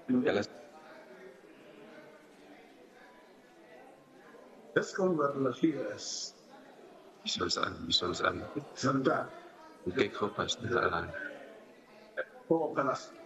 Let's go with the fears. Sometimes. Oh, Palestine.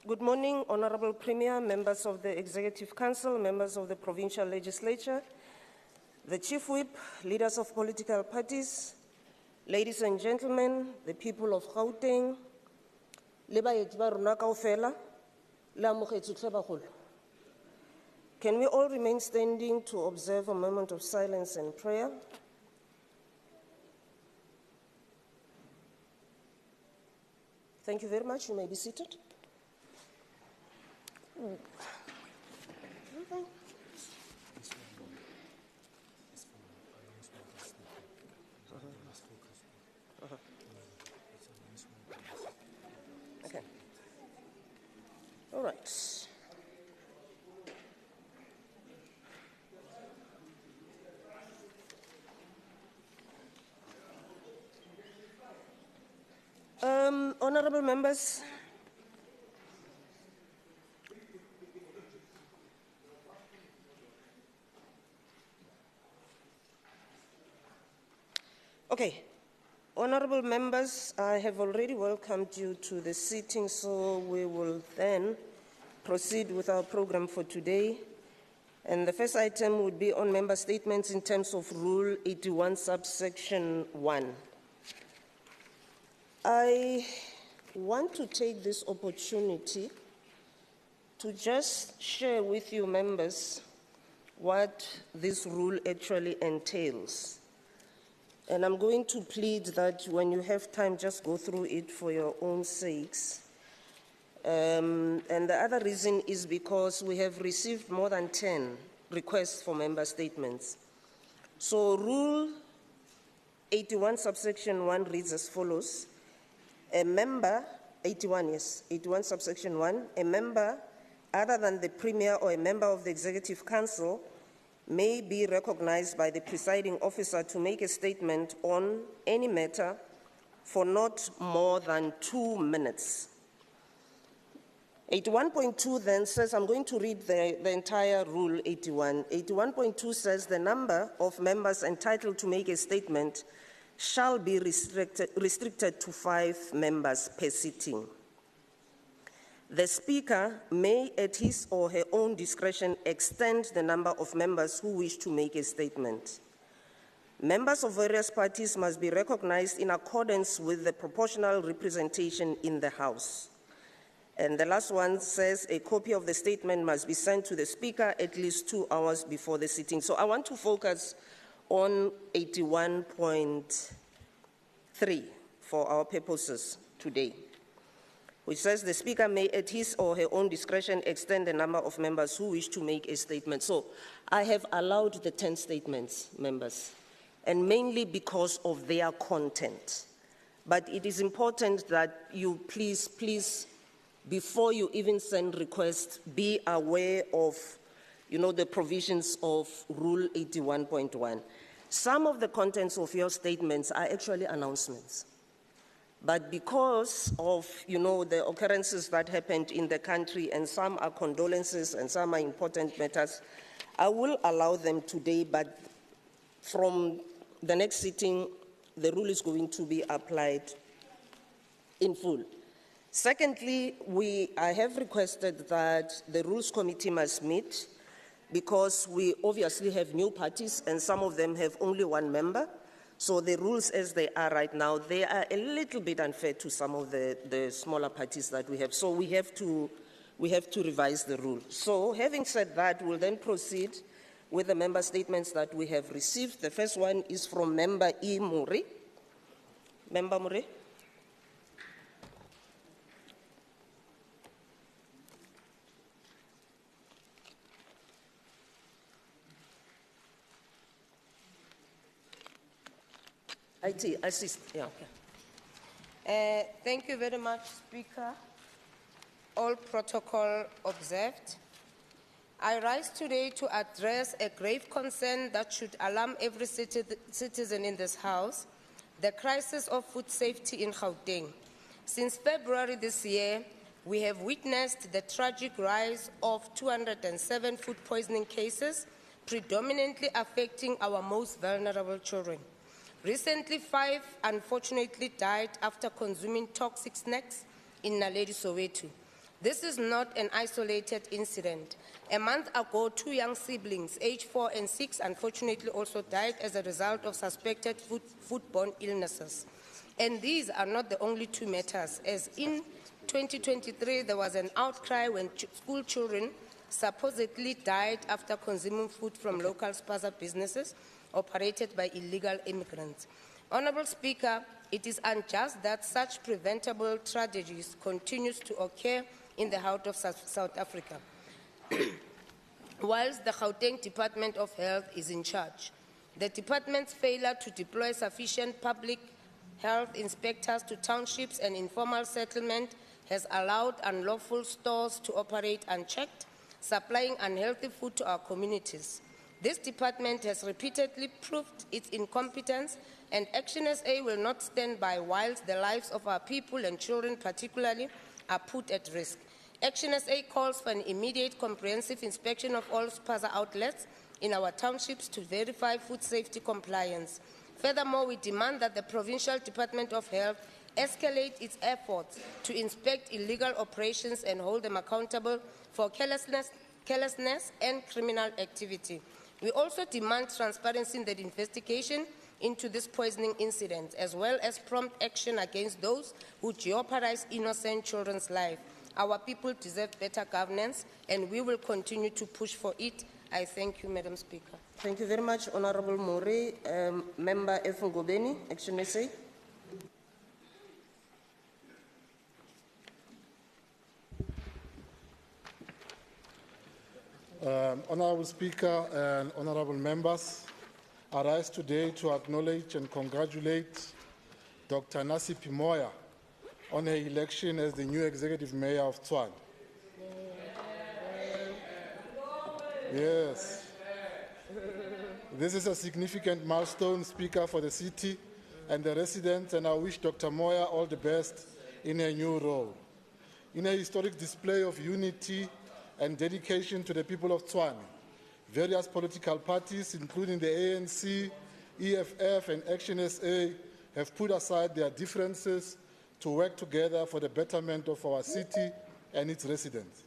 Good morning, Honorable Premier, members of the Executive Council, members of the Provincial Legislature, the Chief Whip, leaders of political parties, ladies and gentlemen, the people of Gauteng, le baeti ba rona kaofela, le amogetse hle bagolo. Can we all remain standing to observe a moment of silence and prayer? Thank you very much. You may be seated. Okay. Okay. All right. Honorable members, okay. Honorable members, I have already welcomed you to the sitting, so we will then proceed with our program for today. And the first item would be on member statements in terms of Rule 81, subsection 1. I want to take this opportunity to just share with you members what this rule actually entails. And I'm going to plead that when you have time, just go through it for your own sakes. And the other reason is because we have received more than 10 requests for member statements. So Rule 81 subsection 1 reads as follows. A member, 81 subsection 1, a member other than the Premier or a member of the Executive Council may be recognized by the presiding officer to make a statement on any matter for not more than 2 minutes. 81.2 then says, I'm going to read the entire Rule 81. 81.2 says the number of members entitled to make a statement shall be restricted to 5 members per sitting. The Speaker may, at his or her own discretion, extend the number of members who wish to make a statement. Members of various parties must be recognized in accordance with the proportional representation in the House. And the last one says a copy of the statement must be sent to the Speaker at least 2 hours before the sitting. So I want to focus on 81.3 for our purposes today, which says the Speaker may, at his or her own discretion, extend the number of members who wish to make a statement. So I have allowed the 10 statements, members, and mainly because of their content. But it is important that you please, before you even send requests, be aware of, the provisions of Rule 81.1. Some of the contents of your statements are actually announcements. But because of, the occurrences that happened in the country, and some are condolences and some are important matters, I will allow them today, but from the next sitting, the rule is going to be applied in full. Secondly, I have requested that the Rules Committee must meet because we obviously have new parties and some of them have only 1 member. So the rules as they are right now, they are a little bit unfair to some of the smaller parties that we have. So we have to revise the rule. So having said that, we'll then proceed with the member statements that we have received. The first one is from Member E. Muri. Member Muri. IT, assist, yeah, okay. Thank you very much, Speaker. All protocol observed. I rise today to address a grave concern that should alarm every citizen in this House, the crisis of food safety in Gauteng. Since February this year, we have witnessed the tragic rise of 207 food poisoning cases, predominantly affecting our most vulnerable children. Recently, 5 unfortunately died after consuming toxic snacks in Naledi, Soweto. This is not an isolated incident. A month ago, 2 young siblings, aged 4 and 6, unfortunately also died as a result of suspected foodborne illnesses. And these are not the only 2 matters, as in 2023, there was an outcry when school children supposedly died after consuming food from local spaza businesses operated by illegal immigrants. Honourable Speaker, it is unjust that such preventable tragedies continue to occur in the heart of South Africa, whilst the Gauteng Department of Health is in charge. The department's failure to deploy sufficient public health inspectors to townships and informal settlement has allowed unlawful stores to operate unchecked, supplying unhealthy food to our communities. This department has repeatedly proved its incompetence, and Action SA will not stand by whilst the lives of our people and children particularly are put at risk. Action SA calls for an immediate comprehensive inspection of all spaza outlets in our townships to verify food safety compliance. Furthermore, we demand that the Provincial Department of Health escalate its efforts to inspect illegal operations and hold them accountable for carelessness and criminal activity. We also demand transparency in the investigation into this poisoning incident, as well as prompt action against those who jeopardize innocent children's lives. Our people deserve better governance, and we will continue to push for it. I thank you, Madam Speaker. Thank you very much, Honorable Mori. Member Efungobeni, Action SA. Honorable Speaker and honorable members, I rise today to acknowledge and congratulate Dr. Nasipi Moya on her election as the new executive mayor of Tshwane. Yes. This is a significant milestone, Speaker, for the city and the residents, and I wish Dr. Moya all the best in her new role. In a historic display of unity and dedication to the people of Tshwane, various political parties, including the ANC, EFF, and Action SA, have put aside their differences to work together for the betterment of our city and its residents.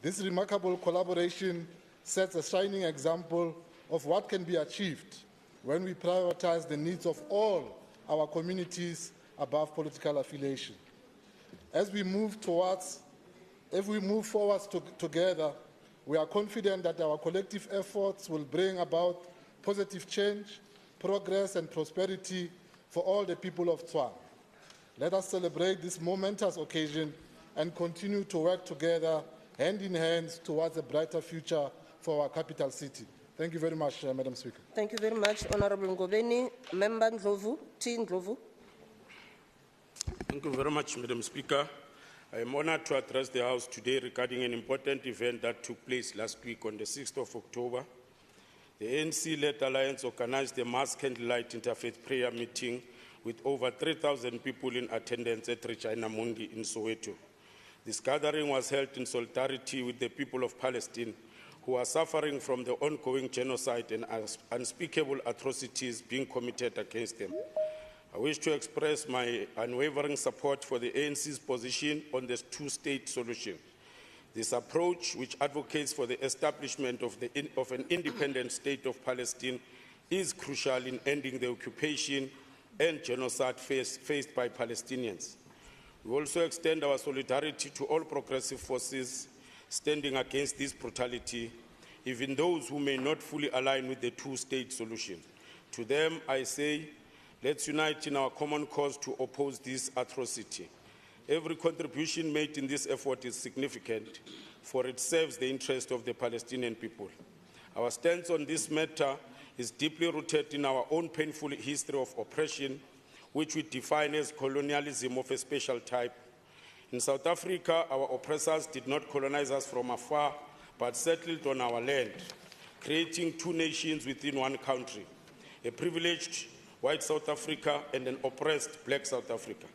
This remarkable collaboration sets a shining example of what can be achieved when we prioritize the needs of all our communities above political affiliation. If we move forward together, we are confident that our collective efforts will bring about positive change, progress, and prosperity for all the people of Tshwane. Let us celebrate this momentous occasion and continue to work together, hand in hand, towards a brighter future for our capital city. Thank you very much, Madam Speaker. Thank you very much, Honorable Ngobeni. Member Ndlovu, T. Ndlovu. Thank you very much, Madam Speaker. I am honored to address the House today regarding an important event that took place last week on the 6th of October. The ANC-led Alliance organized a mass candlelight interfaith prayer meeting with over 3,000 people in attendance at Regina Mundi in Soweto. This gathering was held in solidarity with the people of Palestine who are suffering from the ongoing genocide and unspeakable atrocities being committed against them. I wish to express my unwavering support for the ANC's position on this two-state solution. This approach, which advocates for the establishment of an independent state of Palestine, is crucial in ending the occupation and genocide faced by Palestinians. We also extend our solidarity to all progressive forces standing against this brutality, even those who may not fully align with the two-state solution. To them, I say, let's unite in our common cause to oppose this atrocity. Every contribution made in this effort is significant, for it serves the interest of the Palestinian people. Our stance on this matter is deeply rooted in our own painful history of oppression, which we define as colonialism of a special type. In South Africa, our oppressors did not colonize us from afar, but settled on our land, creating two nations within one country, a privileged white South Africa and an oppressed black South Africa.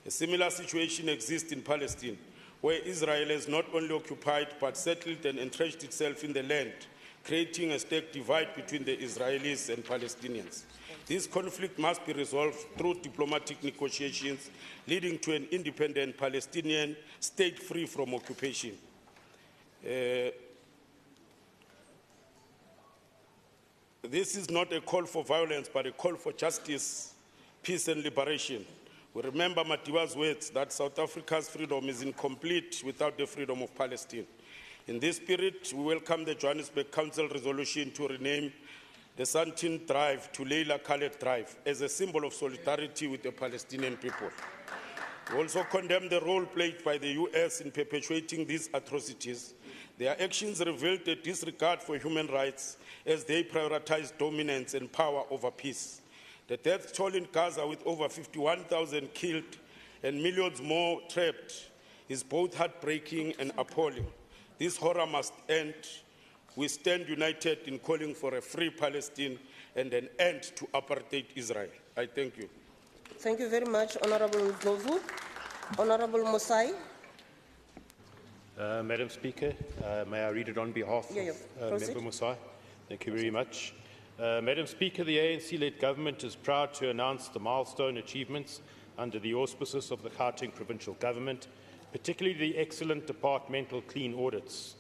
A similar situation exists in Palestine, where Israel has not only occupied but settled and entrenched itself in the land, creating a stark divide between the Israelis and Palestinians. This conflict must be resolved through diplomatic negotiations, leading to an independent Palestinian state free from occupation. This is not a call for violence, but a call for justice, peace, and liberation. We remember Madiba's words that South Africa's freedom is incomplete without the freedom of Palestine. In this spirit, we welcome the Johannesburg Council resolution to rename the Santin Drive to Leila Khaled Drive as a symbol of solidarity with the Palestinian people. We also condemn the role played by the US in perpetuating these atrocities. Their actions revealed a disregard for human rights as they prioritize dominance and power over peace. The death toll in Gaza, with over 51,000 killed and millions more trapped, is both heartbreaking and appalling. This horror must end. We stand united in calling for a free Palestine and an end to apartheid Israel. I thank you. Thank you very much, Honorable Ndlovu. Honorable Mosai. Madam Speaker, may I read it on behalf of Member Mosai? Thank you very much. Madam Speaker, the ANC-led government is proud to announce the milestone achievements under the auspices of the Gauteng Provincial Government, particularly the excellent departmental clean audits.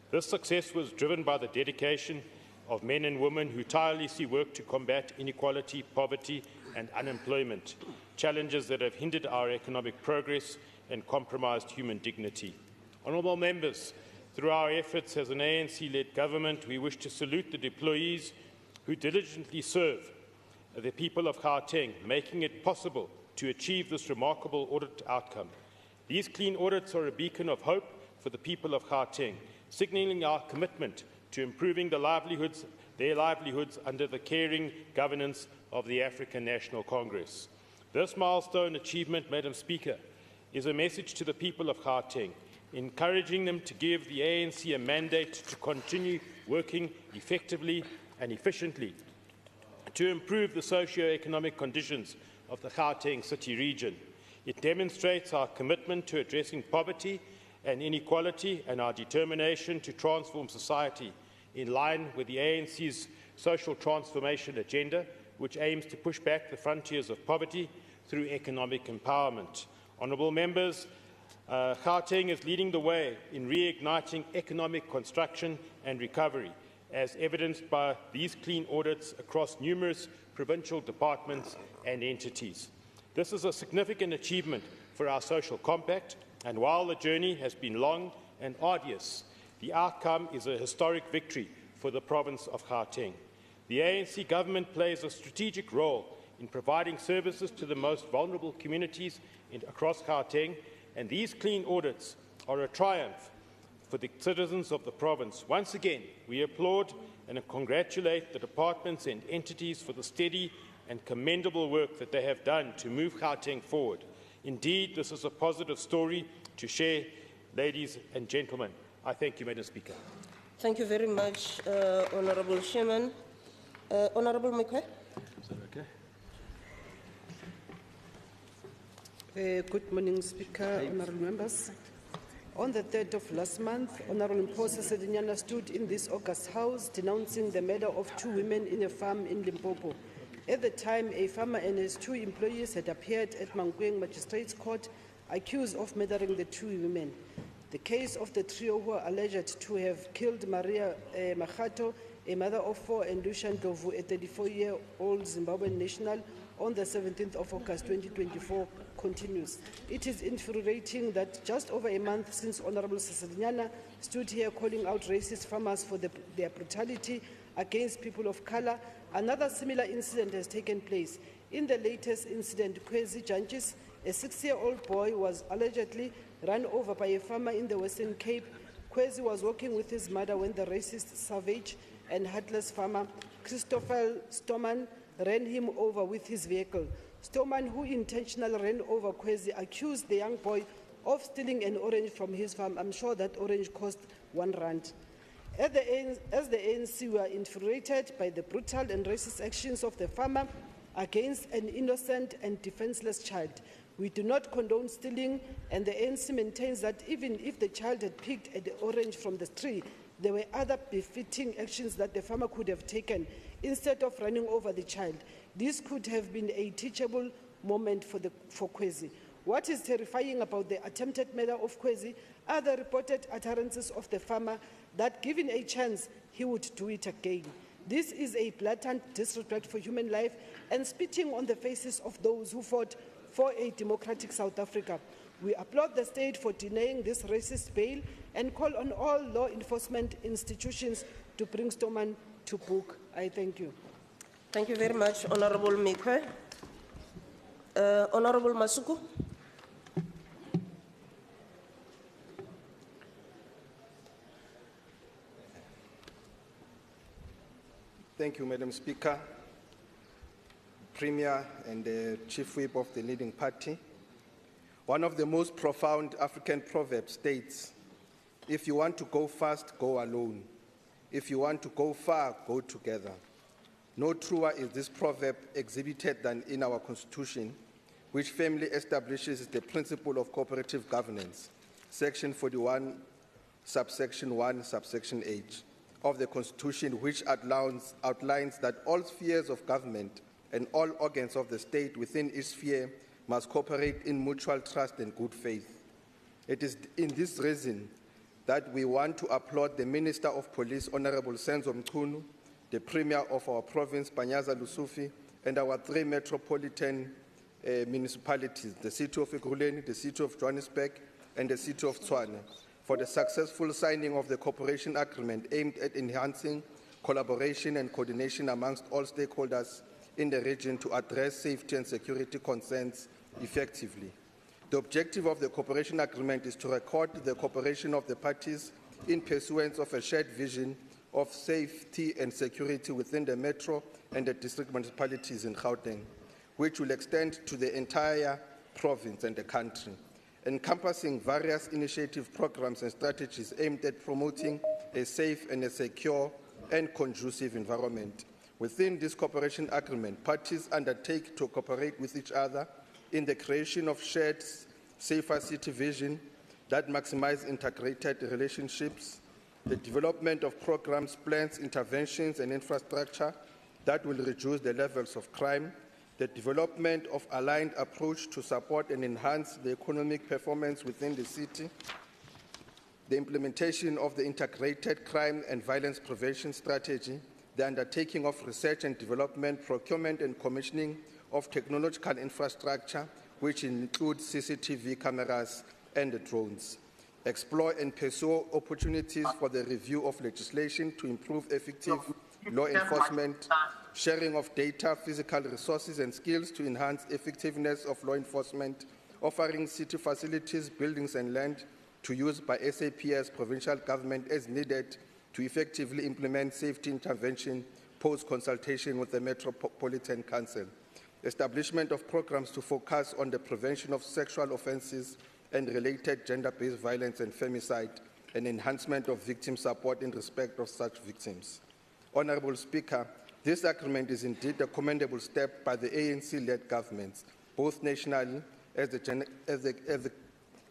This success was driven by the dedication of men and women who tirelessly work to combat inequality, poverty and unemployment, challenges that have hindered our economic progress and compromised human dignity. Honourable members, through our efforts as an ANC-led government, we wish to salute the deployees who diligently serve the people of Gauteng, making it possible to achieve this remarkable audit outcome. These clean audits are a beacon of hope for the people of Gauteng, signalling our commitment to improving their livelihoods under the caring governance of the African National Congress. This milestone achievement, Madam Speaker, is a message to the people of Gauteng, encouraging them to give the ANC a mandate to continue working effectively and efficiently to improve the socio-economic conditions of the Gauteng city region. It demonstrates our commitment to addressing poverty and inequality and our determination to transform society in line with the ANC's social transformation agenda, which aims to push back the frontiers of poverty through economic empowerment. Honourable members, Gauteng is leading the way in reigniting economic construction and recovery, as evidenced by these clean audits across numerous provincial departments and entities. This is a significant achievement for our social compact, and while the journey has been long and arduous, the outcome is a historic victory for the province of Gauteng. The ANC government plays a strategic role in providing services to the most vulnerable communities across Gauteng, and these clean audits are a triumph for the citizens of the province. Once again, we applaud and congratulate the departments and entities for the steady and commendable work that they have done to move Gauteng forward. Indeed, this is a positive story to share, ladies and gentlemen. I thank you, Madam Speaker. Thank you very much, Honourable Chairman. Honourable Mekwe. Good morning, Speaker, honourable members. On the 3rd of last month, Honourable Mposi Sedinyana stood in this August House denouncing the murder of 2 women in a farm in Limpopo. At the time, a farmer and his 2 employees had appeared at Mankweng Magistrates Court accused of murdering the 2 women. The case of the trio who are alleged to have killed Maria Machato, a mother of 4, and Lucian Dovu, a 34-year-old Zimbabwean national, on the 17th of August 2024 continues. It is infuriating that just over a month since Honourable Sesedinyana stood here calling out racist farmers for their brutality against people of colour, another similar incident has taken place. In the latest incident, Kwezi Janchis, a 6-year-old boy, was allegedly run over by a farmer in the Western Cape. Kwezi was walking with his mother when the racist, savage and heartless farmer, Christopher Stoman, ran him over with his vehicle. Stoman, who intentionally ran over Kwezi, accused the young boy of stealing an orange from his farm. I'm sure that orange cost R1. As the ANC were infuriated by the brutal and racist actions of the farmer against an innocent and defenseless child. We do not condone stealing, and the ANC maintains that even if the child had picked an orange from the tree, there were other befitting actions that the farmer could have taken instead of running over the child. This could have been a teachable moment for Kwezi. What is terrifying about the attempted murder of Kwezi are the reported utterances of the farmer that given a chance, he would do it again. This is a blatant disrespect for human life and spitting on the faces of those who fought for a democratic South Africa. We applaud the state for denying this racist bail and call on all law enforcement institutions to bring Stoman to book. I thank you. Thank you very much, Honourable Mekwe. Honourable Masuku. Thank you, Madam Speaker, Premier and the Chief Whip of the leading party. One of the most profound African proverbs states, if you want to go fast, go alone. If you want to go far, go together. No truer is this proverb exhibited than in our Constitution, which firmly establishes the principle of cooperative governance, Section 41, subsection 1, subsection H of the Constitution, which outlines that all spheres of government and all organs of the state within each sphere must cooperate in mutual trust and good faith. It is in this reason that we want to applaud the Minister of Police, Honourable Senzo Mchunu, the Premier of our province, Panyaza Lusufi, and our 3 metropolitan municipalities, the City of Ekurhuleni, the City of Johannesburg, and the City of Tshwane, for the successful signing of the cooperation agreement aimed at enhancing collaboration and coordination amongst all stakeholders in the region to address safety and security concerns effectively. The objective of the cooperation agreement is to record the cooperation of the parties in pursuance of a shared vision of safety and security within the metro and the district municipalities in Gauteng, which will extend to the entire province and the country, encompassing various initiative programs and strategies aimed at promoting a safe and a secure and conducive environment. Within this cooperation agreement, parties undertake to cooperate with each other in the creation of shared safer city vision that maximize integrated relationships, the development of programs, plans, interventions, and infrastructure that will reduce the levels of crime, the development of aligned approach to support and enhance the economic performance within the city, the implementation of the integrated crime and violence prevention strategy, the undertaking of research and development, procurement and commissioning of technological infrastructure, which includes CCTV cameras and drones. Explore and pursue opportunities for the review of legislation to improve effective law enforcement, sharing of data, physical resources and skills to enhance effectiveness of law enforcement, offering city facilities, buildings and land to use by SAPS provincial government as needed to effectively implement safety intervention post-consultation with the Metropolitan Council. Establishment of programs to focus on the prevention of sexual offenses and related gender-based violence and femicide, and enhancement of victim support in respect of such victims. Honorable Speaker, this agreement is indeed a commendable step by the ANC-led governments, both nationally as the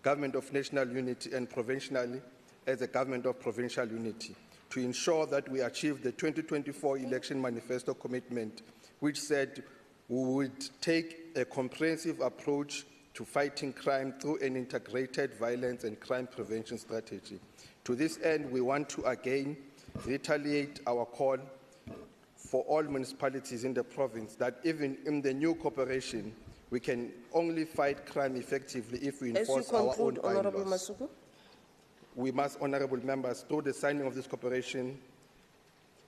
government of national unity and provincially as the government of provincial unity, to ensure that we achieve the 2024 election manifesto commitment, which said we would take a comprehensive approach to fighting crime through an integrated violence and crime prevention strategy. To this end, we want to again reiterate our call for all municipalities in the province that even in the new cooperation, we can only fight crime effectively if we enforce our own bylaws. We must, honorable members, through the signing of this cooperation,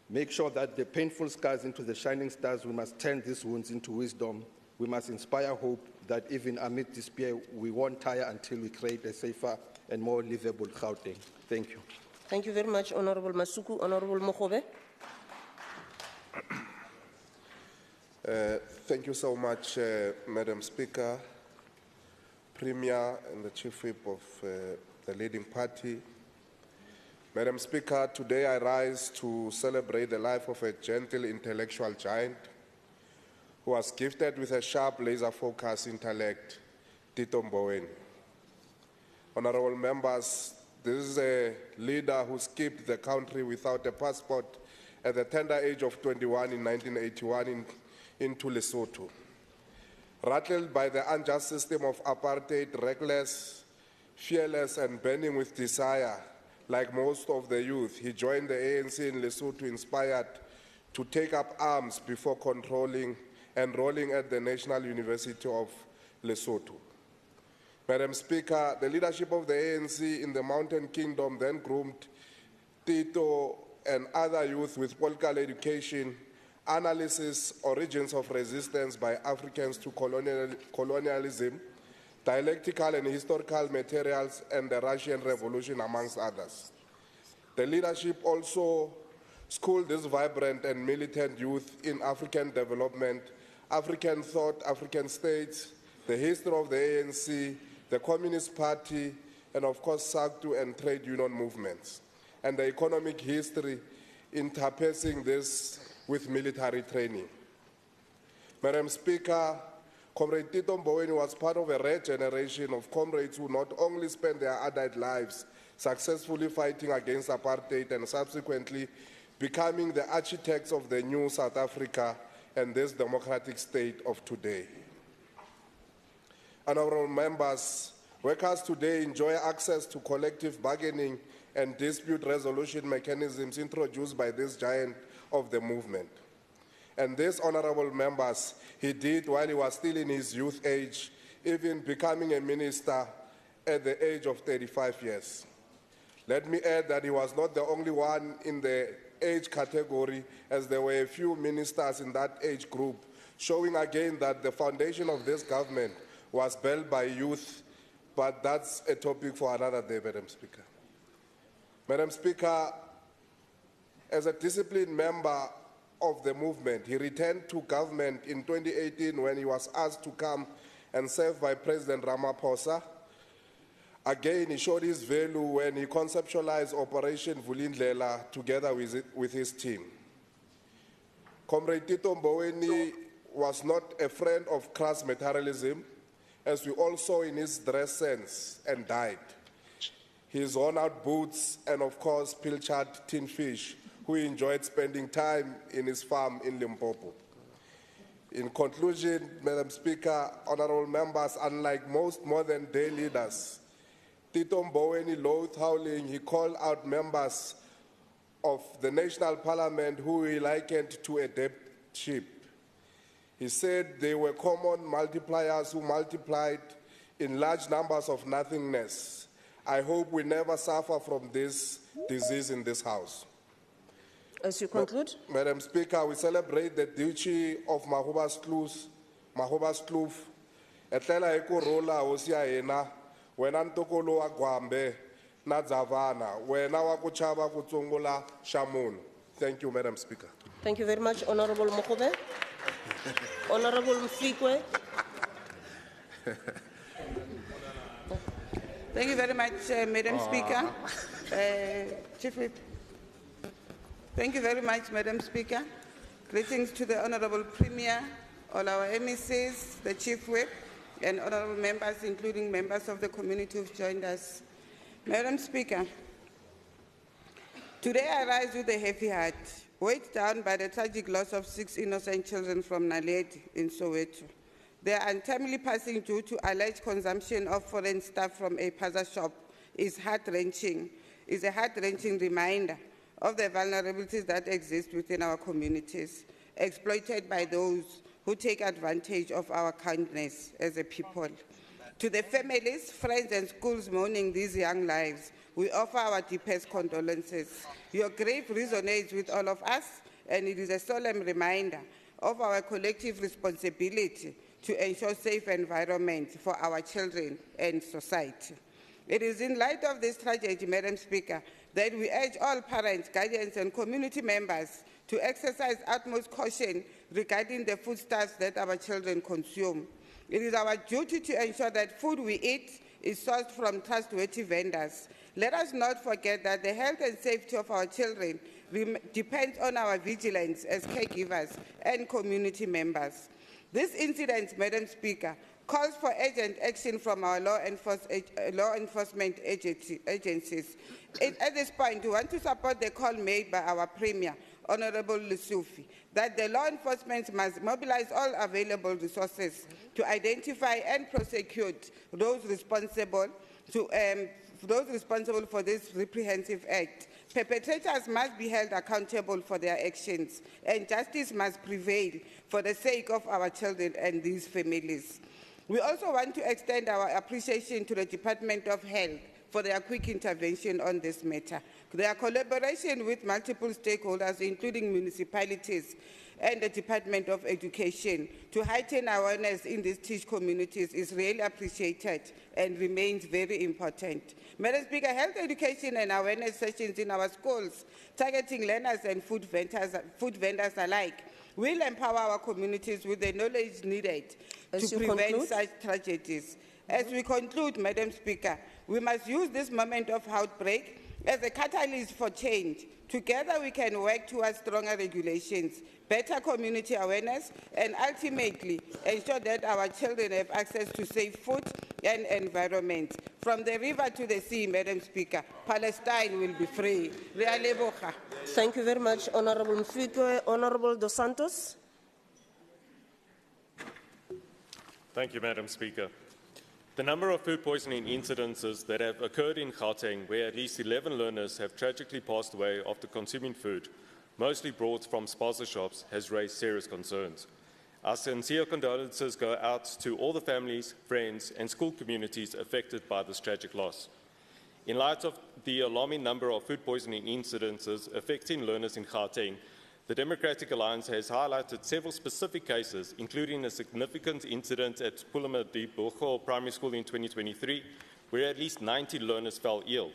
make sure that the painful scars into the shining stars, we must turn these wounds into wisdom. We must inspire hope that even amid despair, we won't tire until we create a safer and more livable Gauteng. Thank you. Thank you very much, Honorable Masuku. Honorable Mogobe. Thank you so much, Madam Speaker, Premier and the Chief Whip of the leading party. Madam Speaker, today I rise to celebrate the life of a gentle intellectual giant who was gifted with a sharp laser-focused intellect, Tito. Honorable members, this is a leader who skipped the country without a passport at the tender age of 21 in 1981 into Lesotho. Rattled by the unjust system of apartheid, reckless, fearless, and burning with desire, like most of the youth, he joined the ANC in Lesotho, inspired to take up arms before enrolling at the National University of Lesotho. Madam Speaker, the leadership of the ANC in the Mountain Kingdom then groomed Tito and other youth with political education, analysis, origins of resistance by Africans to colonialism, dialectical and historical materials, and the Russian Revolution, amongst others. The leadership also schooled this vibrant and militant youth in African development, African thought, African states, the history of the ANC, the Communist Party, and of course SACTU and trade union movements, and the economic history, interpacing this with military training. Madam Speaker, Comrade Tito was part of a rare generation of comrades who not only spent their adult lives successfully fighting against apartheid and subsequently becoming the architects of the new South Africa and this democratic state of today. Honorable members, workers today enjoy access to collective bargaining and dispute resolution mechanisms introduced by this giant of the movement. And this, honorable members, he did while he was still in his youth age, even becoming a minister at the age of 35 years. Let me add that he was not the only one in the age category, as there were a few ministers in that age group, showing again that the foundation of this government was built by youth, but that's a topic for another day, Madam Speaker. Madam Speaker, as a disciplined member of the movement, he returned to government in 2018 when he was asked to come and serve by President Ramaphosa. Again, he showed his value when he conceptualized Operation Vulindlela together with his team. Comrade Tito was not a friend of crass materialism, as we all saw in his dress sense, and died. His worn-out boots and, of course, pilchard tin fish, who enjoyed spending time in his farm in Limpopo. In conclusion, Madam Speaker, honorable members, unlike most modern-day leaders, Tito Mboweni loathed howling. He called out members of the National Parliament who he likened to a dead sheep. He said they were common multipliers who multiplied in large numbers of nothingness. I hope we never suffer from this disease in this House. As you conclude. Madam Speaker, we celebrate the duchy of Mahoba's Kloof. Etlela ekorola osia ena, wena ntokolo wa Gwambe, na Zavana, wena wa kuchaba kutsongola Shamun. Thank you, Madam Speaker. Thank you very much, Honorable Mokobe. Honorable Mfikwe. Thank you very much, Madam Speaker. Chief Whip. Thank you very much, Madam Speaker. Greetings to the Honorable Premier, all our MECs, the Chief Whip, and honorable members, including members of the community who've joined us. Madam Speaker, today I rise with a heavy heart, weighed down by the tragic loss of 6 innocent children from Naledi in Soweto. Their untimely passing due to alleged consumption of foreign stuff from a Paza shop is a heart-wrenching reminder of the vulnerabilities that exist within our communities, exploited by those who take advantage of our kindness as a people. To the families, friends, and schools mourning these young lives, we offer our deepest condolences. Your grief resonates with all of us, and it is a solemn reminder of our collective responsibility to ensure safe environments for our children and society. It is in light of this tragedy, Madam Speaker, that we urge all parents, guardians, and community members to exercise utmost caution regarding the foodstuffs that our children consume. It is our duty to ensure that food we eat is sourced from trustworthy vendors. Let us not forget that the health and safety of our children depends on our vigilance as caregivers and community members. This incident, Madam Speaker, calls for urgent action from our law enforcement agencies. At this point, we want to support the call made by our Premier, Honorable Lesufi, that the law enforcement must mobilize all available resources to identify and prosecute those responsible for this reprehensive act. Perpetrators must be held accountable for their actions, and justice must prevail for the sake of our children and these families. We also want to extend our appreciation to the Department of Health for their quick intervention on this matter. Their collaboration with multiple stakeholders, including municipalities and the Department of Education, to heighten awareness in these teach communities is really appreciated and remains very important. Madam Speaker, health education and awareness sessions in our schools, targeting learners and food vendors alike, will empower our communities with the knowledge needed to prevent such tragedies. As we conclude, Madam Speaker, we must use this moment of outbreak as a catalyst for change. Together we can work towards stronger regulations, better community awareness, and ultimately ensure that our children have access to safe food and environment. From the river to the sea, Madam Speaker, Palestine will be free. Thank you very much, Honorable Mfikwe. Honorable Dos Santos. Thank you, Madam Speaker. The number of food poisoning incidences that have occurred in Gauteng, where at least 11 learners have tragically passed away after consuming food, mostly brought from sponsor shops, has raised serious concerns. Our sincere condolences go out to all the families, friends, and school communities affected by this tragic loss. In light of the alarming number of food poisoning incidences affecting learners in Gauteng, the Democratic Alliance has highlighted several specific cases, including a significant incident at Pulama di Bocho Primary School in 2023, where at least 90 learners fell ill.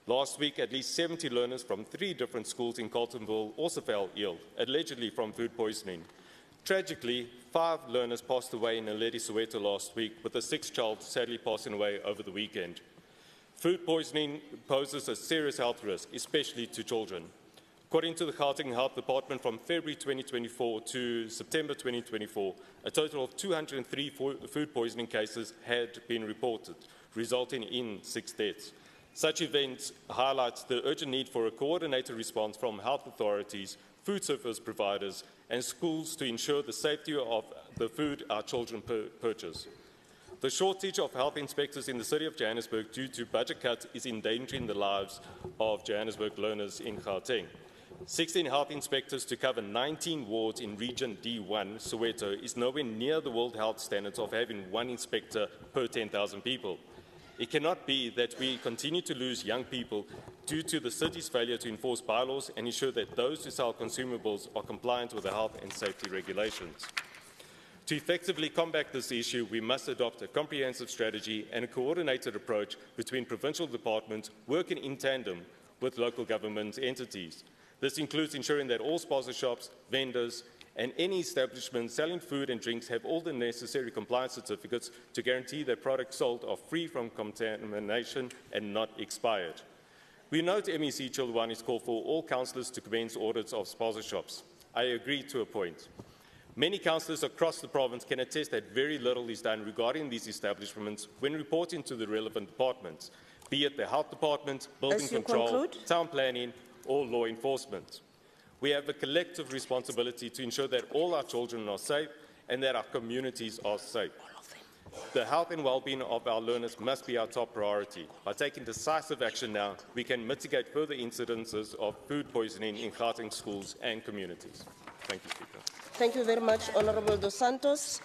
Last week, at least 70 learners from 3 different schools in Carletonville also fell ill, allegedly from food poisoning. Tragically, 5 learners passed away in Naledi, Soweto last week, with a 6th child sadly passing away over the weekend. Food poisoning poses a serious health risk, especially to children. According to the Gauteng Health Department, from February 2024 to September 2024, a total of 203 food poisoning cases had been reported, resulting in 6 deaths. Such events highlight the urgent need for a coordinated response from health authorities, food service providers, and schools to ensure the safety of the food our children purchase. The shortage of health inspectors in the city of Johannesburg due to budget cuts is endangering the lives of Johannesburg learners in Gauteng. 16 health inspectors to cover 19 wards in Region D1, Soweto, is nowhere near the World Health Standards of having 1 inspector per 10,000 people. It cannot be that we continue to lose young people due to the city's failure to enforce bylaws and ensure that those who sell consumables are compliant with the health and safety regulations. To effectively combat this issue, we must adopt a comprehensive strategy and a coordinated approach between provincial departments working in tandem with local government entities. This includes ensuring that all sponsor shops, vendors, and any establishment selling food and drinks have all the necessary compliance certificates to guarantee that products sold are free from contamination and not expired. We note MEC Chilwani's call for all councillors to commence audits of sponsor shops. I agree to a point. Many councillors across the province can attest that very little is done regarding these establishments when reporting to the relevant departments, be it the health department, building control, town planning, or law enforcement. We have a collective responsibility to ensure that all our children are safe and that our communities are safe. The health and well-being of our learners must be our top priority. By taking decisive action now, we can mitigate further incidences of food poisoning in Gauteng schools and communities. Thank you, Speaker. Thank you very much, Honourable Dos Santos.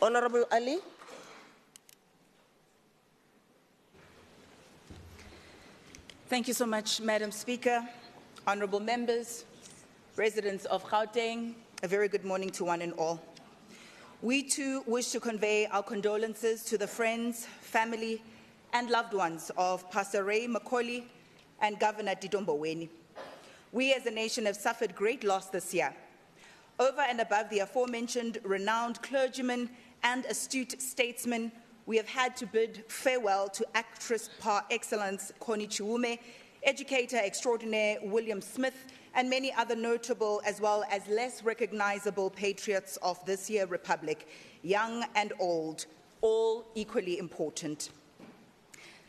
Honourable Ali. Thank you so much, Madam Speaker. Honourable members, residents of Gauteng, a very good morning to one and all. We too wish to convey our condolences to the friends, family, and loved ones of Pastor Ray Macaulay and Governor Tito. We as a nation have suffered great loss this year. Over and above the aforementioned renowned clergyman and astute statesman, we have had to bid farewell to actress par excellence Connie Chiume, educator extraordinaire William Smith, and many other notable as well as less recognizable patriots of this year republic, young and old, all equally important.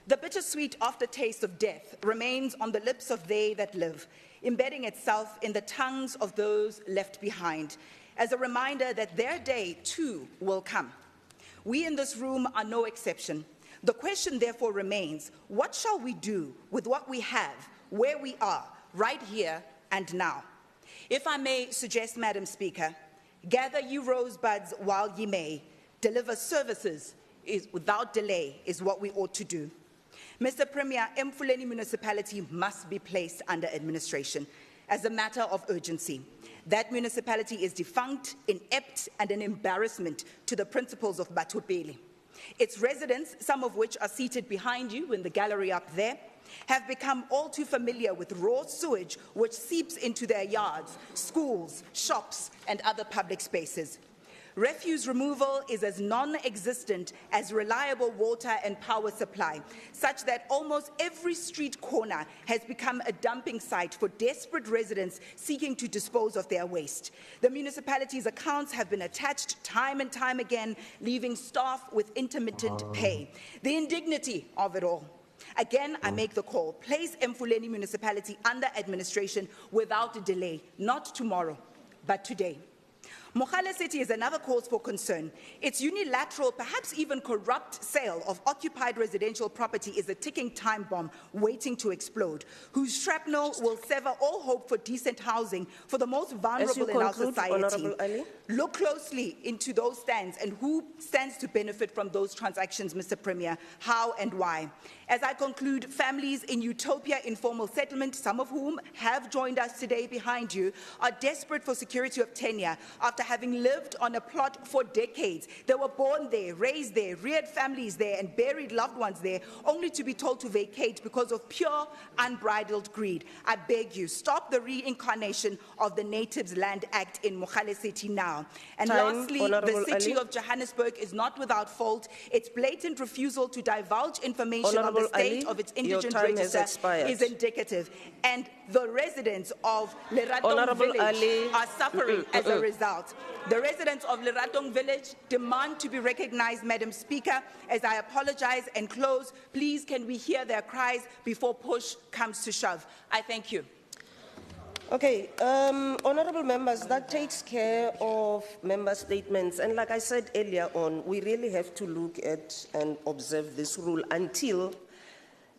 The bittersweet aftertaste of death remains on the lips of they that live, embedding itself in the tongues of those left behind, as a reminder that their day too will come. We in this room are no exception. The question therefore remains, what shall we do with what we have, where we are, right here and now? If I may suggest, Madam Speaker, gather ye rosebuds while ye may, deliver services without delay is what we ought to do. Mr. Premier, Mfuleni Municipality must be placed under administration as a matter of urgency. That municipality is defunct, inept, and an embarrassment to the principles of Batupeli. Its residents, some of which are seated behind you in the gallery up there, have become all too familiar with raw sewage which seeps into their yards, schools, shops, and other public spaces. Refuse removal is as non-existent as reliable water and power supply, such that almost every street corner has become a dumping site for desperate residents seeking to dispose of their waste. The municipality's accounts have been attached time and time again, leaving staff with intermittent pay. The indignity of it all. Again, I make the call. Place Mfuleni Municipality under administration without delay, not tomorrow, but today. Mogale City is another cause for concern. Its unilateral, perhaps even corrupt sale of occupied residential property is a ticking time bomb waiting to explode, whose shrapnel will sever all hope for decent housing for the most vulnerable in our society. Look closely into those stands and who stands to benefit from those transactions, Mr. Premier, how and why. As I conclude, families in Utopia Informal Settlement, some of whom have joined us today behind you, are desperate for security of tenure after having lived on a plot for decades. They were born there, raised there, reared families there, and buried loved ones there, only to be told to vacate because of pure, unbridled greed. I beg you, stop the reincarnation of the Natives Land Act in Mogale City now. And lastly, the city of Johannesburg is not without fault. Its blatant refusal to divulge information on the state of its indigent register is indicative. And the residents of Leratong Village are suffering as a result. The residents of Leratong Village demand to be recognized, Madam Speaker. As I apologize and close, please can we hear their cries before push comes to shove. I thank you. Okay, honorable members, that takes care of member statements. And like I said earlier on, we really have to look at and observe this rule until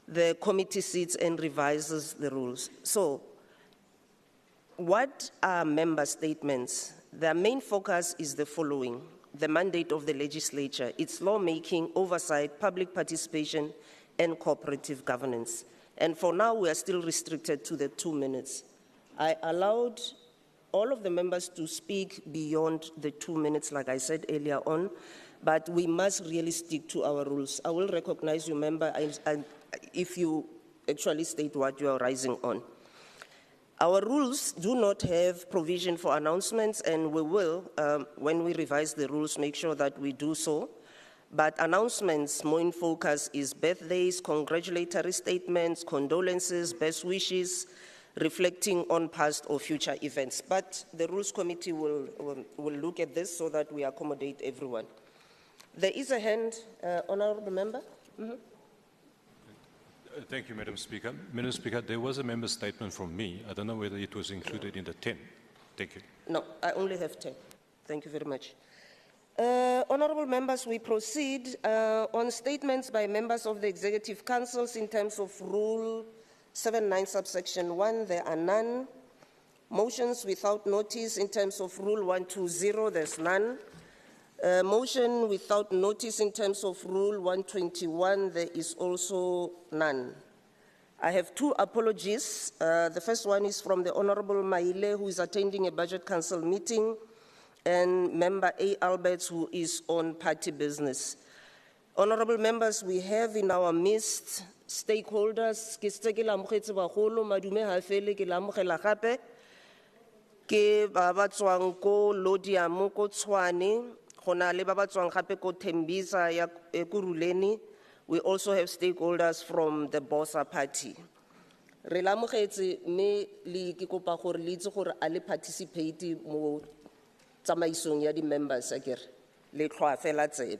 the committee sits and revises the rules. So, what are member statements? Their main focus is the following: the mandate of the legislature, its lawmaking, oversight, public participation, and cooperative governance. And for now, we are still restricted to the 2 minutes. I allowed all of the members to speak beyond the 2 minutes, like I said earlier on, but we must really stick to our rules. I will recognize you, member, if you actually state what you are rising on. Our rules do not have provision for announcements, and we will, when we revise the rules, make sure that we do so. But announcements, more in focus, is birthdays, congratulatory statements, condolences, best wishes, reflecting on past or future events. But the Rules Committee will look at this so that we accommodate everyone. There is a hand, honorable member. Thank you, Madam Speaker. Madam Speaker, there was a member statement from me. I don't know whether it was included in the 10. Thank you. No, I only have 10. Thank you very much. Honorable members, we proceed on statements by members of the Executive Councils in terms of Rule 79 subsection 1, there are none. Motions without notice in terms of Rule 120, there's none. Motion without notice in terms of Rule 121, there is also none. I have two apologies. The first one is from the Honorable Maile, who is attending a Budget Council meeting, and Member A. Alberts, who is on party business. Honorable members, we have in our midst stakeholders. Ke se ke lamogetse bagolo madume ha fele ke lamogela gape ke ba ba tswang ko Lodiamo ko Tshwane gona le ba ba tswang gape ko Tembisa ya Kuruleni. We also have stakeholders from the Bosa party. Re lamogetse me le ke kopa gore le itse gore a le participate mo tsamaisong ya di members akere le tlhwa fela tsebe.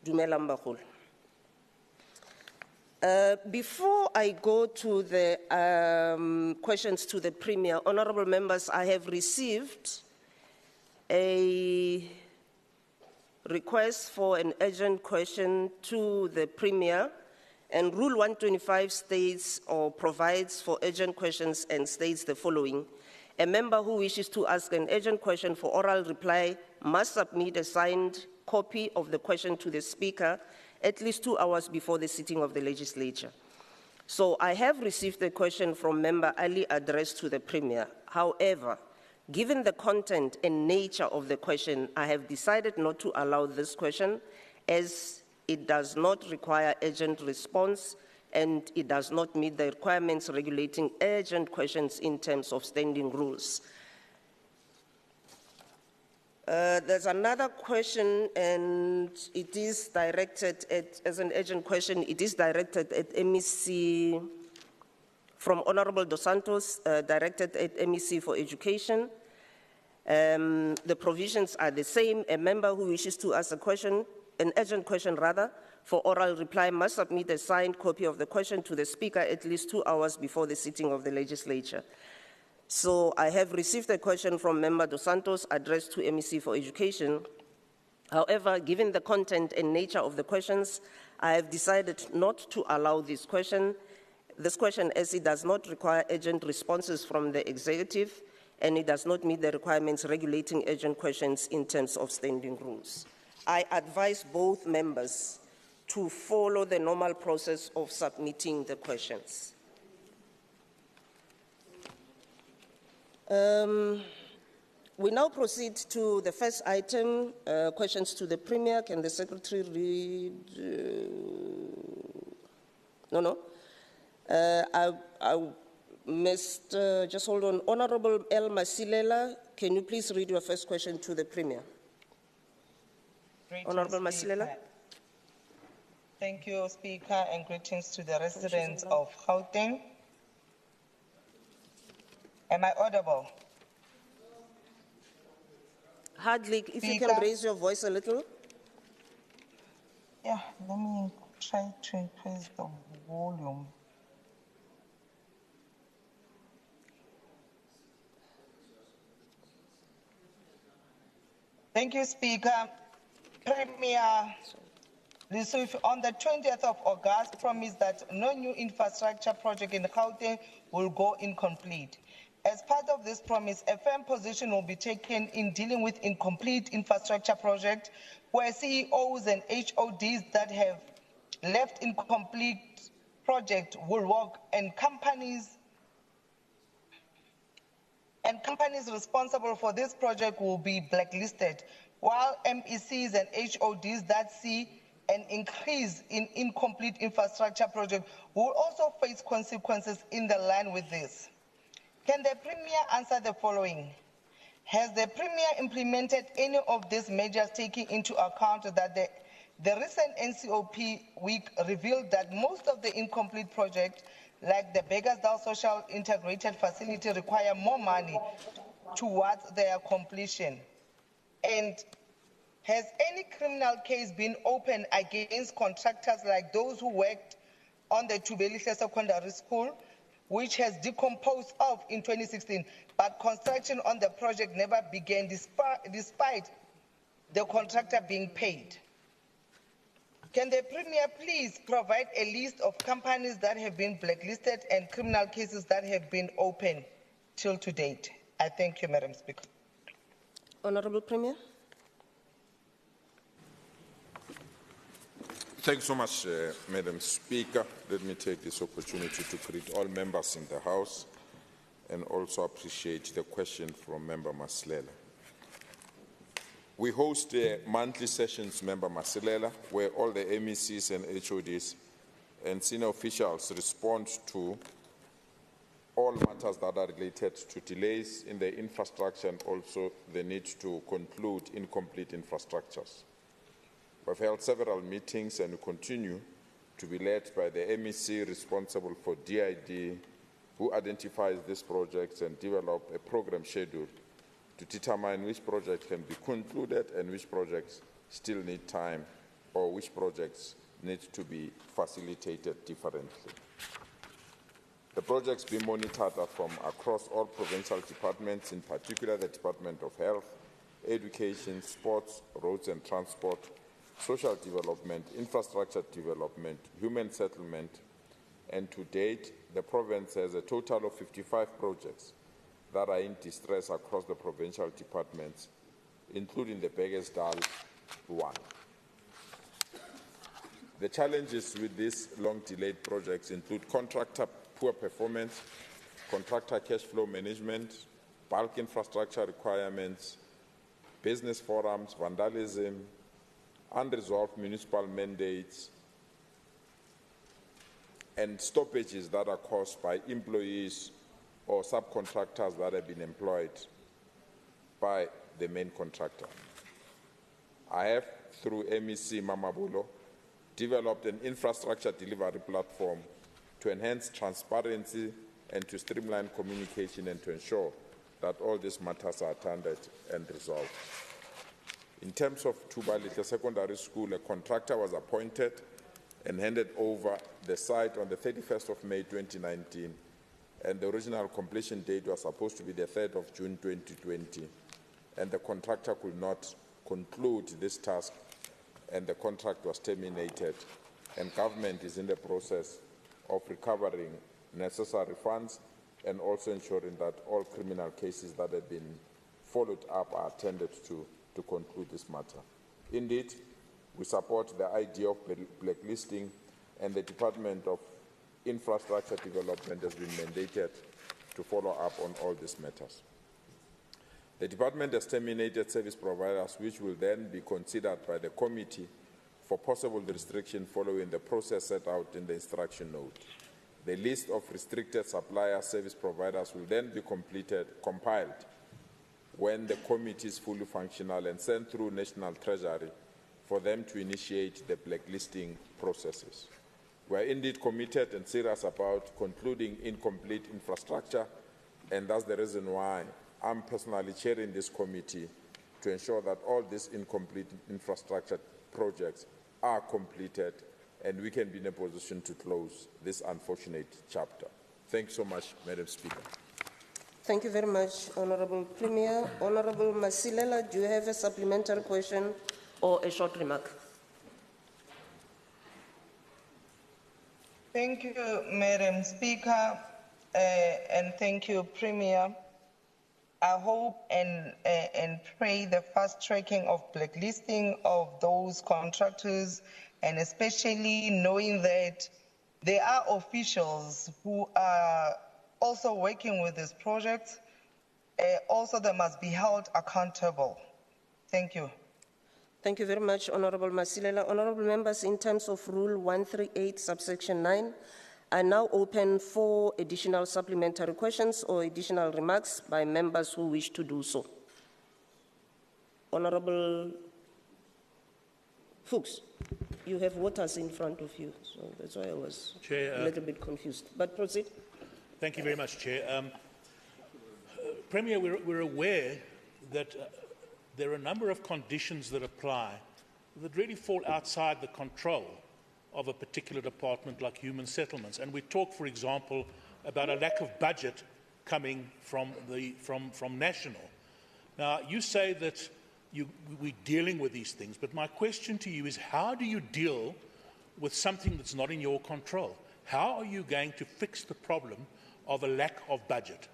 Dumelang bagolo. Before I go to the questions to the Premier, honorable members, I have received a request for an urgent question to the Premier, and Rule 125 states or provides for urgent questions and states the following. A member who wishes to ask an urgent question for oral reply must submit a signed copy of the question to the Speaker at least 2 hours before the sitting of the legislature. So I have received a question from Member Ali addressed to the Premier. However, given the content and nature of the question, I have decided not to allow this question as it does not require urgent response and it does not meet the requirements regulating urgent questions in terms of standing rules. There's another question, and it is directed at, as an urgent question, it is directed at MEC from Honorable Dos Santos, directed at MEC for Education. The provisions are the same. A member who wishes to ask a question, an urgent question rather, for oral reply must submit a signed copy of the question to the Speaker at least 2 hours before the sitting of the legislature. So I have received a question from Member Dos Santos addressed to MEC for Education. However, given the content and nature of the questions, I have decided not to allow this question as it does not require urgent responses from the executive and it does not meet the requirements regulating urgent questions in terms of standing rules. I advise both members to follow the normal process of submitting the questions. We now proceed to the first item, questions to the Premier. Can the Secretary read? Mr. Just hold on. Honorable El Masilela, can you please read your first question to the Premier? Honorable Masilela. Thank you, Speaker, and greetings to the residents of Gauteng. Am I audible? Hardly, if you can raise your voice a little. Yeah, let me try to increase the volume. Thank you, Speaker. Premier Lesotho, on the 20th of August, promised that no new infrastructure project in Gauteng will go incomplete. As part of this promise, a firm position will be taken in dealing with incomplete infrastructure projects where CEOs and HODs that have left incomplete project will work and companies responsible for this project will be blacklisted, while MECs and HODs that see an increase in incomplete infrastructure projects will also face consequences in the line with this. Can the Premier answer the following? Has the Premier implemented any of these measures taking into account that the recent NCOP week revealed that most of the incomplete projects, like the Beggersdal Social Integrated Facility, require more money towards their completion? And has any criminal case been opened against contractors like those who worked on the Tubelihle Secondary School, which has decomposed off in 2016, but construction on the project never began despite the contractor being paid? Can the Premier please provide a list of companies that have been blacklisted and criminal cases that have been opened till to date? I thank you, Madam Speaker. Honorable Premier. Thanks so much, Madam Speaker. Let me take this opportunity to greet all members in the House and also appreciate the question from Member Masilela. We host monthly sessions, Member Masilela, where all the MECs and HODs and senior officials respond to all matters that are related to delays in the infrastructure and also the need to conclude incomplete infrastructures. We've held several meetings and we continue to be led by the MEC responsible for DID, who identifies these projects and develop a program schedule to determine which projects can be concluded and which projects still need time or which projects need to be facilitated differently. The projects being monitored are from across all provincial departments, in particular the Department of Health, Education, Sports, Roads and Transport, Social Development, Infrastructure Development, Human Settlement, and to date, the province has a total of 55 projects that are in distress across the provincial departments, including the Beggersdal one. The challenges with these long-delayed projects include contractor poor performance, contractor cash flow management, bulk infrastructure requirements, business forums, vandalism, unresolved municipal mandates, and stoppages that are caused by employees or subcontractors that have been employed by the main contractor. I have, through MEC Mamabulo, developed an infrastructure delivery platform to enhance transparency and to streamline communication and to ensure that all these matters are attended and resolved. In terms of Tubelihle Secondary School, a contractor was appointed and handed over the site on the 31st of May 2019, and the original completion date was supposed to be the 3rd of June 2020, and the contractor could not conclude this task, and the contract was terminated, and government is in the process of recovering necessary funds and also ensuring that all criminal cases that have been followed up are attended to conclude this matter. Indeed, we support the idea of blacklisting, and the Department of Infrastructure Development has been mandated to follow up on all these matters. The department has terminated service providers, which will then be considered by the committee for possible restriction following the process set out in the instruction note. The list of restricted supplier service providers will then be compiled when the committee is fully functional and sent through National Treasury for them to initiate the blacklisting processes. We are indeed committed and serious about concluding incomplete infrastructure, and that's the reason why I'm personally chairing this committee to ensure that all these incomplete infrastructure projects are completed and we can be in a position to close this unfortunate chapter. Thank you so much, Madam Speaker. Thank you very much, Honorable Premier. Honorable Masilela, do you have a supplementary question or a short remark? Thank you, Madam Speaker, and thank you, Premier. I hope and pray the fast tracking of blacklisting of those contractors, and especially knowing that there are officials who are also working with this project, also they must be held accountable. Thank you. Thank you very much, Honorable Masilela. Honorable members, in terms of Rule 138, subsection 9, I now open for additional supplementary questions or additional remarks by members who wish to do so. Honorable Fuchs, you have voters in front of you, so that's why I was Chair, a little bit confused. But proceed. Thank you very much, Chair. Premier, we're aware that there are a number of conditions that apply that really fall outside the control of a particular department like human settlements. And we talk, for example, about a lack of budget coming from national. Now, you say that we're dealing with these things, but my question to you is, how do you deal with something that's not in your control? How are you going to fix the problem of a lack of budget?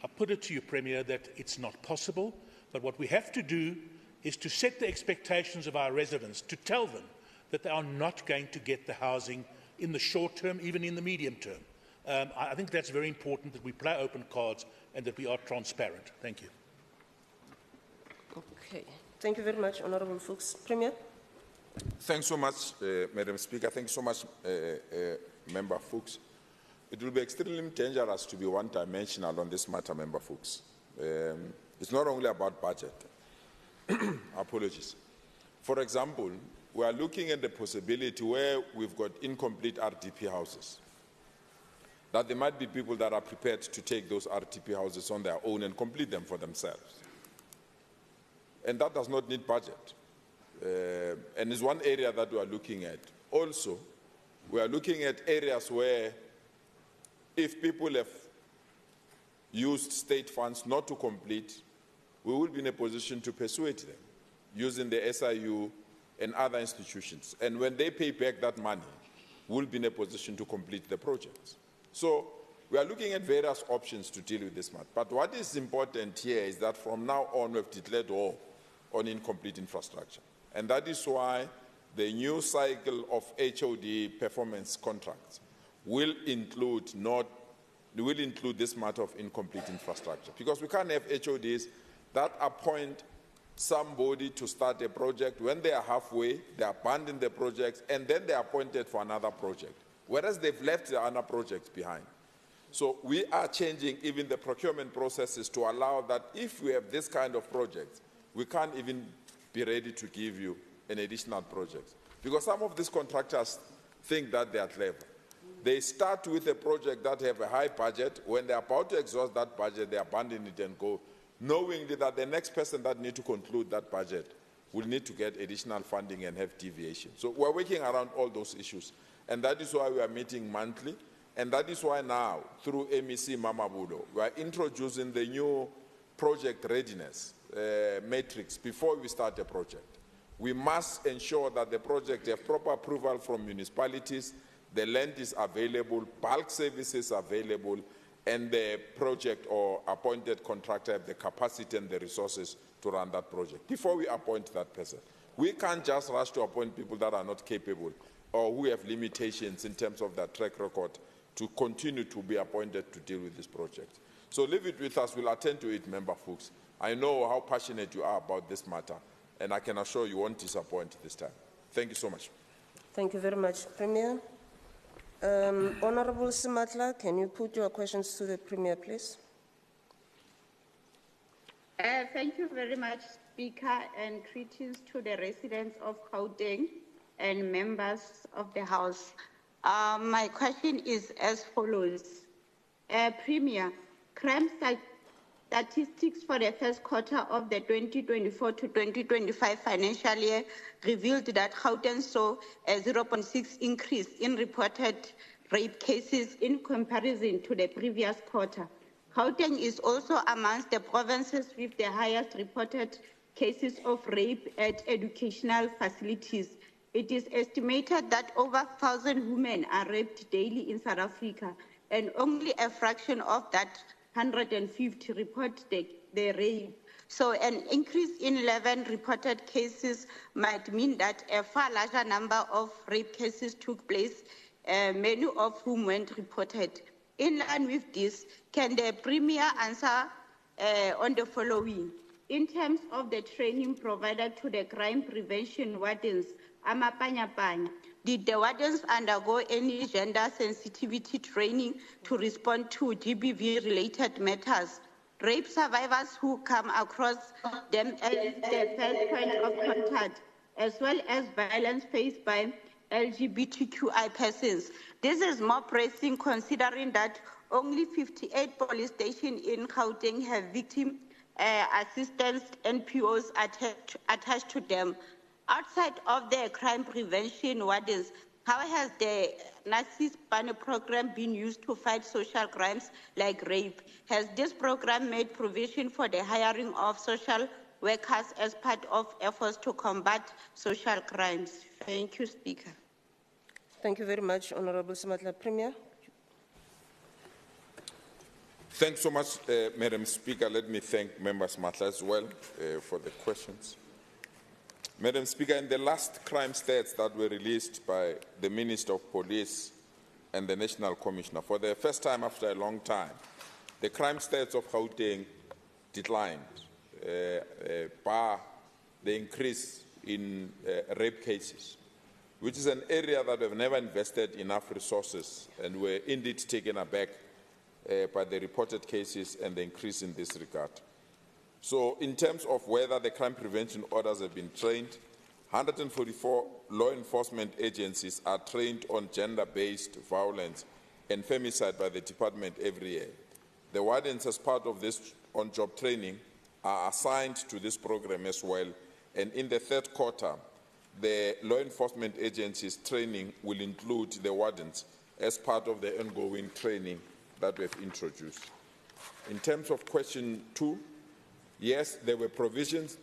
I put it to you, Premier, that it's not possible, but what we have to do is to set the expectations of our residents, to tell them that they are not going to get the housing in the short term, even in the medium term. I think that's very important, that we play open cards and that we are transparent. Thank you. Okay. Thank you very much, Honorable Fuchs. Premier? Thanks so much, Madam Speaker. Thank you so much, Member Fuchs. It will be extremely dangerous to be one-dimensional on this matter, Member Fuchs. It's not only about budget. Apologies. For example, we are looking at the possibility where we've got incomplete RDP houses, that there might be people that are prepared to take those RDP houses on their own and complete them for themselves. And that does not need budget. And it's one area that we are looking at. Also, we are looking at areas where if people have used state funds not to complete, we will be in a position to persuade them using the SIU and other institutions. And when they pay back that money, we'll be in a position to complete the projects. So we are looking at various options to deal with this matter. But what is important here is that from now on, we've declared war on incomplete infrastructure. And that is why the new cycle of HOD performance contracts will include this matter of incomplete infrastructure. Because we can't have HODs that appoint somebody to start a project. When they are halfway, they abandon the project, and then they are appointed for another project, whereas they've left the other projects behind. So we are changing even the procurement processes to allow that if we have this kind of projects, we can't even be ready to give you an additional project. Because some of these contractors think that they are clever. They start with a project that have a high budget. When they're about to exhaust that budget, they abandon it and go, knowing that the next person that needs to conclude that budget will need to get additional funding and have deviation. So we're working around all those issues. And that is why we are meeting monthly And that is why now, through MEC Mamabulo, we are introducing the new project readiness matrix before we start a project. We must ensure that the project has proper approval from municipalities, the land is available, bulk services available, and the project or appointed contractor have the capacity and the resources to run that project before we appoint that person. We can't just rush to appoint people that are not capable or who have limitations in terms of their track record to continue to be appointed to deal with this project. So leave it with us. We'll attend to it, Member Fuchs. I know how passionate you are about this matter, and I can assure you won't disappoint this time. Thank you so much. Thank you very much, Premier. Honorable Simatla, can you put your questions to the Premier, please? Thank you very much, Speaker, and greetings to the residents of Gauteng and members of the House. My question is as follows. Premier, crime statistics for the first quarter of the 2024 to 2025 financial year revealed that Gauteng saw a 0.6 increase in reported rape cases in comparison to the previous quarter. Gauteng is also amongst the provinces with the highest reported cases of rape at educational facilities. It is estimated that over 1,000 women are raped daily in South Africa, and only a fraction of that 150 report the rape. So an increase in 11 reported cases might mean that a far larger number of rape cases took place, many of whom weren't reported. In line with this, can the Premier answer on the following? In terms of the training provided to the crime prevention wardens, Amapanyapanya, did the wardens undergo any gender sensitivity training to respond to GBV-related matters? Rape survivors who come across them as the first point of contact, as well as violence faced by LGBTQI persons. This is more pressing considering that only 58 police stations in Gauteng have victim assistance NPOs attached to them. Outside of the crime prevention wardens, how has the Nasi-Spane program been used to fight social crimes like rape? Has this program made provision for the hiring of social workers as part of efforts to combat social crimes? Thank you, Speaker. Thank you very much, Honorable Simatla. Premier. Thanks so much, Madam Speaker. Let me thank Member Simatla as well for the questions. Madam Speaker, in the last crime stats that were released by the Minister of Police and the National Commissioner, for the first time after a long time, the crime stats of Gauteng declined, bar the increase in rape cases, which is an area that we've never invested enough resources, and we're indeed taken aback by the reported cases and the increase in this regard. So in terms of whether the crime prevention orders have been trained, 144 law enforcement agencies are trained on gender-based violence and femicide by the department every year. The wardens, as part of this on-job training, are assigned to this program as well, and in the third quarter, the law enforcement agencies training will include the wardens as part of the ongoing training that we have introduced. In terms of question 2, yes, there were provisions.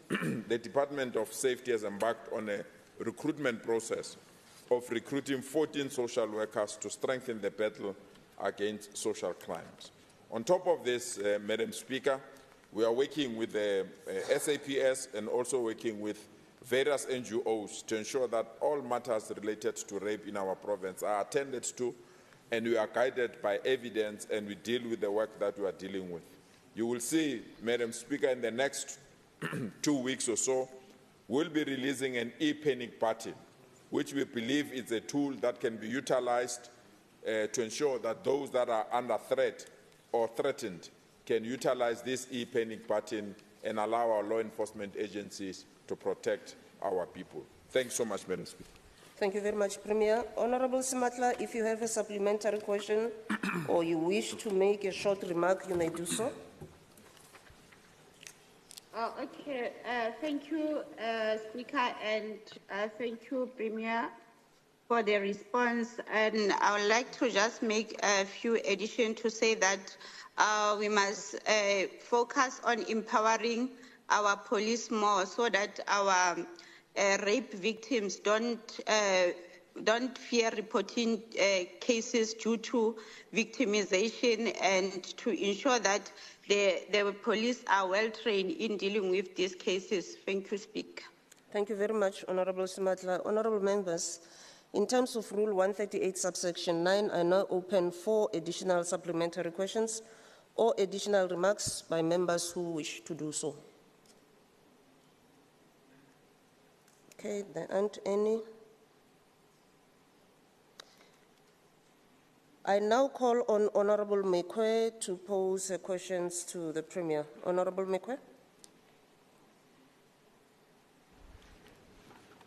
The Department of Safety has embarked on a recruitment process of recruiting 14 social workers to strengthen the battle against social crimes. On top of this, Madam Speaker, we are working with the SAPS and also working with various NGOs to ensure that all matters related to rape in our province are attended to, and we are guided by evidence, and we deal with the work that we are dealing with. You will see, Madam Speaker, in the next 2 weeks or so, we'll be releasing an e-panic button, which we believe is a tool that can be utilized to ensure that those that are under threat or threatened can utilize this e-panic button and allow our law enforcement agencies to protect our people. Thanks so much, Madam Speaker. Thank you very much, Premier. Honorable Simatla, if you have a supplementary question or you wish to make a short remark, you may do so. Thank you, Speaker, and thank you, Premier, for the response, and I would like to just make a few additions to say that we must focus on empowering our police more so that our rape victims don't fear reporting cases due to victimization, and to ensure that the police are well trained in dealing with these cases. Thank you, Speaker. Thank you very much, Honorable Simatla. Honorable members, in terms of Rule 138, subsection 9, I now open 4 additional supplementary questions or additional remarks by members who wish to do so. Okay, there aren't any. I now call on Honorable Mekwe to pose questions to the Premier. Honorable Mekwe.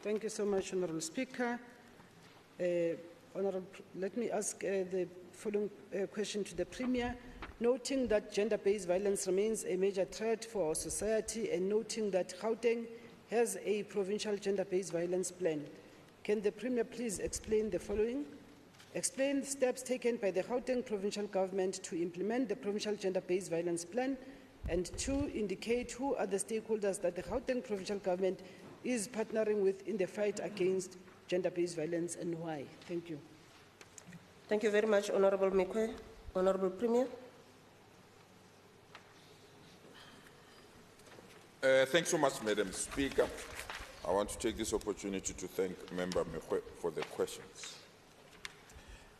Thank you so much, Honorable Speaker. Let me ask the following question to the Premier. Noting that gender-based violence remains a major threat for our society and noting that Gauteng has a provincial gender-based violence plan, can the Premier please explain the following? Explain the steps taken by the Gauteng provincial government to implement the provincial gender-based violence plan, and 2, indicate who are the stakeholders that the Gauteng provincial government is partnering with in the fight against gender-based violence and why. Thank you. Thank you very much, Honorable Mekwe. Honorable Premier. Thanks so much, Madam Speaker. I want to take this opportunity to thank Member Mekwe for the questions.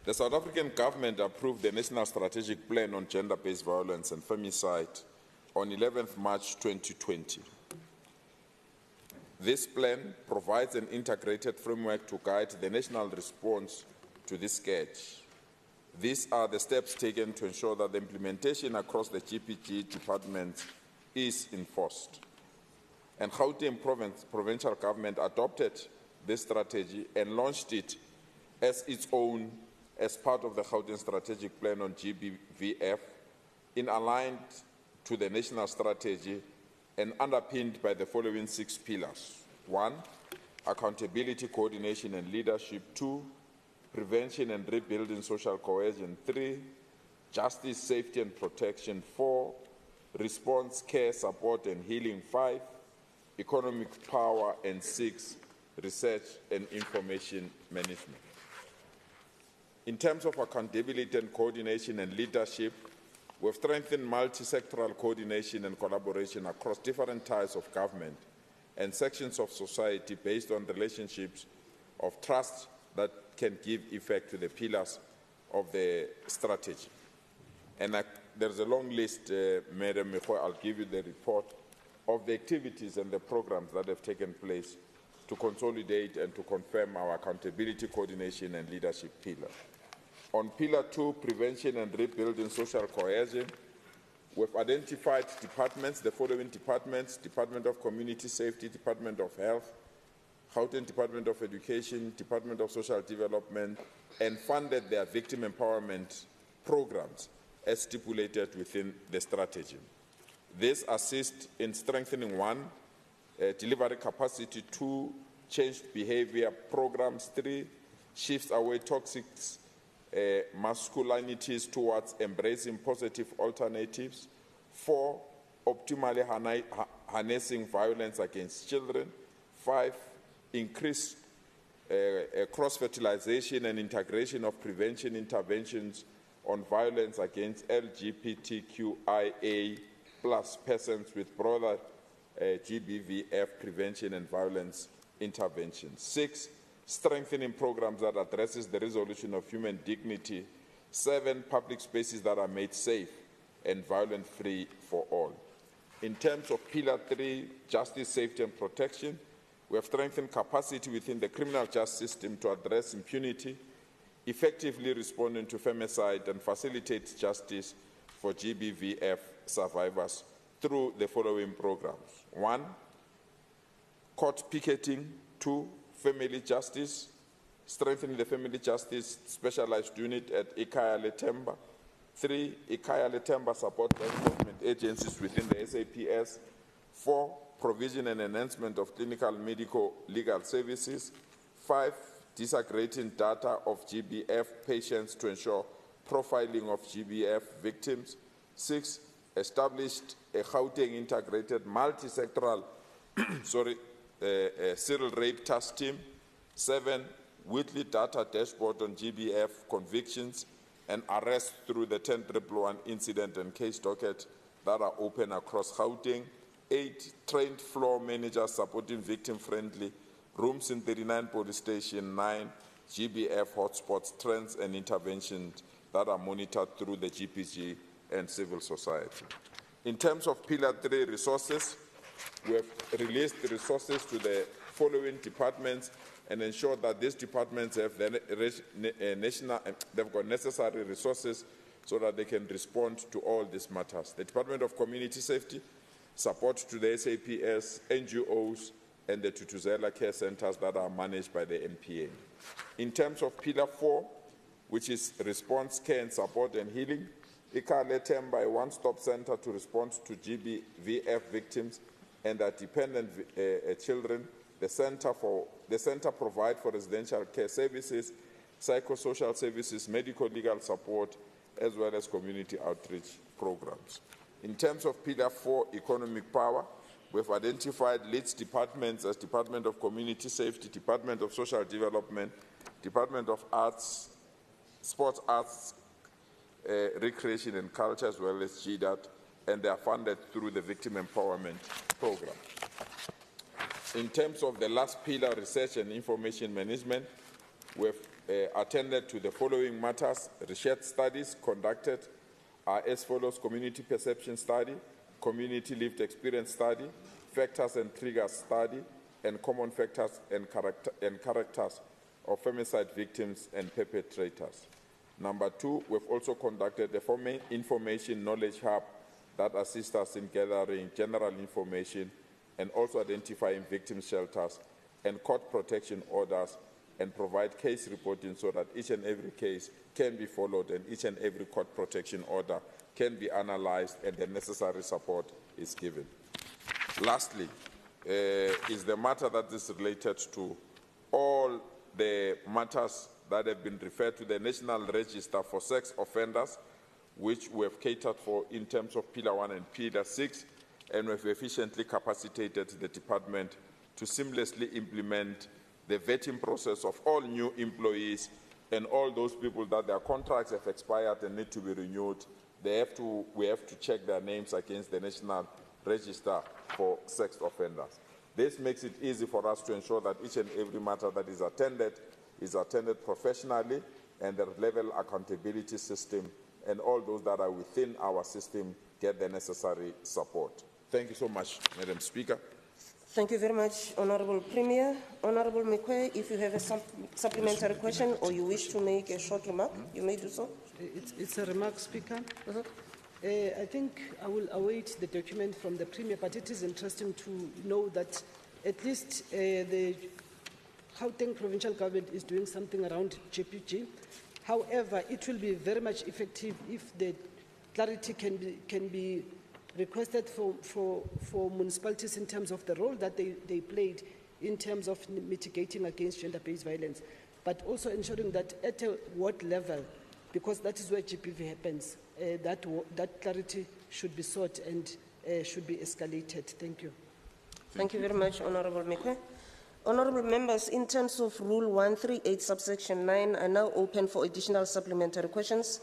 The South African government approved the National Strategic Plan on Gender-Based Violence and Femicide on 11th March 2020. This plan provides an integrated framework to guide the national response to this scourge. These are the steps taken to ensure that the implementation across the GPG departments is enforced. And Gauteng provincial government adopted this strategy and launched it as its own as part of the Gauteng Strategic Plan on GBVF, in aligned to the national strategy and underpinned by the following 6 pillars. 1, accountability, coordination and leadership. 2, prevention and rebuilding social cohesion. 3, justice, safety and protection. 4, response, care, support and healing. 5, economic power. And 6, research and information management. In terms of accountability and coordination and leadership, we've strengthened multi-sectoral coordination and collaboration across different types of government and sections of society based on relationships of trust that can give effect to the pillars of the strategy. And there's a long list, Madam Mekwe, I'll give you the report of the activities and the programs that have taken place to consolidate and to confirm our accountability, coordination and leadership pillar. On Pillar 2, prevention and rebuilding social cohesion, we've identified departments, the following departments: Department of Community Safety, Department of Health, Gauteng Department of Education, Department of Social Development, and funded their victim empowerment programs as stipulated within the strategy. This assists in strengthening 1, delivery capacity; 2, changed behavior programs; 3, shifts away toxic masculinities towards embracing positive alternatives; 4, optimally harnessing violence against children; 5, increased cross-fertilization and integration of prevention interventions on violence against LGBTQIA+ persons with broader GBVF prevention and violence interventions; 6, strengthening programs that addresses the resolution of human dignity; 7, public spaces that are made safe and violence-free for all. In terms of Pillar 3, justice, safety and protection, we have strengthened capacity within the criminal justice system to address impunity, effectively responding to femicide and facilitate justice for GBVF survivors through the following programs: 1, court picketing; 2, family justice, strengthening the family justice specialized unit at Ikaya Letemba; 3, Ikaya Letemba support enforcement agencies within the SAPS; 4, provision and enhancement of clinical medical legal services; 5, disaggregating data of GBF patients to ensure profiling of GBF victims. 6, established a Gauteng integrated multi-sectoral serial rape task team. 7, weekly data dashboard on GBF convictions and arrests through the 10.111 incident and case docket that are open across Gauteng. 8, trained floor managers supporting victim-friendly rooms in 39 police stations. 9, GBF hotspots, trends and interventions that are monitored through the GPG and civil society. In terms of Pillar 3 resources, we have released the resources to the following departments and ensure that these departments have they've got necessary resources so that they can respond to all these matters. The Department of Community Safety, support to the SAPS, NGOs, and the Tutuzela care centers that are managed by the MPA. In terms of Pillar 4, which is response, care and support and healing, Ikale Temba, a one-stop center to respond to GBVF victims and their dependent children. The center provides for residential care services, psychosocial services, medical legal support, as well as community outreach programs. In terms of Pillar 4, economic power, we've identified lead departments as Department of Community Safety, Department of Social Development, Department of Arts, Sports, Arts, Recreation and Culture, as well as GDAT, and they are funded through the Victim Empowerment Program. In terms of the last pillar, research and information management, we've attended to the following matters. Research studies conducted are as follows: community perception study, community lived experience study, factors and triggers study, and common factors and characters of femicide victims and perpetrators. Number 2, we've also conducted a information knowledge hub that assists us in gathering general information and also identifying victim shelters and court protection orders, and provide case reporting so that each and every case can be followed and each and every court protection order can be analyzed and the necessary support is given. Lastly, is the matter that is related to all the matters that have been referred to the National Register for Sex Offenders, which we have catered for in terms of Pillar 1 and Pillar 6, and we have efficiently capacitated the department to seamlessly implement the vetting process of all new employees and all those people that their contracts have expired and need to be renewed. We have to check their names against the National Register for Sex Offenders. This makes it easy for us to ensure that each and every matter that is attended professionally, and the level accountability system and all those that are within our system get the necessary support. Thank you so much, Madam Speaker. Thank you very much, Honourable Premier. Honourable Mekwe, if you have a supplementary question or you wish to make a short remark, you may do so. It's a remark, Speaker. I think I will await the document from the Premier, but it is interesting to know that at least the Gauteng Provincial Government is doing something around GPG. However, it will be very much effective if the clarity can be requested for municipalities in terms of the role that they played in terms of mitigating against gender-based violence, but also ensuring that at a ward level, because that is where GBV happens, that clarity should be sought and should be escalated. Thank you. Thank you very much, Honourable Mekwe. Honourable members, in terms of Rule 138, subsection 9, are now open for additional supplementary questions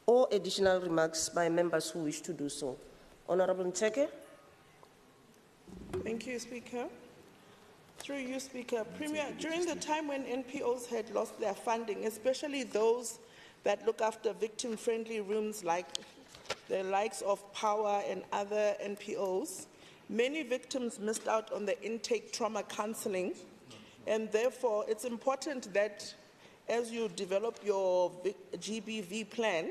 or additional remarks by members who wish to do so. Honourable Nteke. Thank you, Speaker. Through you, Speaker. Premier, during the time when NPOs had lost their funding, especially those that look after victim-friendly rooms like the likes of Power and other NPOs, many victims missed out on the intake trauma counseling, and therefore it's important that as you develop your GBV plan,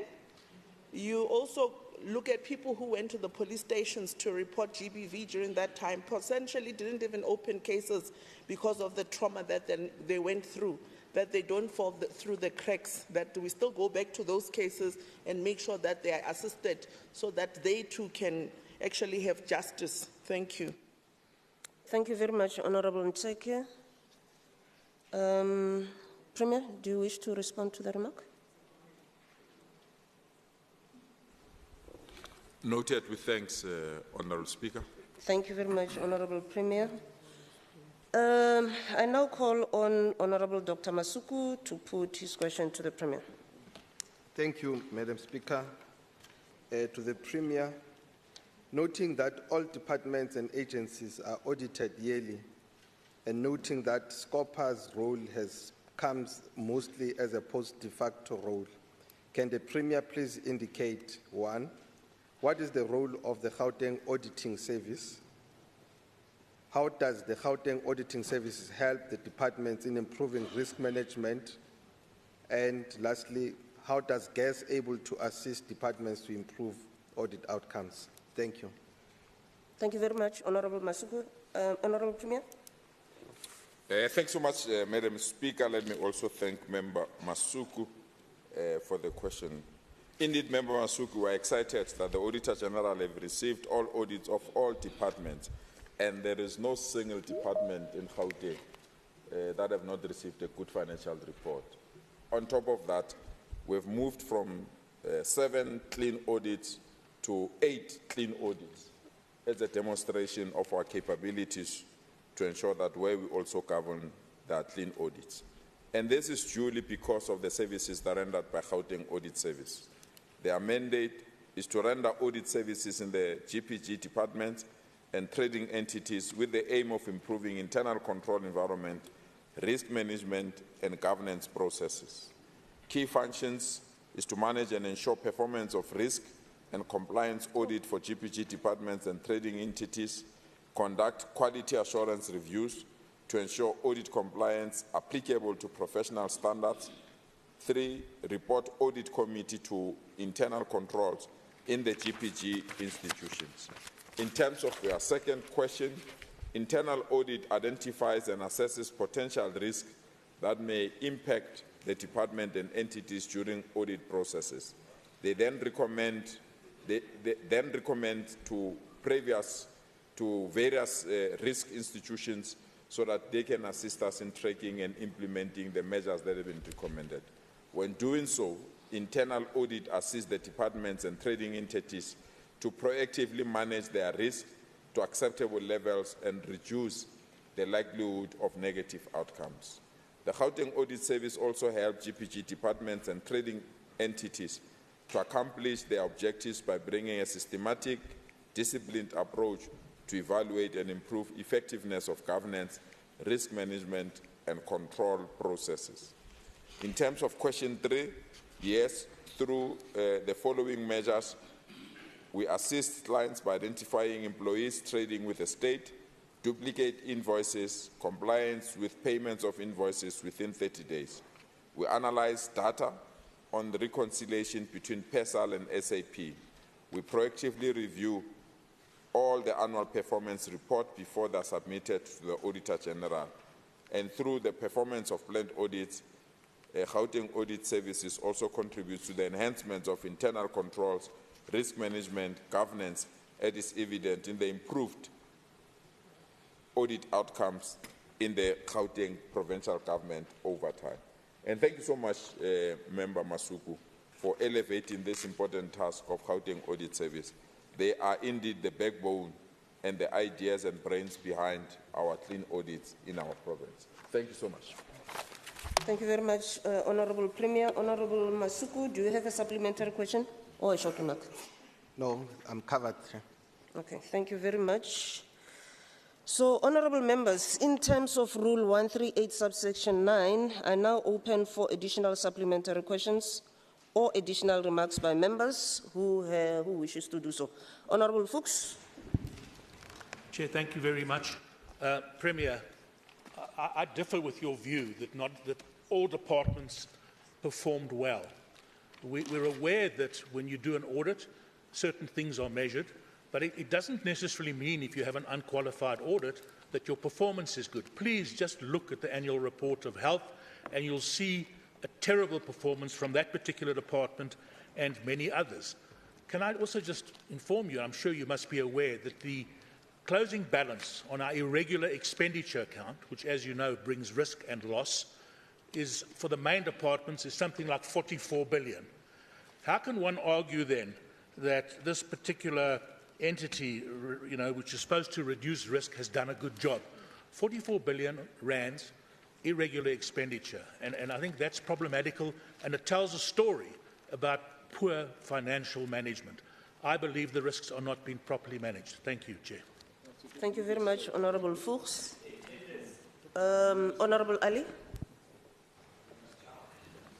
you also look at people who went to the police stations to report GBV during that time, potentially didn't even open cases because of the trauma that they went through, that they don't fall through the cracks, that we still go back to those cases and make sure that they are assisted so that they too can actually have justice. Thank you. Thank you very much, Honourable Nteke. Premier, do you wish to respond to the remark? Noted with thanks, Honourable Speaker. Thank you very much, Honourable Premier. I now call on Honourable Dr. Masuku to put his question to the Premier. Thank you, Madam Speaker. To the Premier, noting that all departments and agencies are audited yearly, and noting that SCOPA's role comes mostly as a post-de facto role, can the Premier please indicate, 1, what is the role of the Gauteng Auditing Service? How does the Gauteng Auditing Services help the departments in improving risk management? And lastly, how does GAS able to assist departments to improve audit outcomes? Thank you. Thank you very much, Honourable Masuku. Honourable Premier. Thanks so much, Madam Speaker. Let me also thank Member Masuku for the question. Indeed, Member Masuku, we are excited that the Auditor General have received all audits of all departments, and there is no single department in Gauteng that have not received a good financial report. On top of that, we've moved from 7 clean audits to 8 clean audits as a demonstration of our capabilities to ensure that where we also govern, there are clean audits. And this is purely because of the services that are rendered by Gauteng Audit Service. Their mandate is to render audit services in the GPG departments and trading entities with the aim of improving internal control environment, risk management, and governance processes. Key functions is to manage and ensure performance of risk and compliance audit for GPG departments and trading entities, conduct quality assurance reviews to ensure audit compliance applicable to professional standards. 3, report audit committee to internal controls in the GPG institutions. In terms of your second question, internal audit identifies and assesses potential risk that may impact the department and entities during audit processes. They then recommend to various risk institutions so that they can assist us in tracking and implementing the measures that have been recommended. When doing so, internal audit assists the departments and trading entities to proactively manage their risk to acceptable levels and reduce the likelihood of negative outcomes. The Gauteng Audit Service also helps GPG departments and trading entities to accomplish their objectives by bringing a systematic, disciplined approach to evaluate and improve effectiveness of governance, risk management, and control processes. In terms of question 3, yes, through the following measures, we assist clients by identifying employees trading with the state, duplicate invoices, compliance with payments of invoices within 30 days. We analyze data on the reconciliation between PESAL and SAP. We proactively review all the annual performance report before they are submitted to the Auditor General. And through the performance of planned audits, Gauteng Audit Services also contributes to the enhancement of internal controls, risk management, governance, as is evident in the improved audit outcomes in the Gauteng provincial government over time. And thank you so much, Member Masuku, for elevating this important task of Gauteng Audit Service. They are indeed the backbone and the ideas and brains behind our clean audits in our province. Thank you so much. Thank you very much, Honourable Premier. Honourable Masuku, do you have a supplementary question or a short remark? No, I'm covered. Okay, thank you very much. So, honourable members, in terms of Rule 138, subsection 9, I now open for additional supplementary questions or additional remarks by members who wishes to do so. Honourable Fuchs. Chair, thank you very much. Premier, I differ with your view that all departments performed well. We're aware that when you do an audit, certain things are measured, but it doesn't necessarily mean if you have an unqualified audit that your performance is good. Please just look at the annual report of health and you'll see a terrible performance from that particular department and many others. Can I also just inform you, I'm sure you must be aware, that the closing balance on our irregular expenditure account, which as you know brings risk and loss, is, for the main departments, is something like 44 billion. How can one argue then that this particular entity, which is supposed to reduce risk, has done a good job? 44 billion rands irregular expenditure, and I think that's problematical, and it tells a story about poor financial management. I believe the risks are not being properly managed. Thank you, Chair. Thank you very much, Honourable Fuchs. Honourable Ali.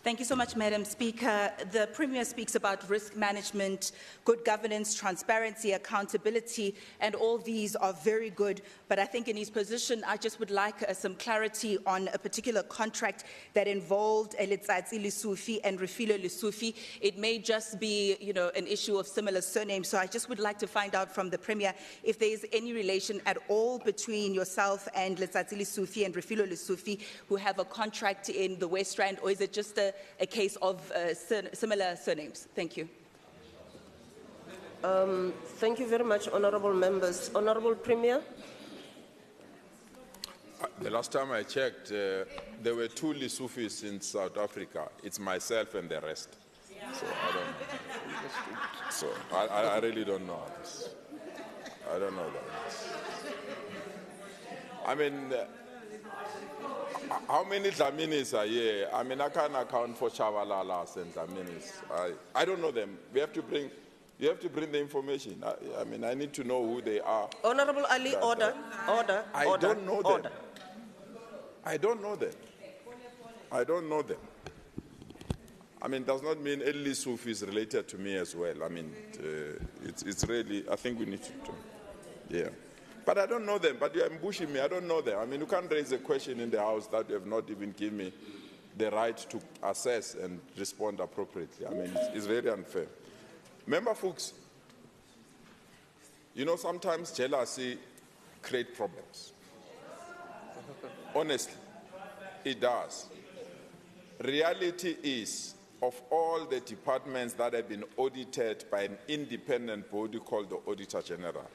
Thank you so much, Madam Speaker. The Premier speaks about risk management, good governance, transparency, accountability, and all these are very good. But I think in his position, I just would like some clarity on a particular contract that involved Letsatsi Lesufi and Refilo Lesufi. It may just be, an issue of similar surnames. So I just would like to find out from the Premier if there is any relation at all between yourself and Letsatsi Lesufi and Refilo Lesufi, who have a contract in the West Rand, or is it just a case of similar surnames? Thank you. Thank you very much, honourable members. Honourable Premier. The last time I checked, there were 2 Lesufis in South Africa. It's myself and the rest. So I don't know. So I really don't know this. I don't know that. I mean, how many Dlaminis are here? I mean, I can't account for Chavalalas and Dlaminis. I don't know them. You have to bring the information. I mean, I need to know who they are. Honourable Ali, order. I don't know them. I don't know them. I don't know them. I mean, does not mean Eli Sufi is related to me as well. I mean, it's really, I think we need to, yeah. But I don't know them, but you're ambushing me. I don't know them. I mean, you can't raise a question in the House that you have not even given me the right to assess and respond appropriately. I mean, it's very unfair. Member Fuchs, sometimes jealousy creates problems. Honestly, it does. Reality is, of all the departments that have been audited by an independent body called the Auditor General,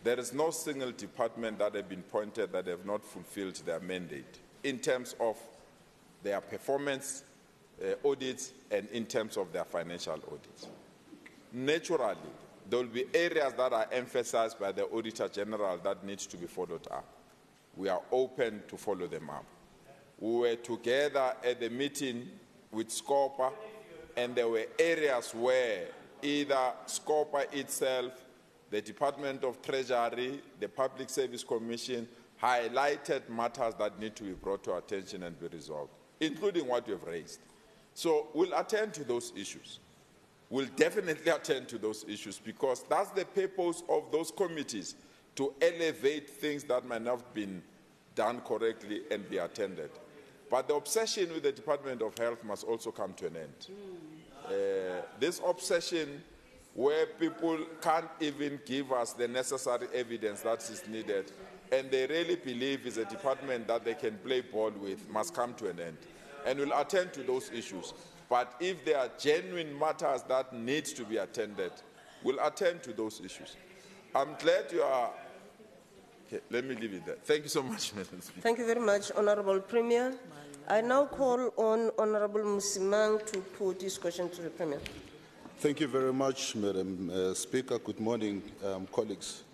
there is no single department that have been pointed that have not fulfilled their mandate in terms of their performance audits and in terms of their financial audits. Naturally, there will be areas that are emphasized by the Auditor General that needs to be followed up. We are open to follow them up. We were together at the meeting with SCOPA, and there were areas where either SCOPA itself, the Department of Treasury, the Public Service Commission highlighted matters that need to be brought to attention and be resolved, including what you have raised. So we'll attend to those issues. We'll definitely attend to those issues because that's the purpose of those committees, to elevate things that might not have been done correctly and be attended. But the obsession with the Department of Health must also come to an end. This obsession where people can't even give us the necessary evidence that is needed, and they really believe is a department that they can play ball with, must come to an end. And we'll attend to those issues. But if there are genuine matters that need to be attended, we'll attend to those issues. I'm glad you are... Okay, let me leave it there. Thank you so much, Madam Speaker. Thank you very much, Honourable Premier. I now call on Honourable Musimang to put this question to the Premier. Thank you very much, Madam Speaker. Good morning, colleagues.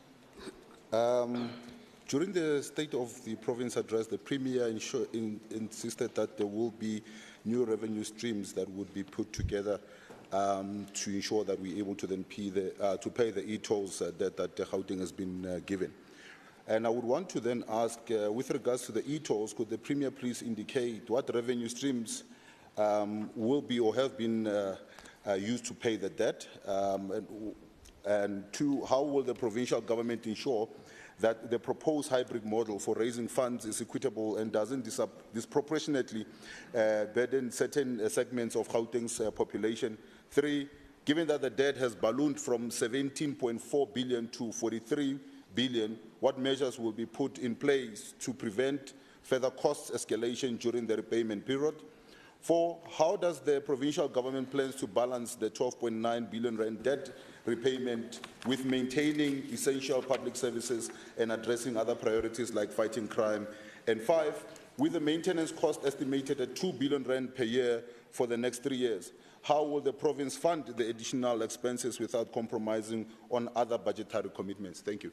During the State of the Province address, the Premier insisted that there will be new revenue streams that would be put together to ensure that we're able to then pay the e-tolls that Gauteng has been given. And I would want to then ask, with regards to the e-tolls, could the Premier please indicate what revenue streams will be or have been used to pay the debt? And two, how will the provincial government ensure that the proposed hybrid model for raising funds is equitable and doesn't disproportionately burden certain segments of Gauteng's population? Three, given that the debt has ballooned from 17.4 billion to 43 billion, what measures will be put in place to prevent further cost escalation during the repayment period? Four, how does the provincial government plans to balance the 12.9 billion rand debt repayment with maintaining essential public services and addressing other priorities like fighting crime? And five, With the maintenance cost estimated at 2 billion rand per year for the next 3 years, how will the province fund the additional expenses without compromising on other budgetary commitments? Thank you.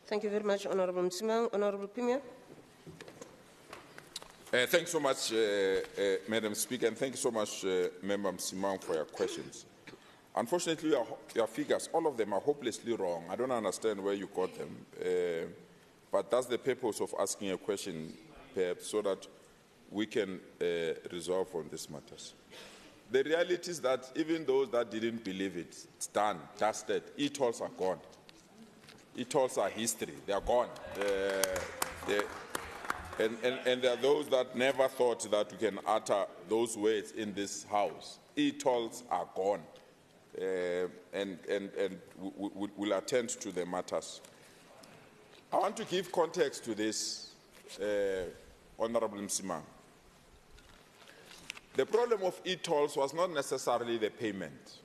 Thank you very much, Honorable Msimang. Honorable Premier. Thanks so much, Madam Speaker, and thank you so much, Member Msimang, for your questions. Unfortunately, your figures, all of them are hopelessly wrong. I don't understand where you got them, but that's the purpose of asking a question, perhaps, so that we can resolve on these matters. The reality is that even those that didn't believe it, it's done, dusted. E-tolls are gone. E-tolls are history. They are gone. And there are those that never thought that we can utter those words in this house. E-tolls are gone. And we'll attend to the matters. I want to give context to this, Honorable Msimang. The problem of e-tolls was not necessarily the payment.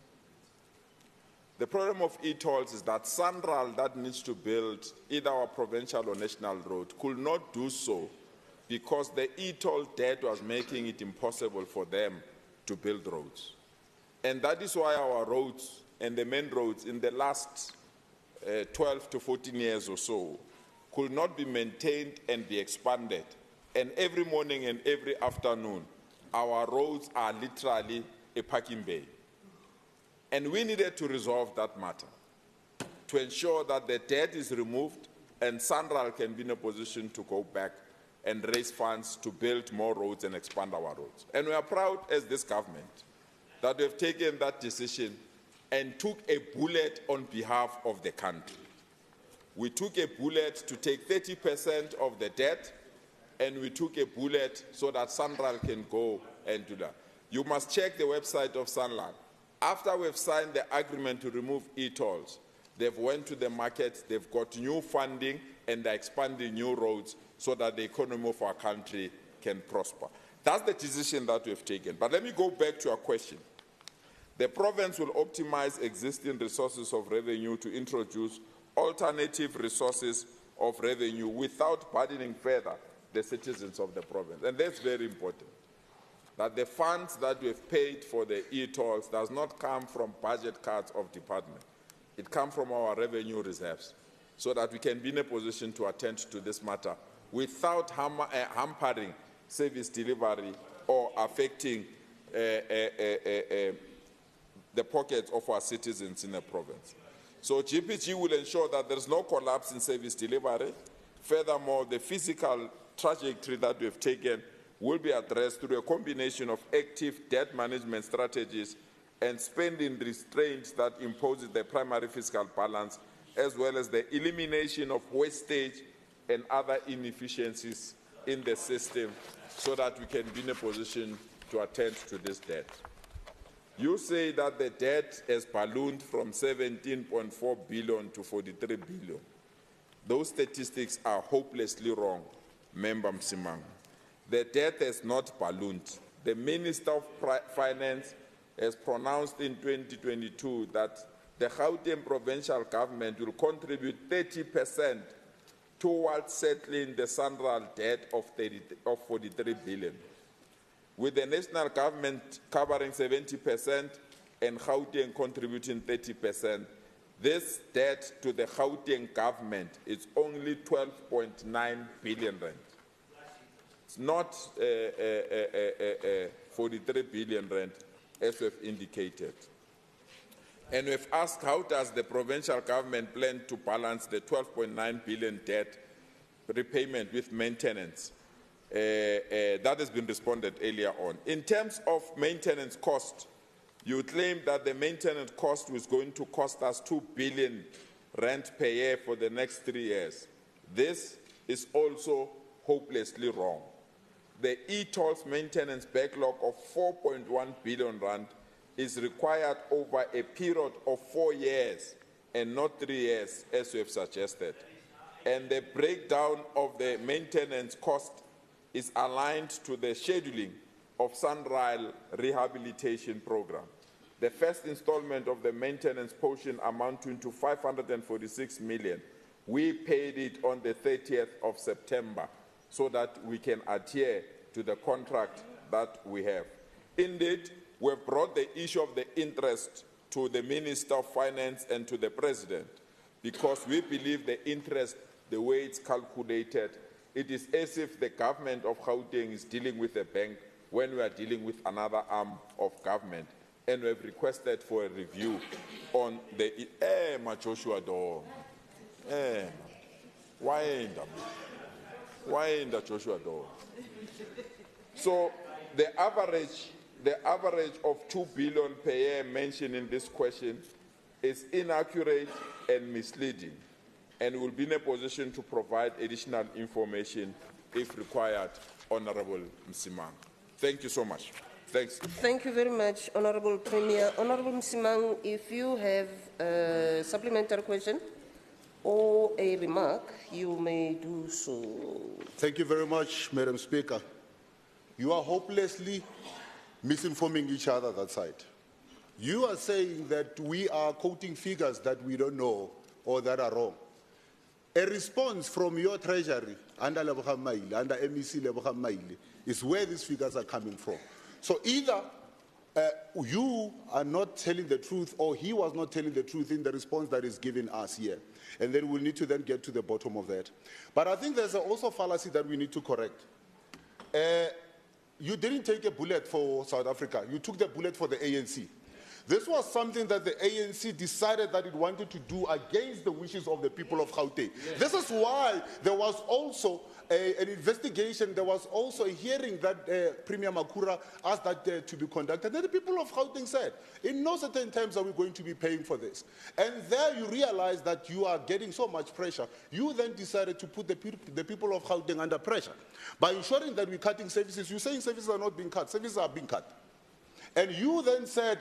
The problem of e-tolls is that Sanral that needs to build either our provincial or national road could not do so because the e-toll debt was making it impossible for them to build roads. And that is why our roads and the main roads in the last 12 to 14 years or so could not be maintained and be expanded. And every morning and every afternoon, our roads are literally a parking bay. And we needed to resolve that matter to ensure that the debt is removed and Sanral can be in a position to go back and raise funds to build more roads and expand our roads. And we are proud as this government that we have taken that decision and took a bullet on behalf of the country. We took a bullet to take 30% of the debt, and we took a bullet so that Sanral can go and do that. You must check the website of Sanral. After we've signed the agreement to remove e-tolls, they've went to the market, they've got new funding, and they're expanding new roads so that the economy of our country can prosper. That's the decision that we've taken. But let me go back to your question. The province will optimize existing resources of revenue to introduce alternative resources of revenue without burdening further the citizens of the province. And that's very important, that the funds that we've paid for the e-tolls does not come from budget cuts of department. It comes from our revenue reserves so that we can be in a position to attend to this matter without hampering service delivery or affecting the pockets of our citizens in the province. So GPG will ensure that there's no collapse in service delivery. Furthermore, the physical trajectory that we've taken will be addressed through a combination of active debt management strategies and spending restraints that imposes the primary fiscal balance, as well as the elimination of wastage and other inefficiencies in the system so that we can be in a position to attend to this debt. You say that the debt has ballooned from 17.4 billion to 43 billion. Those statistics are hopelessly wrong, Member Msimang. The debt has not ballooned. The Minister of Finance has pronounced in 2022 that the Gauteng provincial government will contribute 30% towards settling the Sanral debt of 43 billion. With the national government covering 70% and Gauteng contributing 30%, this debt to the Gauteng government is only 12.9 billion rand. It's not 43 billion rand, as we've indicated. And we've asked, how does the provincial government plan to balance the 12.9 billion debt repayment with maintenance? That has been responded earlier on. In terms of maintenance cost, you claim that the maintenance cost was going to cost us 2 billion rand per year for the next 3 years. This is also hopelessly wrong. The e-tolls maintenance backlog of 4.1 billion rand is required over a period of 4 years and not 3 years, as we have suggested. And the breakdown of the maintenance cost is aligned to the scheduling of Sanral rehabilitation program. The first installment of the maintenance portion amounting to 546 million. We paid it on the 30th of September so that we can adhere to the contract that we have. Indeed, we've brought the issue of the interest to the Minister of Finance and to the President, because we believe the interest, the way it's calculated, it is as if the government of Gauteng is dealing with a bank when we are dealing with another arm of government. And we have requested for a review on the... Joshua Door. Why ain't that Joshua Door? So the average of 2 billion per year mentioned in this question is inaccurate and misleading, and will be in a position to provide additional information if required, Honorable Msimang. Thank you so much. Thanks. Thank you very much, Honorable Premier. Honorable Msimang, if you have a supplementary question or a remark, you may do so. Thank you very much, Madam Speaker. You are hopelessly misinforming each other that side. You are saying that we are quoting figures that we don't know or that are wrong. A response from your treasury under Lebogang Maile, under MEC Lebogang Maile, is where these figures are coming from. So either you are not telling the truth or he was not telling the truth in the response that is given us here. And then we'll need to then get to the bottom of that. But I think there's also a fallacy that we need to correct. You didn't take a bullet for South Africa. You took the bullet for the ANC. This was something that the ANC decided that it wanted to do against the wishes of the people of Gauteng. Yes. This is why there was also an investigation. There was also a hearing that Premier Makura asked that to be conducted. And the people of Gauteng said, in no certain terms are we going to be paying for this. And there you realize that you are getting so much pressure. You then decided to put the people of Gauteng under pressure. By ensuring that we're cutting services, you're saying services are not being cut. Services are being cut. And you then said,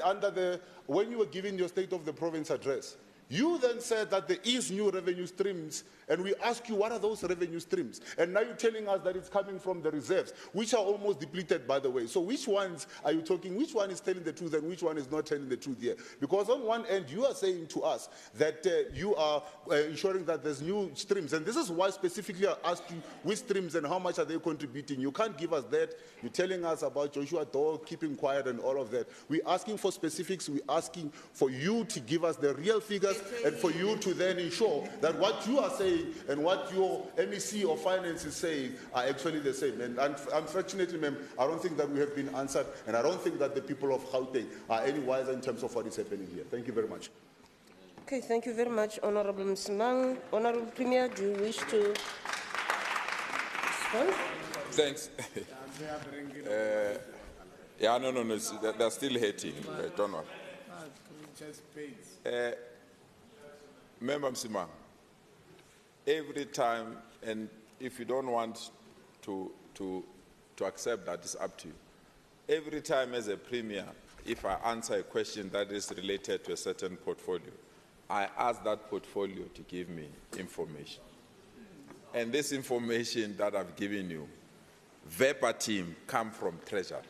when you were giving your State of the Province address, you then said that there is new revenue streams, and we ask you, what are those revenue streams? And now you're telling us that it's coming from the reserves, which are almost depleted, by the way. So which ones are you talking? Which one is telling the truth and which one is not telling the truth here? Because on one end, you are saying to us that you are ensuring that there's new streams. And this is why specifically I asked you which streams and how much are they contributing. You can't give us that. You're telling us about Joshua Doe keeping quiet and all of that. We're asking for specifics. We're asking for you to give us the real figures and for you to then ensure that what you are saying and what your MEC or finance is saying are actually the same. And unfortunately, ma'am, I don't think that we have been answered, and I don't think that the people of Gauteng are any wiser in terms of what is happening here. Thank you very much. Okay, thank you very much, Honorable Msimang. Honorable Premier, do you wish to respond? Thanks. No, they're still hating. Don't worry. Member Msimang, every time, and if you don't want to accept that, it's up to you. Every time as a premier, if I answer a question that is related to a certain portfolio, I ask that portfolio to give me information. And this information that I've given you, verbatim, come from Treasury.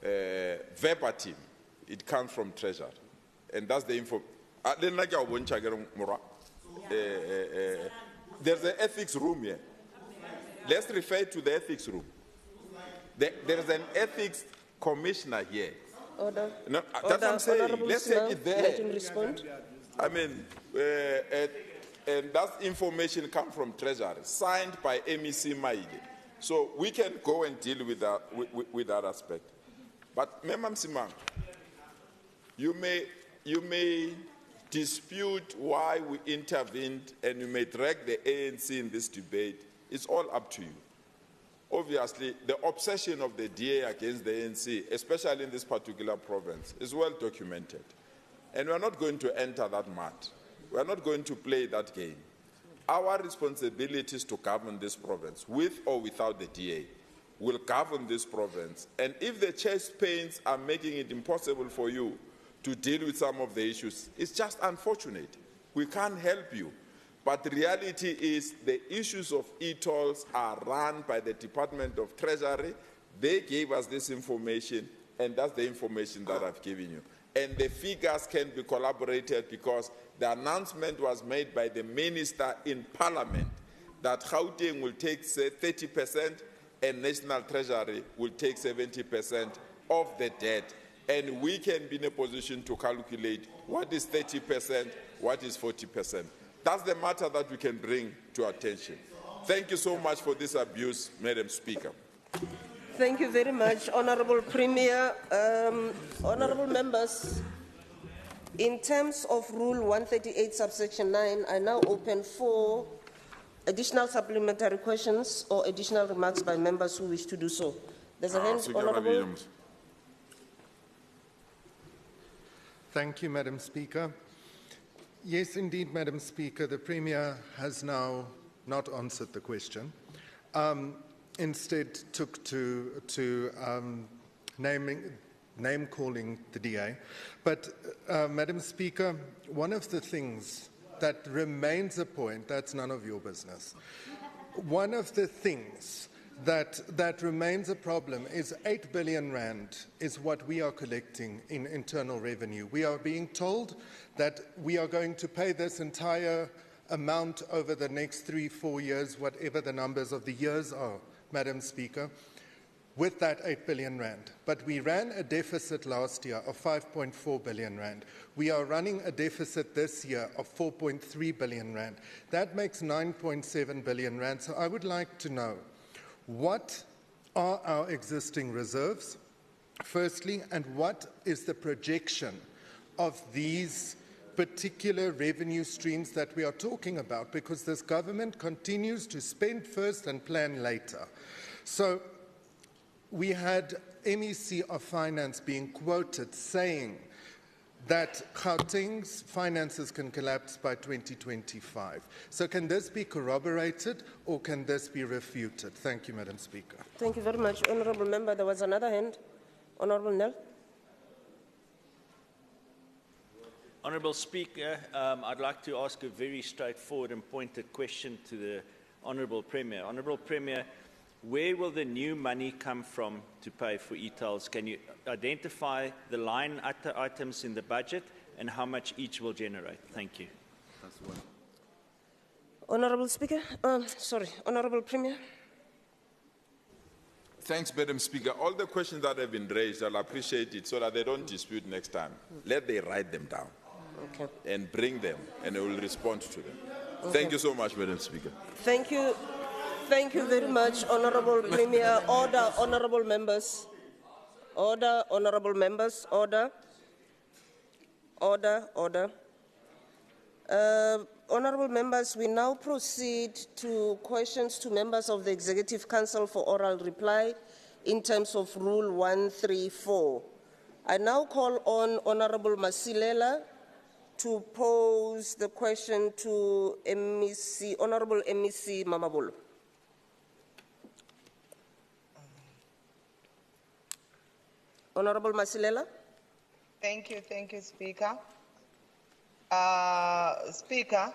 Verbatim, it comes from Treasury. And that's the info. There's an ethics room here. Let's refer to the ethics room. There's an ethics commissioner here. Order. No, that's what I'm saying. Let's take it there. Let him respond. I mean, and that information comes from Treasury, signed by MEC Maile. So we can go and deal with that aspect. But Member Msimang, you may dispute why we intervened, and you may drag the ANC in this debate. It's all up to you. Obviously, the obsession of the DA against the ANC, especially in this particular province, is well documented. And we're not going to enter that mud. We're not going to play that game. Our responsibility is to govern this province, with or without the DA. We'll govern this province. And if the chest pains are making it impossible for you to deal with some of the issues, it's just unfortunate. We can't help you. But the reality is the issues of e-tolls are run by the Department of Treasury. They gave us this information, and that's the information that I've given you. And the figures can be collaborated because the announcement was made by the minister in Parliament that Gauteng will take, say, 30% and National Treasury will take 70% of the debt. And we can be in a position to calculate what is 30%, what is 40%. That's the matter that we can bring to attention. Thank you so much for this abuse, Madam Speaker. Thank you very much, Honorable Premier. Honorable members, in terms of Rule 138, subsection 9, I now open for additional supplementary questions or additional remarks by members who wish to do so. There's a hand, Honorable. Thank you, Madam Speaker. Yes, indeed, Madam Speaker, the Premier has now not answered the question. Instead took to name-calling the DA. But, Madam Speaker, one of the things that remains a point, that's none of your business. One of the things that remains a problem is 8 billion rand is what we are collecting in internal revenue. We are being told that we are going to pay this entire amount over the next 3-4 years, whatever the numbers of the years are, Madam Speaker, with that 8 billion rand. But we ran a deficit last year of 5.4 billion rand. We are running a deficit this year of 4.3 billion rand. That makes 9.7 billion rand. So I would like to know, what are our existing reserves, firstly, and what is the projection of these particular revenue streams that we are talking about, because this government continues to spend first and plan later. So we had MEC of Finance being quoted saying that Gauteng's finances can collapse by 2025. So can this be corroborated or can this be refuted? Thank you, Madam Speaker. Thank you very much, Honourable Member. There was another hand. Honourable Nel. Honourable Speaker, I'd like to ask a very straightforward and pointed question to the Honourable Premier. Honourable Premier, where will the new money come from to pay for e-tolls? Can you identify the line items in the budget and how much each will generate? Thank you. Honourable Speaker, Honourable Premier. Thanks, Madam Speaker. All the questions that have been raised, I'll appreciate it so that they don't dispute next time. Let them write them down and bring them, and I will respond to them. Thank you so much, Madam Speaker. Thank you. Thank you very much, Honourable Premier. Order, Honourable Members. Order, Honourable Members. Order. Order, order. Honourable Members, we now proceed to questions to members of the Executive Council for oral reply in terms of Rule 134. I now call on Honourable Masilela to pose the question to MEC, Honourable MEC Mamabolo. Honourable Masilela. Thank you, Speaker. Speaker,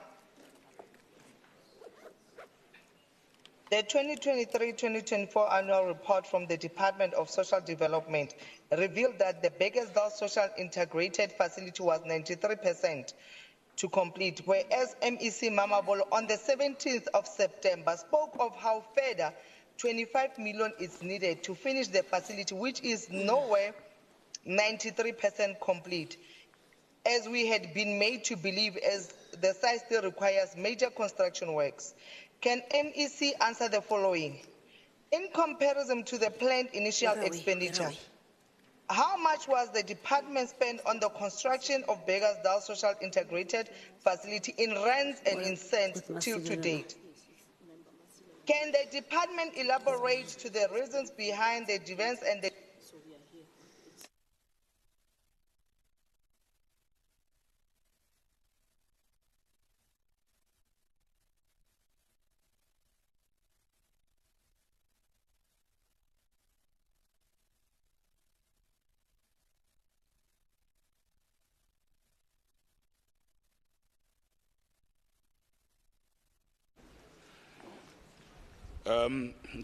the 2023-2024 annual report from the Department of Social Development revealed that the Beggersdal Social Integrated Facility was 93% to complete, whereas MEC Mamabolo on the 17th of September spoke of how further 25 million is needed to finish the facility, which is nowhere 93% complete, as we had been made to believe, as the site still requires major construction works. Can MEC answer the following? In comparison to the planned initial expenditure, how much was the department spent on the construction of Beggersdal Social Integrated Facility in rands and in cents till to date? Can the department elaborate to the reasons behind the events and the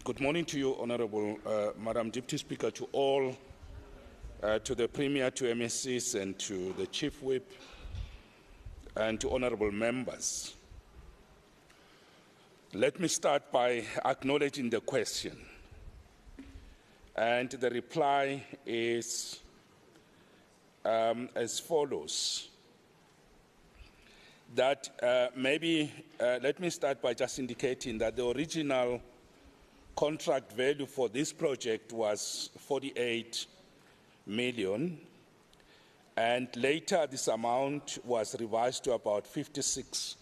Good morning to you, Honourable Madam Deputy Speaker, to all, to the Premier, to MSCs, and to the Chief Whip, and to Honourable Members. Let me start by acknowledging the question. And the reply is as follows. That let me start by just indicating that the original contract value for this project was 48 million, and later this amount was revised to about 56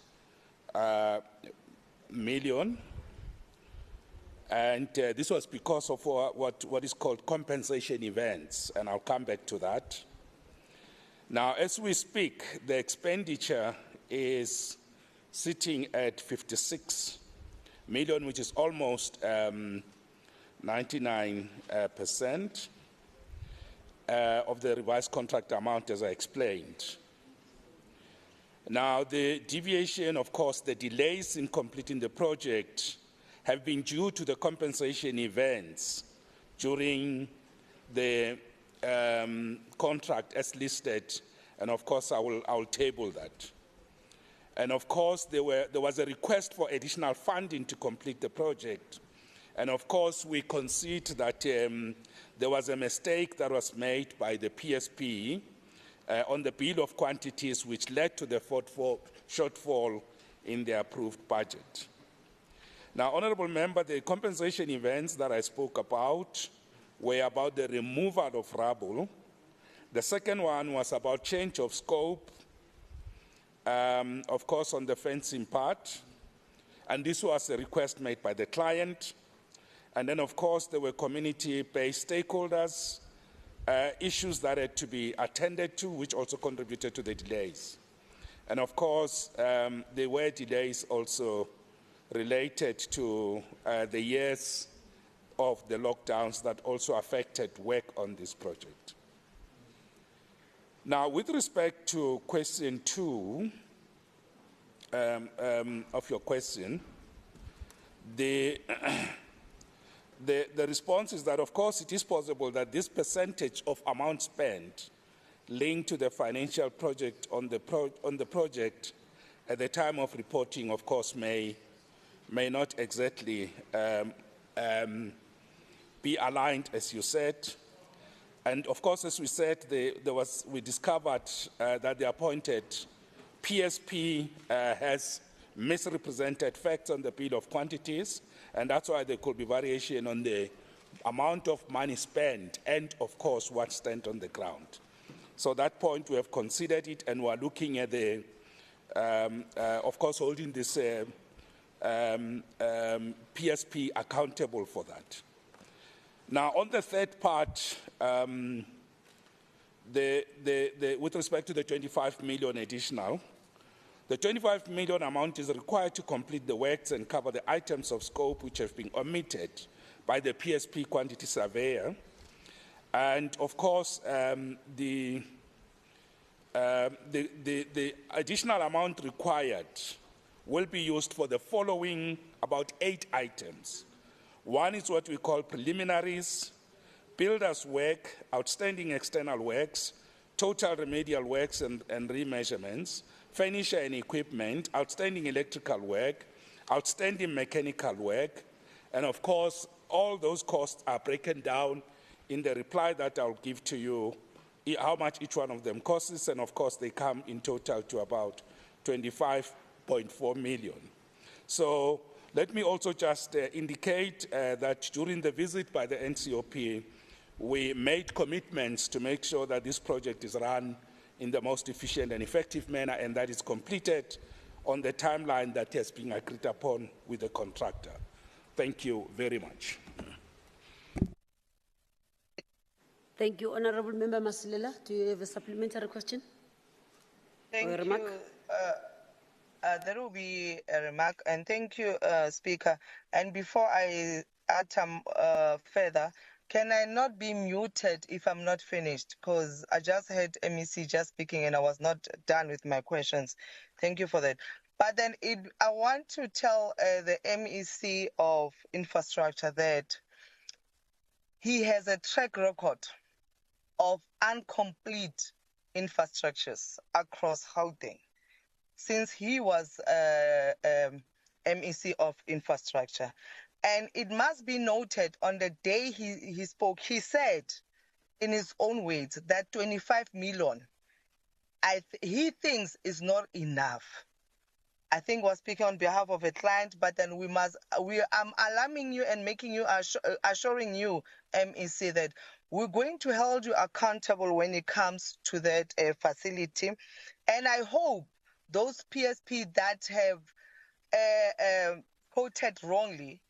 million. And this was because of what is called compensation events, and I'll come back to that. Now, as we speak, the expenditure is sitting at 56 million, which is almost 99% of the revised contract amount, as I explained. Now, the deviation, of course, the delays in completing the project have been due to the compensation events during the contract as listed, and of course I will table that. And of course there was a request for additional funding to complete the project, and of course we concede that there was a mistake that was made by the PSP on the bill of quantities, which led to the shortfall in the approved budget. Now, Honourable Member, the compensation events that I spoke about were about the removal of rubble. The second one was about change of scope, of course, on the fencing part. And this was a request made by the client. And then, of course, there were community-based stakeholders, issues that had to be attended to, which also contributed to the delays. And, of course, there were delays also related to the years of the lockdowns that also affected work on this project. Now, with respect to question 2 of your question, the response is that, of course, it is possible that this percentage of amount spent linked to the financial project on the project at the time of reporting, of course, may not exactly be aligned, as you said. And of course, as we said, we discovered that the appointed PSP has misrepresented facts on the bill of quantities, and that's why there could be variation on the amount of money spent and, of course, what's spent on the ground. So that point, we have considered it, and we're looking at the, of course, holding this PSP accountable for that. Now, on the third part, with respect to the 25 million additional, the 25 million amount is required to complete the works and cover the items of scope which have been omitted by the PSP quantity surveyor. And of course, the additional amount required will be used for the following about 8 items. One is what we call preliminaries, builder's work, outstanding external works, total remedial works and remeasurements, furniture and equipment, outstanding electrical work, outstanding mechanical work, and of course, all those costs are broken down in the reply that I'll give to you, how much each one of them costs, and of course, they come in total to about 25.4 million. So let me also just indicate that during the visit by the NCOP, we made commitments to make sure that this project is run in the most efficient and effective manner, and that is completed on the timeline that has been agreed upon with the contractor. Thank you very much. Thank you. Honourable Member Masilela, do you have a supplementary question? Thank or a you. remark? There will be a remark, and thank you, Speaker. And before I add further, can I not be muted if I'm not finished? Because I just heard MEC just speaking and I was not done with my questions. Thank you for that. But then I want to tell the MEC of infrastructure that he has a track record of incomplete infrastructures across Gauteng. Since he was MEC of Infrastructure. And it must be noted on the day he spoke, he said in his own words that 25 million, he thinks is not enough. I think we're speaking on behalf of a client, but then I'm alarming you and making you, assuring you, MEC, that we're going to hold you accountable when it comes to that facility. And I hope those PSP that have quoted wrongly,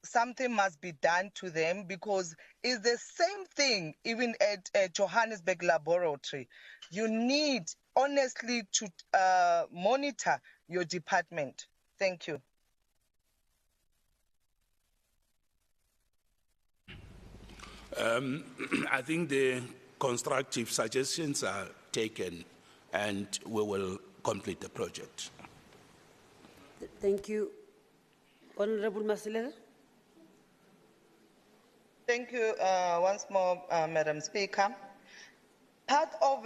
something must be done to them, because it's the same thing even at Johannesburg Laboratory. You need, honestly, to monitor your department. Thank you. I think the constructive suggestions are taken and we will complete the project. Thank you. Honorable Masilela. Thank you once more, Madam Speaker. Part of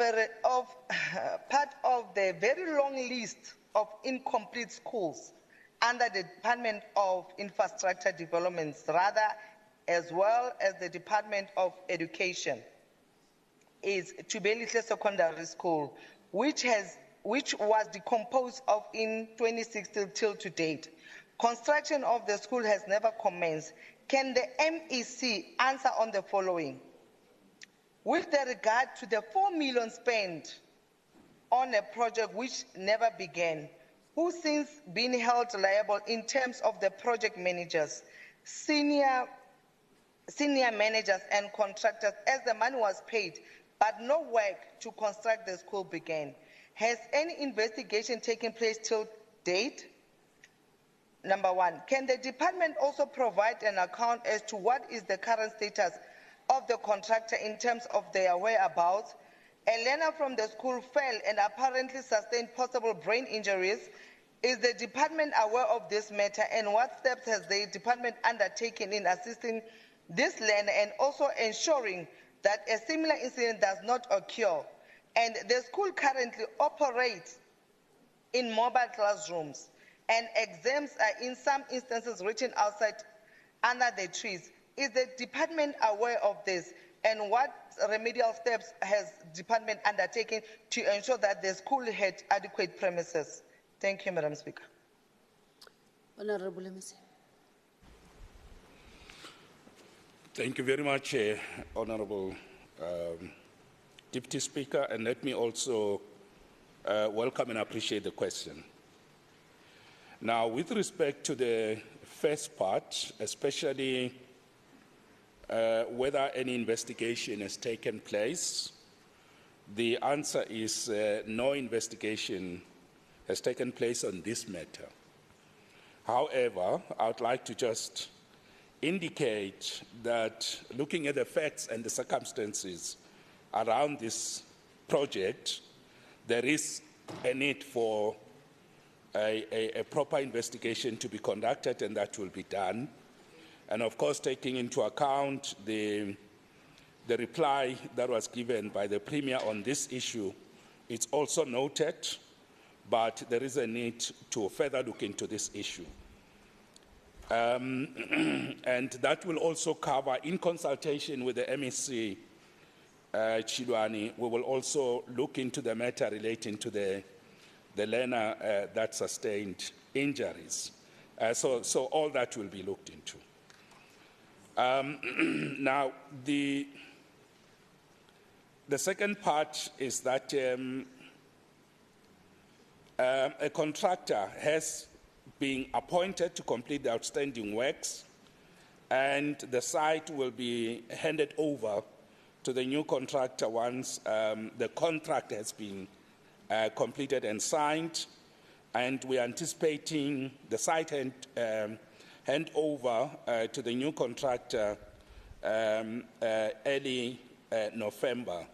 the very long list of incomplete schools under the Department of Infrastructure Developments, rather, as well as the Department of Education, is Tubelihle Secondary School, which was decomposed of in 2016 till to date. Construction of the school has never commenced. Can the MEC answer on the following? With regard to the 4 million spent on a project which never began, who since been held liable in terms of the project managers, senior managers and contractors, as the money was paid, but no work to construct the school began? Has any investigation taken place till date? Number one, can the department also provide an account as to what is the current status of the contractor in terms of their whereabouts? A learner from the school fell and apparently sustained possible brain injuries. Is the department aware of this matter, and what steps has the department undertaken in assisting this learner and also ensuring that a similar incident does not occur? And the school currently operates in mobile classrooms, and exams are in some instances written outside under the trees. Is the department aware of this, and what remedial steps has the department undertaken to ensure that the school had adequate premises? Thank you, Madam Speaker. Honorable MEC. Thank you very much, Honorable Deputy Speaker, and let me also welcome and appreciate the question. Now, with respect to the first part, especially whether any investigation has taken place, the answer is no investigation has taken place on this matter. However, I would like to just indicate that looking at the facts and the circumstances around this project, there is a need for a proper investigation to be conducted, and that will be done. And of course, taking into account the reply that was given by the Premier on this issue, it's also noted, but there is a need to further look into this issue. And that will also cover, in consultation with the MEC, Chilwani, we will also look into the matter relating to the learner that sustained injuries. So all that will be looked into. Now, the second part is that a contractor has been appointed to complete the outstanding works, and the site will be handed over to the new contractor once the contract has been completed and signed, and we are anticipating the site handover to the new contractor early November.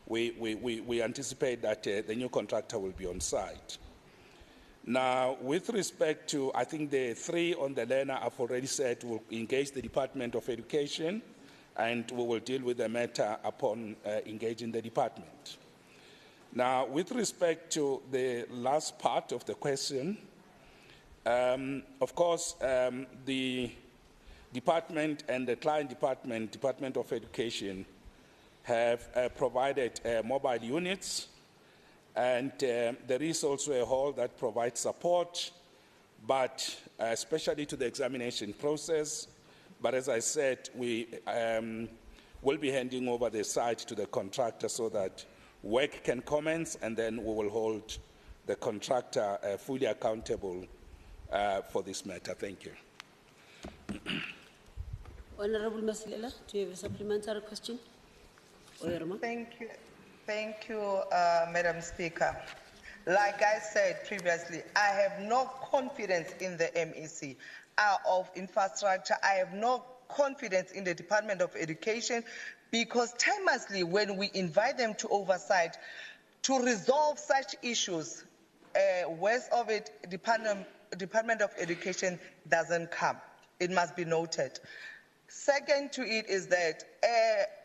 We anticipate that the new contractor will be on site. Now, with respect to, I think the three on the learner, I've already said we'll engage the Department of Education, and we will deal with the matter upon engaging the department. Now, with respect to the last part of the question, Of course, the department and the client department, Department of Education, have provided mobile units, and there is also a hall that provides support, but especially to the examination process. But as I said, we will be handing over the site to the contractor so that work can commence, and then we will hold the contractor fully accountable for this matter. Thank you. Honorable Masilela, do you have a supplementary question? Thank you, Madam Speaker. Like I said previously, I have no confidence in the MEC of infrastructure. I have no confidence in the Department of Education, because timelessly when we invite them to oversight to resolve such issues, worst of it, Department of Education doesn't come. It must be noted. Second to it is that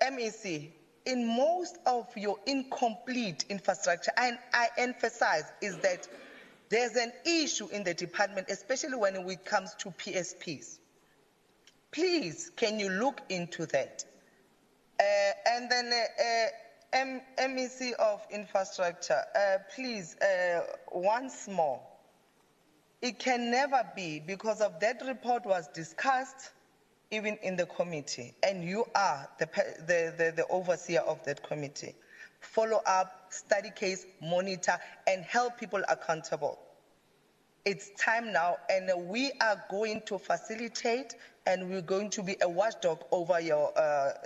MEC, in most of your incomplete infrastructure, and I emphasize, is that there's an issue in the department, especially when it comes to PSPs. Please, can you look into that? And then MEC of infrastructure, please, once more, it can never be, because of that report was discussed even in the committee, and you are the overseer of that committee. Follow up, study case, monitor, and help people accountable. It's time now, and we are going to facilitate, and we're going to be a watchdog over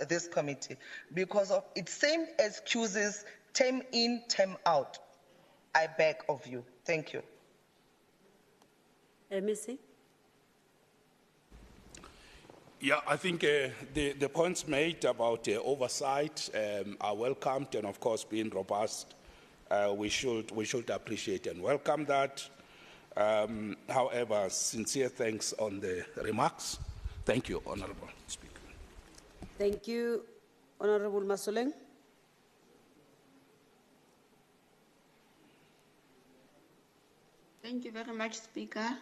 this committee, because of its same excuses, term in, term out. I beg of you. Thank you. MEC? Yeah, I think the points made about oversight are welcomed, and of course, being robust, we should appreciate and welcome that. However, sincere thanks on the remarks. Thank you, Honourable Speaker. Thank you, Honourable Masoleng. Thank you very much, Speaker.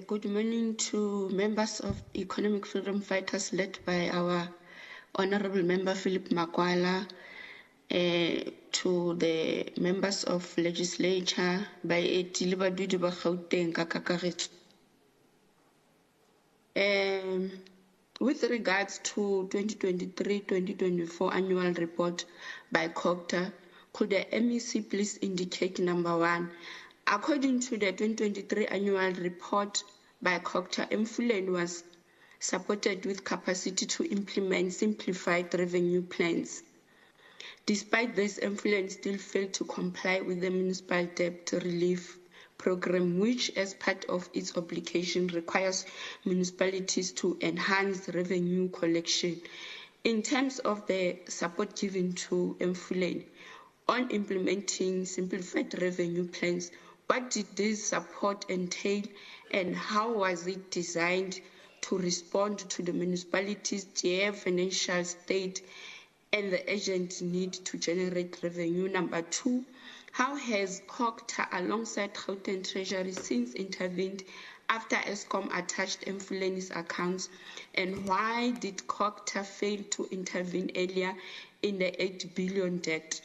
Good morning to members of Economic Freedom Fighters led by our Honourable Member Philip Makwala, to the members of legislature by Etilibadudi ba Gauteng ka kakaretso. With regards to 2023-2024 annual report by COGTA, could the MEC please indicate number one? According to the 2023 annual report by COGTA, Mfuleni was supported with capacity to implement simplified revenue plans. Despite this, Mfuleni still failed to comply with the municipal debt relief program, which as part of its obligation requires municipalities to enhance revenue collection. In terms of the support given to Mfuleni on implementing simplified revenue plans, what did this support entail, and how was it designed to respond to the municipality's dire financial state and the urgent need to generate revenue? Number two, how has COGTA alongside Gauteng Treasury since intervened after ESCOM attached Mfuleni's accounts, and why did COGTA fail to intervene earlier in the 8 billion debt?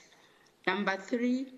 Number three,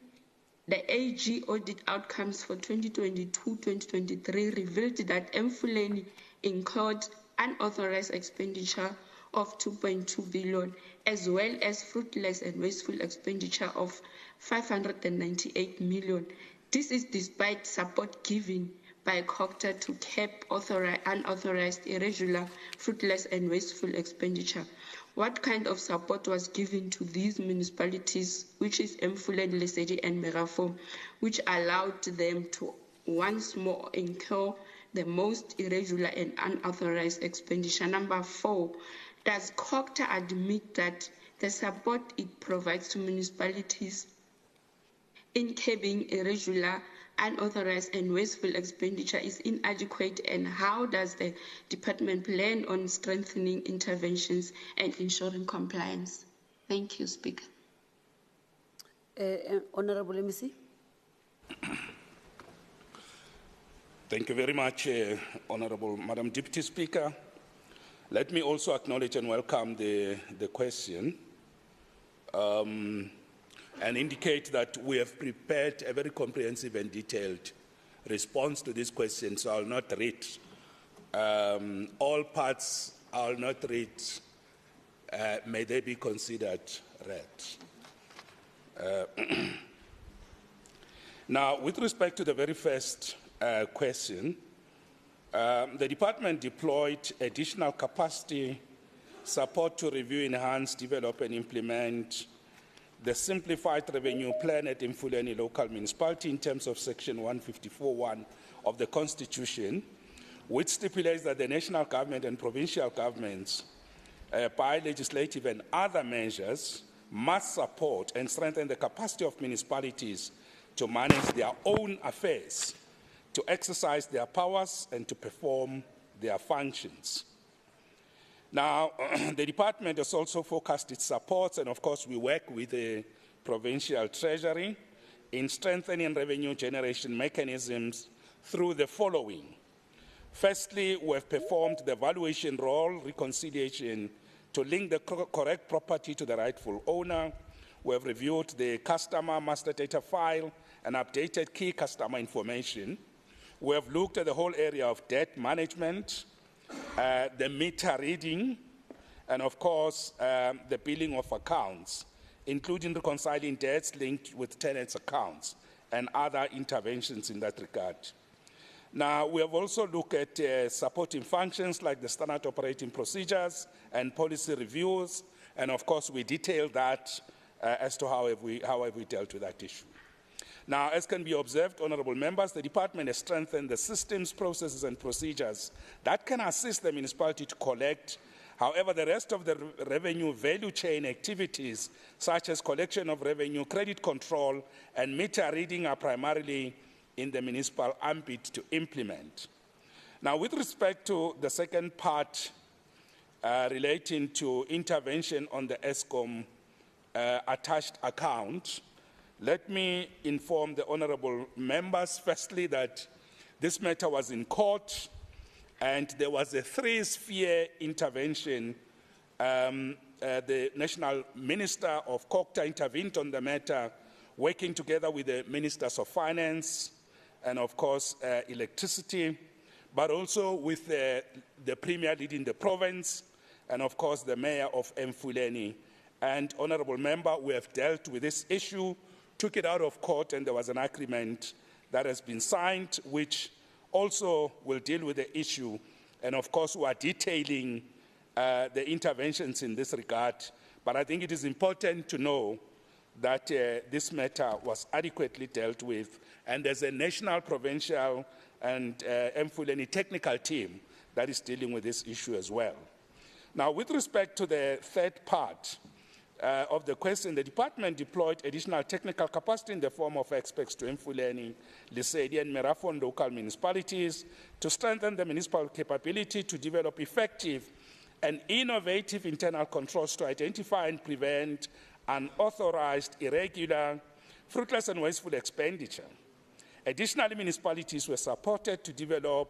the AG audit outcomes for 2022-2023 revealed that Mfuleni incurred unauthorized expenditure of 2.2 billion, as well as fruitless and wasteful expenditure of 598 million. This is despite support given by COGTA to cap unauthorized, irregular, fruitless and wasteful expenditure. What kind of support was given to these municipalities, which is Mfuleni, Lesedi and Merafo, which allowed them to once more incur the most irregular and unauthorized expenditure? Number four, does COGTA admit that the support it provides to municipalities in curbing irregular, unauthorized and wasteful expenditure is inadequate, and how does the department plan on strengthening interventions and ensuring compliance? Thank you, Speaker. Honourable MEC. Thank you very much, Honourable Madam Deputy Speaker. Let me also acknowledge and welcome the question and indicate that we have prepared a very comprehensive and detailed response to this question, so I'll not read all parts. I'll not read. May they be considered read. Now, with respect to the very first question, the department deployed additional capacity support to review, enhance, develop and implement the simplified revenue plan at Mfuleni local municipality in terms of section 154.1 of the Constitution, which stipulates that the national government and provincial governments, by legislative and other measures, must support and strengthen the capacity of municipalities to manage their own affairs, to exercise their powers and to perform their functions. Now, the department has also focused its supports, and of course we work with the provincial treasury in strengthening revenue generation mechanisms through the following. Firstly, we have performed the valuation role reconciliation to link the correct property to the rightful owner. We have reviewed the customer master data file and updated key customer information. We have looked at the whole area of debt management, the meter reading, and of course, the billing of accounts, including reconciling debts linked with tenants' accounts and other interventions in that regard. Now, we have also looked at supporting functions like the standard operating procedures and policy reviews, and of course, we detailed that as to how have we dealt with that issue. Now, as can be observed, honourable members, the department has strengthened the systems, processes and procedures that can assist the municipality to collect. However, the rest of the revenue value chain activities, such as collection of revenue, credit control and meter reading, are primarily in the municipal ambit to implement. Now, with respect to the second part relating to intervention on the ESCOM attached account, let me inform the honourable members, firstly, that this matter was in court and there was a three-sphere intervention. The National Minister of COCTA intervened on the matter, working together with the Ministers of Finance and, of course, Electricity, but also with the Premier leading the province and, of course, the Mayor of Mfuleni. And, honourable member, we have dealt with this issue, took it out of court, and there was an agreement that has been signed, which also will deal with the issue. And of course, we are detailing the interventions in this regard. But I think it is important to know that this matter was adequately dealt with, and there's a national, provincial, and Mfuleni technical team that is dealing with this issue as well. Now, with respect to the third part of the question, the department deployed additional technical capacity in the form of experts to Mfuleni, Lesedi, and Merafon local municipalities to strengthen the municipal capability to develop effective and innovative internal controls to identify and prevent unauthorized, irregular, fruitless, and wasteful expenditure. Additionally, municipalities were supported to develop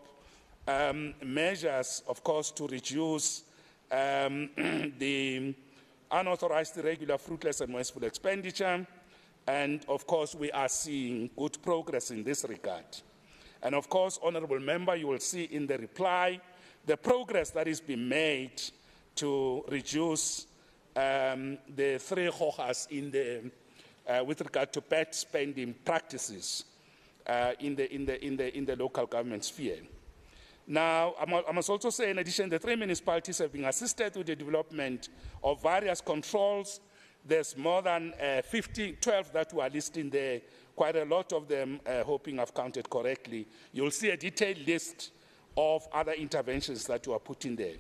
measures, of course, to reduce the unauthorized, irregular, fruitless, and wasteful expenditure. And of course, we are seeing good progress in this regard. And of course, honourable member, you will see in the reply the progress that is being made to reduce the three hojas in the with regard to bad spending practices in the local government sphere. Now, I must also say, in addition, the three municipalities have been assisted with the development of various controls. There's more than 12 that were listed there, quite a lot of them, hoping I've counted correctly. You'll see a detailed list of other interventions that were put in there.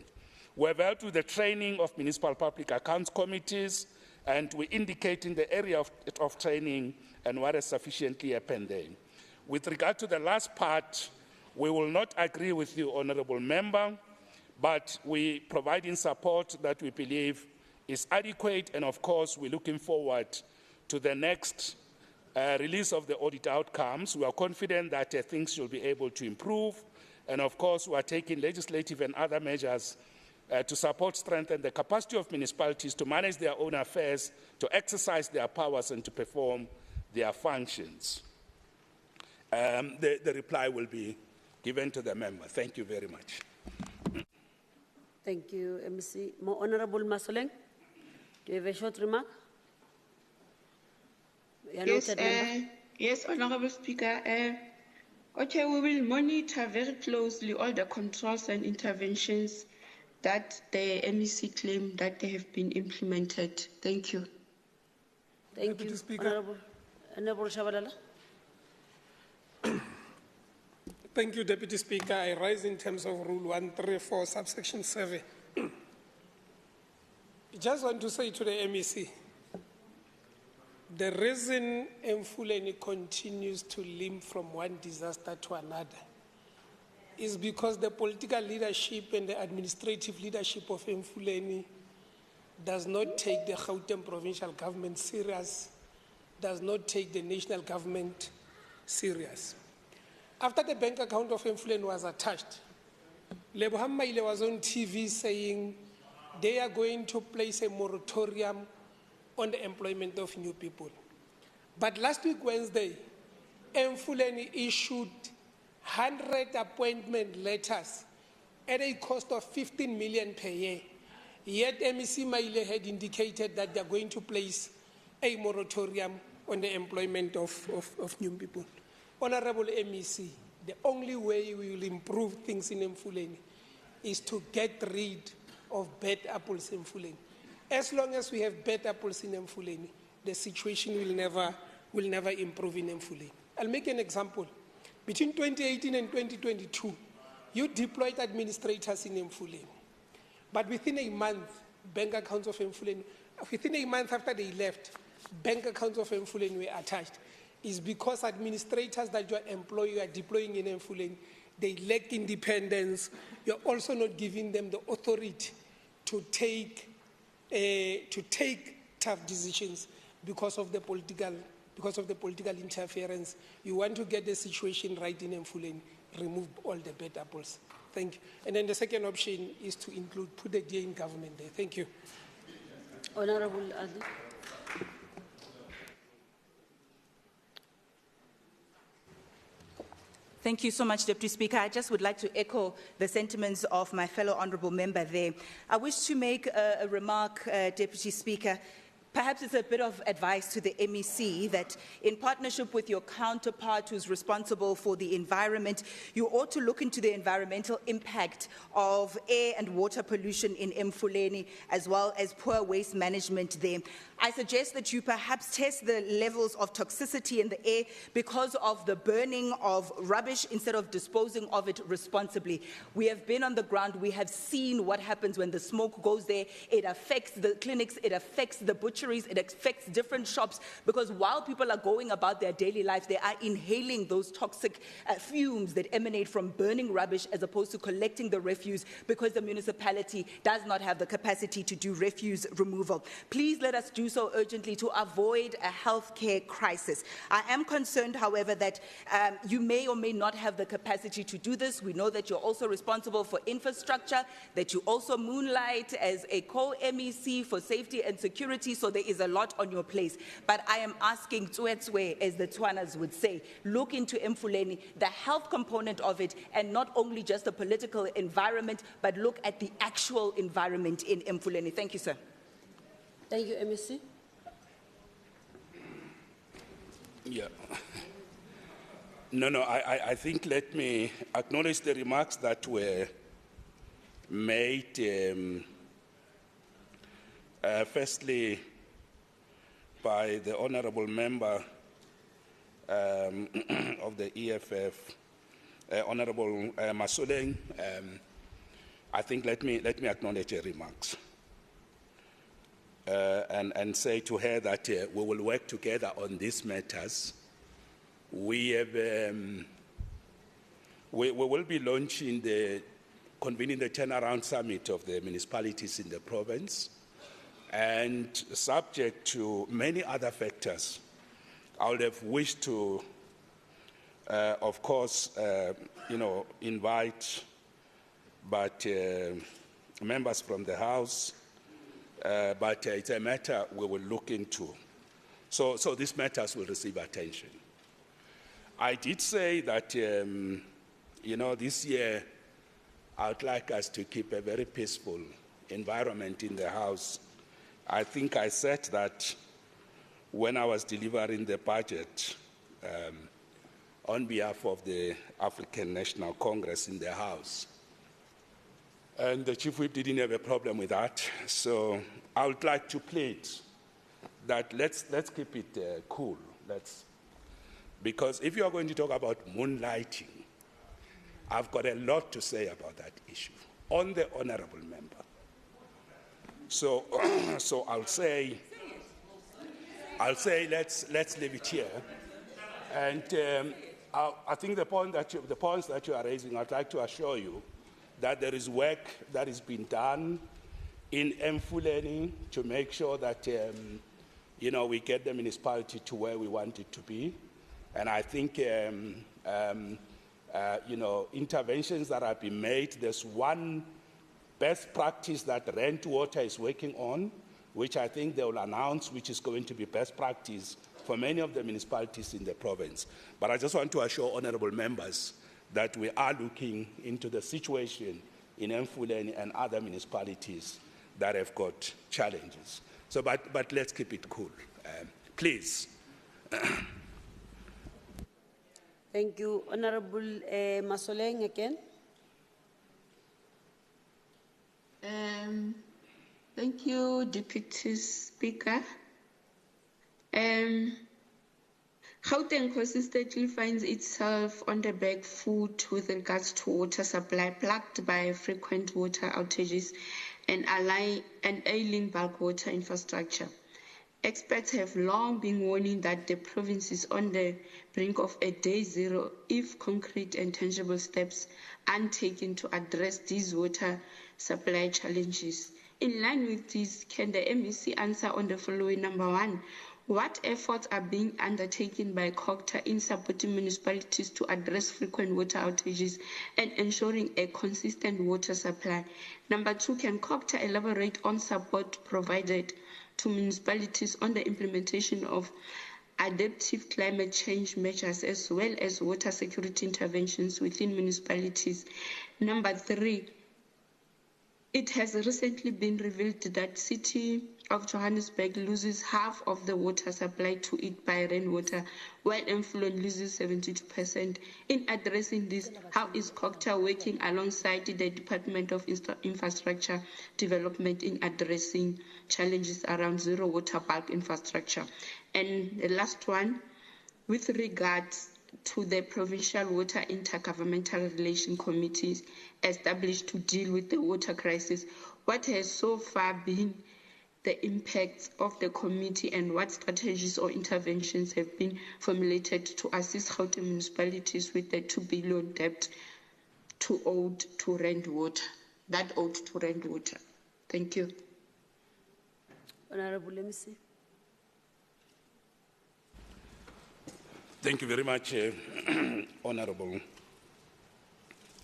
We have helped with the training of municipal public accounts committees, and we indicate in the area of training and what has sufficiently happened there. With regard to the last part, we will not agree with you, honourable member, but we provide in support that we believe is adequate, and of course we're looking forward to the next release of the audit outcomes, we are confident that things will be able to improve. And of course, we are taking legislative and other measures to support, strengthen the capacity of municipalities to manage their own affairs, to exercise their powers, and to perform their functions. The reply will be given to the member. Thank you very much. Thank you, MC. More Honorable Masoleng, do you have a short remark? Yes, yes, Honorable Speaker. Okay, we will monitor very closely all the controls and interventions that the MEC claim that they have been implemented. Thank you. Thank you, Honorable Shabalala. Thank you, Deputy Speaker. I rise in terms of Rule 134, subsection 7. I just want to say to the MEC, the reason Mfuleni continues to limp from one disaster to another is because the political leadership and the administrative leadership of Mfuleni does not take the Gauteng provincial government serious, does not take the national government serious. After the bank account of Mfuleni was attached, Lebohang Maile was on TV saying they are going to place a moratorium on the employment of new people. But last week, Wednesday, Mfuleni issued 100 appointment letters at a cost of 15 million per year. Yet MEC Maile had indicated that they are going to place a moratorium on the employment of new people. Honorable MEC, the only way we will improve things in Mfuleni is to get rid of bad apples in Mfuleni. As long as we have bad apples in Mfuleni, the situation will never improve in Mfuleni. I'll make an example. Between 2018 and 2022, you deployed administrators in Mfuleni. But within a month, bank accounts of Mfuleni, within a month after they left, bank accounts of Mfuleni were attached. It's because administrators that you are deploying in Mfuleni, they lack independence. You're also not giving them the authority to take tough decisions because of the political interference. You want to get the situation right in Mfuleni, remove all the bad apples. Thank you. And then the second option is to put the DA in government there. Thank you. Honorable Audit. Thank you so much, Deputy Speaker. I just would like to echo the sentiments of my fellow honourable member there. I wish to make a remark, Deputy Speaker. Perhaps it's a bit of advice to the MEC that in partnership with your counterpart who's responsible for the environment, you ought to look into the environmental impact of air and water pollution in Mfuleni, as well as poor waste management there. I suggest that you perhaps test the levels of toxicity in the air because of the burning of rubbish instead of disposing of it responsibly. We have been on the ground. We have seen what happens when the smoke goes there. It affects the clinics. It affects the butcheries. It affects different shops because while people are going about their daily lives, they are inhaling those toxic fumes that emanate from burning rubbish as opposed to collecting the refuse because the municipality does not have the capacity to do refuse removal. Please let us do so urgently to avoid a healthcare crisis. I am concerned, however, that you may or may not have the capacity to do this. We know that you're also responsible for infrastructure, that you also moonlight as a co-MEC for safety and security, so there is a lot on your place. But I am asking, Tswetswe, as the Tswanas would say, look into Mfuleni, the health component of it, and not only just the political environment, but look at the actual environment in Mfuleni. Thank you, sir. Thank you, MEC. Yeah. No, I think let me acknowledge the remarks that were made, firstly, by the honorable member of the EFF, Honorable Masoleng. I think let me acknowledge her remarks. And say to her that we will work together on these matters. We have, we will be convening the turnaround summit of the municipalities in the province, and subject to many other factors, I would have wished to, of course, invite members from the House, but it's a matter we will look into. So these matters will receive attention. I did say that, this year I would like us to keep a very peaceful environment in the House. I think I said that when I was delivering the budget on behalf of the African National Congress in the House. And the Chief Whip didn't have a problem with that. So I would like to plead that let's keep it cool. Because if you are going to talk about moonlighting, I've got a lot to say about that issue on the honorable member. So, I'll say let's leave it here. And I think the points that you are raising, I'd like to assure you that there is work that is being done in Mfuleni to make sure that we get the municipality to where we want it to be. And I think interventions that have been made. There's one best practice that Rent Water is working on, which I think they will announce, which is going to be best practice for many of the municipalities in the province. But I just want to assure honorable members that we are looking into the situation in Mfuleni and other municipalities that have got challenges. So, but let's keep it cool, please. Thank you. Honorable Masoleng again. Thank you, Deputy Speaker. Gauteng consistently finds itself on the back foot with regards to water supply, plagued by frequent water outages and ailing bulk water infrastructure. Experts have long been warning that the province is on the brink of a day zero if concrete and tangible steps aren't taken to address these water supply challenges. In line with this, can the MEC answer on the following? Number one, what efforts are being undertaken by COCTA in supporting municipalities to address frequent water outages and ensuring a consistent water supply? Number two, can COCTA elaborate on support provided to municipalities on the implementation of adaptive climate change measures as well as water security interventions within municipalities? Number three, it has recently been revealed that City of Johannesburg loses half of the water supply to it by rainwater, while Mfuleni loses 72%. In addressing this, how is COCTA working alongside the Department of Infrastructure Development in addressing challenges around zero water bulk infrastructure? And the last one, with regards to the Provincial Water Intergovernmental Relation Committees established to deal with the water crisis, what has so far been the impacts of the committee and what strategies or interventions have been formulated to assist Gauteng municipalities with the 2 billion debt owed to rent water? Thank you. Honorable MEC. Thank you very much, Honorable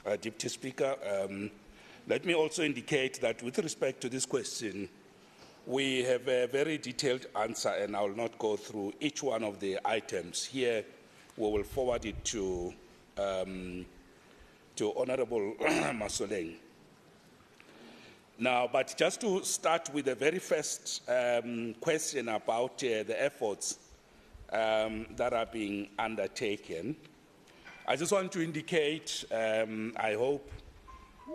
Deputy Speaker. Let me also indicate that with respect to this question, we have a very detailed answer, and I will not go through each one of the items here. We will forward it to Honorable Masoleng. Now, but just to start with the very first question about the efforts that are being undertaken, I just want to indicate, I hope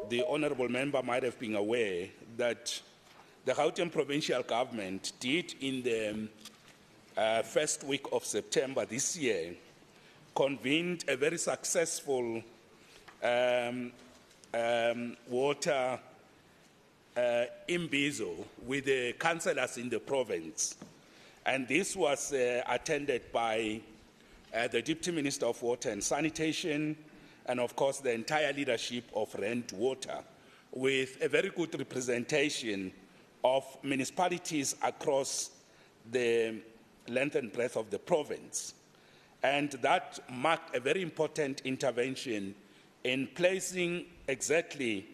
the honorable member might have been aware that the Gauteng Provincial Government did in the first week of September this year convened a very successful water imbizo with the councillors in the province. And this was attended by the Deputy Minister of Water and Sanitation, and of course the entire leadership of Rent Water, with a very good representation of municipalities across the length and breadth of the province. And that marked a very important intervention in placing exactly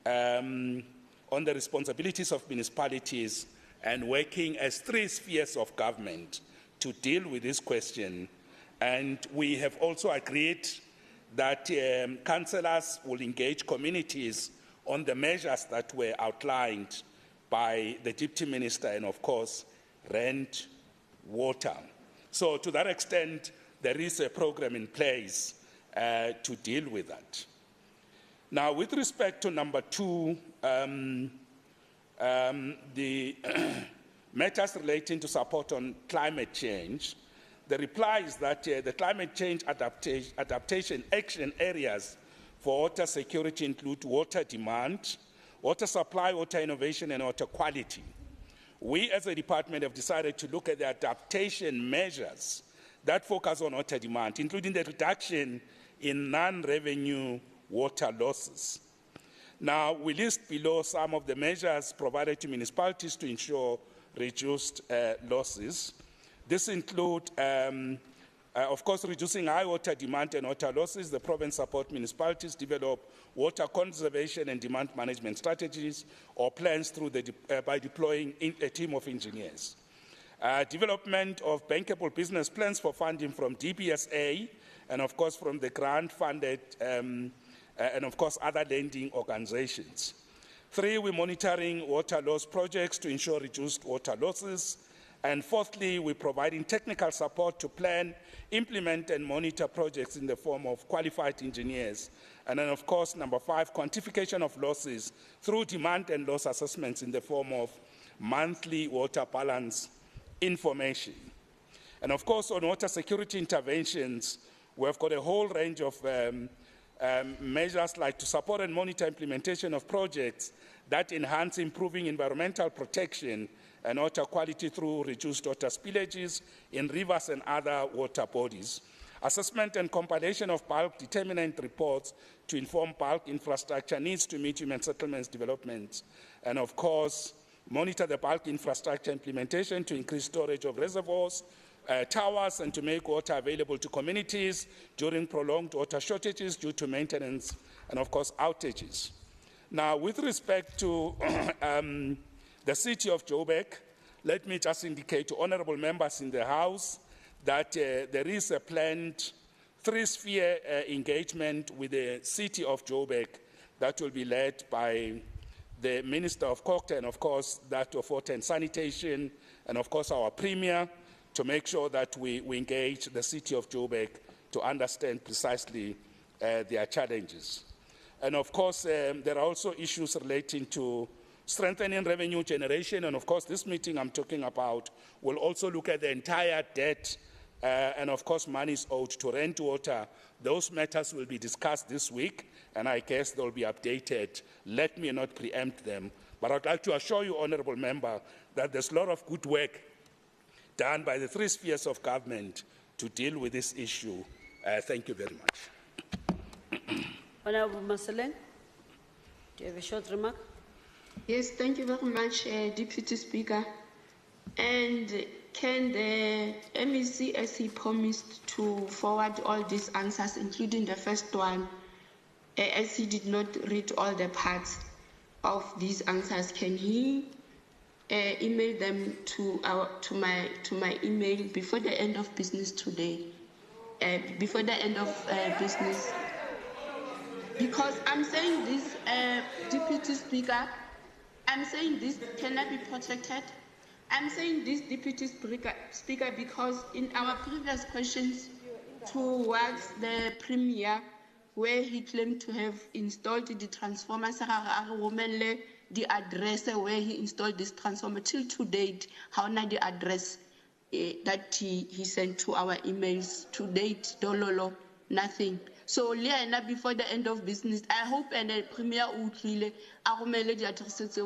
on the responsibilities of municipalities and working as three spheres of government to deal with this question. And we have also agreed that councillors will engage communities on the measures that were outlined by the Deputy Minister and, of course, rent, water. So to that extent, there is a program in place to deal with that. Now, with respect to number two, the matters relating to support on climate change, the reply is that the climate change adaptation action areas for water security include water demand, water supply, water innovation, and water quality. We as a department have decided to look at the adaptation measures that focus on water demand, including the reduction in non-revenue water losses. Now, we list below some of the measures provided to municipalities to ensure reduced losses. This includes, of course, reducing high water demand and water losses. The province supports municipalities develop water conservation and demand management strategies or plans through by deploying a team of engineers. Development of bankable business plans for funding from DBSA and, of course, from the grant-funded and, of course, other lending organizations. 3, we're monitoring water loss projects to ensure reduced water losses. And fourthly, we're providing technical support to plan, implement, and monitor projects in the form of qualified engineers. And then, of course, number 5, quantification of losses through demand and loss assessments in the form of monthly water balance information. And, of course, on water security interventions, we've got a whole range of measures like to support and monitor implementation of projects that enhance improving environmental protection and water quality through reduced water spillages in rivers and other water bodies. Assessment and compilation of bulk determinant reports to inform bulk infrastructure needs to meet human settlements development. And of course, monitor the bulk infrastructure implementation to increase storage of reservoirs, towers, and to make water available to communities during prolonged water shortages due to maintenance and, of course, outages. Now, with respect to the city of Joburg, let me just indicate to honorable members in the House that there is a planned three-sphere engagement with the city of Joburg that will be led by the Minister of Cooperative and, of course, that of Water and Sanitation, and, of course, our Premier, to make sure that we engage the city of Joburg to understand precisely their challenges. And, of course, there are also issues relating to strengthening revenue generation. And, of course, this meeting I'm talking about will also look at the entire debt and, of course, monies owed to rent water. Those matters will be discussed this week, and I guess they'll be updated. Let me not preempt them. But I'd like to assure you, honorable member, that there's a lot of good work done by the three spheres of government to deal with this issue. Thank you very much. Honorable Maseleng, do you have a short remark? Yes, thank you very much, Deputy Speaker. And can the MEC, as he promised, to forward all these answers, including the first one, as he did not read all the parts of these answers, can he email them to my email before the end of business today? Before the end of business, because I'm saying this, Deputy Speaker, I'm saying this cannot be protected. I'm saying this, Deputy Speaker, because in our previous questions towards the Premier, where he claimed to have installed the transformer, the address where he installed this transformer, till to date, how not the address that he sent to our emails to date, dololo, nothing. So before the end of business, I hope and the Premier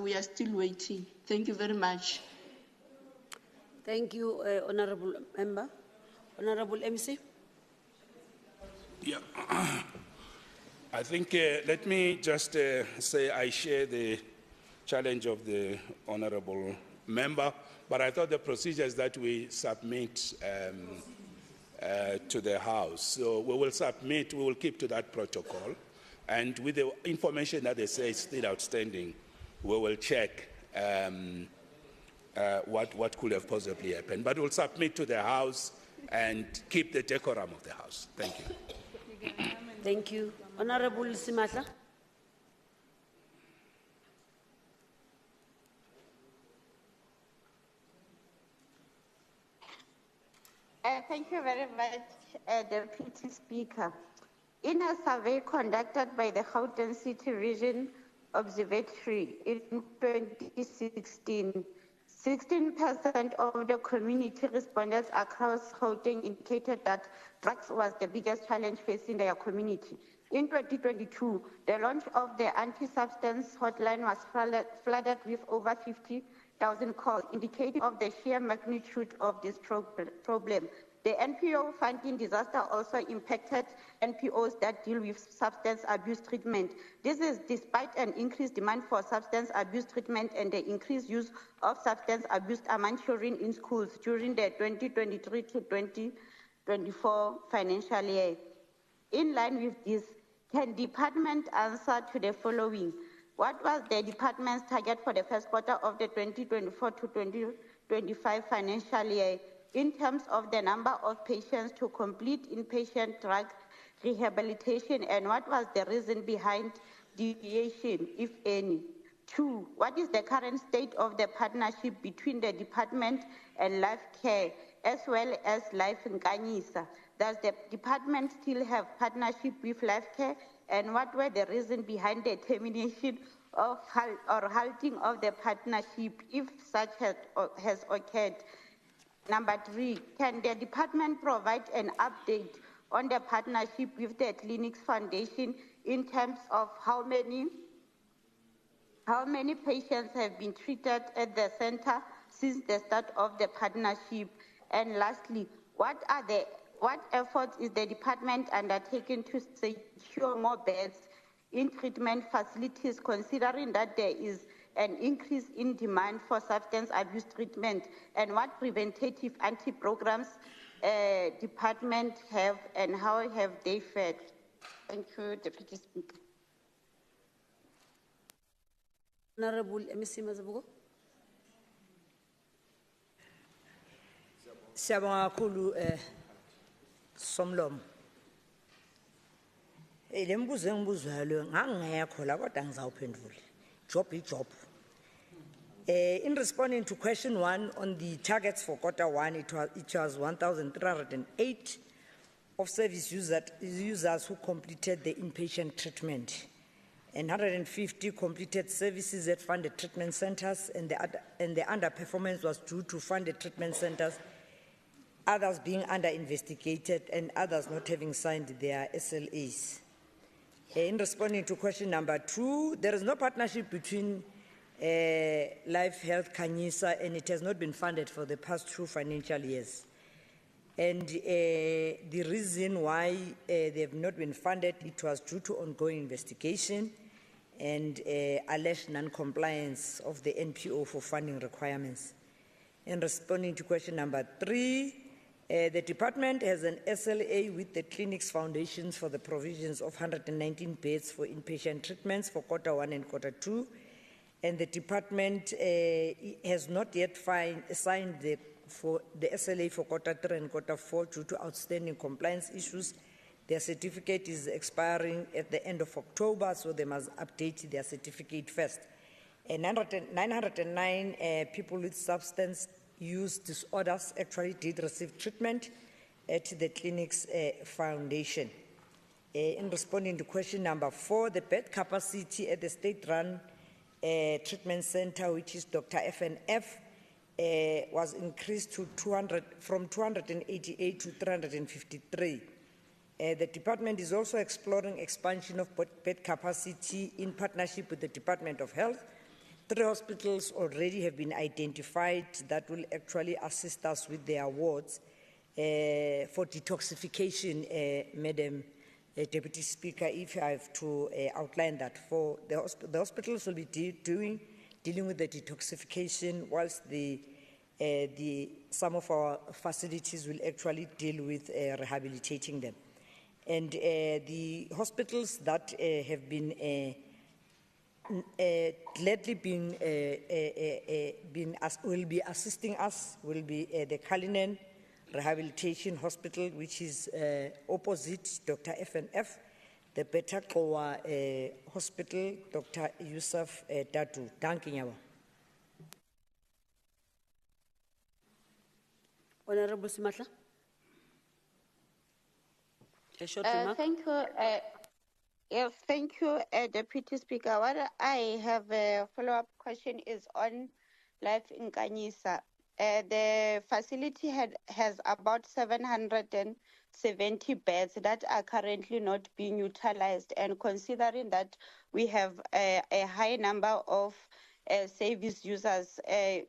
we are still waiting. Thank you very much. Thank you, honorable member. Honorable MC. Yeah. I think let me just say I share the challenge of the honorable member, But I thought the procedure is that we submit to the House. So we will submit, we will keep to that protocol. And with the information that they say is still outstanding, we will check what could have possibly happened. But we'll submit to the House and keep the decorum of the House. Thank you. Thank you. Honorable Simatla. Thank you very much, Deputy Speaker. In a survey conducted by the Gauteng City Vision Observatory in 2016, 16% of the community respondents across Gauteng indicated that drugs was the biggest challenge facing their community. In 2022, the launch of the anti-substance hotline was flooded with over 50,000 calls, indicating of the sheer magnitude of this problem. The NPO funding disaster also impacted NPOs that deal with substance abuse treatment. This is despite an increased demand for substance abuse treatment and the increased use of substance abuse among children in schools during the 2023 to 2024 financial year. In line with this, can department answer to the following? What was the department's target for the first quarter of the 2024 to 2025 financial year in terms of the number of patients to complete inpatient drug rehabilitation, and what was the reason behind deviation, if any? 2, what is the current state of the partnership between the department and Life Care as well as Life Nkanyisa? Does the department still have partnership with Life Care, and what were the reasons behind the termination of or halting of the partnership, if such has occurred? Number 3, can the department provide an update on the partnership with the Clinics Foundation in terms of how many patients have been treated at the center since the start of the partnership? And lastly, what efforts is the department undertaking to secure more beds in treatment facilities, considering that there is an increase in demand for substance abuse treatment, and what preventative anti-programs department have and how have they fared? Thank you, Deputy Speaker. Honorable MEC Mazibuko. Siyabonga kakhulu Somlomo. Lembuzo engibuzwayo ngangekho la kodwa ngizawuphendula. Job. In responding to question 1 on the targets for quarter 1, it was 1,308 of service users who completed the inpatient treatment, and 150 completed services at funded treatment centers, and the underperformance was due to funded treatment centers, others being under investigated, and others not having signed their SLAs. In responding to question number 2, there is no partnership between Life Health Kanyisa, and it has not been funded for the past 2 financial years. And the reason why they have not been funded, it was due to ongoing investigation and alleged non-compliance of the NPO for funding requirements. In responding to question number 3, the department has an SLA with the Clinics Foundations for the provisions of 119 beds for inpatient treatments for quarter 1 and quarter 2. And the department has not yet signed the SLA for quarter 3 and quarter 4 due to outstanding compliance issues. Their certificate is expiring at the end of October, so they must update their certificate first. And 909 people with substance use disorders actually did receive treatment at the Clinics Foundation. In responding to question number 4, the bed capacity at the state-run treatment center, which is Dr. FNF, was increased to from 288 to 353. The department is also exploring expansion of bed capacity in partnership with the Department of Health. 3 hospitals already have been identified that will actually assist us with their wards for detoxification, Madam Deputy Speaker, if I have to outline that. For the hospitals will be dealing with the detoxification, whilst the some of our facilities will actually deal with rehabilitating them. And the hospitals that have been gladly will be assisting us will be the Cullinan Rehabilitation Hospital, which is opposite Dr. FNF, the Betakowa Hospital, Dr. Yusuf Datu. Thank you. Honorable Simatla. A short remark. Thank you. Yes, thank you, Deputy Speaker. What I have a follow-up question is on Life in Kanyisa. The facility has about 770 beds that are currently not being utilized, and considering that we have a high number of service users,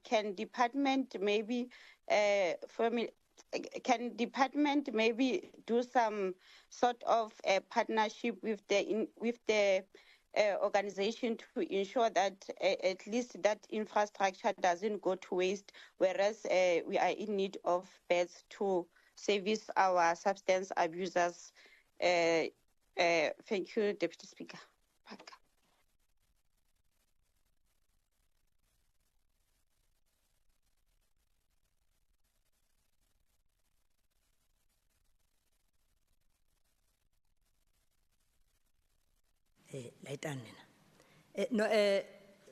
can department maybe do some sort of a partnership with the organization to ensure that at least that infrastructure doesn't go to waste, whereas we are in need of beds to service our substance abusers. Thank you, Deputy Speaker.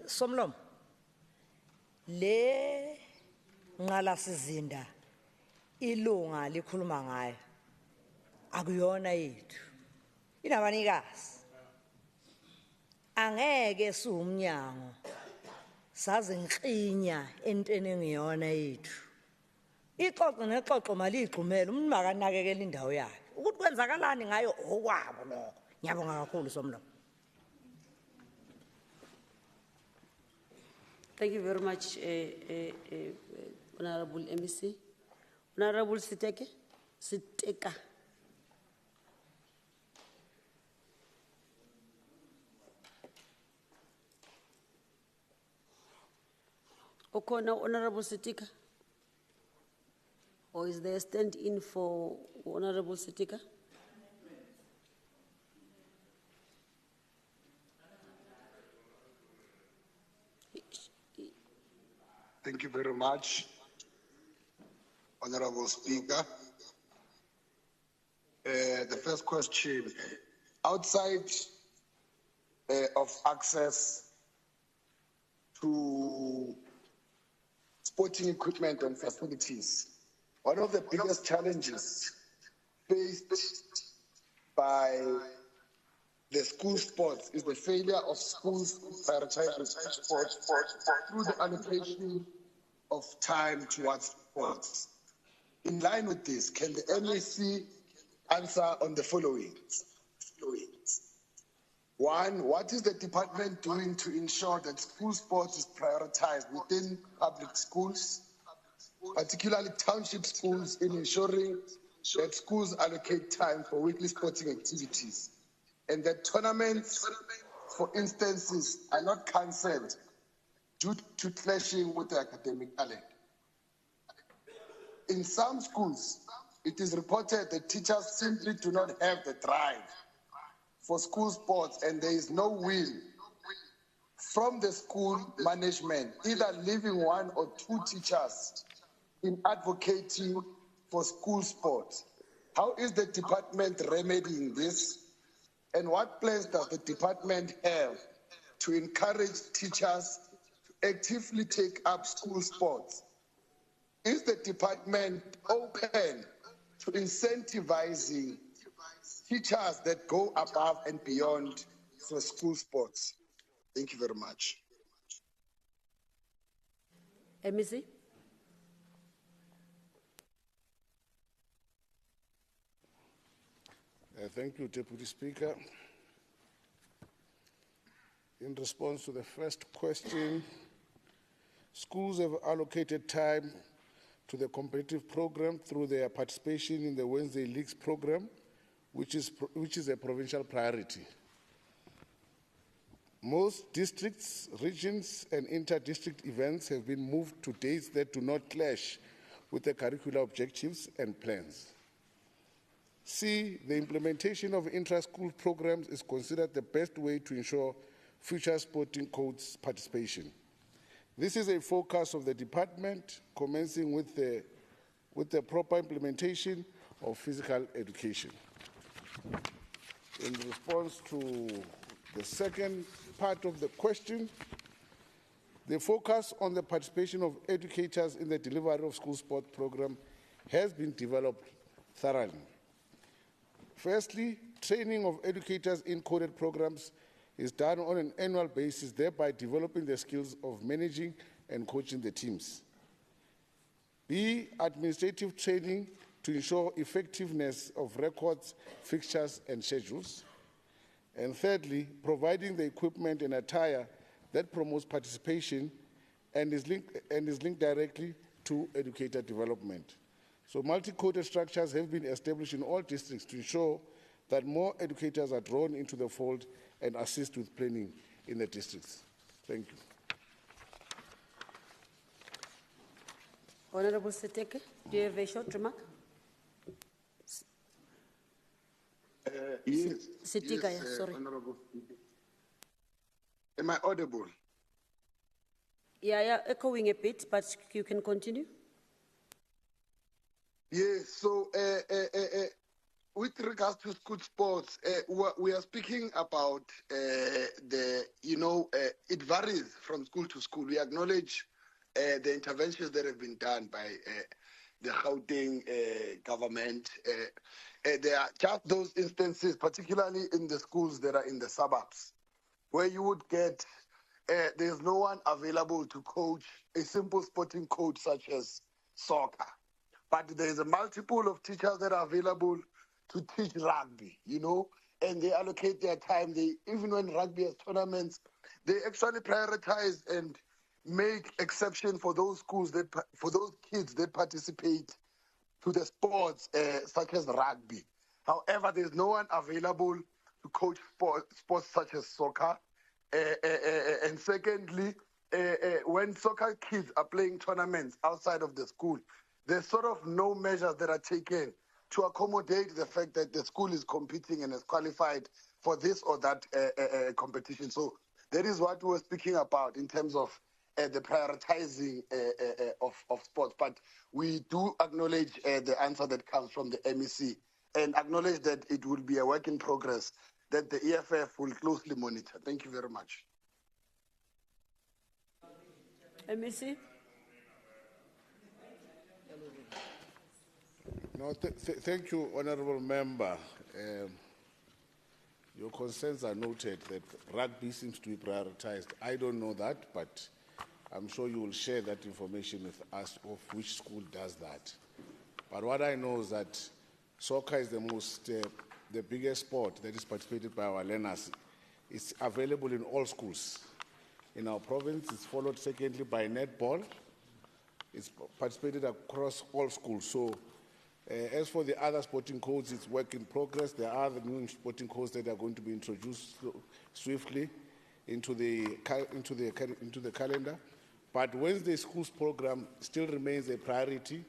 Somlom, le ngala sizinda ilunga likhuluma ngayo akuyona yethu inabanikazi angeke siwumnyango saze ngiklinya entweni engiyona yethu ixoxo nexoxo mali igxumela umuntu makanakekela indawo yakhe ukuthi kwenzakalani ngayo okwabo lokho. Ngiyabonga kakhulu Somlom. Thank you very much, Honorable MEC. Honorable Siteka. Okona, Honorable Siteka? Or is there a stand-in for Honorable Siteka? Thank you very much, Honorable Speaker. The first question, outside of access to sporting equipment and facilities, one of the biggest challenges faced by the school sports is the failure of schools to prioritize sports through the allocation of time towards sports. In line with this, can the MEC answer on the following? One, what is the department doing to ensure that school sports is prioritized within public schools, particularly township schools, in ensuring that schools allocate time for weekly sporting activities, and that tournaments, for instances, are not cancelled due to clashing with the academic calendar? In some schools, it is reported that teachers simply do not have the drive for school sports, and there is no will from the school management, either leaving one or two teachers in advocating for school sports. How is the department remedying this? And what plans does the department have to encourage teachers to actively take up school sports? Is the department open to incentivizing teachers that go above and beyond for school sports? Thank you very much. MEC? Thank you, Deputy Speaker. In response to the first question, schools have allocated time to the competitive program through their participation in the Wednesday Leagues program, which is a provincial priority. Most districts, regions, and inter-district events have been moved to dates that do not clash with the curricular objectives and plans. C, the implementation of intra-school programs is considered the best way to ensure future sporting codes participation. This is a focus of the department, commencing with the proper implementation of physical education. In response to the second part of the question, the focus on the participation of educators in the delivery of school sport program has been developed thoroughly. Firstly, training of educators in coded programs is done on an annual basis, thereby developing the skills of managing and coaching the teams. B, administrative training to ensure effectiveness of records, fixtures, and schedules. And thirdly, providing the equipment and attire that promotes participation and is linked directly to educator development. So multi-coded structures have been established in all districts to ensure that more educators are drawn into the fold and assist with planning in the districts. Thank you. Honorable Seteke, do you have a short remark? Yes. Sitika, Yes, yeah, sorry. Honorable. Am I audible? Yeah, echoing a bit, but you can continue. Yes, so with regards to school sports, we are speaking about it varies from school to school. We acknowledge the interventions that have been done by the Gauteng government. There are just those instances, particularly in the schools that are in the suburbs, where you would get, there's no one available to coach a simple sporting coach such as soccer. But there's a multiple of teachers that are available to teach rugby, and they allocate their time. Even when rugby has tournaments, they actually prioritize and make exception for those schools for those kids that participate to the sports such as rugby. However, there's no one available to coach sports such as soccer. And secondly, when soccer kids are playing tournaments outside of the school, there's sort of no measures that are taken to accommodate the fact that the school is competing and is qualified for this or that competition. So that is what we're speaking about in terms of the prioritizing of sports. But we do acknowledge the answer that comes from the MEC and acknowledge that it will be a work in progress that the EFF will closely monitor. Thank you very much. MEC? No, thank you, Honourable Member. Your concerns are noted that rugby seems to be prioritized. I don't know that, but I'm sure you will share that information with us of which school does that. But what I know is that soccer is the biggest sport that is participated by our learners. It's available in all schools. In our province, it's followed secondly by netball. It's participated across all schools. So as for the other sporting codes, it's work in progress. There are the new sporting codes that are going to be introduced swiftly into the calendar. But Wednesday schools program still remains a priority.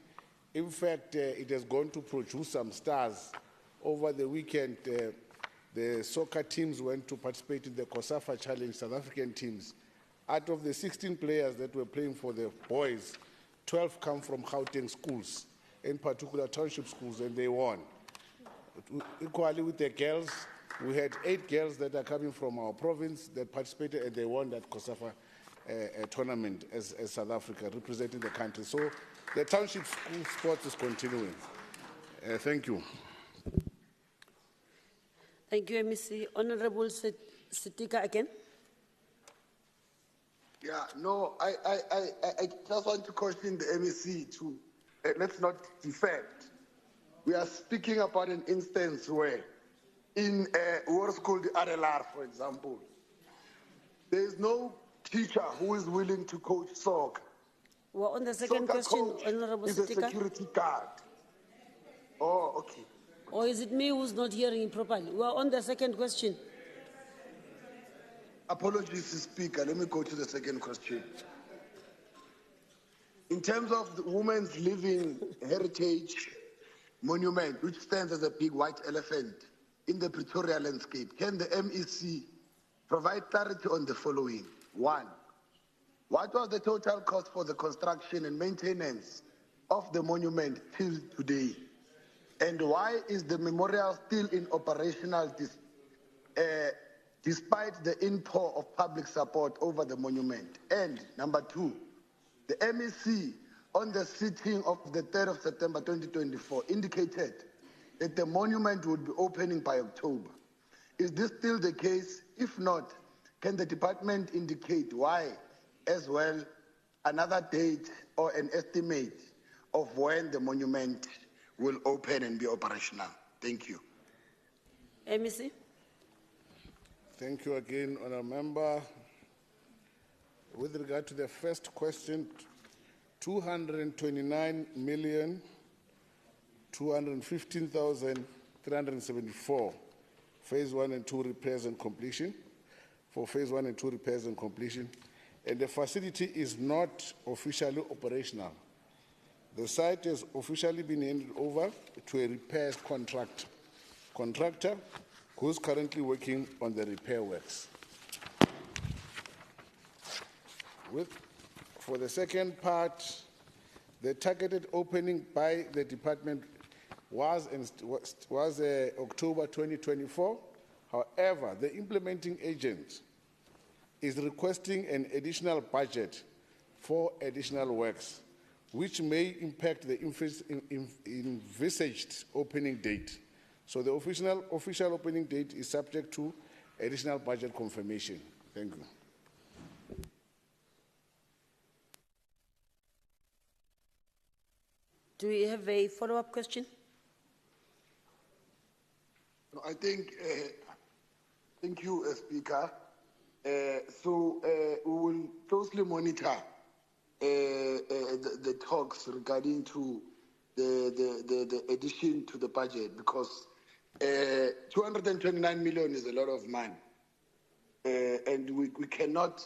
In fact, it has gone to produce some stars. Over the weekend, the soccer teams went to participate in the COSAFA Challenge, South African teams. Out of the 16 players that were playing for the boys, 12 come from Gauteng schools, in particular Township schools, and they won. Equally with the girls, we had 8 girls that are coming from our province that participated, and they won that COSAFA tournament as South Africa, representing the country. So the Township school sports is continuing. Thank you. Thank you, MEC. Honourable Sitika again. Yeah, no, I just want to caution the MEC to let's not defect. We are speaking about an instance where in what is called the RLR, for example, there is no teacher who is willing to coach soccer. Well, on the second Soccer question, coach Honourable is a Sitika. security guard. Oh, okay. Or is it me who's not hearing it properly? Well, on the second question. Apologies, Speaker. Let me go to the second question. In terms of the Women's Living Heritage Monument, which stands as a big white elephant in the Pretoria landscape, can the MEC provide clarity on the following? One, what was the total cost for the construction and maintenance of the monument till today? And why is the memorial still in operational despite the inpour of public support over the monument? And number two, the MEC on the sitting of the 3rd of September 2024 indicated that the monument would be opening by October. Is this still the case? If not, can the department indicate why, as well, another date or an estimate of when the monument will open and be operational? Thank you. MEC. Thank you again, Honourable Member. With regard to the first question, 229,215,374 phase 1 and 2 repairs and completion, for phase 1 and 2 repairs and completion, and the facility is not officially operational. The site has officially been handed over to a repairs contractor who's currently working on the repair works. For the second part, the targeted opening by the department was October 2024. However, the implementing agent is requesting an additional budget for additional works, which may impact the envisaged opening date. So the official opening date is subject to additional budget confirmation. Thank you. Do we have a follow-up question? No, I think, thank you, Speaker. We will closely monitor the talks regarding to the addition to the budget, because 229 million is a lot of money, and we cannot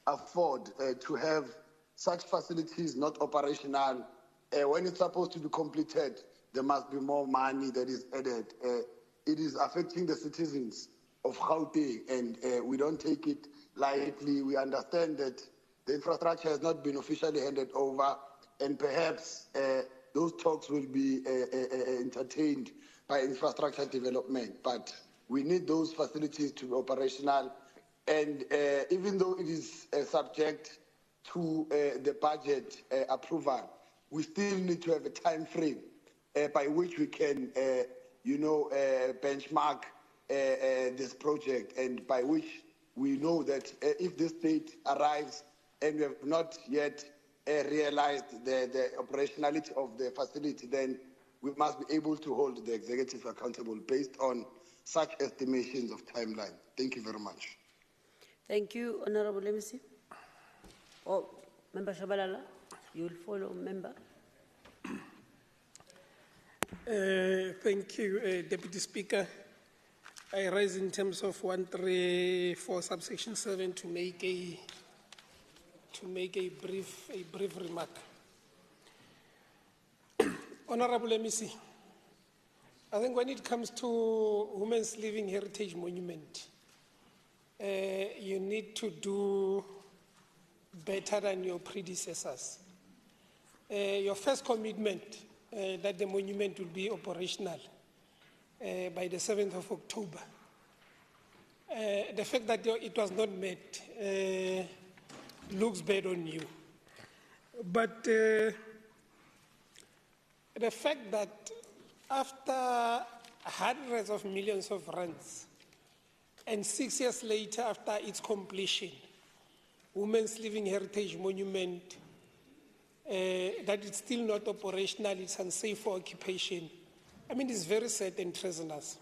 afford to have such facilities not operational. When it's supposed to be completed, there must be more money that is added. It is affecting the citizens of Gauteng, and we don't take it lightly. We understand that the infrastructure has not been officially handed over, and perhaps those talks will be entertained by infrastructure development. But we need those facilities to be operational, and even though it is subject to the budget approval, we still need to have a time frame by which we can, benchmark this project, and by which we know that if this date arrives and we have not yet realized the operationality of the facility, then we must be able to hold the executive accountable based on such estimations of timeline. Thank you very much. Thank you, Honorable MEC. Member Shabalala, you will follow, Member. Thank you, Deputy Speaker. I rise in terms of 134 subsection 7 to make a brief remark. Honorable MEC, I think when it comes to Women's Living Heritage Monument, you need to do better than your predecessors. Your first commitment that the monument will be operational by the 7th of October. The fact that it was not met looks bad on you. But the fact that after hundreds of millions of rands and 6 years later after its completion, Women's Living Heritage Monument, that it's still not operational, it's unsafe for occupation. I mean, it's very sad and treasonous.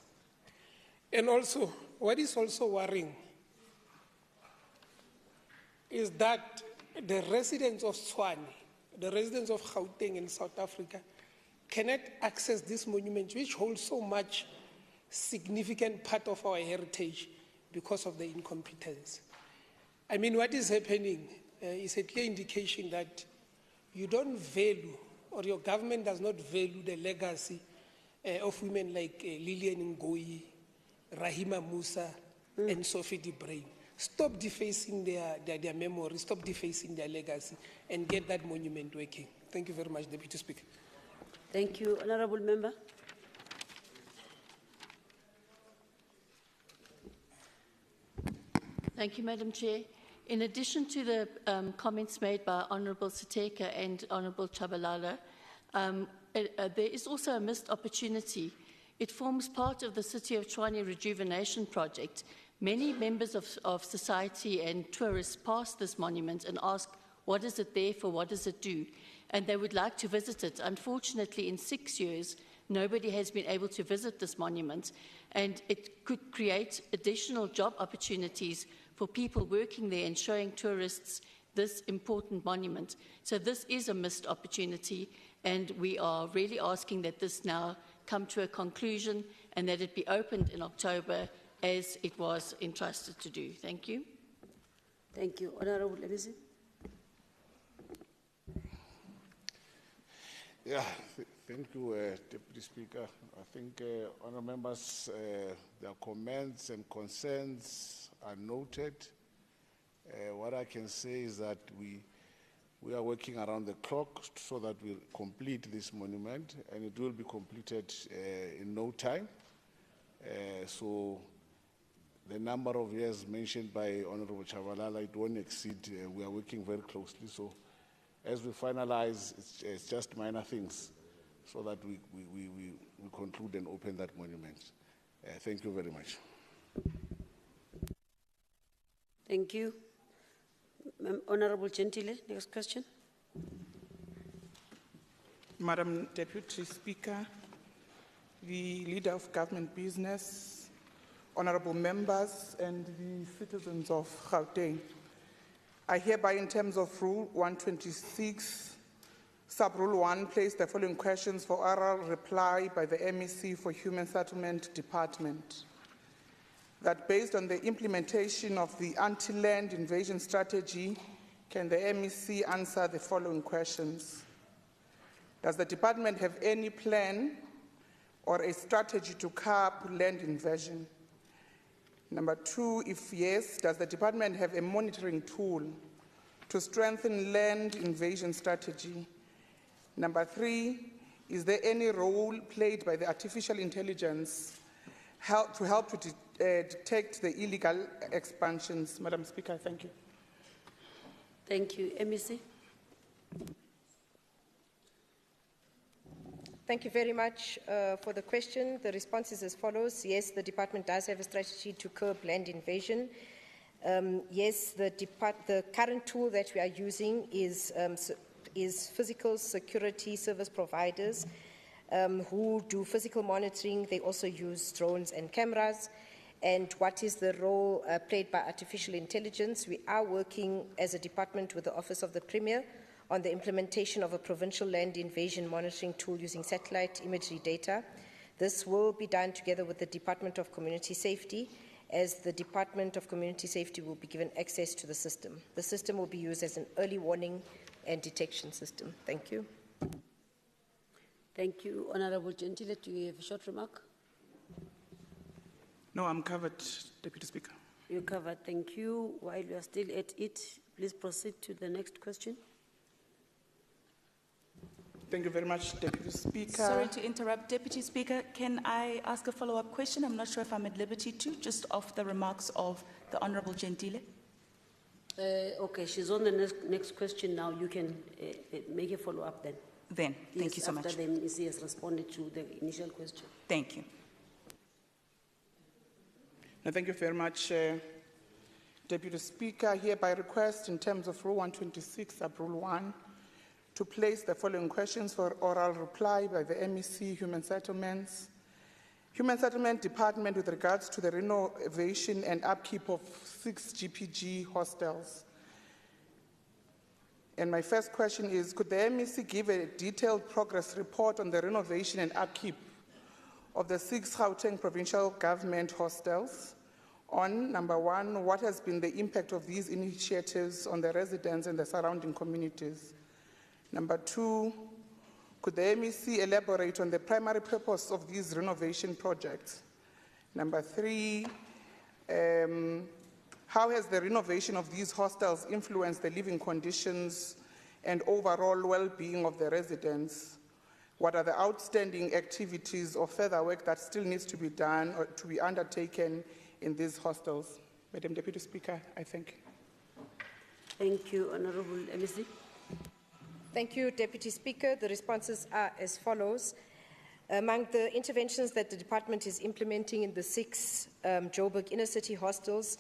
And also, what is also worrying is that the residents of Tshwane, the residents of Gauteng in South Africa, cannot access this monument, which holds so much significant part of our heritage because of the incompetence. I mean, what is happening is a clear indication that you don't value, or your government does not value the legacy of women like Lillian Ngoyi, Rahima Musa, and Sophie De Bruyn. Stop defacing their memory, stop defacing their legacy, and get that monument working. Thank you very much, Deputy Speaker. Thank you, Honourable Member. Thank you, Madam Chair. In addition to the comments made by Honourable Siteka and Honourable Chabalala, there is also a missed opportunity. It forms part of the City of Tshwane rejuvenation project. Many members of society and tourists pass this monument and ask, what is it there for, what does it do? And they would like to visit it. Unfortunately, in 6 years, nobody has been able to visit this monument, and it could create additional job opportunities for people working there and showing tourists this important monument. So this is a missed opportunity, and we are really asking that this now come to a conclusion and that it be opened in October as it was entrusted to do. Thank you. Thank you. Honourable Elise. Yeah, thank you, Deputy Speaker. I think, honourable members, their comments and concerns are noted. What I can say is that we are working around the clock so that we'll complete this monument, and it will be completed in no time. So the number of years mentioned by Honourable Chabalala, it won't exceed. We are working very closely. So as we finalize, it's just minor things so that we conclude and open that monument. Thank you very much. Thank you. Honourable Gentile, next question. Madam Deputy Speaker, the Leader of Government Business, honourable members and the citizens of Gauteng, I hereby, in terms of Rule 126, Sub-Rule 1, place the following questions for oral reply by the MEC for Human Settlement Department. That based on the implementation of the anti-land invasion strategy, can the MEC answer the following questions? Does the department have any plan or a strategy to curb land invasion? Number 2, if yes, does the department have a monitoring tool to strengthen land invasion strategy? Number 3, is there any role played by the artificial intelligence to help to detect the illegal expansions? Madam Speaker, thank you. Thank you. MEC. Thank you very much for the question. The response is as follows. Yes, the department does have a strategy to curb land invasion. Yes, the current tool that we are using is physical security service providers who do physical monitoring. They also use drones and cameras. And what is the role played by artificial intelligence? We are working as a department with the Office of the Premier on the implementation of a provincial land invasion monitoring tool using satellite imagery data. This will be done together with the Department of Community Safety, as the Department of Community Safety will be given access to the system. The system will be used as an early warning and detection system. Thank you. Thank you. Honourable Gentile, do you have a short remark? No, I'm covered, Deputy Speaker. You're covered. Thank you. While you are still at it, please proceed to the next question. Thank you very much, Deputy Speaker. Sorry to interrupt, Deputy Speaker. Can I ask a follow-up question? I'm not sure if I'm at liberty to, just off the remarks of the Honourable Gentile. Okay, she's on the next question now. You can make a follow-up then. Thank you so much. After the MEC has responded to the initial question. Thank you. No, thank you very much, Deputy Speaker. Hereby request, in terms of Rule 126, Sub-Rule 1, to place the following questions for oral reply by the MEC, Human Settlements. Human Settlement Department with regards to the renovation and upkeep of 6 GPG hostels. And my first question is, could the MEC give a detailed progress report on the renovation and upkeep of the 6 Gauteng provincial government hostels? on, number one, what has been the impact of these initiatives on the residents and the surrounding communities? Number two, could the MEC elaborate on the primary purpose of these renovation projects? Number three, how has the renovation of these hostels influenced the living conditions and overall well-being of the residents? What are the outstanding activities or further work that still needs to be done or to be undertaken in these hostels? Madam Deputy Speaker, I thank you. Thank you, Honourable MEC. Thank you, Deputy Speaker. The responses are as follows. Among the interventions that the department is implementing in the 6 Joburg inner city hostels,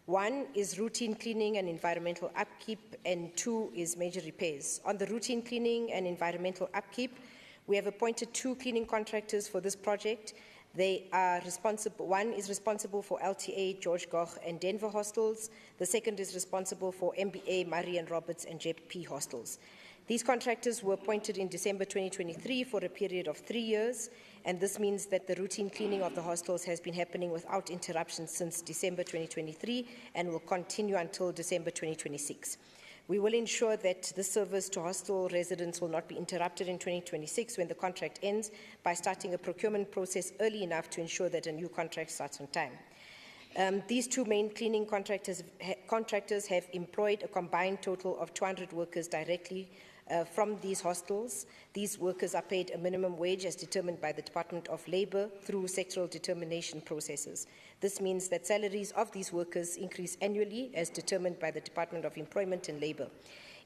1 is routine cleaning and environmental upkeep, and 2 is major repairs. On the routine cleaning and environmental upkeep, we have appointed 2 cleaning contractors for this project. They are responsible. 1 is responsible for LTA, George Goch, and Denver hostels. The second is responsible for MBA, Marian Roberts, and JP hostels. These contractors were appointed in December 2023 for a period of 3 years, and this means that the routine cleaning of the hostels has been happening without interruption since December 2023 and will continue until December 2026. We will ensure that the service to hostel residents will not be interrupted in 2026 when the contract ends by starting a procurement process early enough to ensure that a new contract starts on time. These 2 main cleaning contractors have employed a combined total of 200 workers directly from these hostels. These workers are paid a minimum wage as determined by the Department of Labour through sectoral determination processes. This means that salaries of these workers increase annually as determined by the Department of Employment and Labour.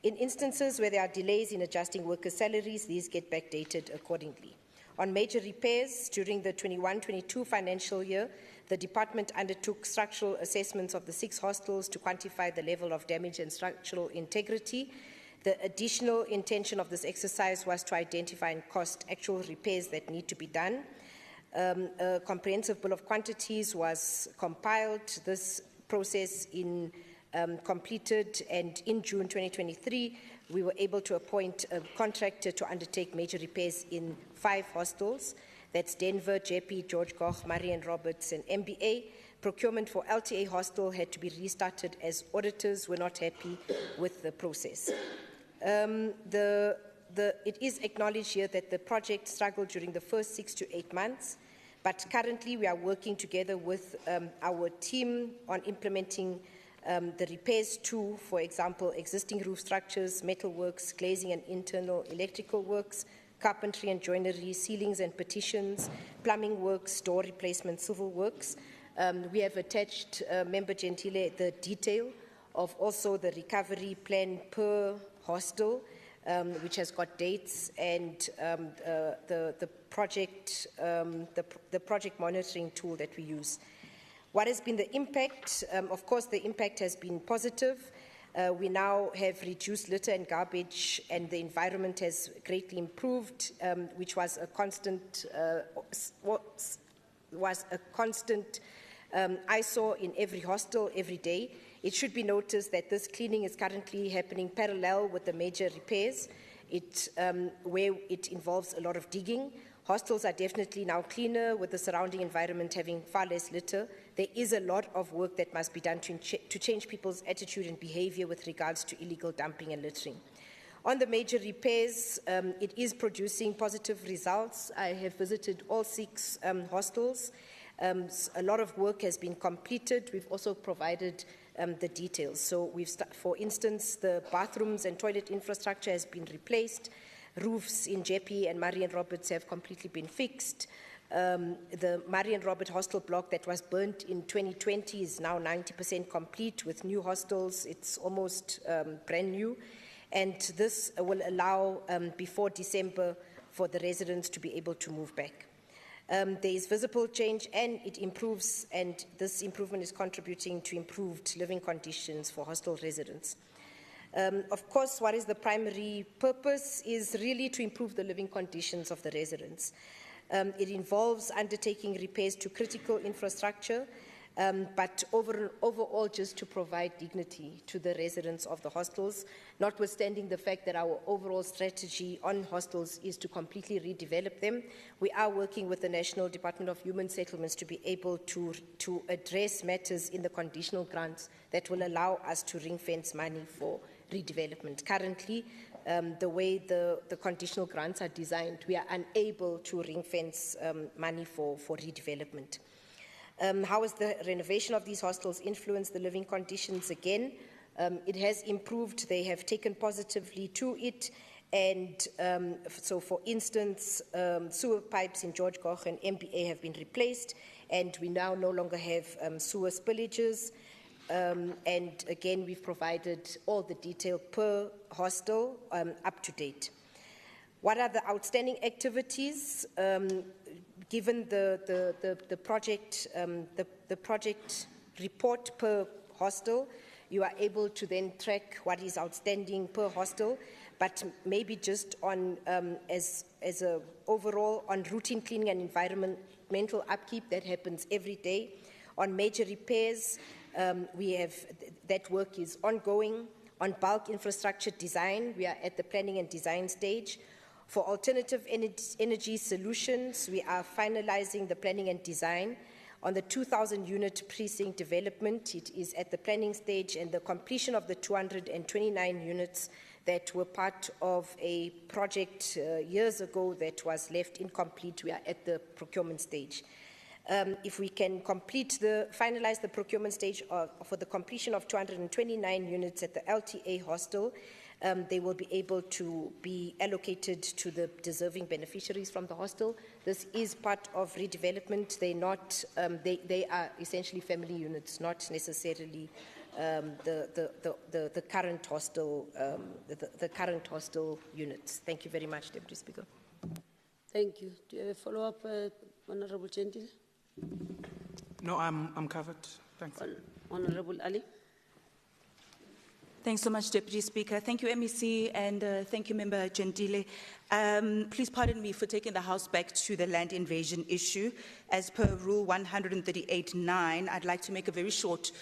In instances where there are delays in adjusting workers' salaries, these get backdated accordingly. On major repairs, during the 21-22 financial year, the department undertook structural assessments of the 6 hostels to quantify the level of damage and structural integrity. The additional intention of this exercise was to identify and cost actual repairs that need to be done. A comprehensive bill of quantities was compiled. This process completed, and in June 2023, we were able to appoint a contractor to undertake major repairs in 5 hostels. That's Denver, JP, George Goch, Marian Roberts, and MBA. Procurement for LTA hostel had to be restarted as auditors were not happy with the process. It is acknowledged here that the project struggled during the first 6 to 8 months, but currently we are working together with our team on implementing the repairs to, for example, existing roof structures, metal works, glazing and internal electrical works, carpentry and joinery, ceilings and partitions, plumbing works, door replacement, civil works. We have attached, Member Gentile, the detail of also the recovery plan per hostel, which has got dates, and the project monitoring tool that we use. What has been the impact? Of course, the impact has been positive. We now have reduced litter and garbage, and the environment has greatly improved, which was a constant eyesore in every hostel every day. It should be noticed that this cleaning is currently happening parallel with the major repairs, where it involves a lot of digging. Hostels are definitely now cleaner, with the surrounding environment having far less litter. There is a lot of work that must be done to change people's attitude and behavior with regards to illegal dumping and littering. On the major repairs, it is producing positive results. I have visited all 6 hostels. A lot of work has been completed. We've also provided the details. So for instance, the bathrooms and toilet infrastructure has been replaced. Roofs in JP and Marian Roberts have completely been fixed. The Marian Robert hostel block that was burnt in 2020 is now 90% complete with new hostels. It's almost brand new. And this will allow, before December, for the residents to be able to move back. There is visible change, and it improves, and this improvement is contributing to improved living conditions for hostel residents. Of course, what is the primary purpose is really to improve the living conditions of the residents. It involves undertaking repairs to critical infrastructure. but overall just to provide dignity to the residents of the hostels, notwithstanding the fact that our overall strategy on hostels is to completely redevelop them. We are working with the National Department of Human Settlements to be able to address matters in the conditional grants that will allow us to ring-fence money for redevelopment. Currently, the way the conditional grants are designed, we are unable to ring-fence money for redevelopment. How has the renovation of these hostels influenced the living conditions? Again, it has improved. They have taken positively to it. And so, for instance, sewer pipes in George Koch and MBA have been replaced, and we now no longer have sewer spillages. And again, we've provided all the detail per hostel up to date. What are the outstanding activities? Given the project report per hostel, you are able to then track what is outstanding per hostel, but maybe just on as a overall on routine cleaning and environmental upkeep that happens every day. On major repairs, we have that work is ongoing. On bulk infrastructure design, we are at the planning and design stage. For alternative energy solutions, we are finalizing the planning and design. On the 2,000-unit precinct development, it is at the planning stage, and the completion of the 229 units that were part of a project years ago that was left incomplete, we are at the procurement stage. If we can finalize the procurement stage for the completion of 229 units at the LTA hostel, they will be able to be allocated to the deserving beneficiaries from the hostel. This is part of redevelopment. They are essentially family units, not necessarily the current hostel, the current hostel units. Thank you very much, Deputy Speaker. Thank you. Do you have a follow-up, Honorable Gentile? No, I'm covered. Thanks. Honorable Ali? Thanks so much, Deputy Speaker. Thank you, MEC, and thank you, Member Gentile. Please pardon me for taking the House back to the land invasion issue. As per Rule 138.9, I'd like to make a very short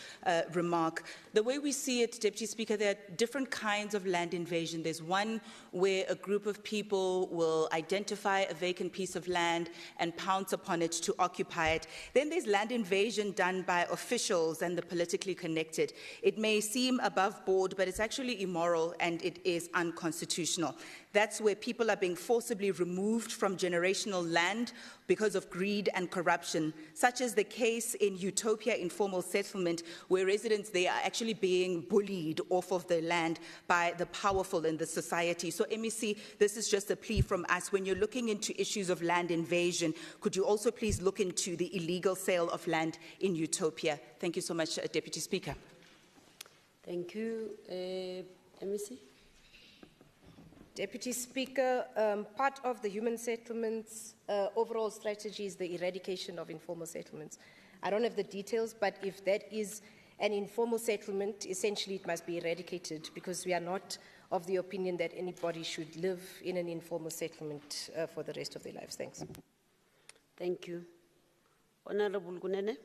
remark. The way we see it, Deputy Speaker, there are different kinds of land invasion. There's one where a group of people will identify a vacant piece of land and pounce upon it to occupy it. Then there's land invasion done by officials and the politically connected. It may seem above board, but it's actually immoral and it is unconstitutional. That's where people are being forcibly removed from generational land because of greed and corruption, such as the case in Utopia Informal Settlement, where residents there are actually being bullied off of their land by the powerful in the society. So, MEC, this is just a plea from us. When you're looking into issues of land invasion, could you also please look into the illegal sale of land in Utopia? Thank you so much, Deputy Speaker. Thank you. MEC? Deputy Speaker, part of the human settlements overall strategy is the eradication of informal settlements. I don't have the details, but if that is an informal settlement, essentially it must be eradicated, because we are not of the opinion that anybody should live in an informal settlement for the rest of their lives. Thanks. Thank you. Honorable Gunene,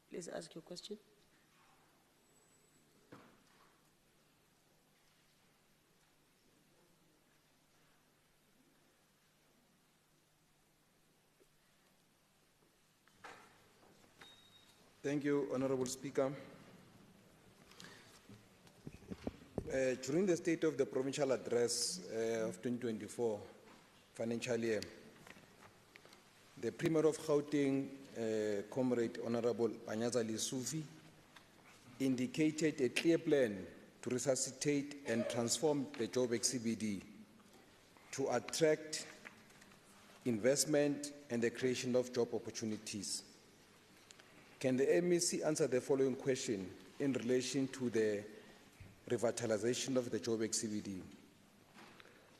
please ask your question. Thank you, Honorable Speaker. During the State of the Provincial Address of 2024 financial year, the Premier of Gauteng, Comrade Honorable Panyaza Lesufi, indicated a clear plan to resuscitate and transform the Joburg CBD to attract investment and the creation of job opportunities. Can the MEC answer the following question in relation to the revitalization of the Joburg CBD?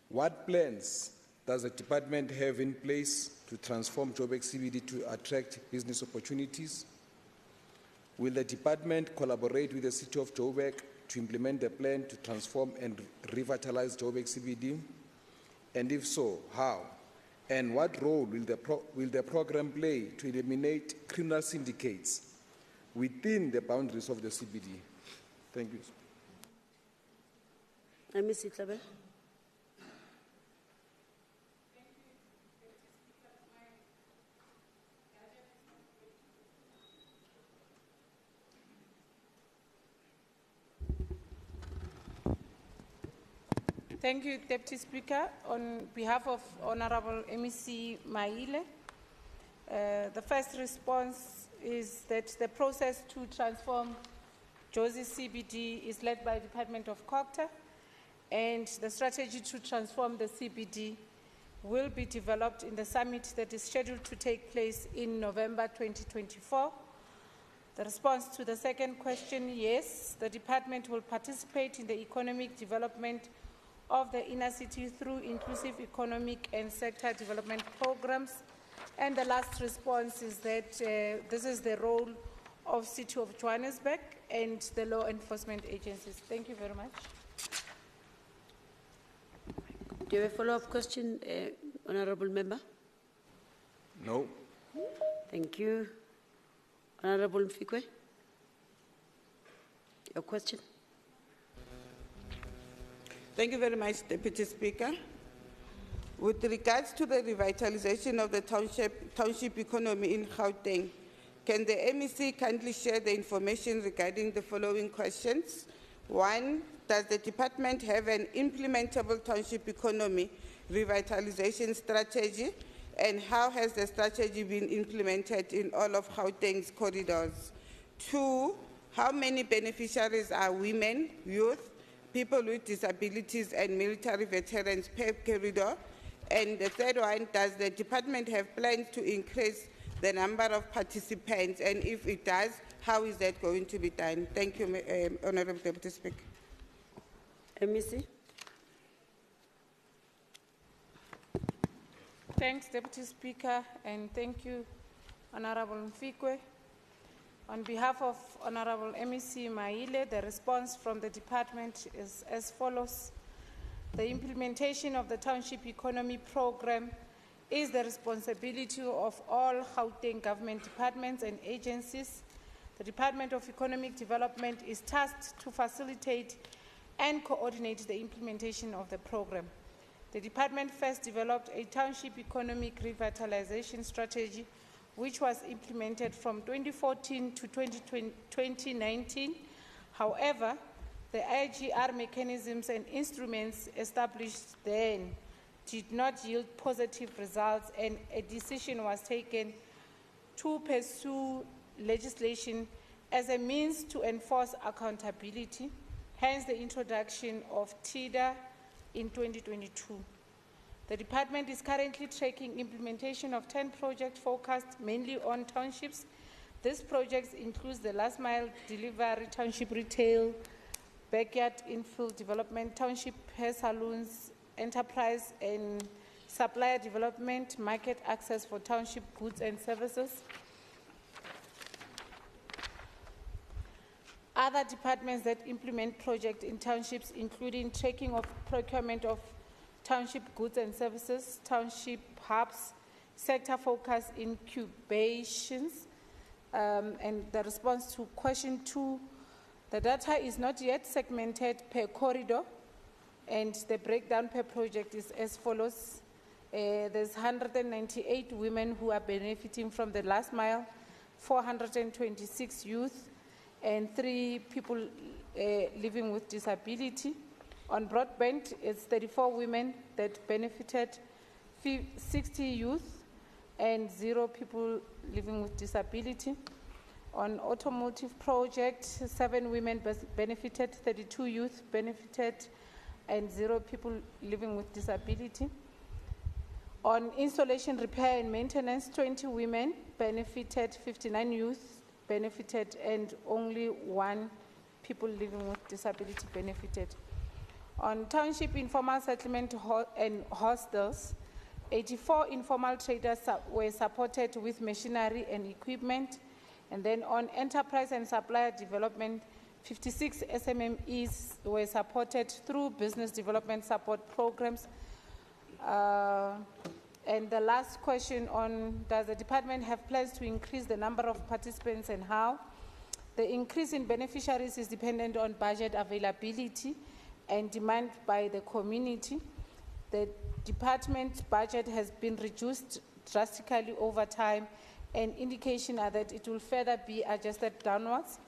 What plans does the department have in place to transform Joburg CBD to attract business opportunities? Will the department collaborate with the City of Joburg to implement the plan to transform and revitalize Joburg CBD? And if so, how? And what role will the program play to eliminate criminal syndicates within the boundaries of the CBD? Thank you. Ms. Tlhabe. Thank you, Deputy Speaker. On behalf of Honorable MEC Maile, the first response is that the process to transform Jozi CBD is led by the Department of Cooperative, and the strategy to transform the CBD will be developed in the summit that is scheduled to take place in November 2024. The response to the second question, yes, the department will participate in the economic development of the inner city through inclusive economic and sector development programs. And the last response is that this is the role of City of Johannesburg and the law enforcement agencies. Thank you very much. Do you have a follow-up question, Honourable Member? No. Thank you. Honourable Mfikwe, your question. Thank you very much, Deputy Speaker. With regards to the revitalization of the township economy in Gauteng, can the MEC kindly share the information regarding the following questions? 1, does the department have an implementable township economy revitalization strategy? And how has the strategy been implemented in all of Gauteng's corridors? 2, how many beneficiaries are women, youth, people with disabilities and military veterans per corridor? And the third one, does the department have plans to increase the number of participants? And if it does, how is that going to be done? Thank you, Honourable Deputy Speaker. MEC. Thanks, Deputy Speaker, and thank you, Honourable Mfikwe. On behalf of Honourable MEC Maile, the response from the department is as follows. The implementation of the Township Economy Programme is the responsibility of all Gauteng government departments and agencies. The Department of Economic Development is tasked to facilitate and coordinate the implementation of the programme. The department first developed a Township Economic Revitalization Strategy which was implemented from 2014 to 2019. However, the IGR mechanisms and instruments established then did not yield positive results, and a decision was taken to pursue legislation as a means to enforce accountability, hence the introduction of TIDA in 2022. The department is currently tracking implementation of 10 projects focused mainly on townships. These projects include the last mile delivery, township retail, backyard infill development, township hair salons, enterprise and supplier development, market access for township goods and services. Other departments that implement projects in townships, including tracking of procurement of township goods and services, township hubs, sector focus incubations, and the response to question 2, the data is not yet segmented per corridor, and the breakdown per project is as follows. There's 198 women who are benefiting from the last mile, 426 youth, and 3 people living with disability. On broadband, it's 34 women that benefited, 60 youth, and 0 people living with disability. On automotive project, 7 women benefited, 32 youth benefited, and 0 people living with disability. On installation, repair, and maintenance, 20 women benefited, 59 youth benefited, and only 1 people living with disability benefited. On township informal settlement and hostels, 84 informal traders were supported with machinery and equipment. And then on enterprise and supplier development, 56 SMMEs were supported through business development support programs. And the last question on, does the department have plans to increase the number of participants and how? The increase in beneficiaries is dependent on budget availability and demand by the community. The department budget has been reduced drastically over time, and indications are that it will further be adjusted downwards.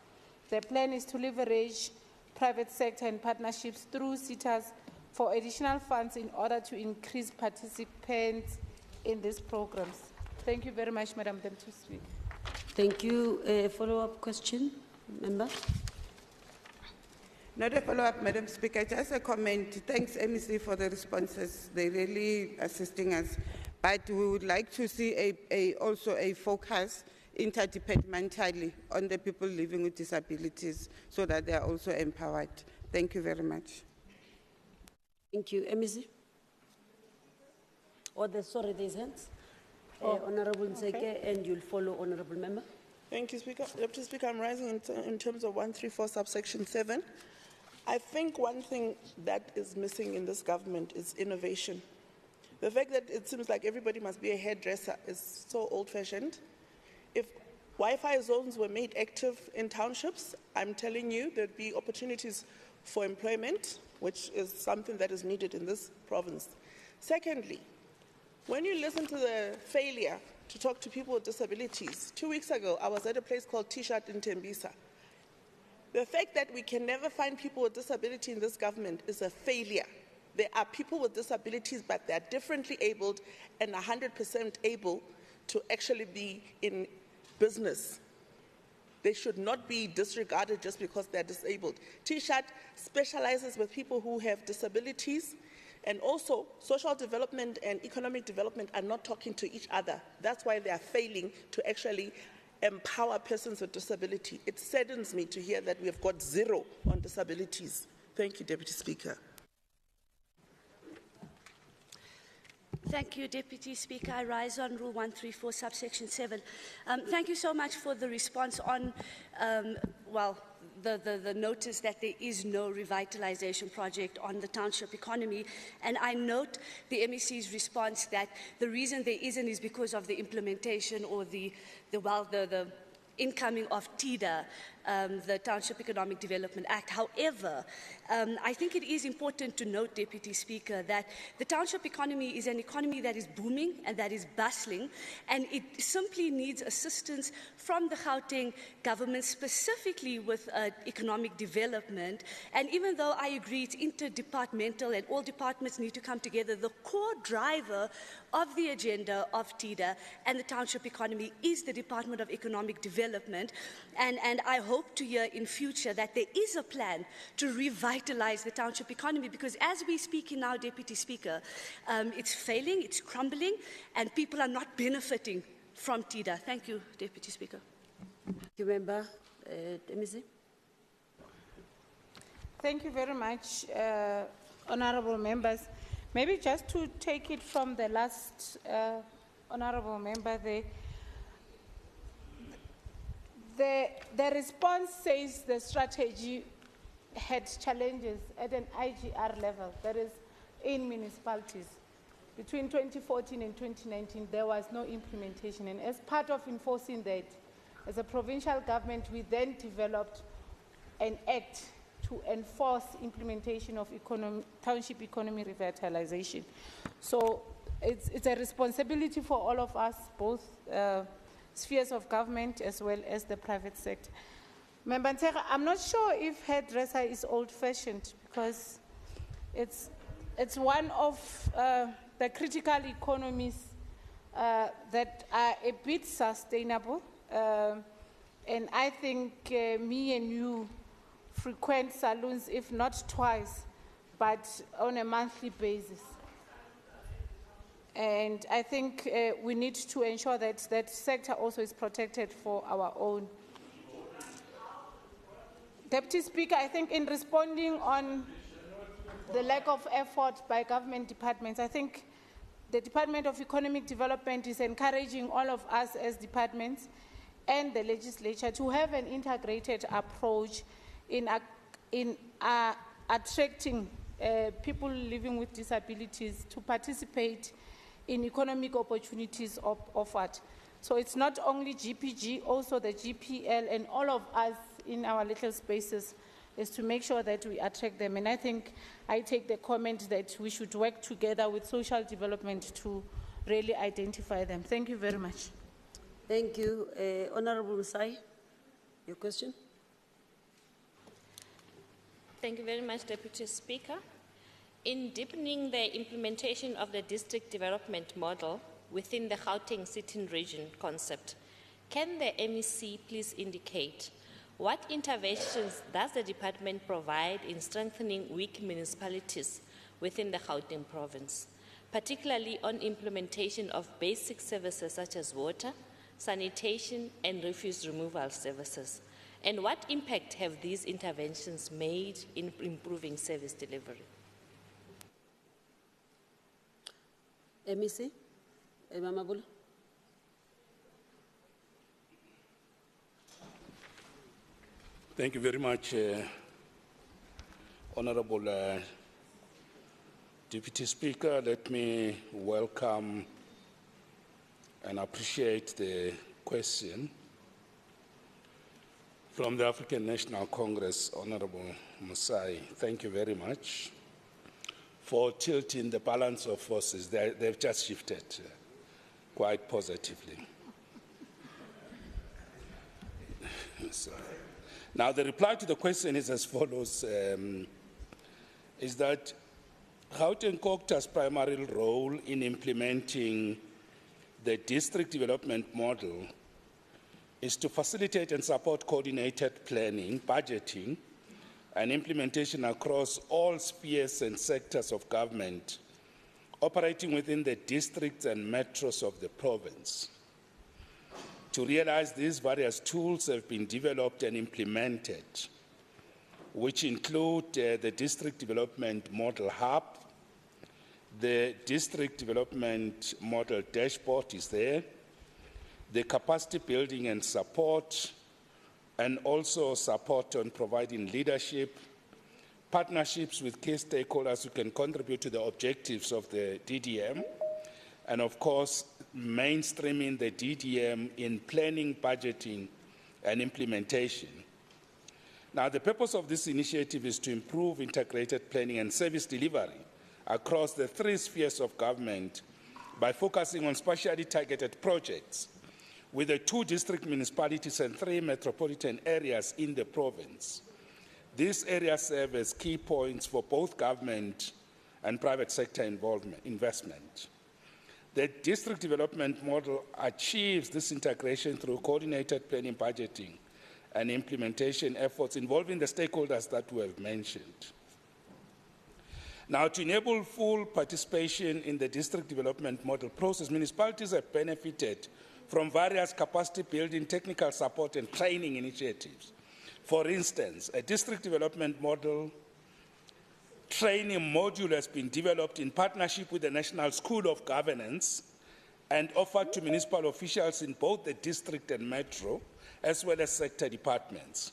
The plan is to leverage private sector and partnerships through SITAs for additional funds in order to increase participants in these programs. Thank you very much, Madam Deputy Speaker. Thank you. Follow-up question, member? Not a follow-up, Madam Speaker, just a comment. Thanks, MEC, for the responses. They're really assisting us. But we would like to see also a focus interdepartmentally on the people living with disabilities so that they are also empowered. Thank you very much. Thank you. MEC? Sorry, there's hands. Honorable Nseke, and you'll follow Honorable Member. Thank you, Speaker. Deputy Speaker, I'm rising in terms of 134 subsection 7. I think one thing that is missing in this government is innovation. The fact that it seems like everybody must be a hairdresser is so old-fashioned. If Wi-Fi zones were made active in townships, I'm telling you there'd be opportunities for employment, which is something that is needed in this province. Secondly, when you listen to the failure to talk to people with disabilities, 2 weeks ago I was at a place called T-shirt in Tembisa. The fact that we can never find people with disability in this government is a failure. There are people with disabilities, but they're differently abled and 100% able to actually be in business. They should not be disregarded just because they're disabled. T-shirt specializes with people who have disabilities, and also social development and economic development are not talking to each other. That's why they are failing to actually empower persons with disability. It saddens me to hear that we have got 0 on disabilities. Thank you, Deputy Speaker. Thank you, Deputy Speaker. I rise on Rule 134, subsection 7. Thank you so much for the response on, the notice that there is no revitalization project on the township economy. And I note the MEC's response that the reason there isn't is because of the implementation or the incoming of TIDA, the Township Economic Development Act. However, I think it is important to note, Deputy Speaker, that the township economy is an economy that is booming and that is bustling, and it simply needs assistance from the Gauteng government, specifically with economic development. And even though I agree it's interdepartmental and all departments need to come together, the core driver of the agenda of TIDA and the township economy is the Department of Economic Development. And I hope to hear in future that there is a plan to revitalize the township economy, because as we speak now, Deputy Speaker, it's failing, it's crumbling, and people are not benefiting from TIDA. Thank you, Deputy Speaker. Thank you, Member. MEC? Thank you very much, honorable members. Maybe just to take it from the last honorable member there, the response says the strategy had challenges at an IGR level, that is in municipalities. Between 2014 and 2019, there was no implementation. And as part of enforcing that, as a provincial government, we then developed an act to enforce implementation of township economy revitalization. So it's a responsibility for all of us, both spheres of government as well as the private sector. Member Ntega, I'm not sure if hairdresser is old-fashioned, because it's one of the critical economies that are a bit sustainable. And I think me and you frequent saloons, if not twice, but on a monthly basis. And I think we need to ensure that that sector also is protected for our own. Deputy Speaker, I think in responding on the lack of effort by government departments, I think the Department of Economic Development is encouraging all of us as departments and the legislature to have an integrated approach in attracting people living with disabilities to participate in economic opportunities offered. So it's not only GPG, also the GPL, and all of us in our little spaces is to make sure that we attract them. And I think I take the comment that we should work together with social development to really identify them. Thank you very much. Thank you. Honorable Musai, your question? Thank you very much, Deputy Speaker. In deepening the implementation of the district development model within the Gauteng sitting region concept, can the MEC please indicate what interventions does the department provide in strengthening weak municipalities within the Gauteng province, particularly on implementation of basic services such as water, sanitation, and refuse removal services? And what impact have these interventions made in improving service delivery? MEC, Mamabula. Thank you very much, Honorable Deputy Speaker. Let me welcome and appreciate the question from the African National Congress, Honorable Musai. Thank you very much for tilting the balance of forces. They've just shifted quite positively. So, now, the reply to the question is as follows, is that Gauteng Cocta's primary role in implementing the district development model is to facilitate and support coordinated planning, budgeting, and implementation across all spheres and sectors of government operating within the districts and metros of the province. To realize these, various tools have been developed and implemented, which include the District Development Model Hub, the District Development Model Dashboard is there, the capacity building and support, and also support on providing leadership, partnerships with key stakeholders who can contribute to the objectives of the DDM, and of course, mainstreaming the DDM in planning, budgeting, and implementation. Now, the purpose of this initiative is to improve integrated planning and service delivery across the three spheres of government by focusing on specially targeted projects with the 2 district municipalities and 3 metropolitan areas in the province. These areas serve as key points for both government and private sector investment. The district development model achieves this integration through coordinated planning, budgeting, and implementation efforts involving the stakeholders that we have mentioned. Now, to enable full participation in the district development model process, municipalities have benefited from various capacity building, technical support, and training initiatives. For instance, a district development model training module has been developed in partnership with the National School of Governance and offered to municipal officials in both the district and metro, as well as sector departments.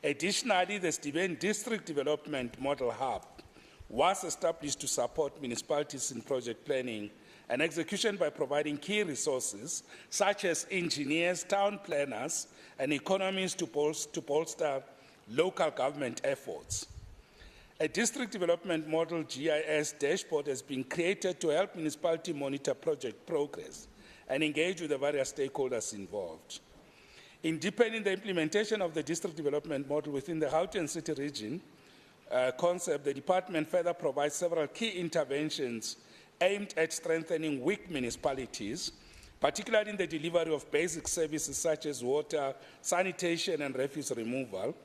Additionally, the Steven District Development Model Hub was established to support municipalities in project planning and execution by providing key resources such as engineers, town planners, and economists to bolster local government efforts. A district development model GIS dashboard has been created to help municipality monitor project progress and engage with the various stakeholders involved. In deepening the implementation of the district development model within the Gauteng City region concept, the department further provides several key interventions aimed at strengthening weak municipalities, particularly in the delivery of basic services such as water, sanitation, and refuse removal.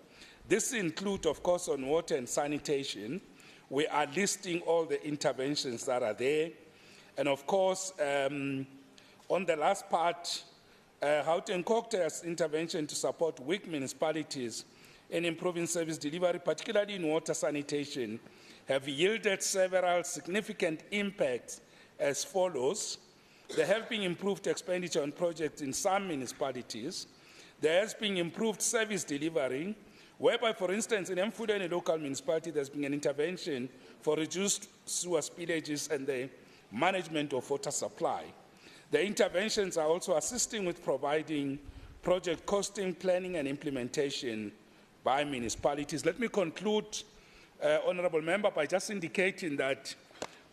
This includes, of course, on water and sanitation. We are listing all the interventions that are there. And of course, on the last part, Gauteng Cocta's intervention to support weak municipalities in improving service delivery, particularly in water sanitation, have yielded several significant impacts as follows. There have been improved expenditure on projects in some municipalities. There has been improved service delivery, whereby, for instance, in Mfuda, in a local municipality, there's been an intervention for reduced sewer spillages and the management of water supply. The interventions are also assisting with providing project costing, planning and implementation by municipalities. Let me conclude, Honourable Member, by just indicating that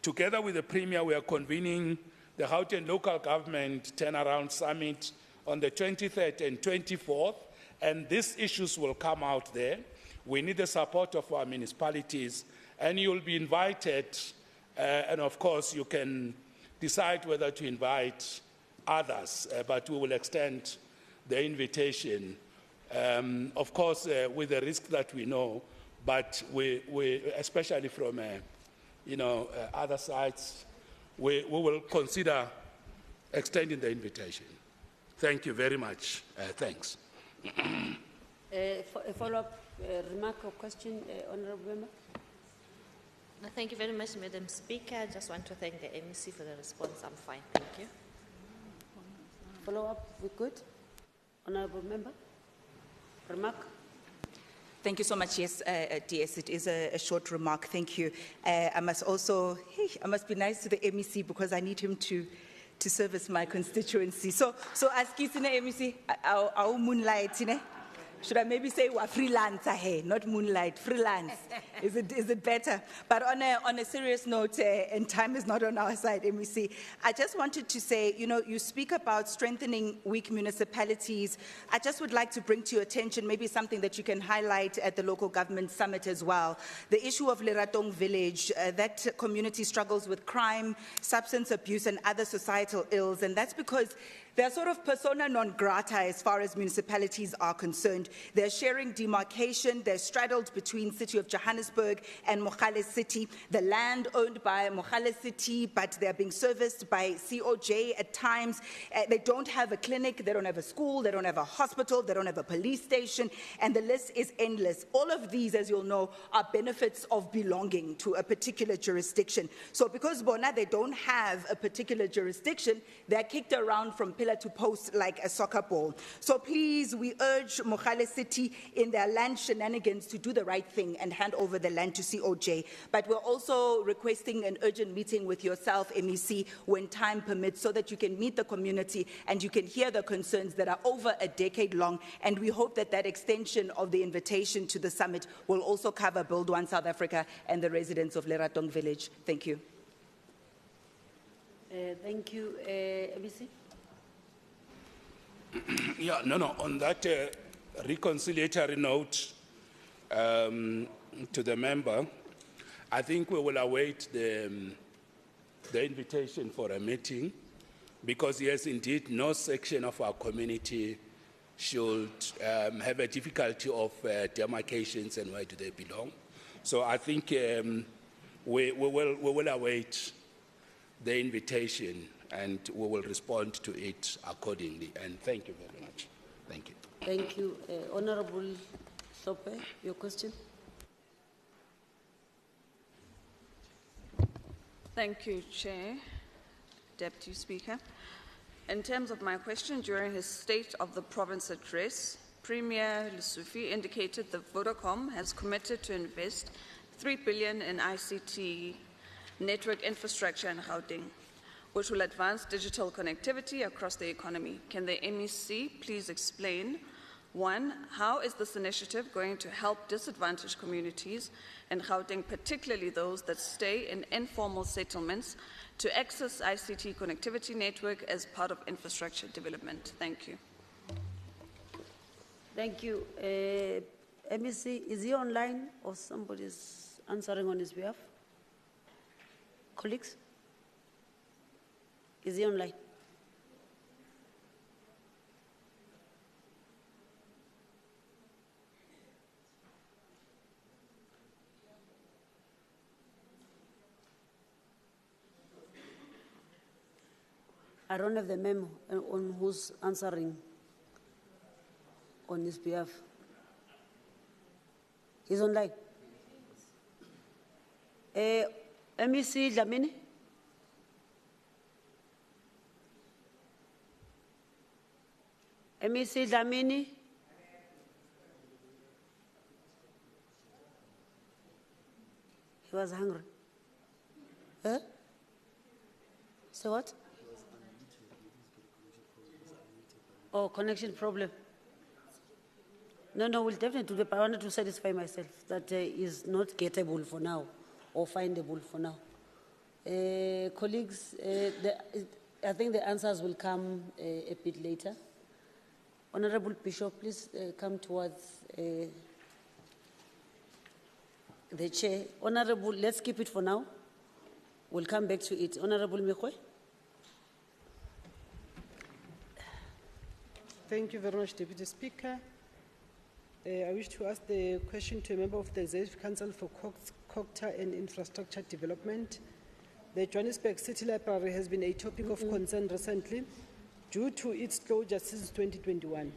together with the Premier, we are convening the Gauteng Local Government Turnaround Summit on the 23rd and 24th, and these issues will come out there. We need the support of our municipalities, and you'll be invited, and of course you can decide whether to invite others, but we will extend the invitation, of course with the risk that we know, but we especially from other sides, we will consider extending the invitation. Thank you very much. Thanks. A follow-up remark or question, Honourable Member? No, thank you very much, Madam Speaker. I just want to thank the MEC for the response. I'm fine. Thank you. Follow-up, we good? Honourable Member? Remark? Thank you so much. Yes, DS, it is a short remark. Thank you. I must also, I must be nice to the MEC because I need him to service my constituency. So ask you, MEC, our moonlight, should I maybe say we're freelancer here, not moonlight, freelance? Is it better? But on a serious note, and time is not on our side, MEC, I just wanted to say, you speak about strengthening weak municipalities. I just would like to bring to your attention maybe something that you can highlight at the local government summit as well. The issue of Leratong village, that community struggles with crime, substance abuse, and other societal ills, and that's because they're sort of persona non grata as far as municipalities are concerned. They're sharing demarcation. They're straddled between City of Johannesburg and Mogale City. The land owned by Mogale City, but they're being serviced by COJ at times. They don't have a clinic. They don't have a school. They don't have a hospital. They don't have a police station. And the list is endless. All of these, as you'll know, are benefits of belonging to a particular jurisdiction. So because Bona, they don't have a particular jurisdiction, they're kicked around from pillar to post like a soccer ball. So please, we urge Mogale City in their land shenanigans to do the right thing and hand over the land to COJ. But we're also requesting an urgent meeting with yourself, MEC, when time permits, so that you can meet the community and you can hear the concerns that are over a decade long. And we hope that that extension of the invitation to the summit will also cover Build One South Africa and the residents of Leratong village. Thank you. Thank you. MEC? Yeah, no, on that reconciliatory note to the member, I think we will await the invitation for a meeting because, yes, indeed, no section of our community should have a difficulty of demarcations and where do they belong. So I think we will await the invitation and we will respond to it accordingly. And thank you very much. Thank you. Thank you. Honourable Sope, your question? Thank you, Chair, Deputy Speaker. In terms of my question, during his State of the Province address, Premier Lessufi indicated that Vodacom has committed to invest 3 billion in ICT network infrastructure in Gauteng, which will advance digital connectivity across the economy. Can the MEC please explain, one, how is this initiative going to help disadvantaged communities in Gauteng, particularly those that stay in informal settlements, to access ICT connectivity network as part of infrastructure development? Thank you. Thank you. MEC, is he online or somebody is answering on his behalf? Colleagues? Is he online? I don't have the memo on who's answering on his behalf. He's online. MEC Dlamini? MEC Dlamini? He was hungry. Huh? So what? Oh, connection problem. No, we'll definitely do that, but I wanted to satisfy myself that is not gettable for now or findable for now. Colleagues, I think the answers will come a bit later. Honorable Bishop, please come towards the chair. Honorable, let's keep it for now. We'll come back to it. Honorable Mekwe. Thank you very much, Deputy Speaker. I wish to ask the question to a member of the Executive Council for Cooperative and Infrastructure Development. The Johannesburg City Library has been a topic of concern recently due to its closure since 2021.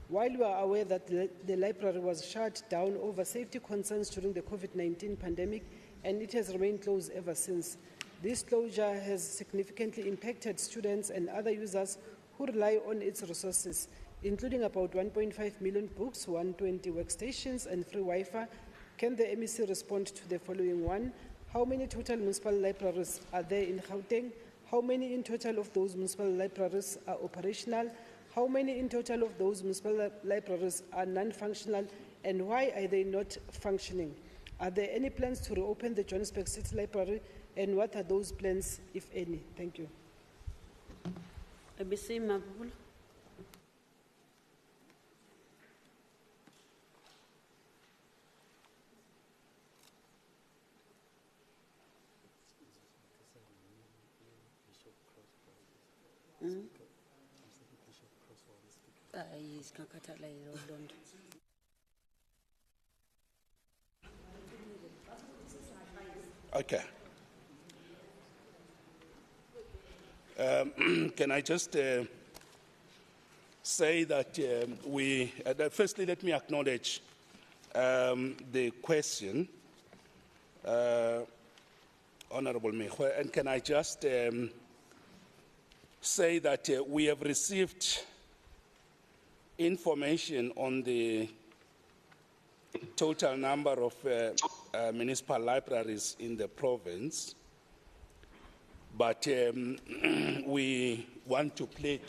While we are aware that the library was shut down over safety concerns during the COVID-19 pandemic, and it has remained closed ever since, this closure has significantly impacted students and other users who rely on its resources, including about 1.5 million books, 120 workstations, and free Wi-Fi. Can the MEC respond to the following one? How many total municipal libraries are there in Gauteng? How many in total of those municipal libraries are operational? How many in total of those municipal libraries are non-functional? And why are they not functioning? Are there any plans to reopen the Johannesburg City Library? And what are those plans, if any? Thank you. Okay. Can I just say that firstly, let me acknowledge the question, Honorable Mekwe, and can I just say that we have received information on the total number of municipal libraries in the province, but we want to plead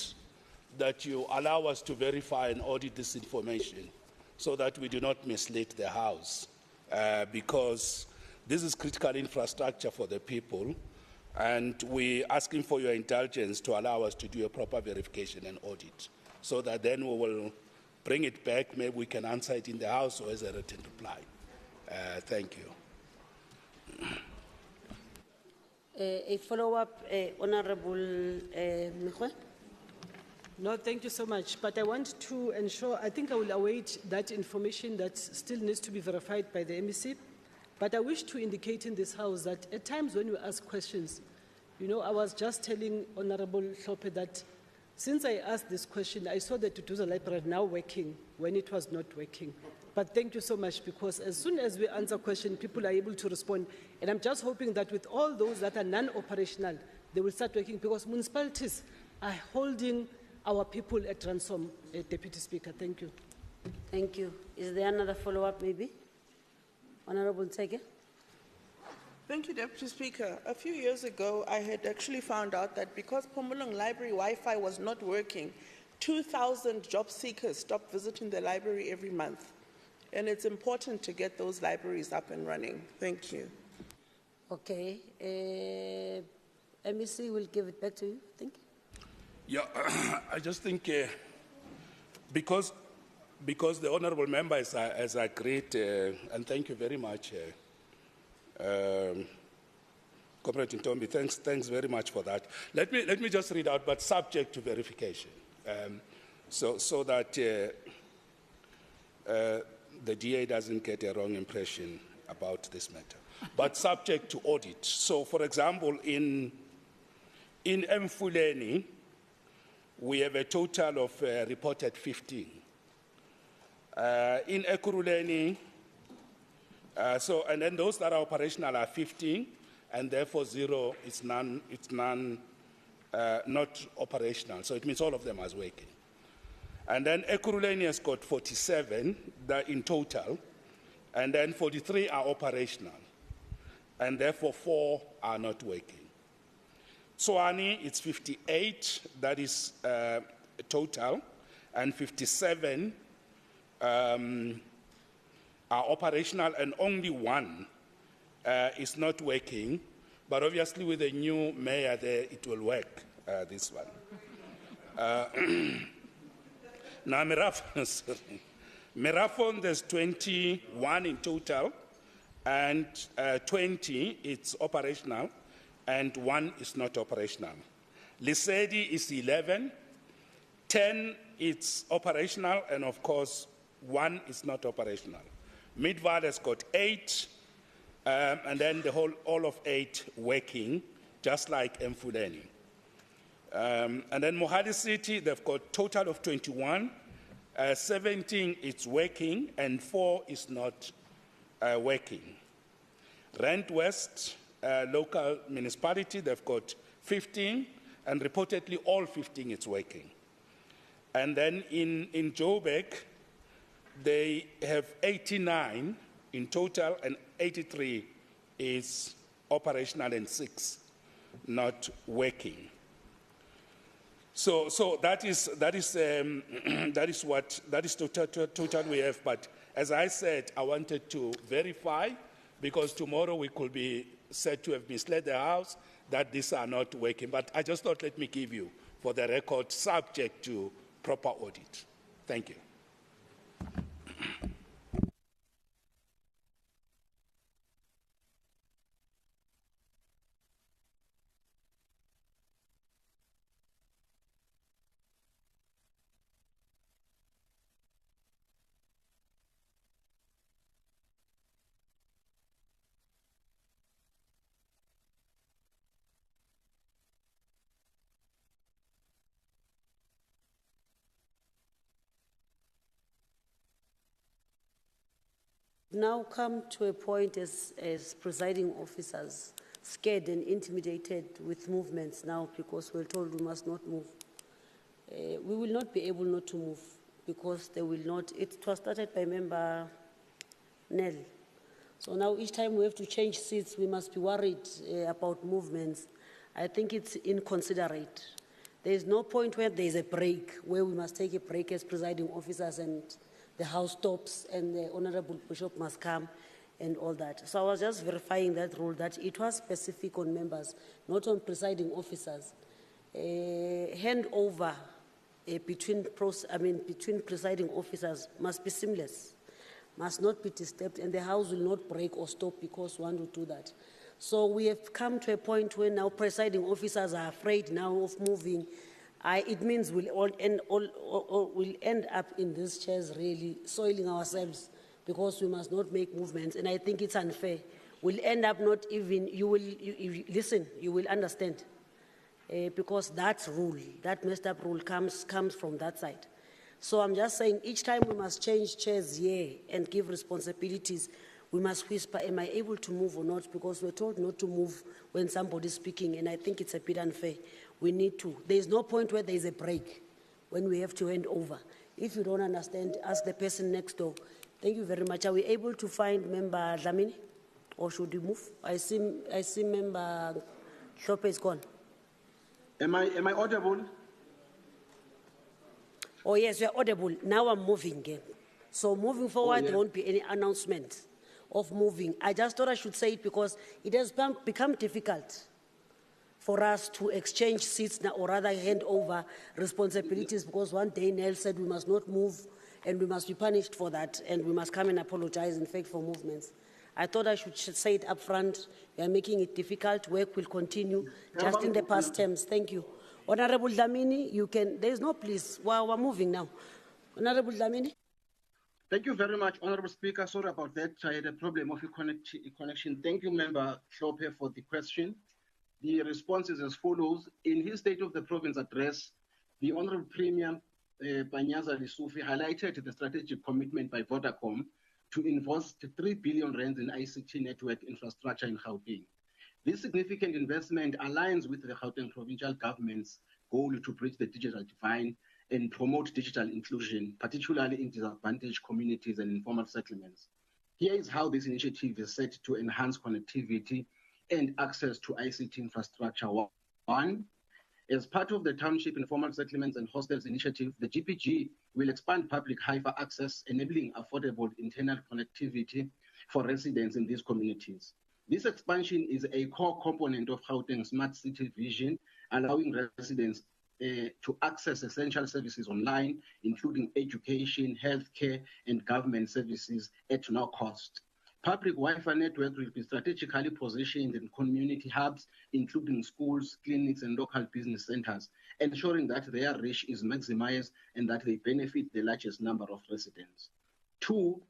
that you allow us to verify and audit this information so that we do not mislead the House, because this is critical infrastructure for the people, and we're asking for your indulgence to allow us to do a proper verification and audit, so that then we will bring it back. Maybe we can answer it in the House or as a written reply. Thank you. A follow-up, Honorable Mekwe. No, thank you so much. But I want to ensure, I think I will await that information that still needs to be verified by the MEC. But I wish to indicate in this House that at times when we ask questions, you know, I was just telling Honorable Hlope that since I asked this question, I saw the Tutuza Library now working when it was not working. But thank you so much, because as soon as we answer questions, people are able to respond. And I'm just hoping that with all those that are non-operational, they will start working, because municipalities are holding our people at ransom, Deputy Speaker. Thank you. Thank you. Is there another follow-up, maybe? Honorable Tsege. Thank you, Deputy Speaker. A few years ago, I had actually found out that because Pumulong Library Wi-Fi was not working, 2,000 job seekers stopped visiting the library every month. And it's important to get those libraries up and running. Thank you. Okay. MEC will give it back to you, I think. Yeah, I just think because the honourable member has agreed, and thank you very much, Cooperative Ntombi, thanks very much for that. Let me just read out, but subject to verification, so that the DA doesn't get a wrong impression about this matter. But subject to audit. So, for example, in Mfuleni, we have a total of reported 15. In Ekurhuleni, and then those that are operational are 15, and therefore 0 is not operational. So it means all of them are working. And then Ekurhuleni has got 47 in total, and then 43 are operational, and therefore 4 are not working. Tswane, it's 58, that is total, and 57 are operational, and only one is not working. But obviously, with the new mayor there, it will work, this one. Now, Merafon, there's 21 in total, and 20, it's operational, and 1 is not operational. Lisedi is 11, 10, it's operational, and of course, 1 is not operational. Midval has got 8, and then all of 8 working, just like Mfuleni. And then Mohali City, they've got total of 21, 17 it's working, and 4 is not working. Rand West, local municipality, they've got 15, and reportedly all 15 is working. And then in Joburg, they have 89 in total, and 83 is operational, and 6 not working. So that is total we have. But as I said, I wanted to verify, because tomorrow we could be said to have misled the House that these are not working. But I just thought, let me give you for the record, subject to proper audit. Thank you. Now come to a point as presiding officers, scared and intimidated with movements now, because we're told we must not move. We will not be able not to move, because they will not. It was started by Member Nell. So now each time we have to change seats, we must be worried about movements. I think it's inconsiderate. There is no point where there is a break, where we must take a break as presiding officers and the House stops and the Honorable Bishop must come and all that. So I was just verifying that rule, that it was specific on members, not on presiding officers. Handover between presiding officers must be seamless, must not be disturbed, and the House will not break or stop because one will do that. So we have come to a point where now presiding officers are afraid now of moving. It means we'll end up in these chairs really soiling ourselves, because we must not make movements, and I think it's unfair. We'll end up not even, you will understand, because that rule, that messed up rule comes from that side. So I'm just saying, each time we must change chairs here and give responsibilities, we must whisper, am I able to move or not? Because we're told not to move when somebody's speaking, and I think it's a bit unfair. We need to. There's no point where there's a break when we have to hand over. If you don't understand, ask the person next door. Thank you very much. Are we able to find Member Dlamini? Or should we move? I see Member Shope is gone. Am I audible? Oh yes, we are audible. Now I'm moving again. So moving forward, yeah. There won't be any announcement of moving. I just thought I should say it because it has become difficult for us to exchange seats now, or rather hand over responsibilities, because one day Nell said we must not move and we must be punished for that, and we must come and apologize, in fact, for movements. I thought I should say it up front. We are making it difficult. Work will continue, just in the past terms. Thank you. Honorable Dlamini, you can, there is no please. We're moving now. Honorable Dlamini. Thank you very much, Honorable Speaker. Sorry about that. I had a problem of a connection. Thank you, Member Shope, for the question. The response is as follows. In his State of the Province address, the Honorable Premier Panyaza Lesufi highlighted the strategic commitment by Vodacom to invest 3 billion rands in ICT network infrastructure in Gauteng. This significant investment aligns with the Gauteng provincial government's goal to bridge the digital divide and promote digital inclusion, particularly in disadvantaged communities and informal settlements. Here is how this initiative is set to enhance connectivity and access to ICT infrastructure One, as part of the Township Informal Settlements and Hostels initiative, the GPG will expand public Wi-Fi access, enabling affordable internal connectivity for residents in these communities. This expansion is a core component of Gauteng Smart City Vision, allowing residents to access essential services online, including education, healthcare, and government services at no cost. Public Wi-Fi network will be strategically positioned in community hubs, including schools, clinics, and local business centers, ensuring that their reach is maximized and that they benefit the largest number of residents. Two,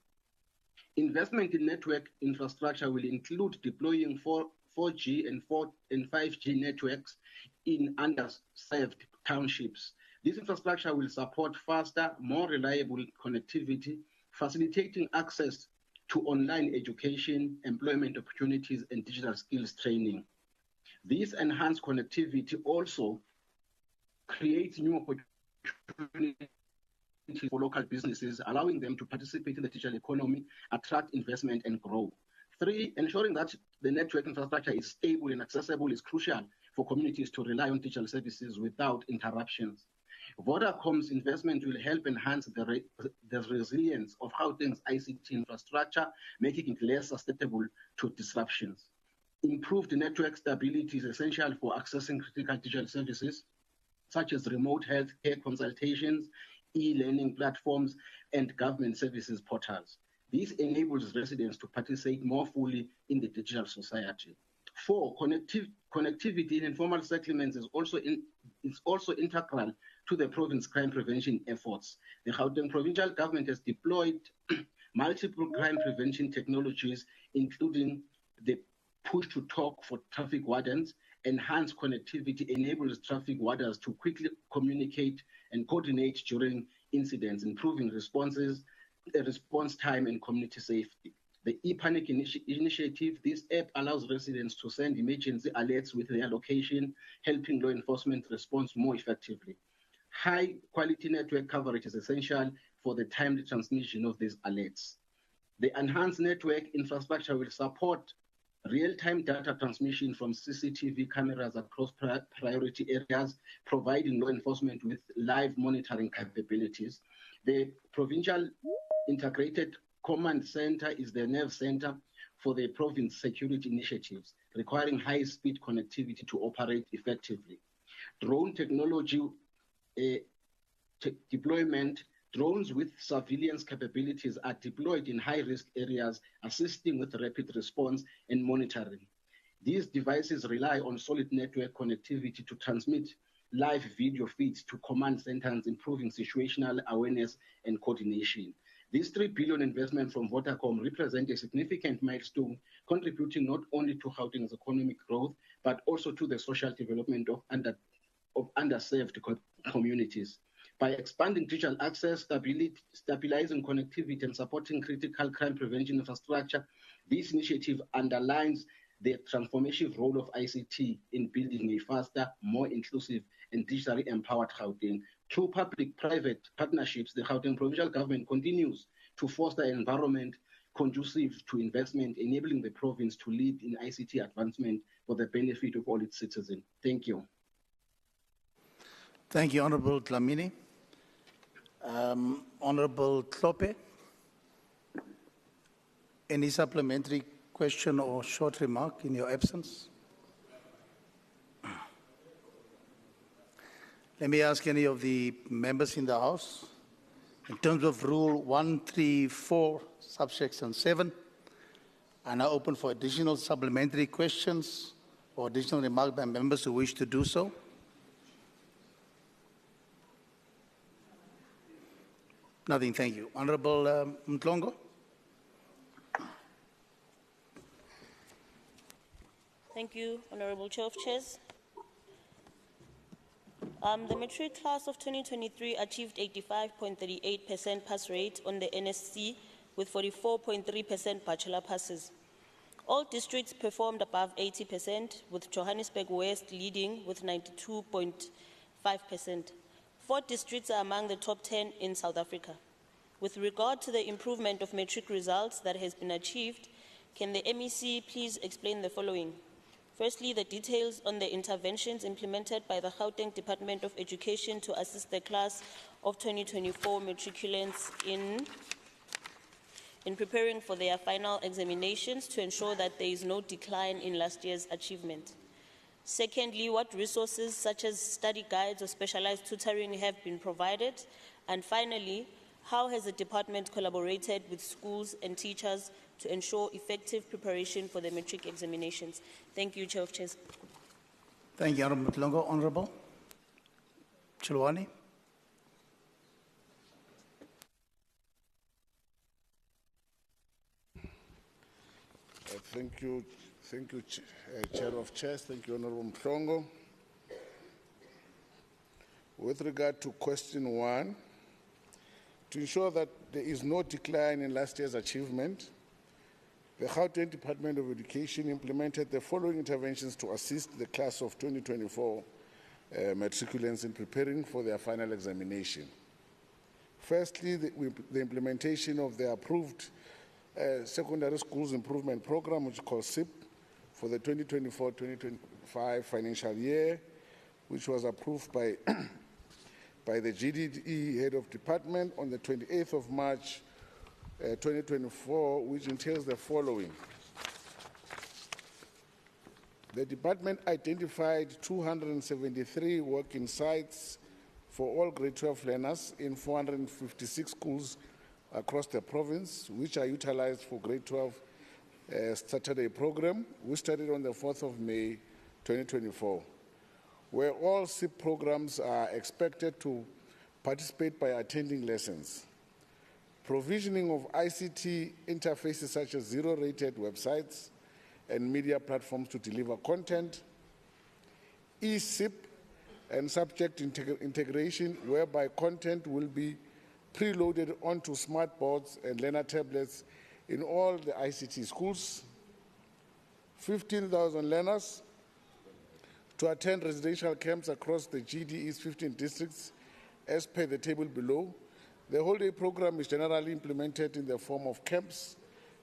investment in network infrastructure will include deploying 4G and 5G networks in underserved townships. This infrastructure will support faster, more reliable connectivity, facilitating access to online education, employment opportunities, and digital skills training. This enhanced connectivity also creates new opportunities for local businesses, allowing them to participate in the digital economy, attract investment, and grow. Three, ensuring that the network infrastructure is stable and accessible is crucial for communities to rely on digital services without interruptions. Vodacom's investment will help enhance the resilience of Gauteng's ICT infrastructure, making it less susceptible to disruptions. Improved network stability is essential for accessing critical digital services, such as remote healthcare consultations, e-learning platforms, and government services portals. This enables residents to participate more fully in the digital society. Four, connectivity in informal settlements is also integral to the province crime prevention efforts. The Gauteng provincial government has deployed multiple crime prevention technologies, including the push-to-talk for traffic wardens. Enhanced connectivity enables traffic wardens to quickly communicate and coordinate during incidents, improving response time and community safety. The e-panic initiative, this app allows residents to send emergency alerts with their location, helping law enforcement respond more effectively. High quality network coverage is essential for the timely transmission of these alerts. The enhanced network infrastructure will support real-time data transmission from CCTV cameras across priority areas, providing law enforcement with live monitoring capabilities. The Provincial Integrated Command Center is the nerve center for the province security initiatives, requiring high-speed connectivity to operate effectively. Drone technology deployment, drones with surveillance capabilities are deployed in high-risk areas, assisting with rapid response and monitoring. These devices rely on solid network connectivity to transmit live video feeds to command centers, improving situational awareness and coordination. This 3 billion investment from Vodacom represents a significant milestone, contributing not only to Gauteng's economic growth, but also to the social development of underserved communities. By expanding digital access, stabilizing connectivity, and supporting critical crime prevention infrastructure, this initiative underlines the transformative role of ICT in building a faster, more inclusive, and digitally empowered Gauteng. Through public-private partnerships, the Gauteng provincial government continues to foster an environment conducive to investment, enabling the province to lead in ICT advancement for the benefit of all its citizens. Thank you. Thank you, Honourable Dlamini. Honourable Klope, any supplementary question or short remark in your absence? Let me ask any of the members in the House, in terms of Rule 134, subsection 7, are now open for additional supplementary questions or additional remarks by members who wish to do so. Nothing, thank you. Honourable Mtlongo. Thank you, Honourable Chair of Chairs. The Matric class of 2023 achieved 85.38% pass rate on the NSC with 44.3% bachelor passes. All districts performed above 80%, with Johannesburg West leading with 92.5%. 4 districts are among the top 10 in South Africa. With regard to the improvement of Matric results that has been achieved, can the MEC please explain the following? Firstly, the details on the interventions implemented by the Gauteng Department of Education to assist the class of 2024 matriculants in preparing for their final examinations to ensure that there is no decline in last year's achievement. Secondly, what resources such as study guides or specialized tutoring have been provided? And finally, how has the department collaborated with schools and teachers to ensure effective preparation for the matric examinations? Thank you, Chair of Chairs. Thank you, Honourable Mtlongo. Honourable Chilwani. Thank you, Chair of Chairs. Thank you, Honourable Mtlongo. With regard to question 1, to ensure that there is no decline in last year's achievement, the Gauteng Department of Education implemented the following interventions to assist the class of 2024 matriculants in preparing for their final examination. Firstly, the implementation of the approved Secondary Schools Improvement Program, which is called SIP, for the 2024-2025 financial year, which was approved by, by the GDE Head of Department on the 28th of March 2024, which entails the following. The department identified 273 working sites for all grade 12 learners in 456 schools across the province, which are utilized for grade 12 Saturday program, which started on the 4th of May 2024, where all SIP programs are expected to participate by attending lessons. Provisioning of ICT interfaces such as zero-rated websites and media platforms to deliver content, e-SIP and subject integration, whereby content will be preloaded onto smart boards and learner tablets in all the ICT schools, 15,000 learners to attend residential camps across the GDE's 15 districts as per the table below. The whole-day program is generally implemented in the form of camps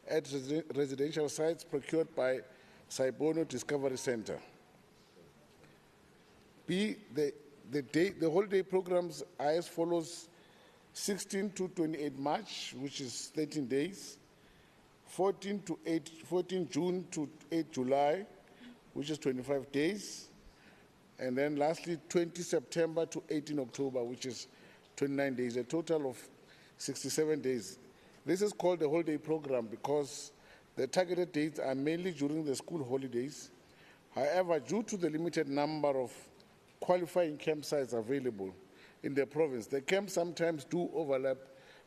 at residential sites procured by Saibono Discovery Center. B, the whole-day programs are as follows: 16 to 28 March, which is 13 days, 14 June to 8 July, which is 25 days, and then lastly 20 September to 18 October, which is 29 days, a total of 67 days. This is called the whole-day program because the targeted dates are mainly during the school holidays. However, due to the limited number of qualifying campsites available in the province, the camps sometimes do overlap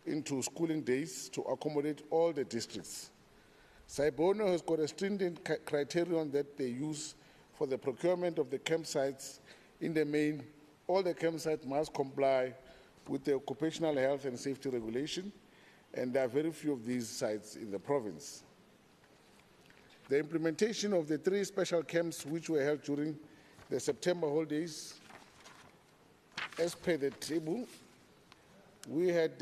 into schooling days to accommodate all the districts. Saibono has got a stringent criterion that they use for the procurement of the campsites. In the main, all the campsites must comply with the occupational health and safety regulation, and there are very few of these sites in the province. The implementation of the 3 special camps which were held during the September holidays, as per the table, we had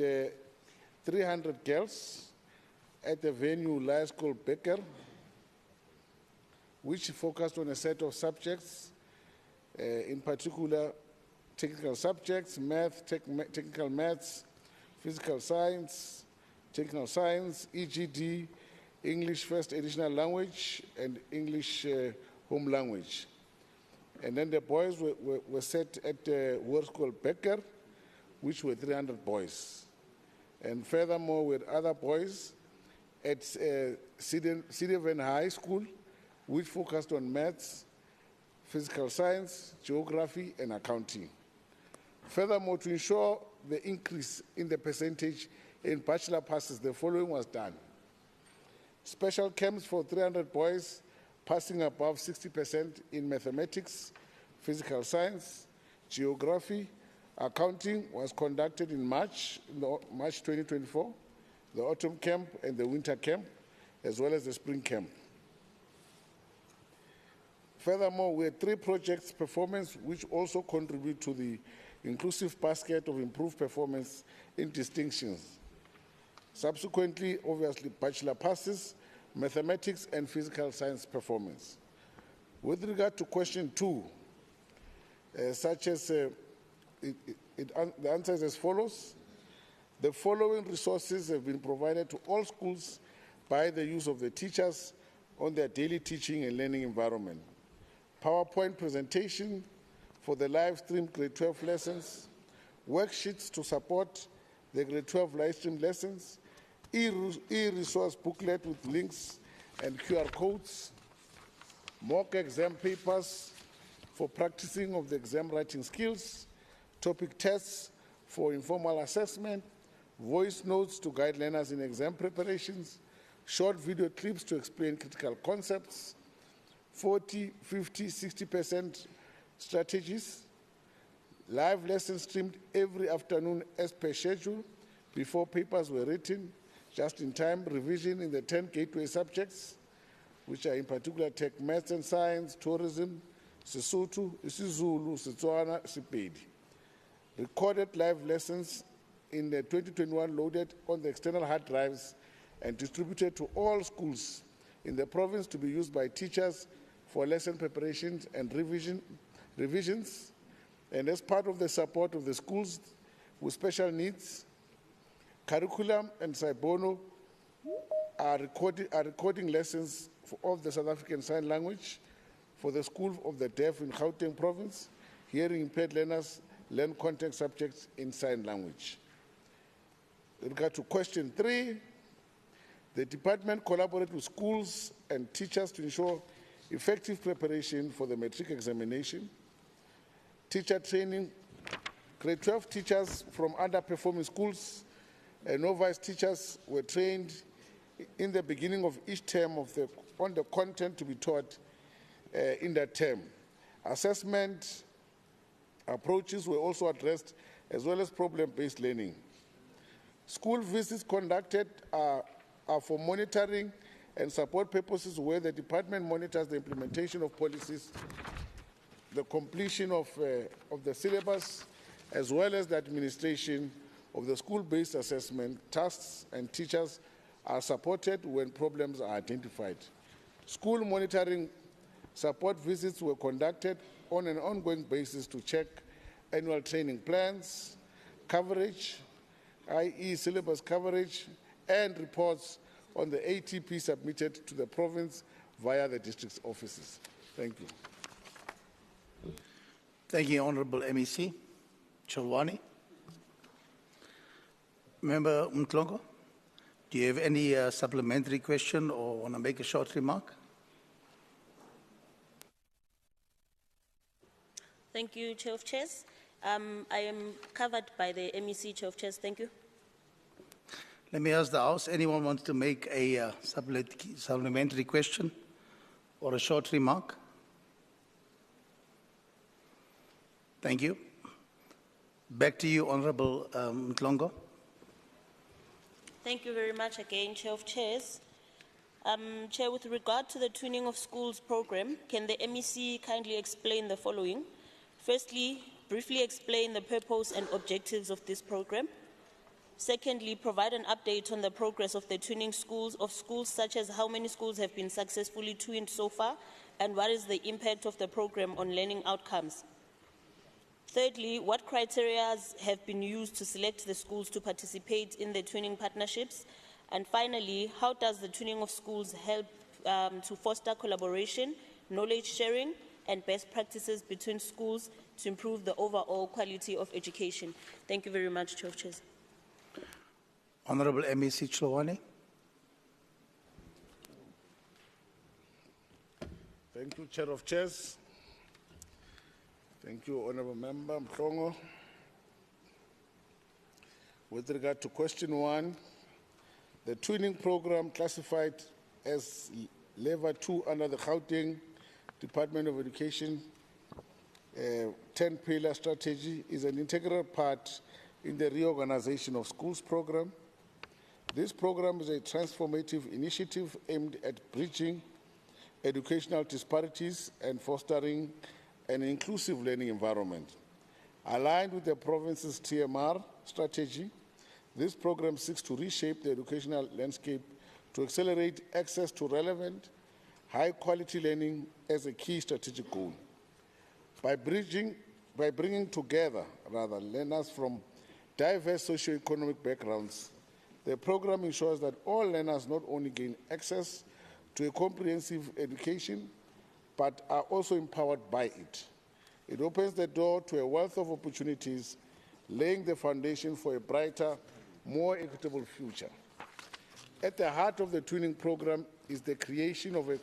300 girls at the venue Life School Becker, which focused on a set of subjects, in particular technical subjects, math, technical maths, physical science, technical science, EGD, English first additional language, and English home language. And then the boys were set at the World School Becker, which were 300 boys. And furthermore, with other boys at Sideven High School, which focused on maths, physical science, geography, and accounting. Furthermore, to ensure the increase in the percentage in bachelor passes, the following was done. Special camps for 300 boys passing above 60% in mathematics, physical science, geography, accounting was conducted in March 2024, the autumn camp and the winter camp, as well as the spring camp. Furthermore, we had 3 projects performance which also contribute to the inclusive basket of improved performance in distinctions. Subsequently, obviously, bachelor passes, mathematics and physical science performance. With regard to question 2, the answer is as follows. The following resources have been provided to all schools by the use of the teachers on their daily teaching and learning environment. PowerPoint presentation for the live stream grade 12 lessons, worksheets to support the grade 12 live stream lessons, e-resource booklet with links and QR codes, mock exam papers for practicing of the exam writing skills, topic tests for informal assessment, voice notes to guide learners in exam preparations, short video clips to explain critical concepts, 40, 50, 60% strategies, live lessons streamed every afternoon as per schedule before papers were written, just-in-time revision in the 10 gateway subjects, which are in particular tech, maths and science, tourism, Sesotho, isiZulu, Setswana, Sepedi. Recorded live lessons in the 2021 loaded on the external hard drives and distributed to all schools in the province to be used by teachers for lesson preparations and revisions. And as part of the support of the schools with special needs, curriculum and Saibono are recording lessons of the South African Sign Language for the School of the Deaf in Gauteng Province. Hearing impaired learners learn content subjects in sign language. With regard to question 3, the department collaborated with schools and teachers to ensure effective preparation for the Matric examination. Teacher training, grade 12 teachers from underperforming schools and novice teachers were trained in the beginning of each term on the content to be taught in that term. Assessment approaches were also addressed, as well as problem-based learning. School visits conducted are for monitoring and support purposes, where the department monitors the implementation of policies, the completion of the syllabus, as well as the administration of the school-based assessment. Tasks and teachers are supported when problems are identified. School monitoring support visits were conducted on an ongoing basis to check annual training plans, coverage, i.e. syllabus coverage, and reports on the ATP submitted to the province via the district's offices. Thank you. Thank you, Honourable MEC. Chalwani. Member Mtlongo, do you have any supplementary question or want to make a short remark? Thank you, Chair of Chairs. I am covered by the MEC, Chair of Chairs. Thank you. Let me ask the House, anyone wants to make a supplementary question or a short remark? Thank you. Back to you, Honourable Mtlongo. Thank you very much again, Chair of Chairs. Chair, with regard to the Tuning of Schools program, can the MEC kindly explain the following? Firstly, briefly explain the purpose and objectives of this program. Secondly, provide an update on the progress of the tuning of schools, such as how many schools have been successfully tuned so far, and what is the impact of the program on learning outcomes. Thirdly, what criteria have been used to select the schools to participate in the tuning partnerships? And finally, how does the tuning of schools help to foster collaboration, knowledge sharing, and best practices between schools to improve the overall quality of education? Thank you very much, Chair of Chairs. Honourable MEC Chalwani. Thank you, Chair of Chairs. Thank you, Honourable Member Mtlongo. With regard to question 1, the tuning program classified as Level 2 under the Gauteng Department of Education 10-pillar strategy is an integral part in the reorganization of schools program. This program is a transformative initiative aimed at bridging educational disparities and fostering an inclusive learning environment. Aligned with the province's TMR strategy, this program seeks to reshape the educational landscape to accelerate access to relevant, high-quality learning as a key strategic goal. By bringing together, learners from diverse socio-economic backgrounds, the program ensures that all learners not only gain access to a comprehensive education, but are also empowered by it. It opens the door to a wealth of opportunities, laying the foundation for a brighter, more equitable future. At the heart of the twinning program is the creation of a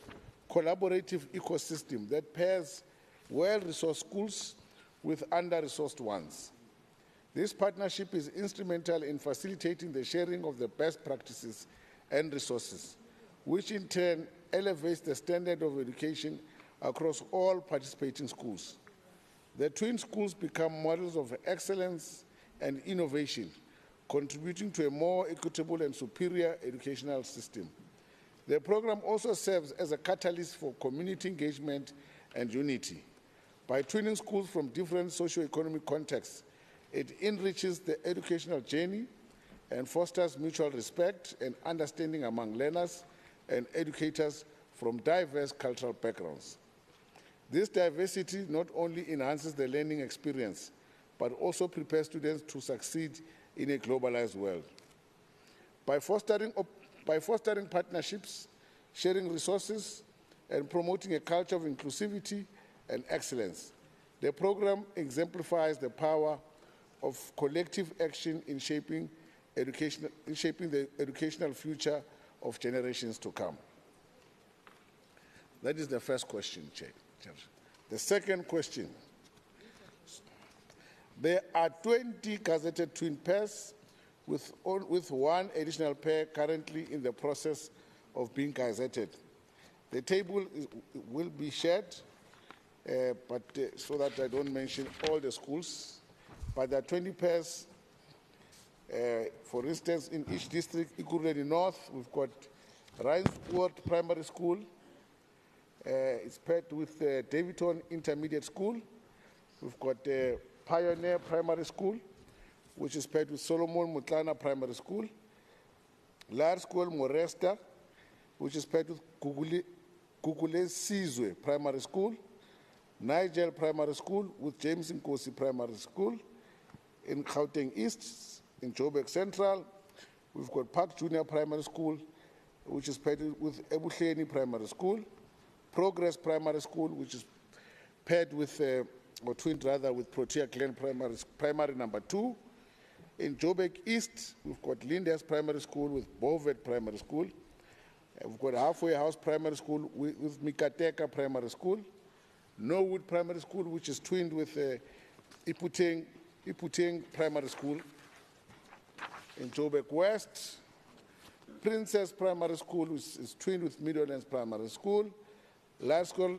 collaborative ecosystem that pairs well-resourced schools with under-resourced ones. This partnership is instrumental in facilitating the sharing of the best practices and resources, which in turn elevates the standard of education across all participating schools. The twin schools become models of excellence and innovation, contributing to a more equitable and superior educational system. The program also serves as a catalyst for community engagement and unity. By twinning schools from different socio-economic contexts, it enriches the educational journey and fosters mutual respect and understanding among learners and educators from diverse cultural backgrounds. This diversity not only enhances the learning experience, but also prepares students to succeed in a globalized world. By fostering partnerships, sharing resources, and promoting a culture of inclusivity and excellence, the program exemplifies the power of collective action in shaping the educational future of generations to come. That is the first question, Chair. The second question. There are 20 gazetted twin pairs with one additional pair currently in the process of being gazetted. The table will be shared, so that I don't mention all the schools, but there are 20 pairs. For instance, in each district, Ikuruleni North, we've got Rhineswood Primary School. It's paired with Davidton Intermediate School. We've got Pioneer Primary School, which is paired with Solomon Mutlana Primary School. Large School Moresta, which is paired with Kugule Sizwe Primary School. Nigel Primary School with James Nkosi Primary School. In Gauteng East, in Joburg Central, we've got Park Junior Primary School, which is paired with Ebuhleni Primary School. Progress Primary School, which is paired with, or twinned rather, with Protea Glen Primary number 2. In Joburg East, we've got Lindes Primary School with Bovet Primary School. We've got Halfway House Primary School with Mikateka Primary School. Norwood Primary School, which is twinned with Iputeng Primary School. In Joburg West, Princess Primary School, which is twinned with Meadowlands Primary School. Large School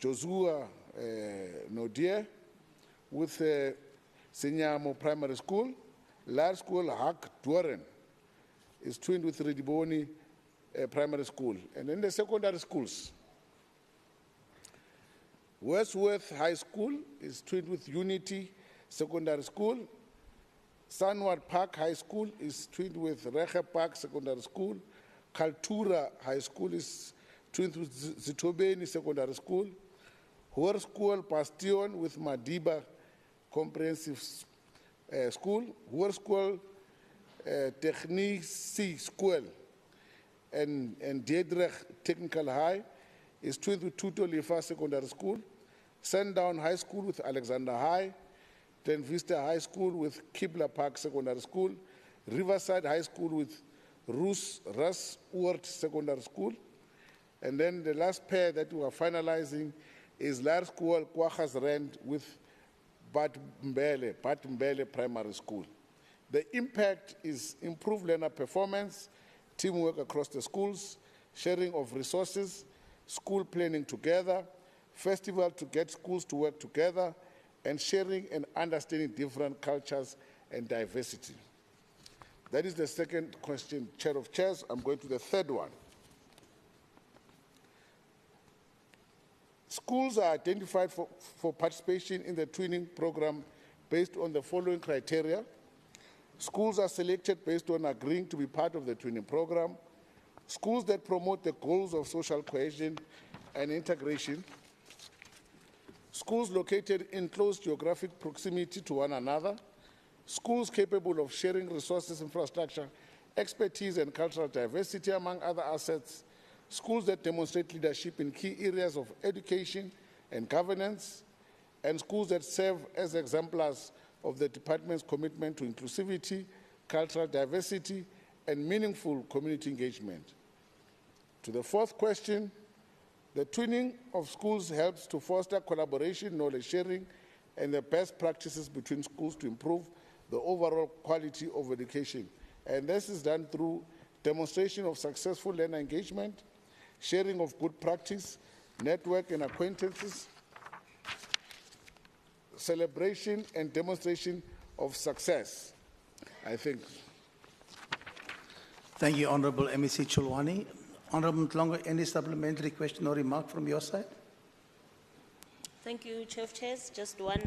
Joshua Nodier with Senyamo Primary School. Large School Hak Dworen is twinned with Rediboni Primary School. And then the secondary schools. Westworth High School is twinned with Unity Secondary School. Sunward Park High School is twinned with Reche Park Secondary School. Kaltura High School is twinned with Zitobeni Secondary School. Hoer School Bastion with Madiba Comprehensive School. Hoer School Technique C School and Dordrecht Technical High is twinned with Tuto Lifa Secondary School. Sundown High School with Alexander High. Then Vista High School with Kibla Park Secondary School. Riverside High School with Russ Ward Secondary School. And then the last pair that we are finalizing is Large School Kwachas Rand with Bat Mbele Primary School. The impact is improved learner performance, teamwork across the schools, sharing of resources, school planning together, festival to get schools to work together, and sharing and understanding different cultures and diversity. That is the second question, Chair of Chairs. I'm going to the third one. Schools are identified for participation in the twinning program based on the following criteria. Schools are selected based on agreeing to be part of the twinning program. schools that promote the goals of social cohesion and integration, schools located in close geographic proximity to one another, schools capable of sharing resources, infrastructure, expertise, and cultural diversity, among other assets, schools that demonstrate leadership in key areas of education and governance, and schools that serve as exemplars of the department's commitment to inclusivity, cultural diversity, and meaningful community engagement. To the fourth question, the twinning of schools helps to foster collaboration, knowledge sharing, and the best practices between schools to improve the overall quality of education. And this is done through demonstration of successful learner engagement, sharing of good practice, network and acquaintances, celebration and demonstration of success, I think. Thank you, Honorable MEC Chulwani. Honorable Mtlongo, any supplementary question or remark from your side? Thank you, Chair of Chairs. Just one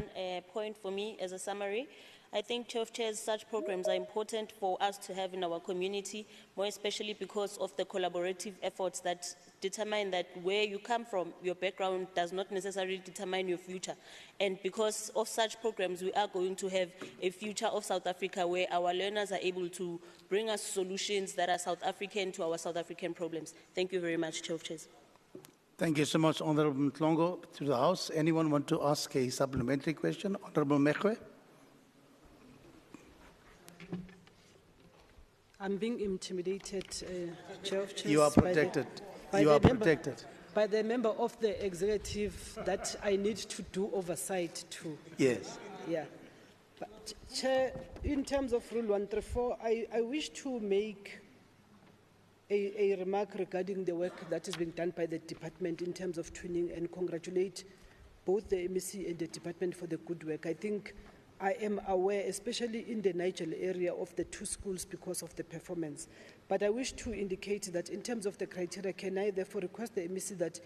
point for me as a summary. I think, Chair of Chairs, such programs are important for us to have in our community, more especially because of the collaborative efforts that determine that where you come from, your background does not necessarily determine your future. And because of such programs, we are going to have a future of South Africa where our learners are able to bring us solutions that are South African to our South African problems. Thank you very much, Chair of Chairs. Thank you so much, Honorable Mtlongo. To the House, anyone want to ask a supplementary question? Honorable Mekwe. I'm being intimidated, Chair of Chairs. You are protected. You are protected. By the member of the executive that I need to do oversight to. Yes. Yeah. But, Chair, in terms of Rule 134, I wish to make a remark regarding the work that is being done by the department in terms of twinning and congratulate both the MEC and the department for the good work. I think I am aware, especially in the Nigel area, of the two schools because of the performance. But I wish to indicate that in terms of the criteria, can I therefore request the MEC that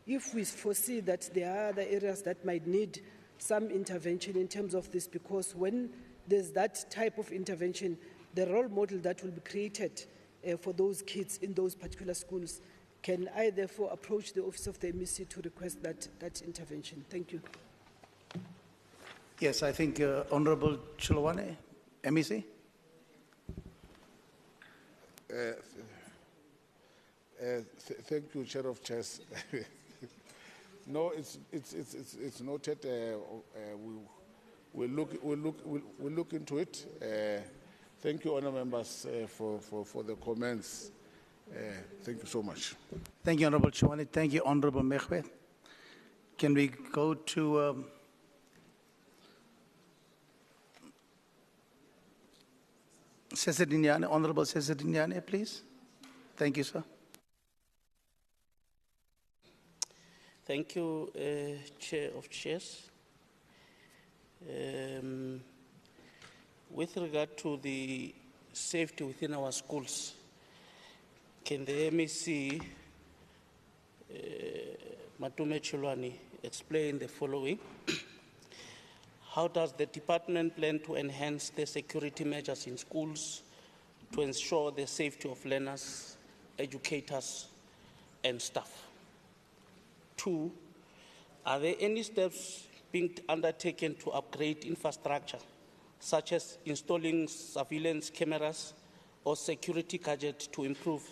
if we foresee that there are other areas that might need some intervention in terms of this, because when there's that type of intervention, the role model that will be created for those kids in those particular schools, can I therefore approach the office of the MEC to request that intervention? Thank you. Yes, I think Honorable Chulwane, MEC. Thank you, Chair of Chairs. No, it's noted. We'll look into it. Thank you, honourable members, for the comments. Thank you so much. Thank you, Honorable Chulwane. Thank you, Honorable Mekwe. Can we go to Sesedinyane, Honorable Sesedinyane, please. Thank you, sir. Thank you, Chair of Chairs. With regard to the safety within our schools, can the MEC, Matume Chulwani, explain the following? How does the department plan to enhance the security measures in schools to ensure the safety of learners, educators, and staff? 2, are there any steps being undertaken to upgrade infrastructure, such as installing surveillance cameras or security gadgets to improve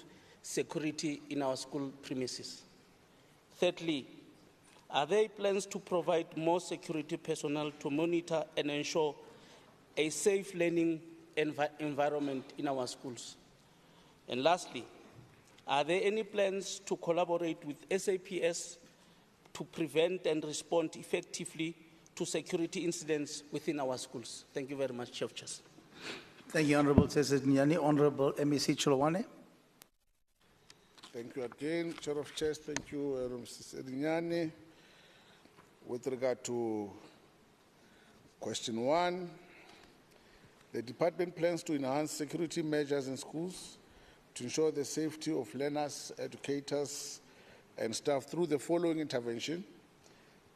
security in our school premises? Thirdly, are there plans to provide more security personnel to monitor and ensure a safe learning environment in our schools? And lastly, are there any plans to collaborate with SAPS to prevent and respond effectively to security incidents within our schools? Thank you very much, Chair of Chairs. Thank you, Honorable Sesedinyane. Honorable MEC Chulwane. Thank you again, Chair of Chairs. Thank you, Mrs. Sesedinyane. With regard to question 1, the department plans to enhance security measures in schools to ensure the safety of learners, educators, and staff through the following intervention.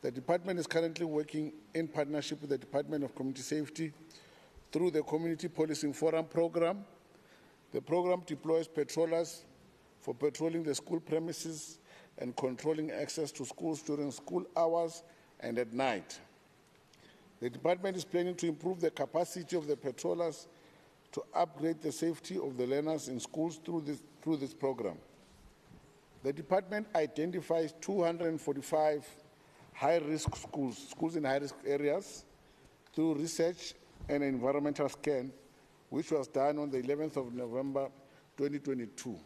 The department is currently working in partnership with the Department of Community Safety through the Community Policing Forum program. The program deploys patrollers for patrolling the school premises and controlling access to schools during school hours and at night. The department is planning to improve the capacity of the patrollers to upgrade the safety of the learners in schools through this program. The department identifies 245 high-risk schools in high-risk areas, through research and an environmental scan, which was done on the 11th of November 2022.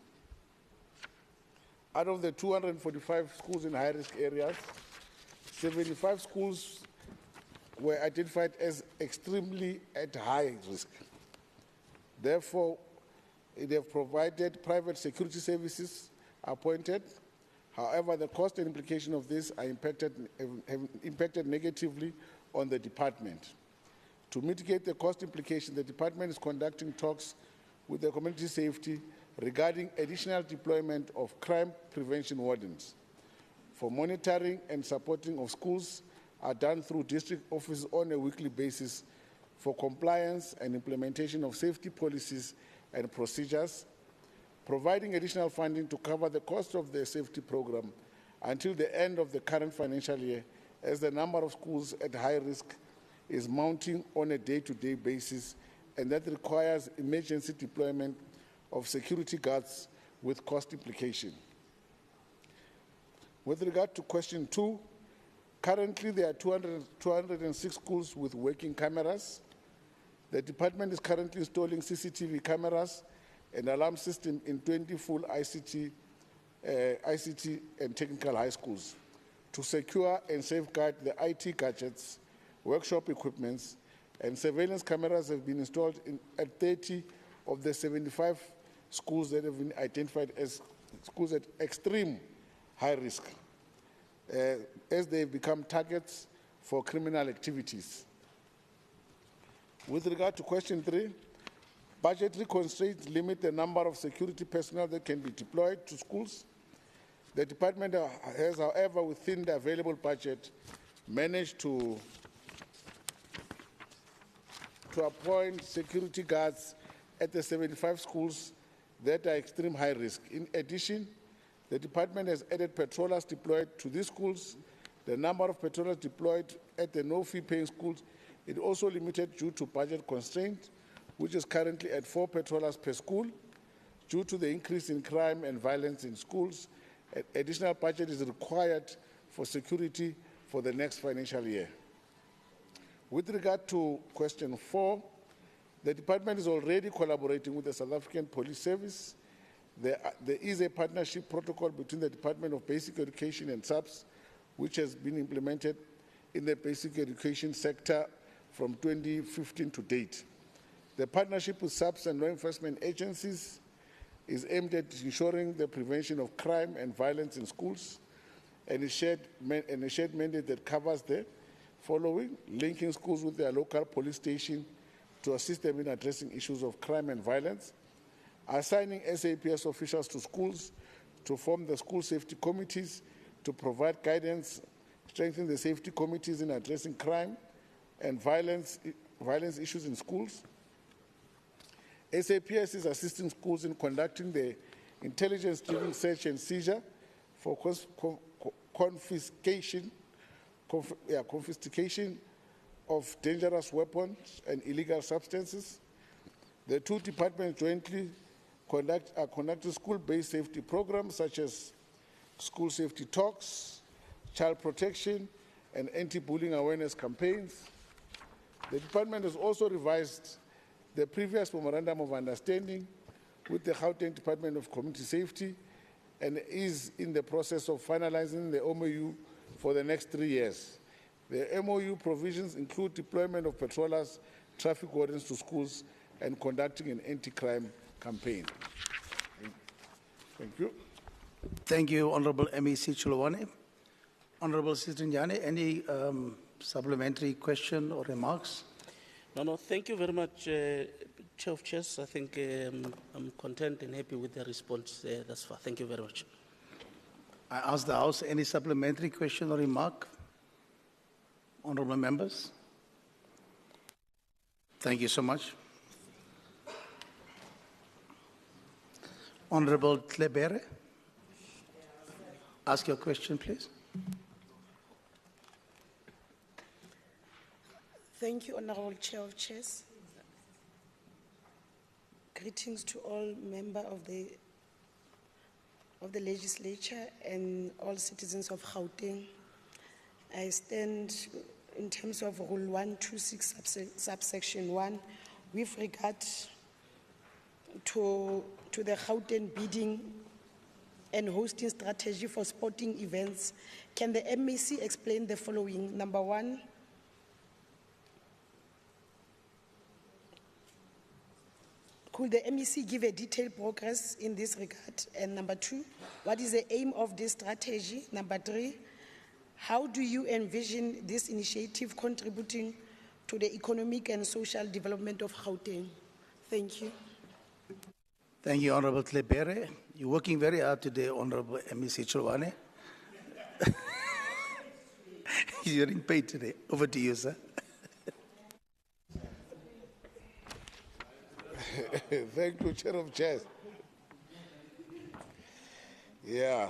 Out of the 245 schools in high-risk areas, 75 schools were identified as extremely at high risk. Therefore, they have provided private security services appointed. However, the cost and implication of this have impacted negatively on the department. To mitigate the cost implication, the department is conducting talks with the community safety regarding additional deployment of crime prevention wardens. For monitoring and supporting of schools are done through district offices on a weekly basis for compliance and implementation of safety policies and procedures, providing additional funding to cover the cost of the safety program until the end of the current financial year, as the number of schools at high risk is mounting on a day-to-day basis, and that requires emergency deployment of security guards with cost implication. With regard to question 2, currently there are 206 schools with working cameras. The department is currently installing CCTV cameras and alarm system in 20 full ICT and technical high schools to secure and safeguard the IT gadgets, workshop equipments, and surveillance cameras have been installed at 30 of the 75 schools that have been identified as schools at extreme high risk, as they become targets for criminal activities. With regard to question 3, budgetary constraints limit the number of security personnel that can be deployed to schools. The department has, however, within the available budget, managed to appoint security guards at the 75 schools that are extreme high risk. In addition, the department has added patrollers deployed to these schools. The number of patrollers deployed at the no-fee paying schools is also limited due to budget constraint, which is currently at 4 patrollers per school. Due to the increase in crime and violence in schools, additional budget is required for security for the next financial year. With regard to question 4, the department is already collaborating with the South African Police Service. There is a partnership protocol between the Department of Basic Education and SAPS, which has been implemented in the basic education sector from 2015 to date. The partnership with SAPS and law enforcement agencies is aimed at ensuring the prevention of crime and violence in schools, and a shared mandate that covers the following: linking schools with their local police station to assist them in addressing issues of crime and violence, assigning SAPS officials to schools to form the school safety committees to provide guidance, strengthen the safety committees in addressing crime and violence issues in schools. SAPS is assisting schools in conducting the intelligence-driven search and seizure for confiscation of dangerous weapons and illegal substances. The two departments jointly are conducting school-based safety programs such as school safety talks, child protection, and anti-bullying awareness campaigns. The department has also revised the previous memorandum of understanding with the Gauteng Department of Community Safety and is in the process of finalizing the MOU for the next 3 years. The MOU provisions include deployment of patrollers, traffic wardens to schools, and conducting an anti-crime campaign. Thank you. Thank you, Honorable MEC Chulwane. Honorable Sister Njane, any supplementary question or remarks? No, thank you very much, Chair of Chairs. I think I'm content and happy with the response thus far. Thank you very much. I ask the House, any supplementary question or remark? Honorable members? Thank you so much. Honorable Tlebere, ask your question, please. Thank you, Honorable Chair of Chairs. Greetings to all members of the legislature and all citizens of Gauteng. I stand in terms of Rule 126, subsection 1, with regard to the Gauteng bidding and hosting strategy for sporting events. Can the MEC explain the following? Number one, could the MEC give a detailed progress in this regard? And number two, what is the aim of this strategy? Number three, how do you envision this initiative contributing to the economic and social development of Gauteng? Thank you. Thank you, Honorable Tlebere. You're working very hard today, Honorable MEC Chilwane. You're getting paid today. Over to you, sir. Thank you, Chair of Chairs. Yeah.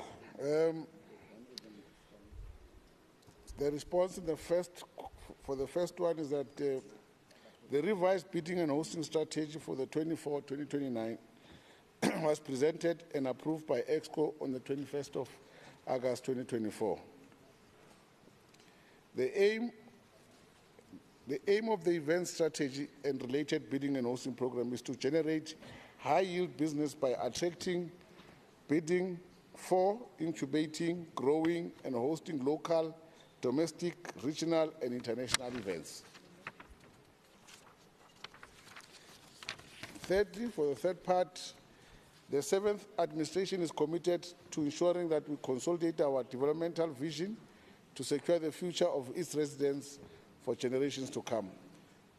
The response in for the first one is that the revised bidding and hosting strategy for the 24-2029 was presented and approved by EXCO on the 21st of August 2024. The aim of the event strategy and related bidding and hosting program is to generate high-yield business by attracting, bidding for, incubating, growing, and hosting local, domestic, regional, and international events. Thirdly, for the third part, the seventh administration is committed to ensuring that we consolidate our developmental vision to secure the future of its residents for generations to come.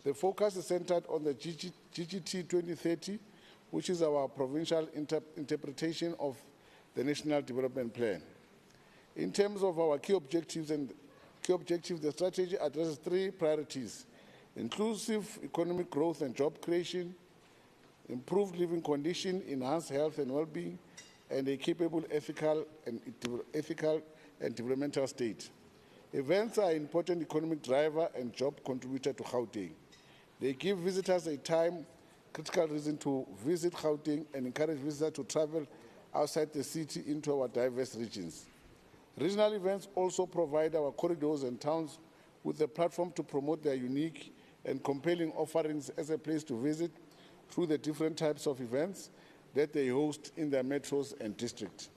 The focus is centered on the GGT 2030, which is our provincial interpretation of the National Development Plan. In terms of our key objectives, the strategy addresses three priorities: inclusive economic growth and job creation, improved living conditions, enhanced health and well-being, and a capable ethical and developmental state. Events are an important economic driver and job contributor to Gauteng. They give visitors a critical reason to visit Gauteng and encourage visitors to travel outside the city into our diverse regions. Regional events also provide our corridors and towns with a platform to promote their unique and compelling offerings as a place to visit through the different types of events that they host in their metros and districts.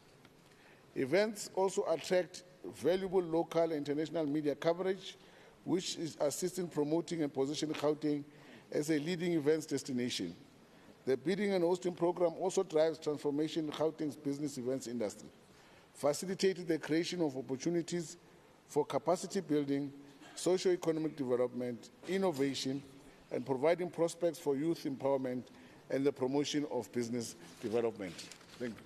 Events also attract valuable local and international media coverage, which is assisting promoting and positioning Gauteng as a leading events destination. The bidding and hosting program also drives transformation in Gauteng's business events industry, facilitating the creation of opportunities for capacity building, socio-economic development, innovation, and providing prospects for youth empowerment and the promotion of business development. Thank you.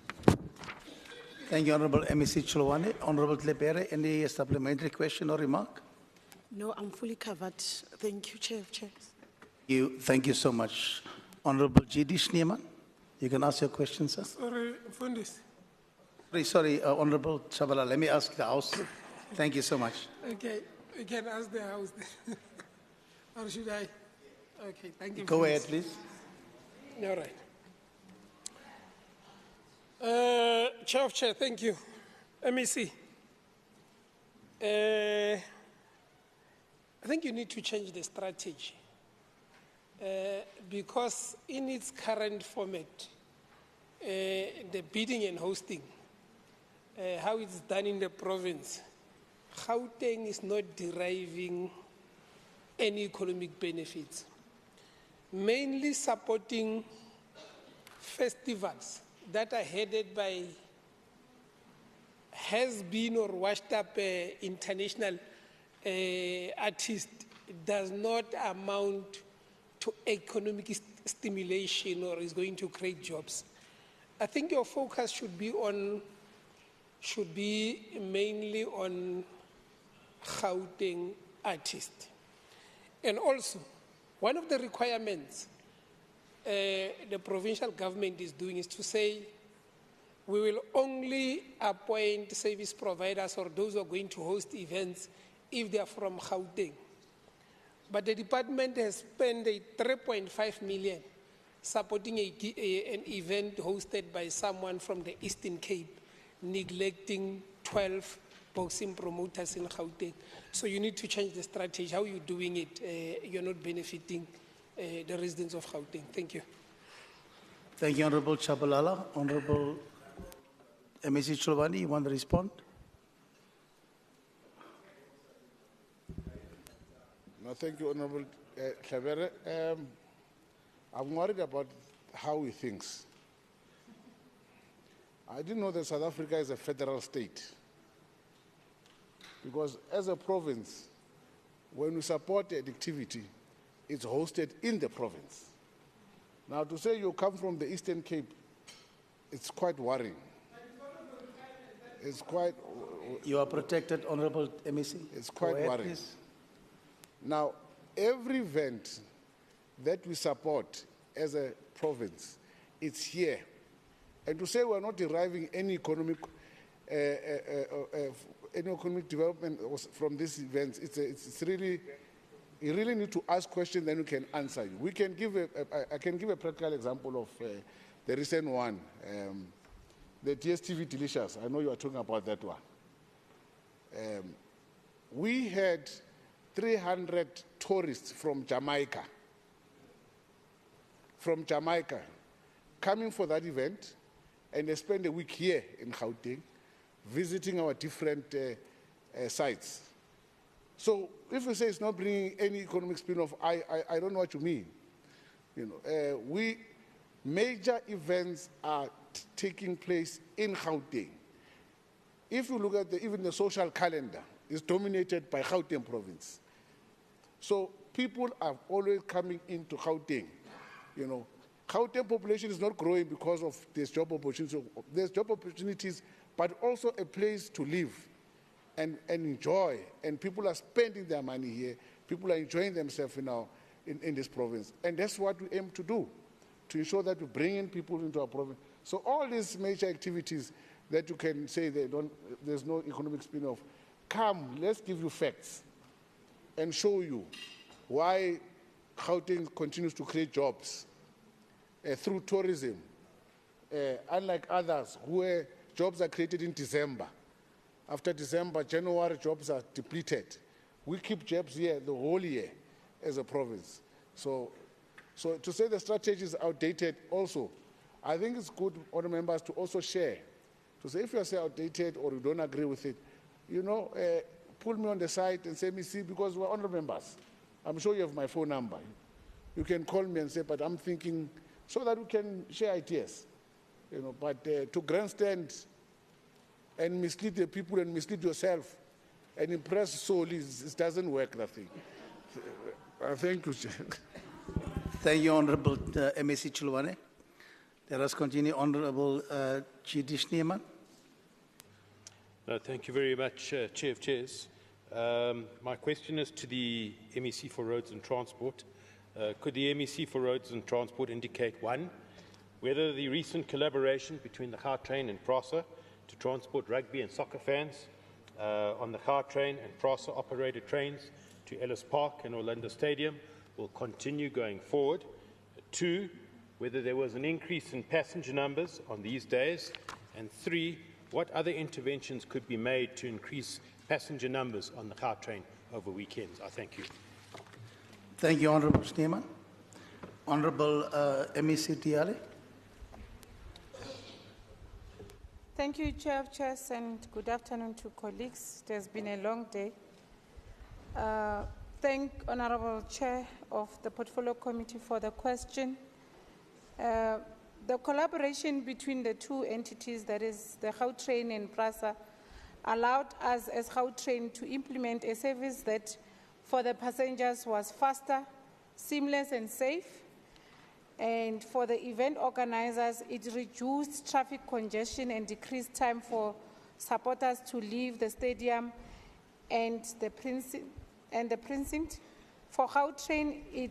Thank you, Honorable MEC Chilwane. Honorable Tlebere, any supplementary question or remark? No, I'm fully covered. Thank you, Chair of Chairs. Thank you so much. Honorable G.D. Schneemann, you can ask your question, sir. Sorry, Fundis. Sorry, Honorable Chabala, let me ask the House. Thank you so much. Okay, we can ask the House. Or should I? Okay, thank you. Go ahead, please. All right. Chair of Chair, thank you. MEC. I think you need to change the strategy because in its current format, the bidding and hosting, how it's done in the province, Gauteng is not deriving any economic benefits, mainly supporting festivals that are headed by has-been or washed-up international artists does not amount to economic stimulation or is going to create jobs. I think your focus should be mainly on Gauteng artists. And also, one of the requirements the provincial government is doing is to say we will only appoint service providers or those who are going to host events if they are from Gauteng. But the department has spent 3.5 million supporting an event hosted by someone from the Eastern Cape, neglecting 12 boxing promoters in Gauteng. So you need to change the strategy. How you're doing it, you're not benefiting the residents of Gauteng. Thank you. Thank you, Honorable Chabalala. Honorable MEC Chilwani, you want to respond? No, thank you, Honorable Klavere. I'm worried about how he thinks. I didn't know that South Africa is a federal state. Because as a province, when we support an activity, it's hosted in the province. Now, to say you come from the Eastern Cape, it's quite worrying. It's quite... You are protected, Honorable MEC. It's quite worrying. Please. Now, every event that we support as a province, it's here. And to say we're not deriving any economic development from these events, it's really, you really need to ask questions, then we can answer you. We can give I can give a practical example of the recent one, the DSTV Delicious. I know you are talking about that one. We had 300 tourists from Jamaica coming for that event, and they spend a week here in Gauteng visiting our different sites. So if you say it's not bringing any economic spin-off, I don't know what you mean. You know, major events are taking place in Gauteng. If you look at even the social calendar, it's dominated by Gauteng province. So people are always coming into Gauteng. You know, Gauteng population is not growing because of these job opportunities. There's job opportunities, but also a place to live and enjoy. And people are spending their money here. People are enjoying themselves in this province. And that's what we aim to do, to ensure that we bring in people into our province. So all these major activities that you can say there's no economic spin-off, come, let's give you facts and show you why Gauteng continues to create jobs through tourism, unlike others where jobs are created in December. After December, January, jobs are depleted. We keep jobs here the whole year as a province. So to say the strategy is outdated also, I think it's good for the members to also share. To say if you say outdated or you don't agree with it, you know, pull me on the side and say, me see, because we're honorable members. I'm sure you have my phone number. You can call me and say, but I'm thinking, so that we can share ideas. You know, but to grandstand and mislead the people and mislead yourself and impress solely, it doesn't work, that thing. Thank you, Chair. Thank you, Honorable MEC Chilwane. Let us continue, Honorable G.D. Schneemann. Thank you very much, Chair of Chairs. My question is to the MEC for Roads and Transport. Could the MEC for Roads and Transport indicate, one, whether the recent collaboration between the Gautrain and PRASA to transport rugby and soccer fans on the Gautrain and PRASA operated trains to Ellis Park and Orlando Stadium will continue going forward? Two, whether there was an increase in passenger numbers on these days? And three, what other interventions could be made to increase passenger numbers on the Gautrain over weekends? I thank you. Thank you, Honorable Schneemann. Honorable MEC Diale. Thank you, Chair of Chairs, and good afternoon to colleagues. It has been a long day. Thank Honorable Chair of the Portfolio Committee for the question. The collaboration between the two entities, that is the Gautrain and PRASA, allowed us as Gautrain to implement a service that for the passengers was faster, seamless and safe. And for the event organizers, it reduced traffic congestion and decreased time for supporters to leave the stadium and the precinct. For Gautrain,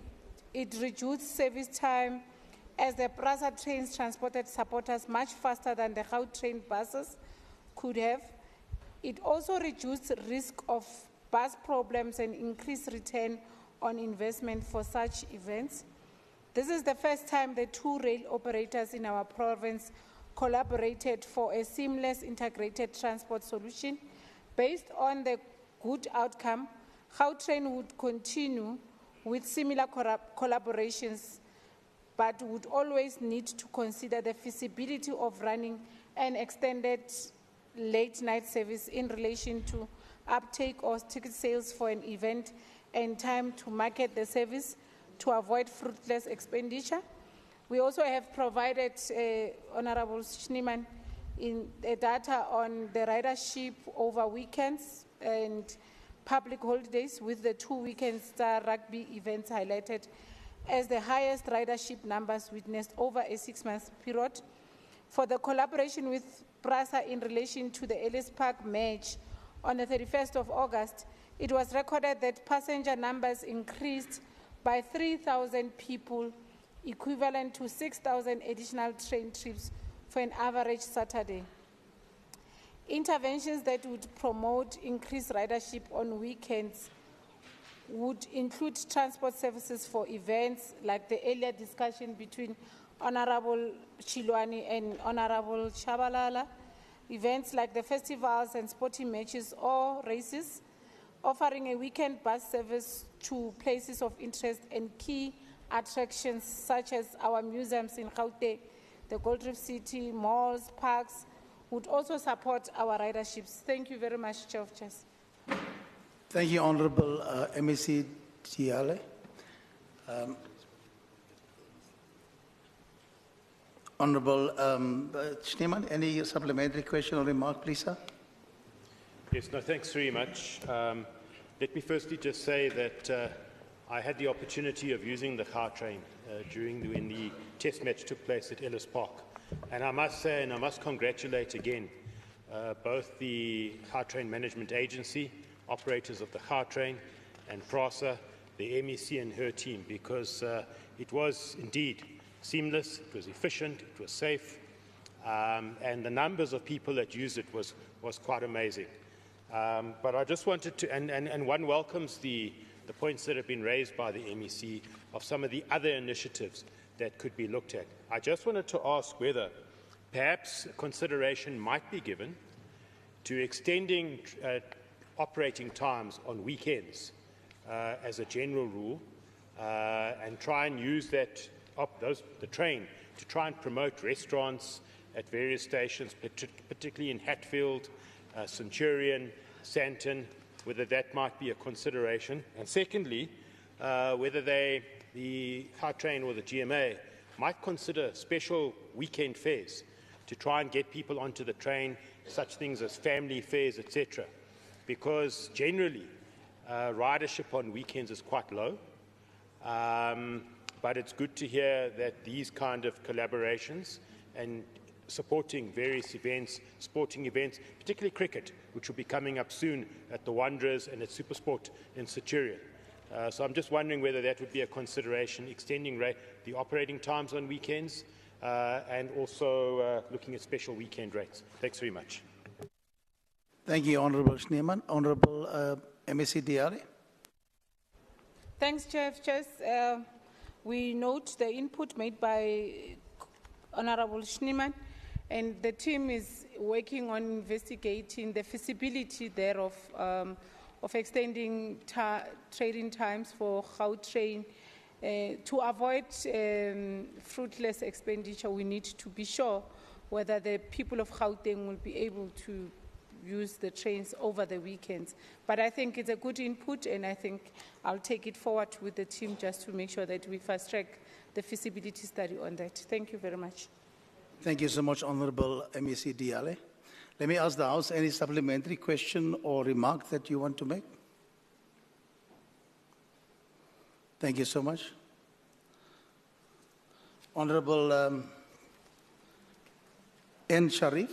it reduced service time as the PRASA trains transported supporters much faster than the Gautrain buses could have. It also reduced risk of bus problems and increased return on investment for such events. This is the first time the two rail operators in our province collaborated for a seamless integrated transport solution. Based on the good outcome, Gautrain would continue with similar collaborations, but would always need to consider the feasibility of running an extended late-night service in relation to uptake or ticket sales for an event and time to market the service to avoid fruitless expenditure. We also have provided Honorable Schneeman in data on the ridership over weekends and public holidays, with the 2 weekend star rugby events highlighted as the highest ridership numbers witnessed over a 6-month period. For the collaboration with PRASA in relation to the Ellis Park match on the 31st of August, it was recorded that passenger numbers increased by 3,000 people, equivalent to 6,000 additional train trips for an average Saturday. Interventions that would promote increased ridership on weekends would include transport services for events like the earlier discussion between Honorable Chilwani and Honorable Shabalala, events like the festivals and sporting matches or races, offering a weekend bus service to places of interest and key attractions such as our museums in Gauteng, the Gold Reef City, malls, parks, would also support our riderships. Thank you very much, Chair of Chairs. Thank you, Honourable MEC Tiale. Honourable Schneeman, any supplementary question or remark, please, sir? Yes, no, thanks very much. Let me firstly just say that I had the opportunity of using the car train when the test match took place at Ellis Park. And I must say, and I must congratulate again, both the car train management agency, operators of the car train, and PRASA, the MEC and her team, because it was indeed seamless, it was efficient, it was safe, and the numbers of people that used it was quite amazing. But I just wanted to, and one welcomes the points that have been raised by the MEC of some of the other initiatives that could be looked at. I just wanted to ask whether perhaps consideration might be given to extending operating times on weekends as a general rule, and try and use that the train to try and promote restaurants at various stations, particularly in Hatfield, Centurion, Sandton, whether that might be a consideration. And secondly, whether the car train or the GMA might consider special weekend fares to try and get people onto the train, such things as family fares, etc. Because generally, ridership on weekends is quite low. But it's good to hear that these kind of collaborations and supporting various events, sporting events, particularly cricket, which will be coming up soon at the Wanderers and at Supersport in Centurion. So I'm just wondering whether that would be a consideration, extending the operating times on weekends and also looking at special weekend rates. Thanks very much. Thank you, Honourable Schneeman. Honourable MEC Diari. Thanks, Chair of Chairs. We note the input made by Honourable Schneeman, and the team is working on investigating the feasibility thereof of extending trading times for Gautrain. To avoid fruitless expenditure, we need to be sure whether the people of Gauteng will be able to use the trains over the weekends. But I think it's a good input, and I think I'll take it forward with the team just to make sure that we fast-track the feasibility study on that. Thank you very much. Thank you so much, Honourable MEC Diale. Let me ask the House any supplementary question or remark that you want to make. Thank you so much. Honourable N. Sharif,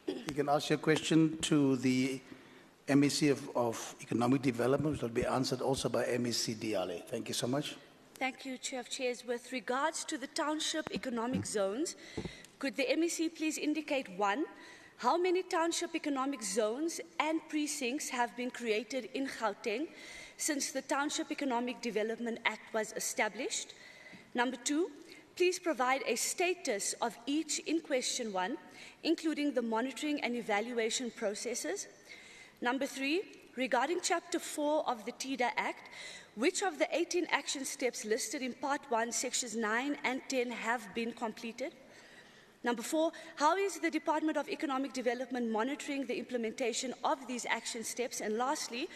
you can ask your question to the MEC of Economic Development, which will be answered also by MEC Diale. Thank you so much. Thank you, Chair of Chairs. With regards to the township economic zones, could the MEC please indicate, 1, how many township economic zones and precincts have been created in Gauteng since the Township Economic Development Act was established? Number 2, please provide a status of each in question 1, including the monitoring and evaluation processes. Number 3, regarding Chapter 4 of the TIDA Act, which of the 18 action steps listed in Part 1, Sections 9 and 10 have been completed? Number 4, how is the Department of Economic Development monitoring the implementation of these action steps? And lastly,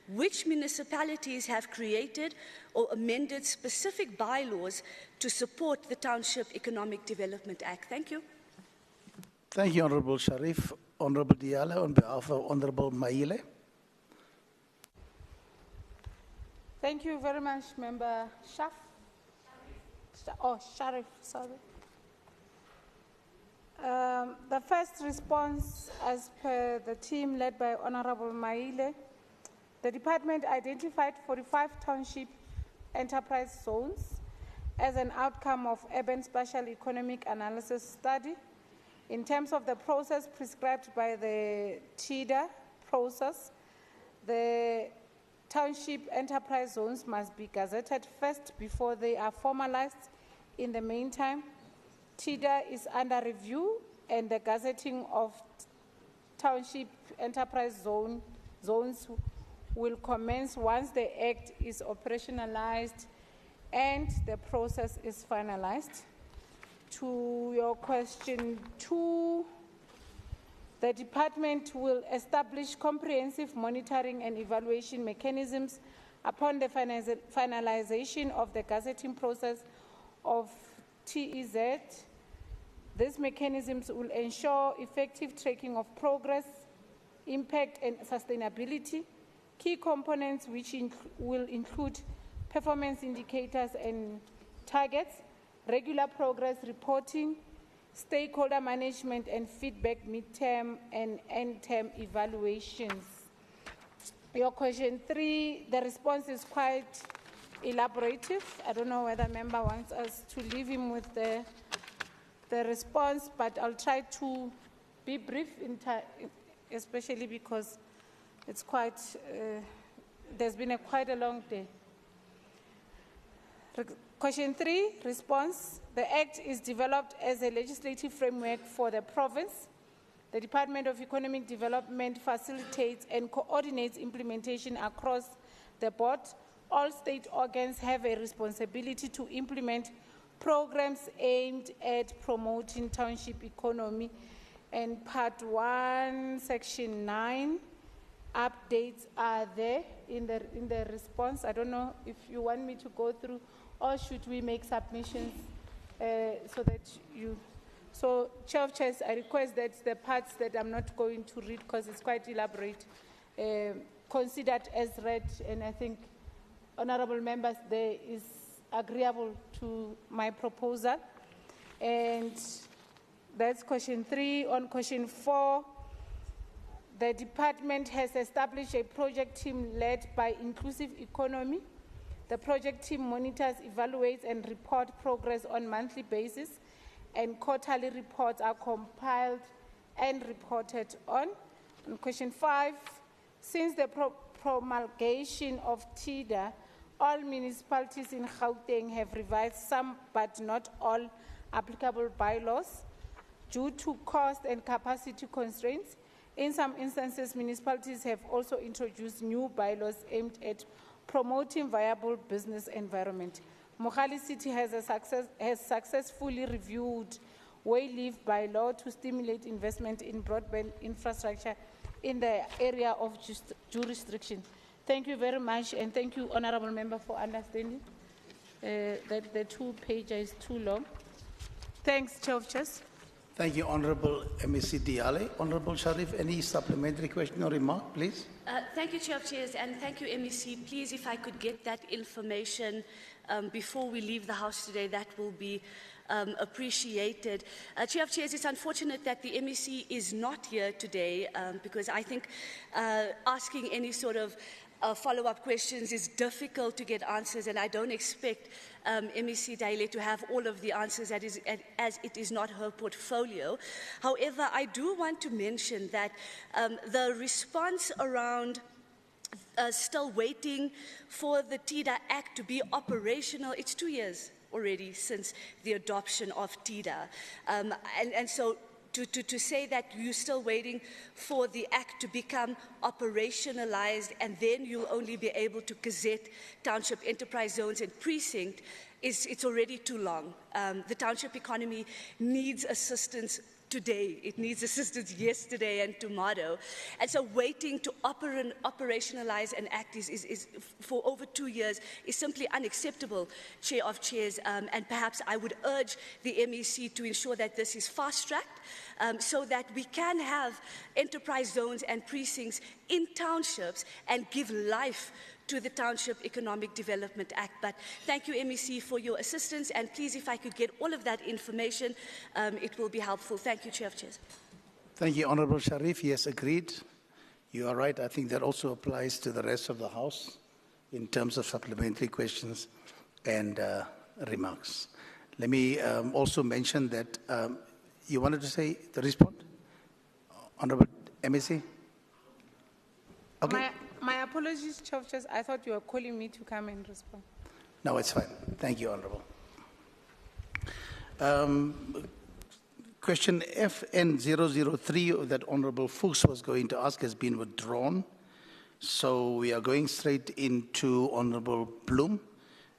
which municipalities have created or amended specific bylaws to support the Township Economic Development Act? Thank you. Thank you, Honourable Sharif. Honourable Diallo, on behalf of Honourable Maile. Thank you very much, Member Shaf. Sharif, sorry. The first response, as per the team led by Honourable Maile, the department identified 45 township enterprise zones as an outcome of urban spatial economic analysis study. In terms of the process prescribed by the TIDA process, the township enterprise zones must be gazetted first before they are formalized. In the meantime, TIDA is under review, and the gazetting of township enterprise zones will commence once the Act is operationalized and the process is finalized. To your question 2, the department will establish comprehensive monitoring and evaluation mechanisms upon the finalization of the gazetting process of TEZ. These mechanisms will ensure effective tracking of progress, impact, and sustainability. Key components which will include performance indicators and targets, regular progress reporting, stakeholder management and feedback, midterm and end-term evaluations. Your question 3, the response is quite elaborative. I don't know whether member wants us to leave him with the response, but I'll try to be brief, especially because it's quite, there's been quite a long day. Question 3, response. The Act is developed as a legislative framework for the province. The Department of Economic Development facilitates and coordinates implementation across the board. All state organs have a responsibility to implement programs aimed at promoting township economy. And Part 1, Section 9, updates are there in the response. I don't know if you want me to go through, or should we make submissions so that you... So, Chair of Chairs, I request that the parts that I'm not going to read, because it's quite elaborate, considered as read, and I think, honourable members, there is agreeable to my proposal. And that's question 3. On question 4, the department has established a project team led by Inclusive Economy. The project team monitors, evaluates, and reports progress on a monthly basis, and quarterly reports are compiled and reported on. And question 5, since the promulgation of TIDA, all municipalities in Gauteng have revised some but not all applicable bylaws due to cost and capacity constraints. In some instances, municipalities have also introduced new bylaws aimed at promoting viable business environment. Mogale City has successfully reviewed way-leave bylaw to stimulate investment in broadband infrastructure in the area of jurisdiction. Thank you very much, and thank you, honourable member, for understanding that the 2-pager is too long. Thanks, Chair of Chairs. Thank you, Honourable MEC Diale. Honourable Sharif, any supplementary question or remark, please? Thank you, Chair of Chairs, and thank you, MEC. Please, if I could get that information before we leave the House today, that will be appreciated. Chair of Chairs, it's unfortunate that the MEC is not here today because I think asking any sort of follow-up questions is difficult to get answers, and I don't expect MEC Daile to have all of the answers as it is not her portfolio. However, I do want to mention that the response around still waiting for the TIDA Act to be operational, it's 2 years already since the adoption of TIDA. And so to say that you're still waiting for the Act to become operationalized and then you'll only be able to gazette township enterprise zones and precinct, it's already too long. The township economy needs assistance today. It needs assistance yesterday and tomorrow. And so waiting to operationalize an act is for over 2 years is simply unacceptable, Chair of Chairs. And perhaps I would urge the MEC to ensure that this is fast-tracked so that we can have enterprise zones and precincts in townships and give life to the Township Economic Development Act. But thank you, MEC, for your assistance. And please, if I could get all of that information, it will be helpful. Thank you, Chair of Chairs. Thank you, Honourable Sharif. Yes, agreed. You are right. I think that also applies to the rest of the House in terms of supplementary questions and remarks. Let me also mention that you wanted to say the response? Honourable MEC? Okay. My apologies, Chair of Chairs. I thought you were calling me to come and respond. No, it's fine. Thank you, Honourable. Question FN003 that Honourable Fuchs was going to ask has been withdrawn. So we are going straight into Honourable Bloom.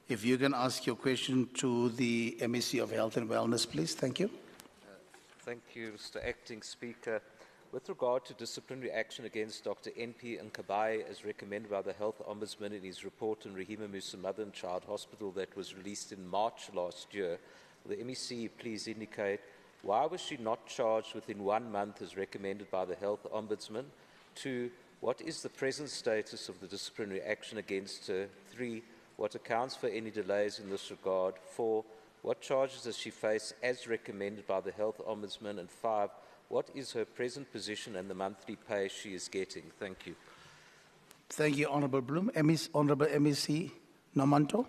If you can ask your question to the MEC of Health and Wellness, please. Thank you. Thank you, Mr. Acting Speaker. With regard to disciplinary action against Dr. N.P. Nkabai, as recommended by the Health Ombudsman in his report on Rahima Musa Mother and Child Hospital that was released in March last year, will the MEC please indicate why was she not charged within 1 month as recommended by the Health Ombudsman? 2, what is the present status of the disciplinary action against her? 3, what accounts for any delays in this regard? 4, what charges does she face as recommended by the Health Ombudsman? And 5, what is her present position and the monthly pay she is getting? Thank you. Thank you, Honourable Bloom. Honourable MEC Nomanto.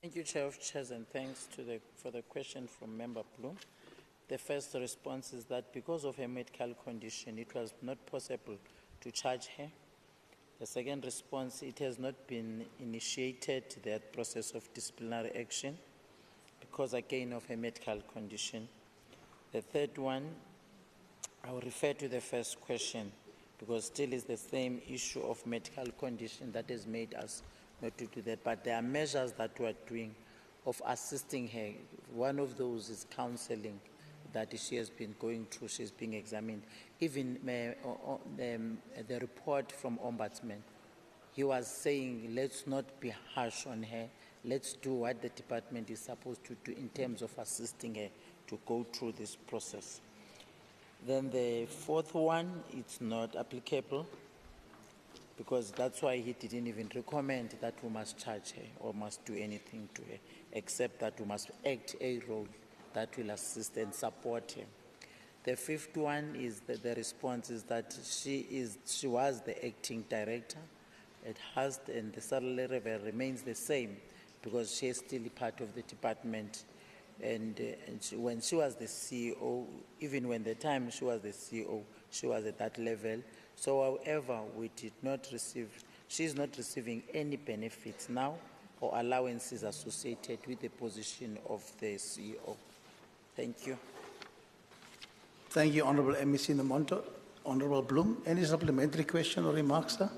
Thank you, Chair of Chairs, and thanks for the question from Member Bloom. The first response is that because of her medical condition, it was not possible to charge her. The second response, it has not been initiated, that process of disciplinary action, because again of her medical condition. The third one, I will refer to the first question because still is the same issue of medical condition that has made us not to do that. But there are measures that we are doing of assisting her. One of those is counseling that she has been going through. She's being examined. Even the report from Ombudsman, he was saying, let's not be harsh on her. Let's do what the department is supposed to do in terms of assisting her to go through this process. Then the fourth one, it's not applicable because that's why he didn't even recommend that we must charge her or must do anything to her, except that we must act a role that will assist and support her. The fifth one is that the response is that she was the acting director at Hostel, and the salary level remains the same because she is still part of the department. And when she was the CEO, even when the time she was the CEO, she was at that level. So however, we did not receive, she's not receiving any benefits now or allowances associated with the position of the CEO. Thank you. Thank you, Honourable MEC Nomanto. Honourable Bloom, any supplementary question or remarks, sir?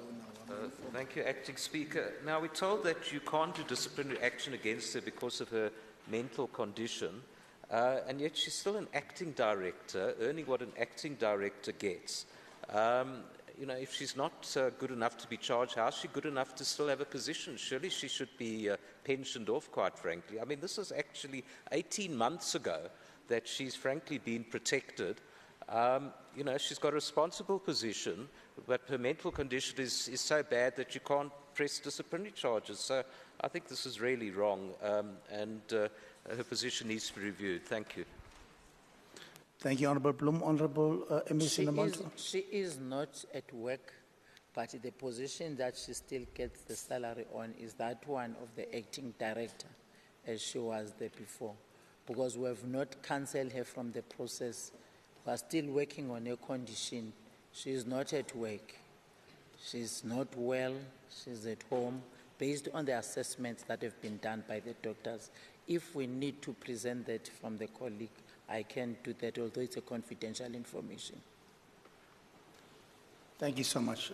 Thank you, Acting Speaker. Now, we're told that you can't do disciplinary action against her because of her mental condition, and yet she's still an acting director, earning what an acting director gets. You know, if she's not good enough to be charged, how is she good enough to still have a position? Surely she should be pensioned off, quite frankly. I mean, this is actually 18 months ago that she's frankly been protected. You know, she's got a responsible position, but her mental condition is so bad that you can't press disciplinary charges. So I think this is really wrong, and her position needs to be reviewed. Thank you. Thank you, Honourable Bloom. Honourable MEC Nomanto. She is not at work but the position that she still gets the salary on is that one of the acting director, as she was there before. Because we have not cancelled her from the process. We are still working on her condition. She is not at work. She's not well. She's at home, based on the assessments that have been done by the doctors. If we need to present that from the colleague, I can do that, although it's a confidential information. Thank you so much.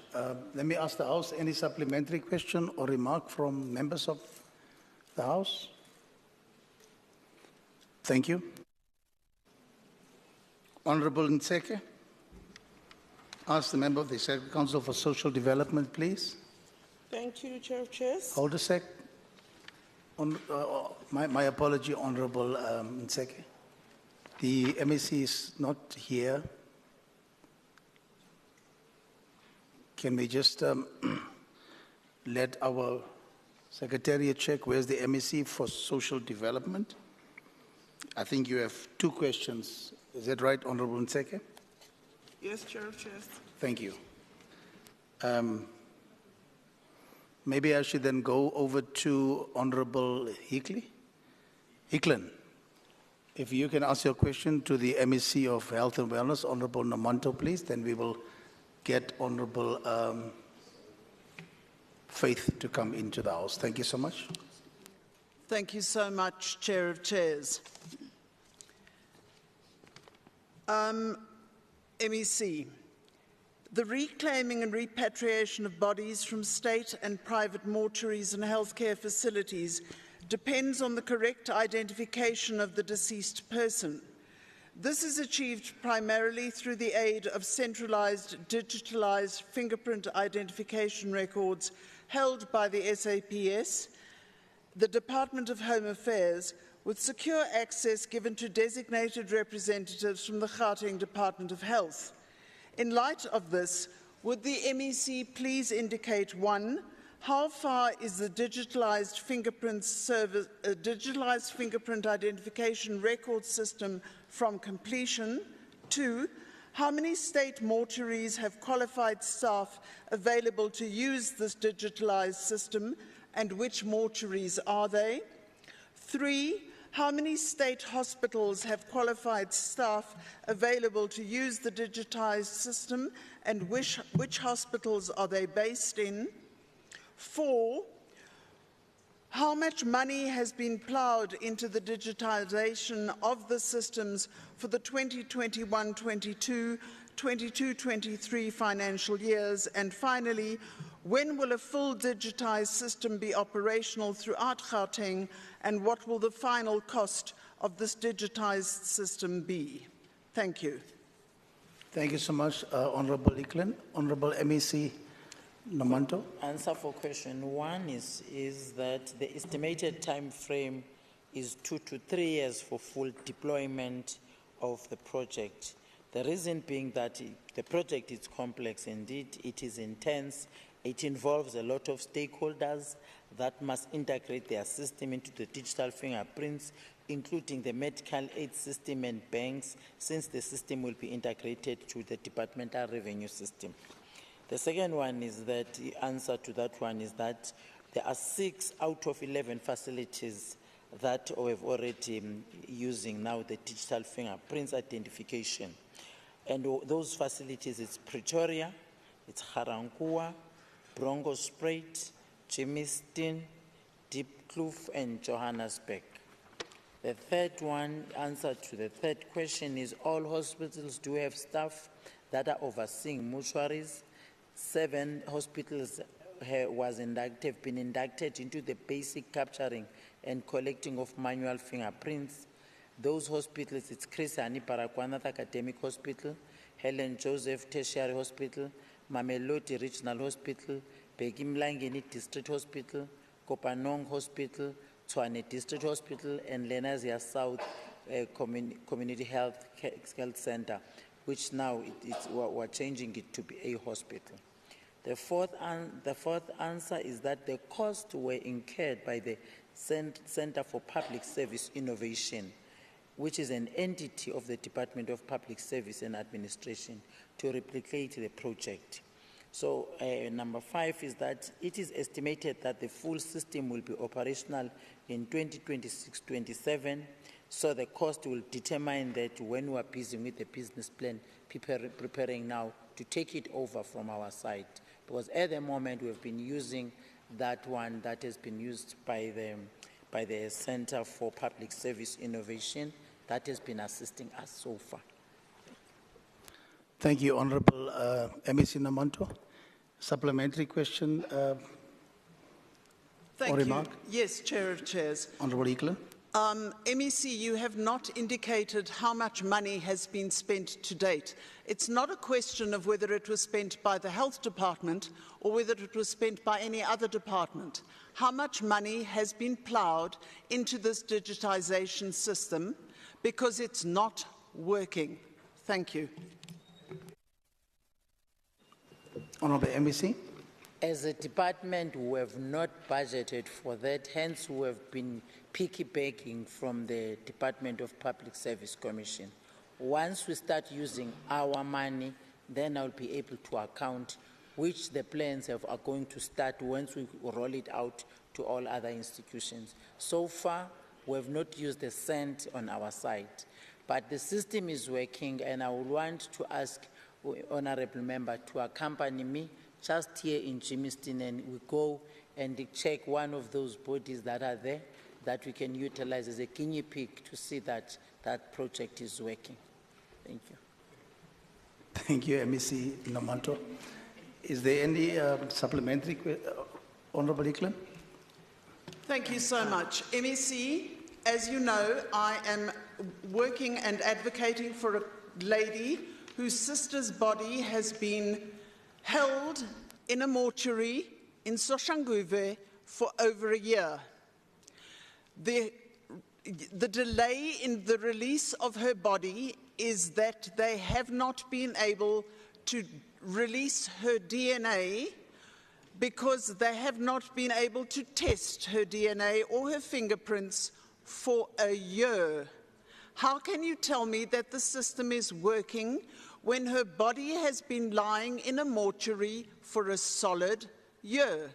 Let me ask the House, any supplementary question or remark from members of the House? Thank you. Honorable Nseke, ask the member of the Executive Council for Social Development, please. Thank you, Chair of Chairs. Hold a sec. My apology, Honorable Nseke. The MEC is not here. Can we just let our Secretariat check where's the MEC for Social Development? I think you have two questions. Is that right, Honorable Nseke? Yes, Chair of Chairs. Thank you. Maybe I should then go over to Honorable Hicklin. If you can ask your question to the MEC of Health and Wellness, Honorable Namanto, please, then we will get Honorable Faith to come into the House. Thank you so much. Thank you so much, Chair of Chairs. MEC, the reclaiming and repatriation of bodies from state and private mortuaries and healthcare facilities depends on the correct identification of the deceased person. This is achieved primarily through the aid of centralized, digitalized fingerprint identification records held by the SAPS, the Department of Home Affairs, with secure access given to designated representatives from the Gauteng Department of Health. In light of this, would the MEC please indicate, 1, how far is the digitalized fingerprint identification record system from completion? 2, how many state mortuaries have qualified staff available to use this digitalized system, and which mortuaries are they? 3, how many state hospitals have qualified staff available to use the digitized system, and which hospitals are they based in? 4, how much money has been ploughed into the digitization of the systems for the 2021-22, 22-23 financial years? And finally, when will a full digitized system be operational throughout Gauteng, and what will the final cost of this digitized system be? Thank you. Thank you so much, Honorable Hicklin. Honorable MEC Namanto. Answer for question 1 is that the estimated time frame is 2 to 3 years for full deployment of the project. The reason being that the project is complex indeed, it is intense, it involves a lot of stakeholders that must integrate their system into the digital fingerprints, including the medical aid system and banks, since the system will be integrated to the departmental revenue system. The second one is that the answer to that one is that there are 6 out of 11 facilities that we have already using now the digital fingerprints identification. And those facilities, it's Pretoria, it's Garankuwa, Bronkhorstspruit, Germiston, Diepkloof, and Johannesburg. The third one, answer to the third question is all hospitals do have staff that are overseeing mortuaries. 7 hospitals have been inducted into the basic capturing and collecting of manual fingerprints. Those hospitals, it's Chris Hani Baragwanath Academic Hospital, Helen Joseph Tertiary Hospital, Mamelodi Regional Hospital, Bheki Mlangeni District Hospital, Kopanong Hospital, Tshwane District Hospital, and Lenazia South Community Health Center, which now we're changing it to be a hospital. The fourth answer is that the costs were incurred by the Center for Public Service Innovation, which is an entity of the Department of Public Service and Administration, to replicate the project. So number 5 is that it is estimated that the full system will be operational in 2026-27. So the cost will determine that when we are busy with the business plan, preparing now to take it over from our side. Because at the moment we've been using that one that has been used by the Center for Public Service Innovation that has been assisting us so far. Thank you, Honorable MEC Namanto. Supplementary question Thank or you. remark? Yes, Chair of Chairs. Honorable Eakler. MEC, you have not indicated how much money has been spent to date. It's not a question of whether it was spent by the Health Department or whether it was spent by any other department. How much money has been ploughed into this digitisation system, because it's not working? Thank you. Honorable MEC. As a department, we have not budgeted for that, hence we have been piggybacking from the Department of Public Service Commission. Once we start using our money, then I'll be able to account which the plans are going to start once we roll it out to all other institutions. So far, we have not used a cent on our side, but the system is working, and I would want to ask Honorable Member to accompany me just here in Jimiston, and we go and check one of those bodies that are there that we can utilize as a guinea pig to see that that project is working. Thank you. Thank you, MEC Namanto. Is there any supplementary question? Honorable Eklund? Thank you so much. MEC, as you know, I am working and advocating for a lady whose sister's body has been held in a mortuary in Soshanguve for over a year. The delay in the release of her body is that they have not been able to release her DNA because they have not been able to test her DNA or her fingerprints for a year. How can you tell me that the system is working when her body has been lying in a mortuary for a solid year?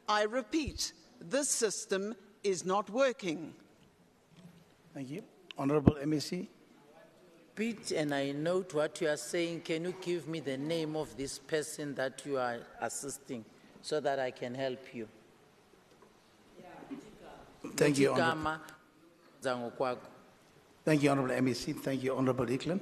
I repeat, this system is not working. Thank you. Honorable MEC. Pete, and I note what you are saying. Can you give me the name of this person that you are assisting so that I can help you? Thank you, Honorable. Thank you, Honorable MEC. Thank you, Honorable Eklund.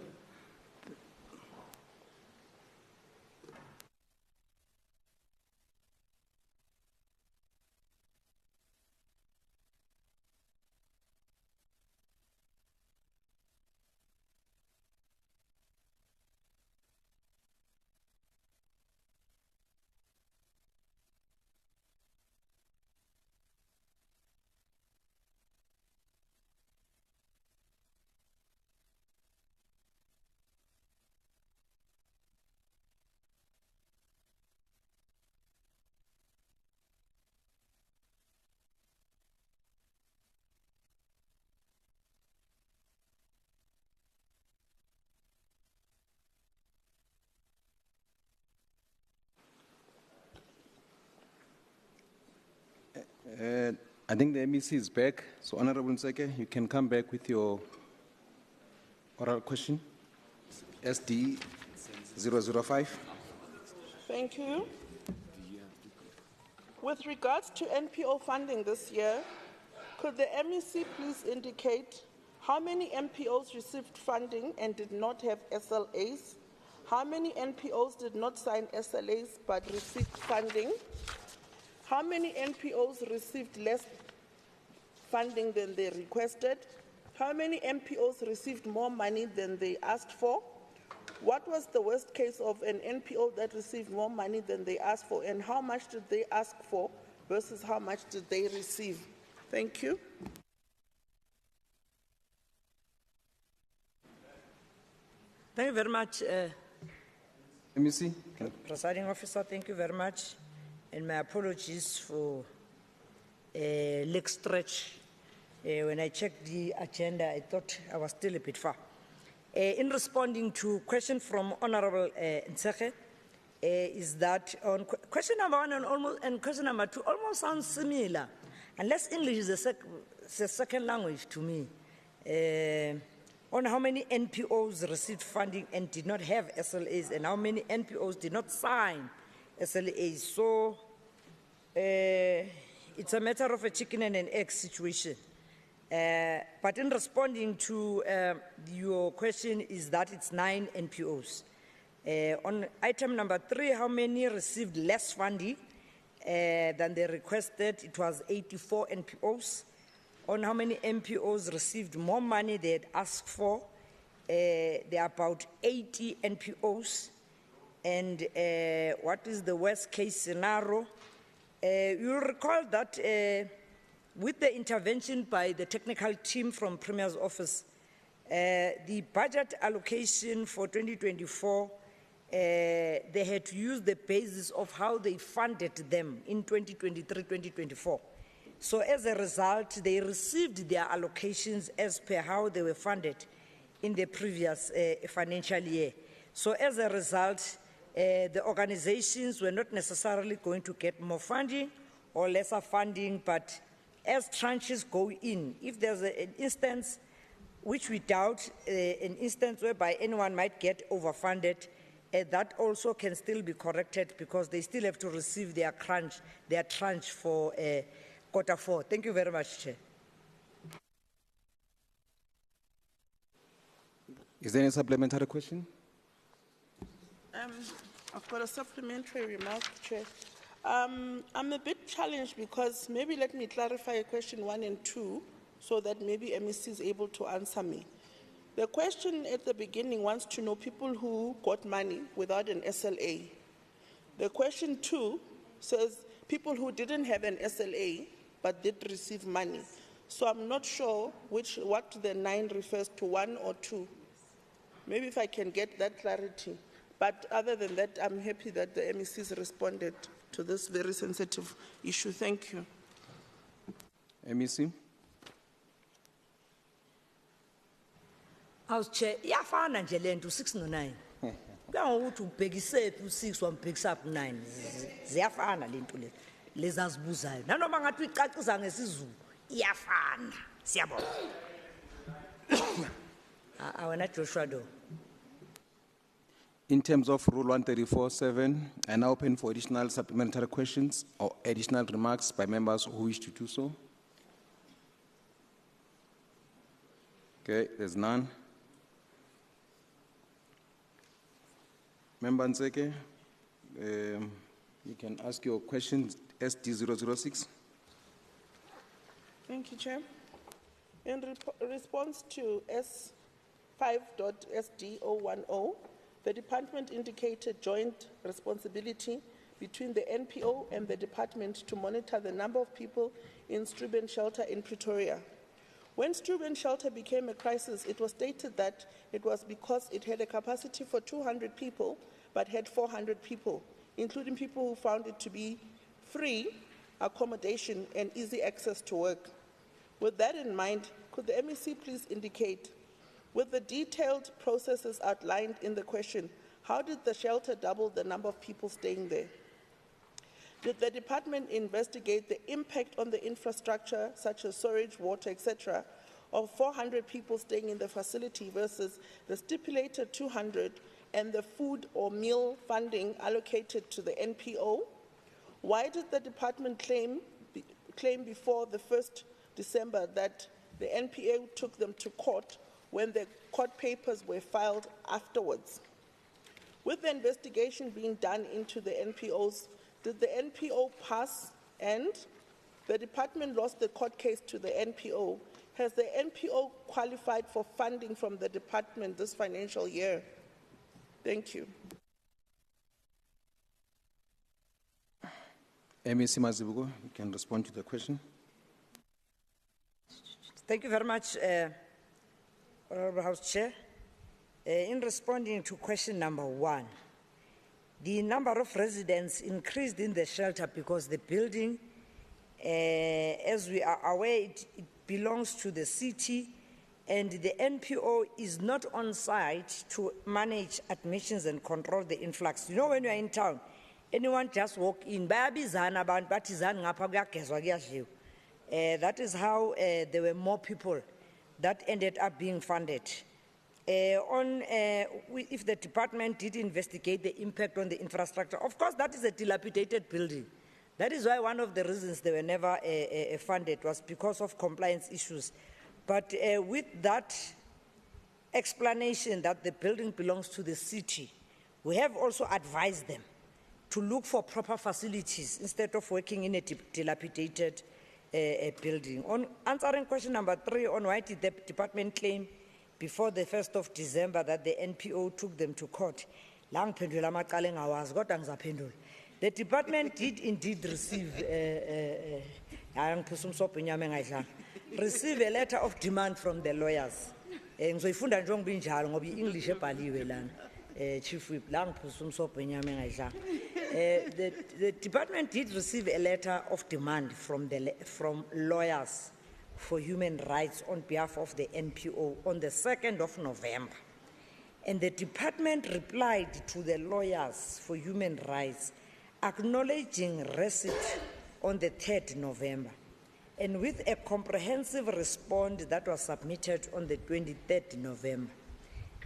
I think the MEC is back. So, Honorable Nseke, you can come back with your oral question. SD 005. Thank you. With regards to NPO funding this year, could the MEC please indicate how many NPOs received funding and did not have SLAs? How many NPOs did not sign SLAs but received funding? How many NPOs received less funding than they requested? How many NPOs received more money than they asked for? What was the worst case of an NPO that received more money than they asked for, and how much did they ask for versus how much did they receive? Thank you. Thank you very much. MEC. Presiding Officer, thank you very much. And my apologies for leg stretch. When I checked the agenda, I thought I was still a bit far. In responding to question from Honorable Nseke, is that on question number 1 and question number 2 almost sounds similar, unless English is a second language to me. On how many NPOs received funding and did not have SLAs, and how many NPOs did not sign SLAs. So it's a matter of a chicken and an egg situation. But in responding to your question is that it's 9 NPOs. On item number 3, how many received less funding than they requested? It was 84 NPOs. On how many NPOs received more money they had asked for? There are about 80 NPOs. And what is the worst case scenario? You'll recall that with the intervention by the technical team from Premier's office, the budget allocation for 2024, they had to use the basis of how they funded them in 2023-2024. So as a result, they received their allocations as per how they were funded in the previous financial year. So as a result, the organizations were not necessarily going to get more funding or lesser funding, but as tranches go in, if there's an instance, which we doubt, an instance whereby anyone might get overfunded, that also can still be corrected because they still have to receive their tranche for Q4. Thank you very much, Chair. Is there any supplementary question? I've got a supplementary remark, Chair. I'm a bit challenged because maybe let me clarify question 1 and 2 so that maybe MEC is able to answer me. The question at the beginning wants to know people who got money without an SLA. The question 2 says people who didn't have an SLA but did receive money. So I'm not sure what the 9 refers to, 1 or 2. Maybe if I can get that clarity. But other than that, I'm happy that the MECs responded to this very sensitive issue. Thank you. MEC? House Chair, iyafana nje lento 6 no 9. Kuyangokuthi ubhekisephi u6 wambhekisa ku9. Ziyafana lento le. Lezazibuzayo. Nanoma ngathi uyicacisa ngesizulu, iyafana. Siyabonga. Awena Joshua Do. In terms of Rule 134.7, I now open for additional supplementary questions or additional remarks by members who wish to do so. Okay, there's none. Member Nseke, you can ask your questions, SD006. Thank you, Chair. In response to S5.SD010, the department indicated joint responsibility between the NPO and the department to monitor the number of people in Struben shelter in Pretoria. When Struben shelter became a crisis, it was stated that it was because it had a capacity for 200 people, but had 400 people, including people who found it to be free accommodation and easy access to work. With that in mind, could the MEC please indicate, with the detailed processes outlined in the question, how did the shelter double the number of people staying there? Did the department investigate the impact on the infrastructure, such as storage, water, etc., of 400 people staying in the facility versus the stipulated 200 and the food or meal funding allocated to the NPO? Why did the department claim before the 1st December that the NPO took them to court when the court papers were filed afterwards? With the investigation being done into the NPOs, did the NPO pass and the department lost the court case to the NPO? Has the NPO qualified for funding from the department this financial year? Thank you. MEC Mazibuko, you can respond to the question. Thank you very much, Honorable House Chair. In responding to question number 1, the number of residents increased in the shelter because the building, as we are aware, it belongs to the city, and the NPO is not on site to manage admissions and control the influx. You know, when you are in town, anyone just walk in, that is how there were more people that ended up being funded. If the department did investigate the impact on the infrastructure, of course that is a dilapidated building. That is why one of the reasons they were never funded was because of compliance issues. But with that explanation that the building belongs to the city, we have also advised them to look for proper facilities instead of working in a dilapidated building. On answering question number 3, on why did the department claim before the 1st of December that the NPO took them to court? The department did indeed receive receive a letter of demand from the lawyers. English Chief Whip, the department did receive a letter of demand from lawyers for human rights on behalf of the NPO on the 2nd of November. And the department replied to the lawyers for human rights, acknowledging receipt on the 3rd November, and with a comprehensive response that was submitted on the 23rd November.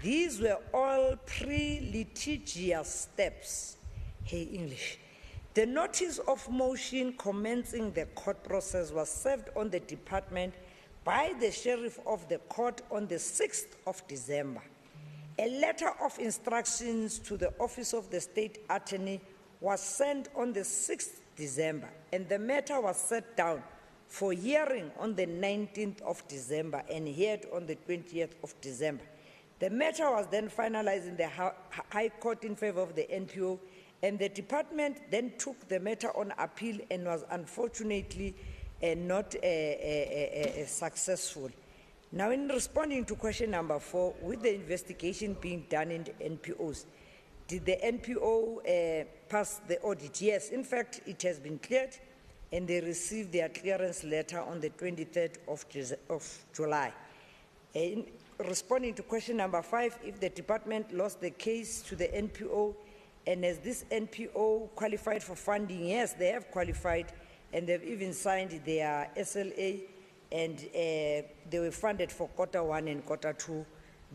These were all pre-litigious steps. Hey, English. The notice of motion commencing the court process was served on the department by the sheriff of the court on the 6th of December. A letter of instructions to the office of the state attorney was sent on the 6th December, and the matter was set down for hearing on the 19th of December and heard on the 20th of December. The matter was then finalized in the High Court in favor of the NPO, and the department then took the matter on appeal and was unfortunately not successful. Now, in responding to question number 4, with the investigation being done in the NPOs, did the NPO pass the audit? Yes, in fact, it has been cleared, and they received their clearance letter on the 23rd of July. In responding to question number 5, if the department lost the case to the NPO, and has this NPO qualified for funding? Yes, they have qualified, and they've even signed their SLA, and they were funded for Q1 and Q2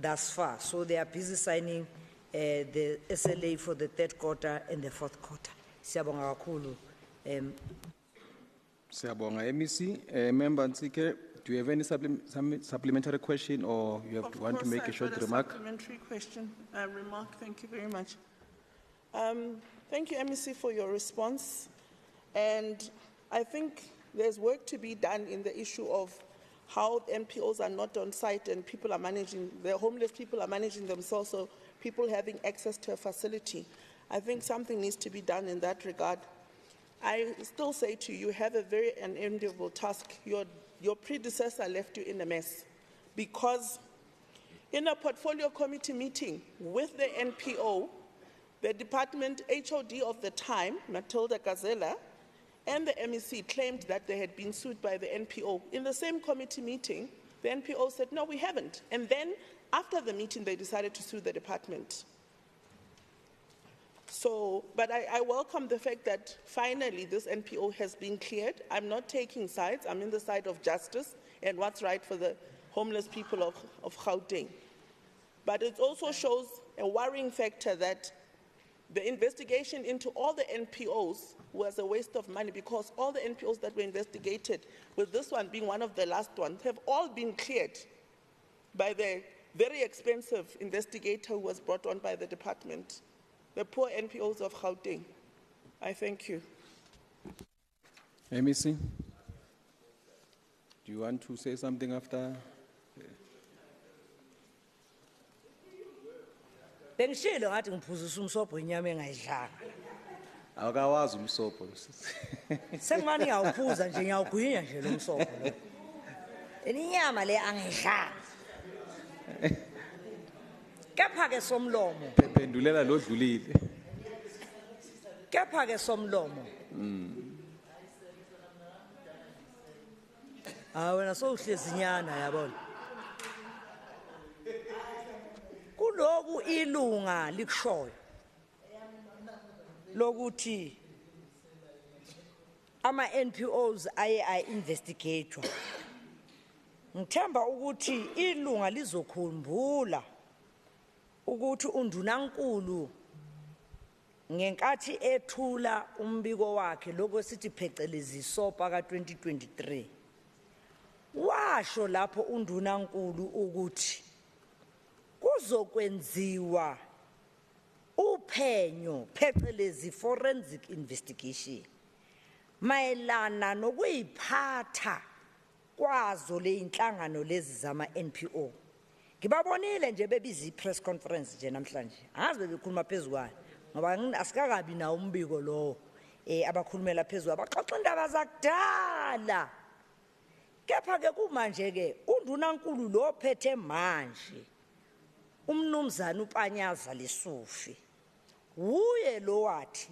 thus far. So they are busy signing the SLA for the 3rd quarter and the 4th quarter. Siyabonga kakhulu. Siyabonga, MEC. Member Nsike, do you have any supplementary question, or you want to make a short remark? Supplementary question, remark. Thank you very much. Thank you, MEC, for your response. And I think there's work to be done in the issue of how NPOs are not on site and people are managing, the homeless people are managing themselves, so people having access to a facility. I think something needs to be done in that regard. I still say to you, you have a very unenviable task. Your predecessor left you in a mess, because in a portfolio committee meeting with the NPO, the department HOD of the time, Matilda Gazella, and the MEC claimed that they had been sued by the NPO. In the same committee meeting, the NPO said, no, we haven't. And then after the meeting, they decided to sue the department. So, but I welcome the fact that finally this NPO has been cleared. I'm not taking sides. I'm in the side of justice and what's right for the homeless people of Gauteng. But it also shows a worrying factor that the investigation into all the NPOs was a waste of money, because all the NPOs that were investigated, with this one being one of the last ones, have all been cleared by the very expensive investigator who was brought on by the department. The poor NPOs of Gauteng. I thank you. MEC, do you want to say something after? Bengishilo ngathi ngiphuzisa umsobho inyama engayidlanga. Awukawazi umsobho. Sengimani ngiyawuphuza nje, ngiyawugwinya nje lo msobho lo. Inyama le angiyidlanga. Kepha ke somlomo. Phendulela lo dlulile. Kepha ke somlomo. Wena sowuhlezi nyana yabona. ilunga likushoyo lokuthi ama NPOs aye investigatewa. Ngithemba ukuthi ilunga lizokhumbula ukuthi undunankulu ngenkathi ethula umbiko wakhe lokwesithi phecelezi sopa ka-2023 washo lapho undunankulu ukuthi kuzokwenziwa uphenyo phecelezi forensic investigation mayelana nokuyiphatha kwazo le inhlangano lezi zama NPO. Ngibabonile nje bebiza press conference nje namhlanje. Angazi bebekhuluma phezukwane ngoba asikakabi na umbiko lo abakhulumela phezulu abaxoxa indaba zakudala. Kepha ke kumanje ke undunankulu lo phethe manje umnumzana uPanyaza leSufi uye lo wathi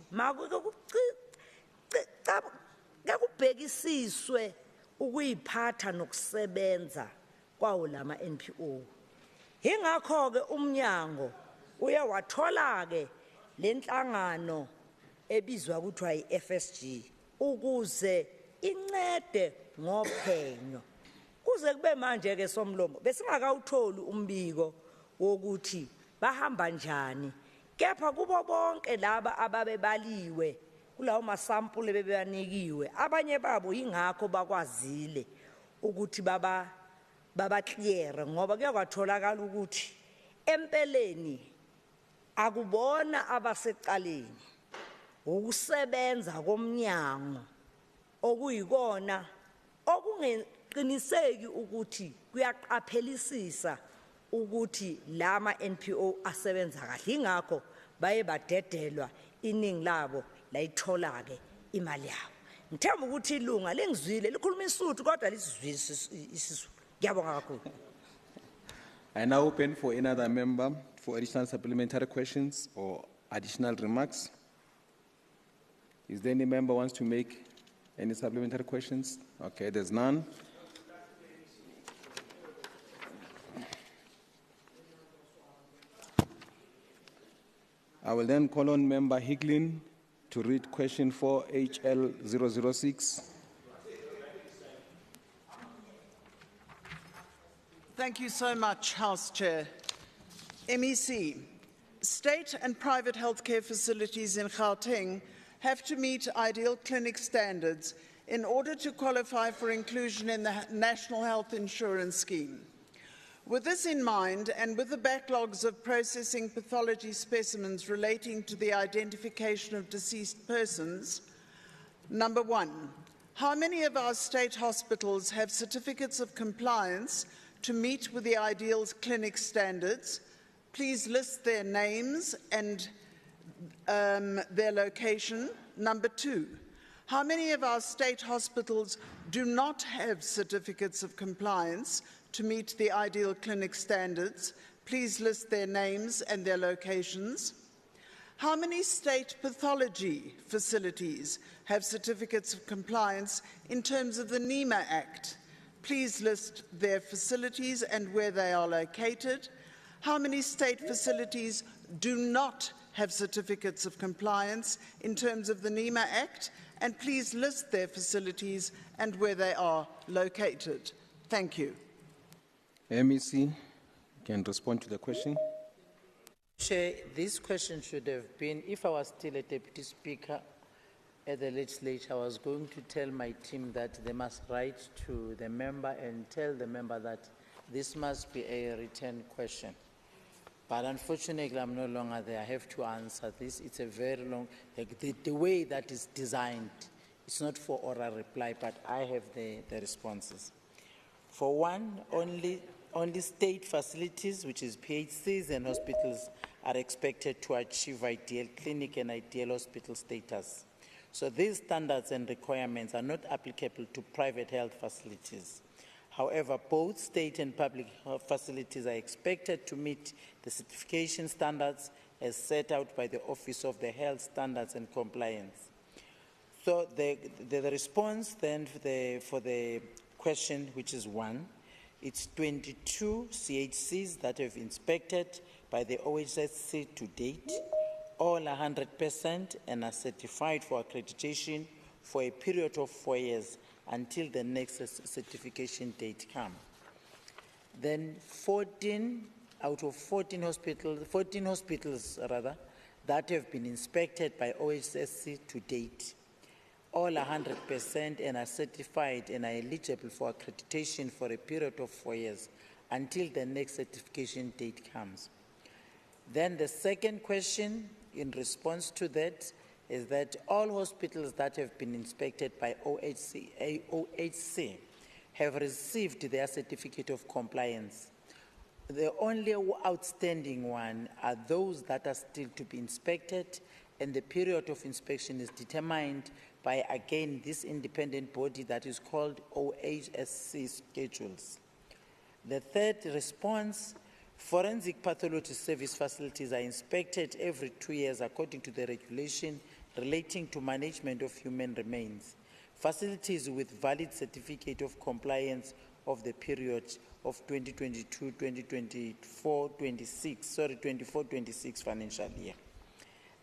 makubhekisiswe ukuyiphatha nokusebenza kwawo lama NPO. Ingakho ke umnyango uye wathola ke lenhlangano ebizwa ukuthiwa iFSG ukuze incede ngophenyo. Kuze kube manje ke Somlomo besingakawutholi umbiko wokuthi bahamba njani. Kepha kubo bonke laba ababebaliwe kulawo masampule bebanikiwe abanye babo ingakho bakwazile ukuthi baba clear ngoba kuyakutholakala ukuthi empeleni akubona abasecaleni ukusebenza komnyango okuyikona okungeqiniseki ukuthi kuyaqaphelisisa ukuthi lama NPO asebenza kahle. Ingakho baye badedelwa iningi labo layithola ke imali yabo. Ngithemba ukuthi ilunga lengizwile likhuluma isuthu kodwa lisizwise isizulu. Ngiyabonga kakhulu. I now open for another member for additional supplementary questions or additional remarks. Is there any member who wants to make any supplementary questions? Okay, there's none. I will then call on Member Higlin to read question 4 HL 006. Thank you so much, House Chair. MEC, state and private healthcare facilities in Gauteng have to meet ideal clinic standards in order to qualify for inclusion in the National Health Insurance Scheme. With this in mind, and with the backlogs of processing pathology specimens relating to the identification of deceased persons, number one, how many of our state hospitals have certificates of compliance to meet with the ideal clinic standards? Please list their names and their location. Number two, how many of our state hospitals do not have certificates of compliance to meet the ideal clinic standards? Please list their names and their locations. How many state pathology facilities have certificates of compliance in terms of the NEMA Act? Please list their facilities and where they are located. How many state facilities do not have certificates of compliance in terms of the NEMA Act? And please list their facilities and where they are located. Thank you. MEC can respond to the question. Chair, this question should have been, if I was still a Deputy Speaker at the legislature, I was going to tell my team that they must write to the member and tell the member that this must be a written question. But unfortunately, I'm no longer there. I have to answer this. It's a very long, like the way that is designed, it's not for oral reply, but I have the responses. For one, only state facilities, which is PHCs and hospitals, are expected to achieve ideal clinic and ideal hospital status. So these standards and requirements are not applicable to private health facilities. However, both state and public health facilities are expected to meet the certification standards as set out by the Office of the Health Standards and Compliance. So the response then for the question, which is one, it's 22 CHCs that have inspected by the OHSC to date, all 100% and are certified for accreditation for a period of 4 years until the next certification date comes. Then 14 out of 14 hospitals that have been inspected by OHSC to date, all 100% and are certified and are eligible for accreditation for a period of 4 years until the next certification date comes. Then the second question in response to that is that all hospitals that have been inspected by OHC have received their certificate of compliance. The only outstanding one are those that are still to be inspected, and the period of inspection is determined by, again, this independent body that is called OHSC schedules. The third response, forensic pathology service facilities are inspected every 2 years according to the regulation relating to management of human remains. Facilities with valid certificate of compliance of the period of 2022-2024-26 financial year.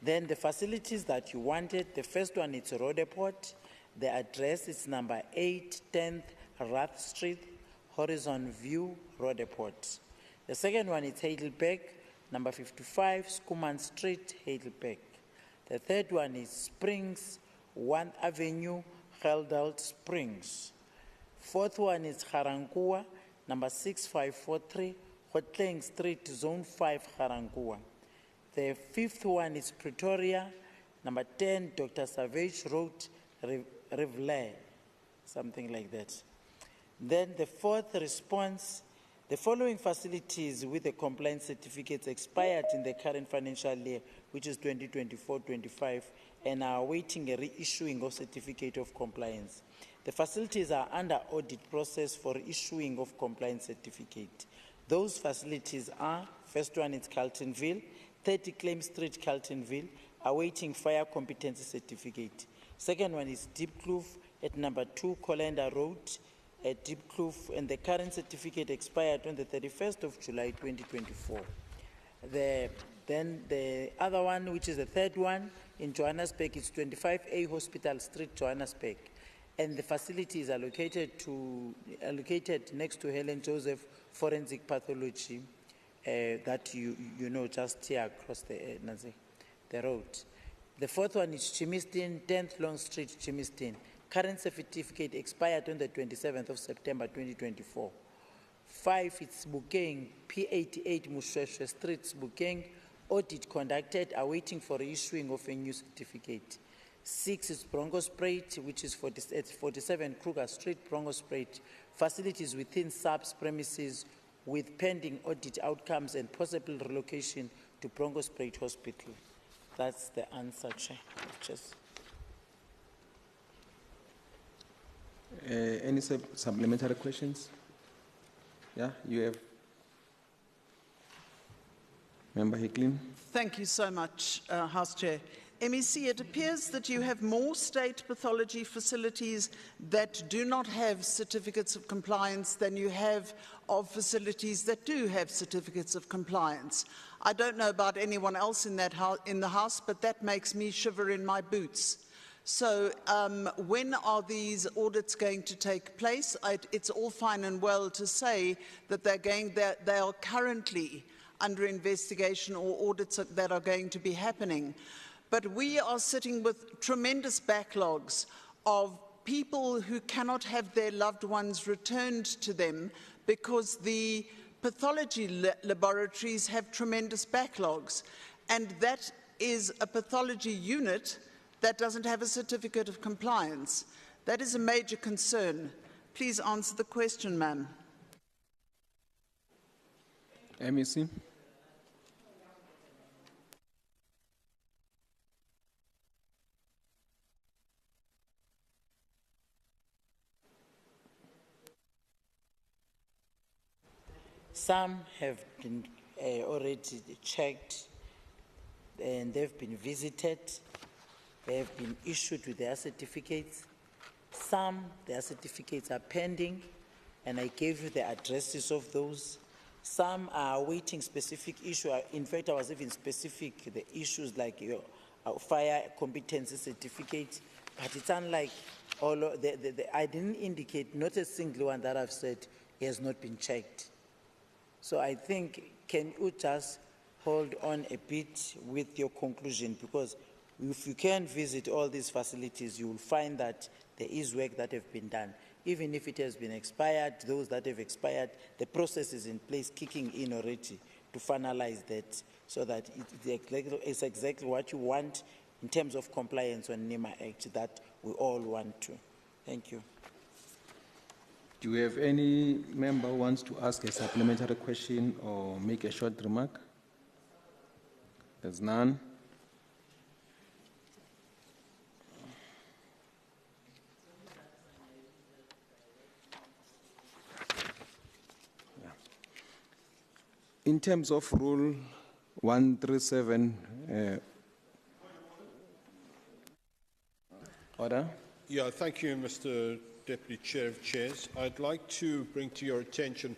Then the facilities that you wanted, the first one is Rodeport. The address is number 8, 10th Rath Street, Horizon View, Rodeport. The second one is Heidelberg, number 55, Skuman Street, Heidelberg. The third one is Springs, 1 Avenue, Heldalt Springs. Fourth one is Harangua, number 6543, Hotleng Street, Zone 5, Harangua. The fifth one is Pretoria, number 10, Dr. Savage Road, Rivlay, something like that. Then the fourth response, the following facilities with the compliance certificates expired in the current financial year, which is 2024-25, and are awaiting a reissuing of certificate of compliance. The facilities are under audit process for issuing of compliance certificate. Those facilities are, first one is Carltonville, 30 Claim Street, Carltonville, awaiting fire competency certificate. Second one is Deep Kloof at number 2 Colander Road at Deep Kloof, and the current certificate expired on the 31st of July 2024. Then the other one, which is the third one, in Johannesburg, is 25A Hospital Street, Johannesburg. And the facility is allocated next to Helen Joseph Forensic Pathology, that you know just here across the road. The fourth one is Chimiston, 10th Long Street, Chimiston. Current certificate expired on the 27th of September 2024. 5, it's Bukeng, P88 Mushweshwe Street, Bukeng. Audit conducted, awaiting for issuing of a new certificate. 6 is Brongospruit, which is 47 Kruger Street, Brongospruit. Facilities within SAPS premises with pending audit outcomes and possible relocation to Brongospruit Hospital. That's the answer, Chair. Any supplementary questions? Yeah, you have. Member Hicklin. Thank you so much, House Chair. MEC, it appears that you have more state pathology facilities that do not have certificates of compliance than you have of facilities that do have certificates of compliance. I don't know about anyone else in the House, but that makes me shiver in my boots. So when are these audits going to take place? It's all fine and well to say that they are currently under investigation or audits that are going to be happening. But we are sitting with tremendous backlogs of people who cannot have their loved ones returned to them because the pathology laboratories have tremendous backlogs. And that is a pathology unit that doesn't have a certificate of compliance. That is a major concern. Please answer the question, ma'am. MEC. Some have been already checked and they've been visited. They have been issued with their certificates. Some, their certificates are pending, and I gave you the addresses of those. Some are waiting specific issue. In fact, I was even specific, the issues like your fire competency certificate, but it's unlike all of I didn't indicate, not a single one that I've said has not been checked. So I think, can you just hold on a bit with your conclusion? Because if you can visit all these facilities, you will find that there is work that have been done. Even if it has been expired, those that have expired, the process is in place, kicking in already to finalize that, so that it's exactly what you want in terms of compliance on NEMA Act that we all want to. Thank you. Do we have any member who wants to ask a supplementary question or make a short remark? There's none. In terms of Rule 137, order. Yeah, thank you, Mr. Deputy Chair of Chairs. I'd like to bring to your attention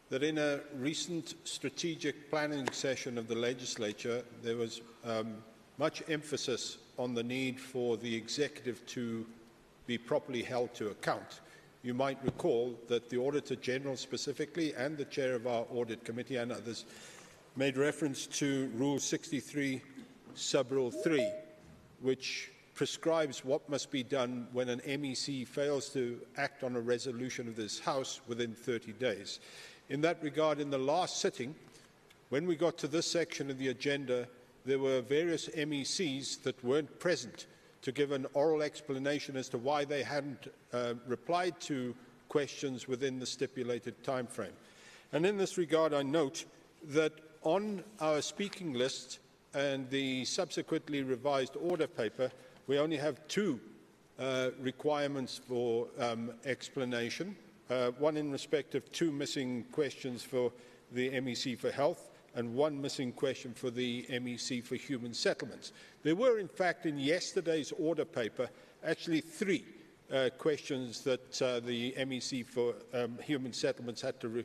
that in a recent strategic planning session of the legislature, there was much emphasis on the need for the executive to be properly held to account. You might recall that the Auditor General specifically and the Chair of our Audit Committee and others made reference to Rule 63, Sub-Rule 3, which prescribes what must be done when an MEC fails to act on a resolution of this House within 30 days. In that regard, in the last sitting, when we got to this section of the agenda, there were various MECs that weren't present to give an oral explanation as to why they hadn't replied to questions within the stipulated time frame. And in this regard, I note that on our speaking list and the subsequently revised order paper, we only have two requirements for explanation, one in respect of two missing questions for the MEC for Health and one missing question for the MEC for Human Settlements. There were, in fact, in yesterday's order paper, actually three questions that the MEC for Human Settlements had to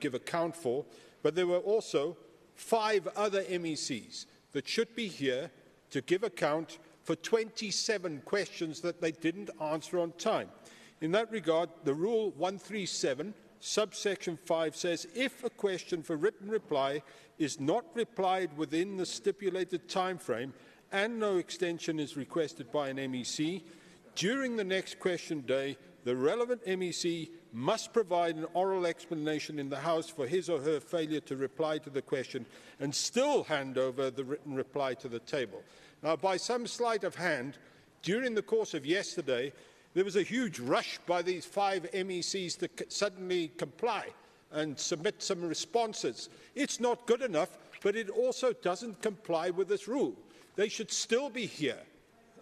give account for, but there were also 5 other MECs that should be here to give account for 27 questions that they didn't answer on time. In that regard, the Rule 137, subsection 5 says, if a question for written reply is not replied within the stipulated time frame and no extension is requested by an MEC, during the next question day, the relevant MEC must provide an oral explanation in the House for his or her failure to reply to the question and still hand over the written reply to the table. Now, by some sleight of hand, during the course of yesterday, there was a huge rush by these 5 MECs to suddenly comply and submit some responses. It's not good enough, but it also doesn't comply with this rule. They should still be here,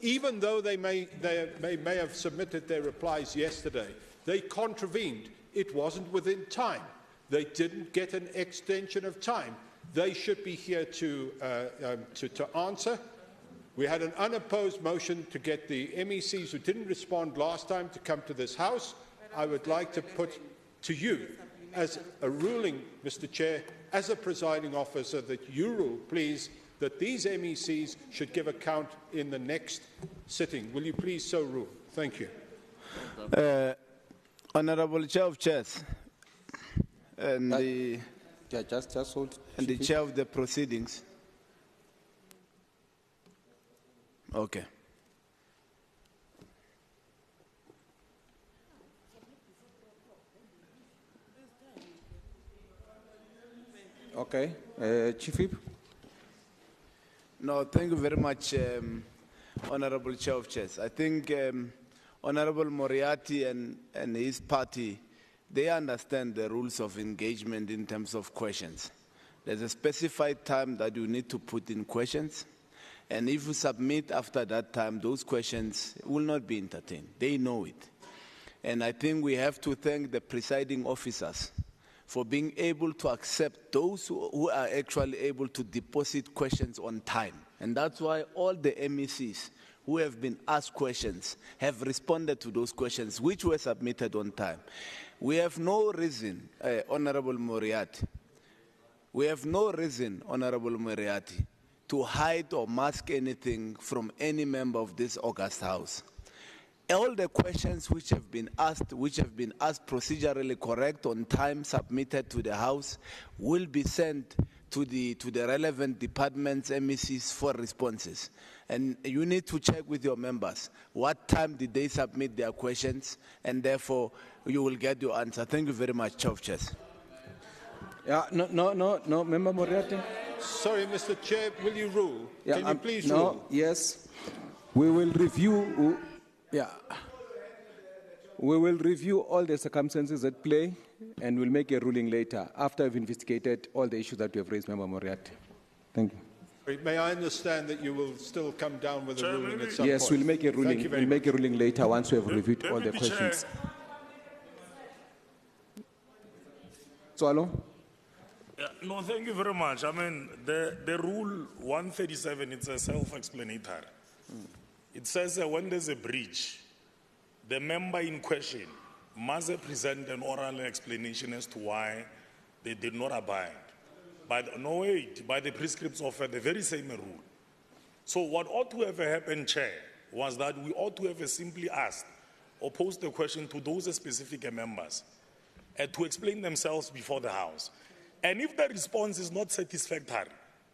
even though they may have submitted their replies yesterday. They contravened. It wasn't within time. They didn't get an extension of time. They should be here to answer. We had an unopposed motion to get the MECs who didn't respond last time to come to this House. I would like to put to you as a ruling, Mr. Chair, as a presiding officer, that you rule, please, that these MECs should give account in the next sitting. Will you please so rule? Thank you. Honourable Chair of Chairs and the Chair of the proceedings. Okay. Okay. Chief Whip. No, thank you very much, Honourable Chair of Chairs. I think Honourable Moriarty and his party, they understand the rules of engagement in terms of questions. There's a specified time that you need to put in questions, and if you submit after that time, those questions will not be entertained. They know it. And I think we have to thank the presiding officers for being able to accept those who are actually able to deposit questions on time. And that's why all the MECs who have been asked questions have responded to those questions, which were submitted on time. We have no reason, Honorable Moriarty, we have no reason, Honorable Moriarty, to hide or mask anything from any member of this august House. All the questions which have been asked procedurally correct, on time, submitted to the House, will be sent to the relevant departments, MECs, for responses. And you need to check with your members what time did they submit their questions, and therefore you will get your answer. Thank you very much, Chair of Chairs. Yeah, no, Member Moriarty. Sorry, Mr. Chair, will you rule? Yeah, Can you please no, rule? Yes. We will review. Yeah. We will review all the circumstances at play, and we'll make a ruling later after we've investigated all the issues that we have raised, Member Moriarty. Thank you. May I understand that you will still come down with a ruling at some Yes, point? we'll make a ruling. Thank you very We'll make a much. ruling later once we have reviewed all the questions. Swallow? No, thank you very much. I mean, the rule 137, it's a self-explanatory. It says when there's a breach, the member in question must present an oral explanation as to why they did not abide by the prescripts of the very same rule. So what ought to have happened, Chair, was that we ought to have simply asked or posed the question to those specific members to explain themselves before the House. And if the response is not satisfactory,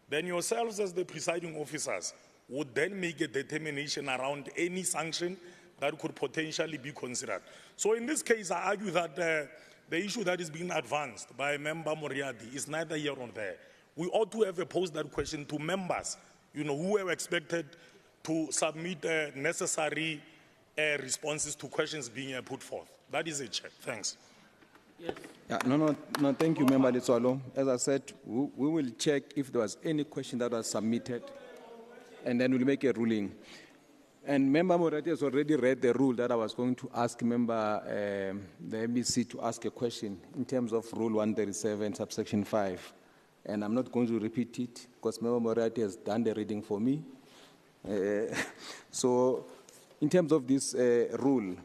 then yourselves as the presiding officers would then make a determination around any sanction that could potentially be considered. So in this case, I argue that the issue that is being advanced by Member Moriarty is neither here nor there. We ought to have posed that question to members, who were expected to submit necessary responses to questions being put forth. That is it, Chair. Thanks. Yeah, no, thank you, Member Letswalo. As I said, we will check if there was any question that was submitted, and then we'll make a ruling. And Member Moriarty has already read the rule that I was going to ask the MEC to ask a question in terms of Rule 137, subsection 5. And I'm not going to repeat it because Member Moriarty has done the reading for me. So, in terms of this rule,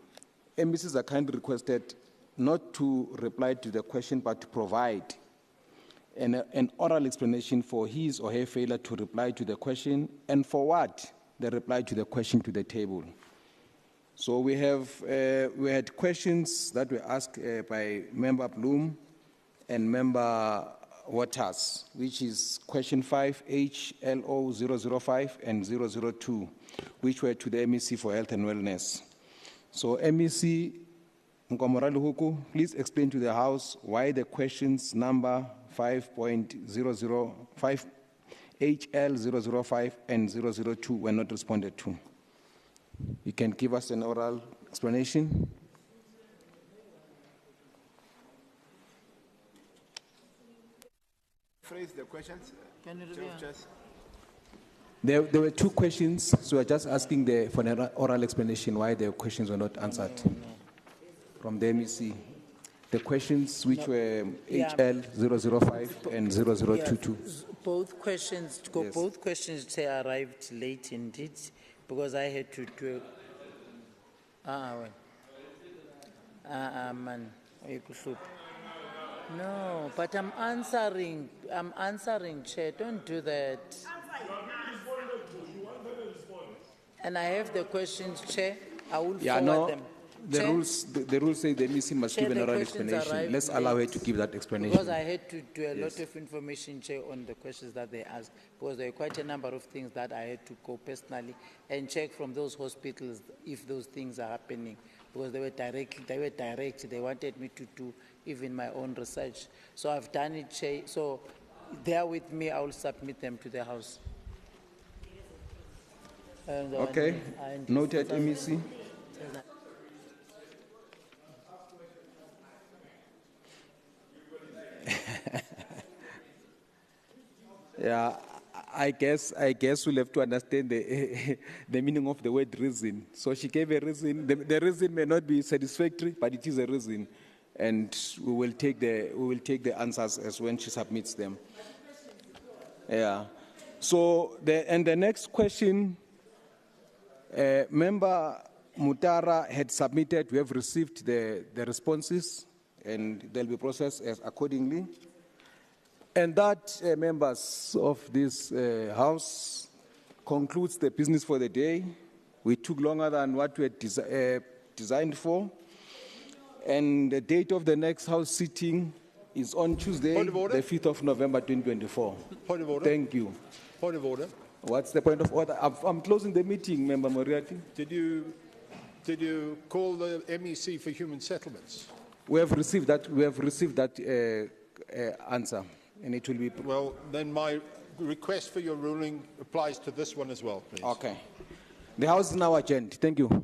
MECs are kindly requested not to reply to the question, but to provide an oral explanation for his or her failure to reply to the question, and for what they reply to the question to the table. So we had questions that were asked by Member Bloom and Member Waters, which is question 5, HLO 005 and 002, which were to the MEC for Health and Wellness. So MEC Nkomorale Huku, please explain to the House why the questions number 5.005, HL005 and 002 were not responded to. You can give us an oral explanation. Phrase the questions. Can you Chair of Chairs? There were two questions, so we're just asking for an oral explanation why the questions were not answered from the MEC. The questions which were HL005 and 0022. Both questions, both questions arrived late indeed, because I had to do. Man, no, but I'm answering, Chair. Don't do that. And I have the questions, Chair. I will forward them. The rules say the MEC must give an oral explanation. Let's allow her to give that explanation. Because I had to do a lot of information, Chair, on the questions that they asked, because there were quite a number of things that I had to go personally and check from those hospitals if those things are happening, because they were direct. They wanted me to do even my own research. So I've done it, Chair. So bear with me. I will submit them to the House. Okay. Noted, MEC. Yeah, I guess we'll have to understand the meaning of the word reason. So she gave a reason. The reason may not be satisfactory, but it is a reason, and we will take the answers as when she submits them. Yeah. So, the next question, Member Mutara had submitted. We have received the responses, and they'll be processed accordingly. And that, members of this House, concludes the business for the day. We took longer than what we had designed for. And the date of the next House sitting is on Tuesday, the 5th of November, 2024. Point of order. Thank you. Point of order. What's the point of order? I'm closing the meeting, Member Moriarty. Did you call the MEC for Human Settlements? We have received that. We have received that answer, and it will be. Well, then my request for your ruling applies to this one as well, please. Okay. The House is now adjourned. Thank you.